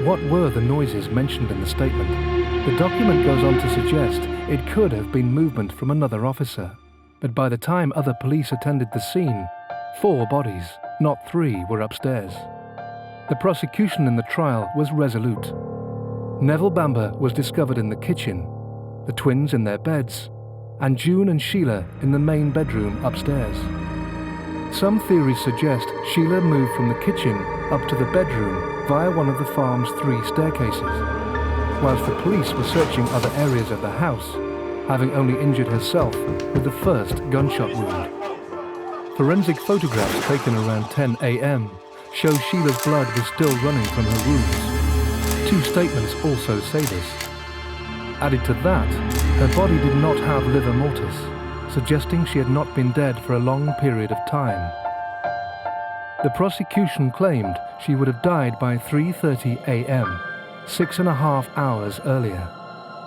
What were the noises mentioned in the statement? The document goes on to suggest it could have been movement from another officer. But by the time other police attended the scene, 4 bodies, not 3, were upstairs. The prosecution in the trial was resolute. Neville Bamber was discovered in the kitchen, the twins in their beds, and June and Sheila in the main bedroom upstairs. Some theories suggest Sheila moved from the kitchen up to the bedroom via one of the farm's 3 staircases, whilst the police were searching other areas of the house, having only injured herself with the first gunshot wound. Forensic photographs taken around 10 a.m. show Sheila's blood was still running from her wounds. 2 statements also say this. Added to that, her body did not have livor mortis, suggesting she had not been dead for a long period of time. The prosecution claimed she would have died by 3:30 a.m., 6.5 hours earlier.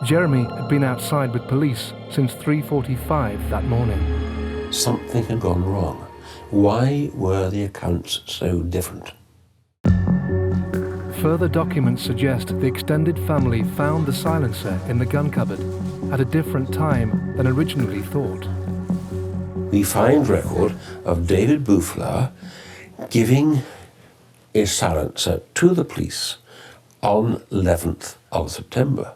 Jeremy had been outside with police since 3:45 that morning. Something had gone wrong. Why were the accounts so different? Further documents suggest the extended family found the silencer in the gun cupboard at a different time than originally thought. We find record of David Bouffleur giving a silencer to the police on 11th of September.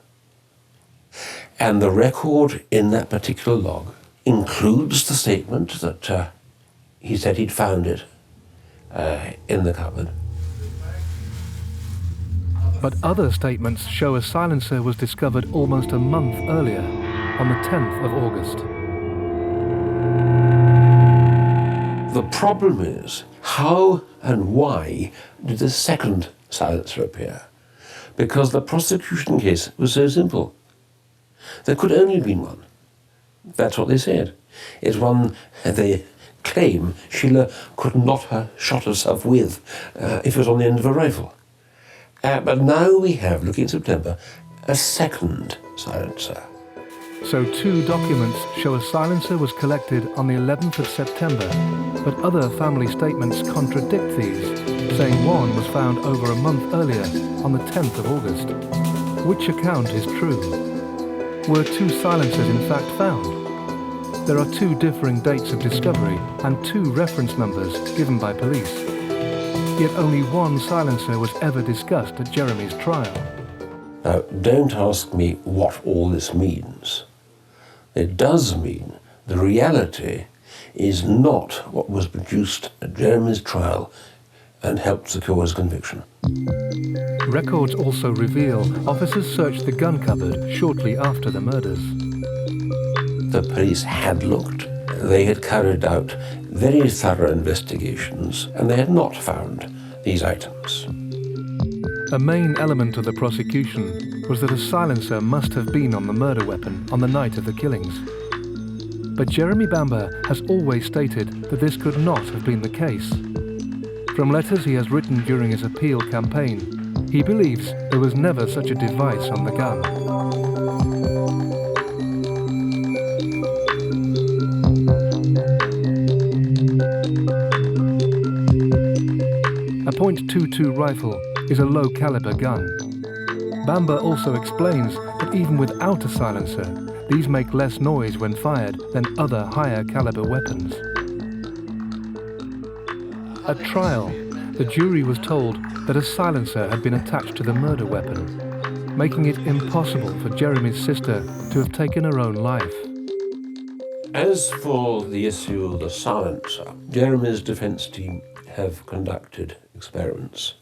And the record in that particular log includes the statement that he said he'd found it in the cupboard. But other statements show a silencer was discovered almost a month earlier, on the 10th of August. The problem is, how and why did the second silencer appear? Because the prosecution case was so simple. There could only have been one. That's what they said. It's one they claim Sheila could not have shot herself with if it was on the end of a rifle. But now we have, looking at September, a second silencer. So 2 documents show a silencer was collected on the 11th of September, but other family statements contradict these, saying one was found over a month earlier, on the 10th of August. Which account is true? Were 2 silencers in fact found? There are 2 differing dates of discovery and 2 reference numbers given by police. Yet only one silencer was ever discussed at Jeremy's trial. Now, don't ask me what all this means. It does mean the reality is not what was produced at Jeremy's trial and helped secure his conviction. Records also reveal officers searched the gun cupboard shortly after the murders. The police had looked. They had carried out very thorough investigations and they had not found these items. A main element of the prosecution was that a silencer must have been on the murder weapon on the night of the killings. But Jeremy Bamber has always stated that this could not have been the case. From letters he has written during his appeal campaign, he believes there was never such a device on the gun. A .22 rifle is a low-caliber gun. Bamber also explains that even without a silencer, these make less noise when fired than other higher-caliber weapons. At trial, the jury was told that a silencer had been attached to the murder weapon, making it impossible for Jeremy's sister to have taken her own life. As for the issue of the silencer, Jeremy's defence team have conducted experiments.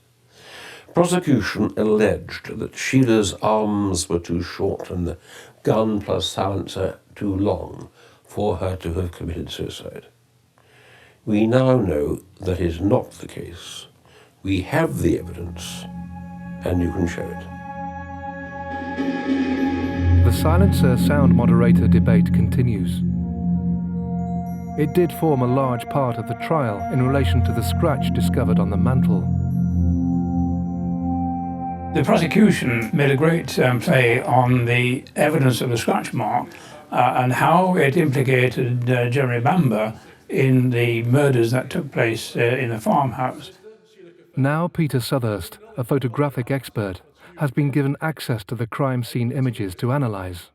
Prosecution alleged that Sheila's arms were too short and the gun plus silencer too long for her to have committed suicide. We now know that is not the case. We have the evidence, and you can show it. The silencer sound moderator debate continues. It did form a large part of the trial in relation to the scratch discovered on the mantel. The prosecution made a great play on the evidence of the scratch mark and how it implicated Jeremy Bamber in the murders that took place in the farmhouse. Now Peter Southurst, a photographic expert, has been given access to the crime scene images to analyse.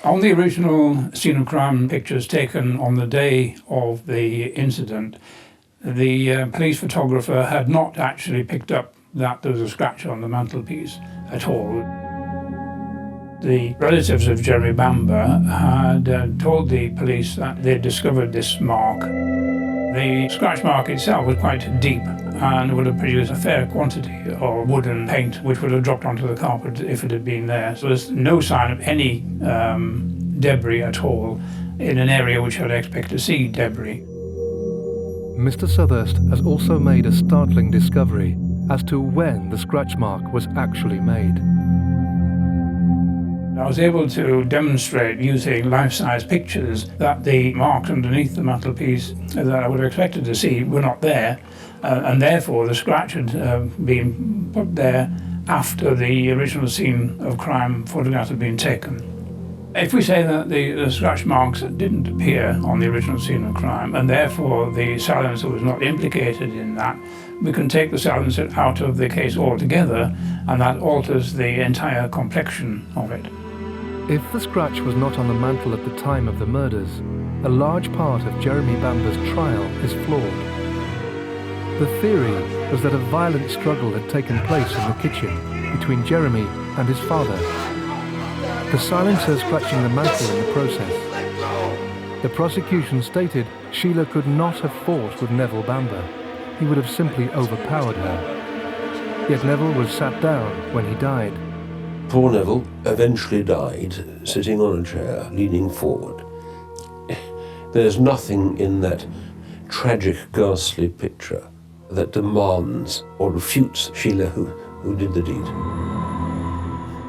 On the original scene of crime pictures taken on the day of the incident, the police photographer had not actually picked up that there was a scratch on the mantelpiece at all. The relatives of Jeremy Bamber had told the police that they'd discovered this mark. The scratch mark itself was quite deep and would have produced a fair quantity of wood and paint which would have dropped onto the carpet if it had been there. So there's no sign of any debris at all in an area which I'd expect to see debris. Mr. Southurst has also made a startling discovery as to when the scratch mark was actually made. I was able to demonstrate using life-size pictures that the marks underneath the mantelpiece that I would have expected to see were not there, and therefore the scratch had been put there after the original scene of crime photograph had been taken. If we say that the scratch marks didn't appear on the original scene of crime, and therefore the silencer was not implicated in that, we can take the silencer out of the case altogether, and that alters the entire complexion of it. If the scratch was not on the mantel at the time of the murders, a large part of Jeremy Bamber's trial is flawed. The theory was that a violent struggle had taken place in the kitchen between Jeremy and his father. The silencer scratching the mantel in the process. The prosecution stated Sheila could not have fought with Neville Bamber. He would have simply overpowered her. Yet Neville was sat down when he died. Poor Neville eventually died sitting on a chair, leaning forward. There's nothing in that tragic, ghastly picture that demands or refutes Sheila who did the deed.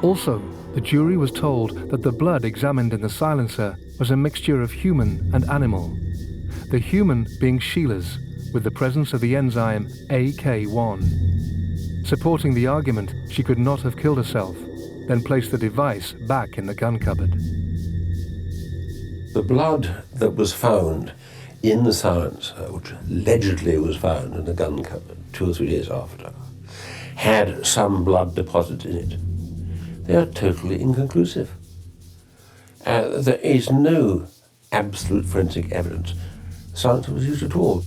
Also, the jury was told that the blood examined in the silencer was a mixture of human and animal. The human being Sheila's, with the presence of the enzyme AK1. Supporting the argument she could not have killed herself, then placed the device back in the gun cupboard. The blood that was found in the silencer, which allegedly was found in the gun cupboard 2 or 3 days after, had some blood deposit in it. They are totally inconclusive. There is no absolute forensic evidence the silencer was used at all.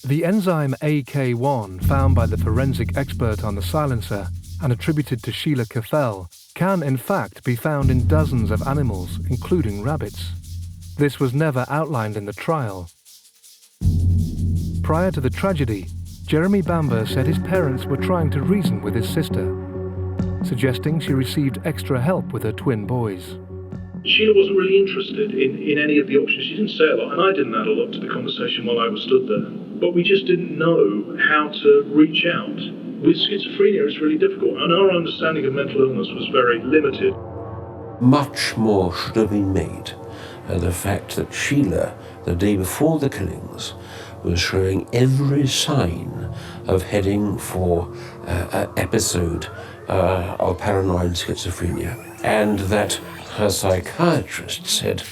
The enzyme AK1 found by the forensic expert on the silencer and attributed to Sheila Caffel can in fact be found in dozens of animals, including rabbits. This was never outlined in the trial. Prior to the tragedy, Jeremy Bamber said his parents were trying to reason with his sister, suggesting she received extra help with her twin boys. Sheila wasn't really interested in any of the options. She didn't say a lot, and I didn't add a lot to the conversation while I was stood there. But we just didn't know how to reach out. With schizophrenia, it's really difficult, and our understanding of mental illness was very limited. Much more should have been made of the fact that Sheila, the day before the killings, was showing every sign of heading for an episode of paranoid schizophrenia, and that her psychiatrist said,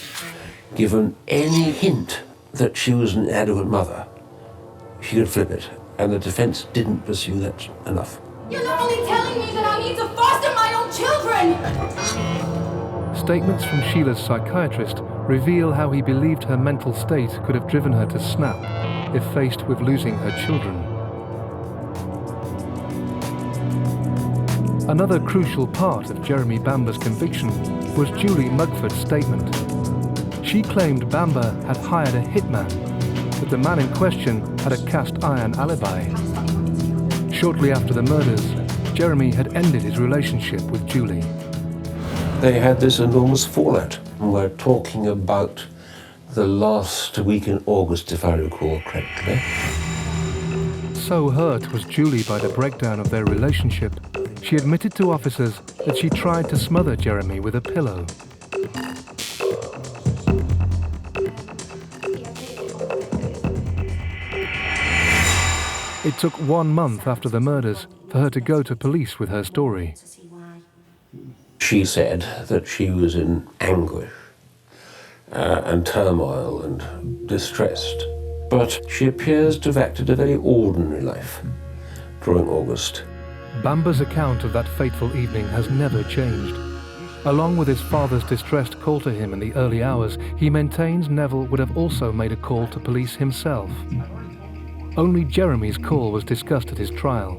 given any hint that she was an inadequate mother, she could flip it, and the defense didn't pursue that enough. You're not only telling me that I need to foster my own children! Statements from Sheila's psychiatrist reveal how he believed her mental state could have driven her to snap if faced with losing her children. Another crucial part of Jeremy Bamber's conviction was Julie Mugford's statement. She claimed Bamber had hired a hitman, but the man in question had a cast-iron alibi. Shortly after the murders, Jeremy had ended his relationship with Julie. They had this enormous fallout. We're talking about the last week in August, if I recall correctly. So hurt was Julie by the breakdown of their relationship, she admitted to officers that she tried to smother Jeremy with a pillow. It took 1 month after the murders for her to go to police with her story. She said that she was in anguish and turmoil and distressed, but she appears to have acted a very ordinary life during August. Bamber's account of that fateful evening has never changed. Along with his father's distressed call to him in the early hours, he maintains Neville would have also made a call to police himself. Only Jeremy's call was discussed at his trial.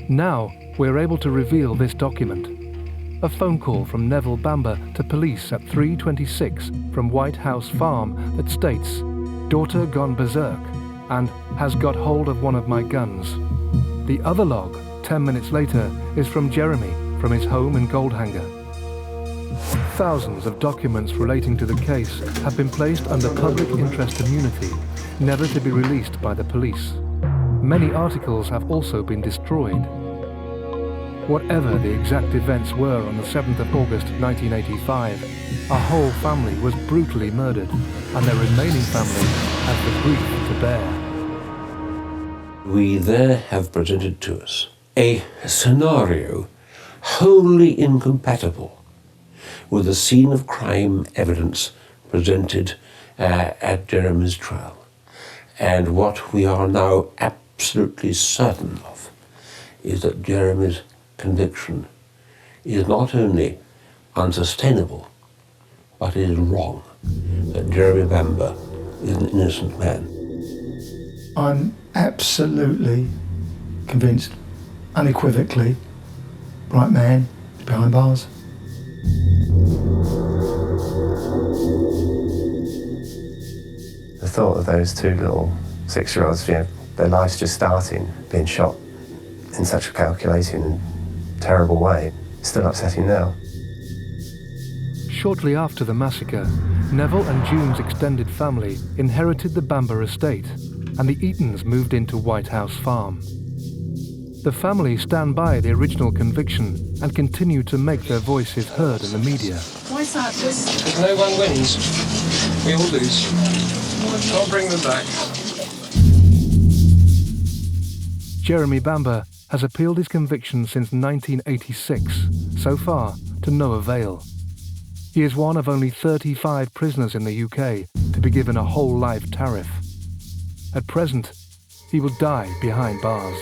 Now, we're able to reveal this document. A phone call from Neville Bamber to police at 3:26 from White House Farm that states, "Daughter gone berserk," and "has got hold of one of my guns." The other log, 10 minutes later, is from Jeremy, from his home in Goldhanger. Thousands of documents relating to the case have been placed under public interest immunity, never to be released by the police. Many articles have also been destroyed. Whatever the exact events were on the 7th of August 1985, a whole family was brutally murdered, and their remaining family has the grief to bear. We there have presented to us a scenario wholly incompatible with the scene of crime evidence presented at Jeremy's trial. And what we are now absolutely certain of is that Jeremy's conviction is not only unsustainable, but is wrong. That Jeremy Bamber is an innocent man. I'm absolutely convinced, unequivocally, right man is behind bars. The thought of those two little 6-year-olds, their lives just starting, being shot in such a calculating and terrible way, is still upsetting now. Shortly after the massacre, Neville and June's extended family inherited the Bamber estate, and the Eatons moved into White House Farm. The family stand by the original conviction and continue to make their voices heard in the media. Why's that? Because no one wins. We all lose. I'll bring them back. Jeremy Bamber has appealed his conviction since 1986, so far to no avail. He is one of only 35 prisoners in the UK to be given a whole life tariff. At present, he will die behind bars.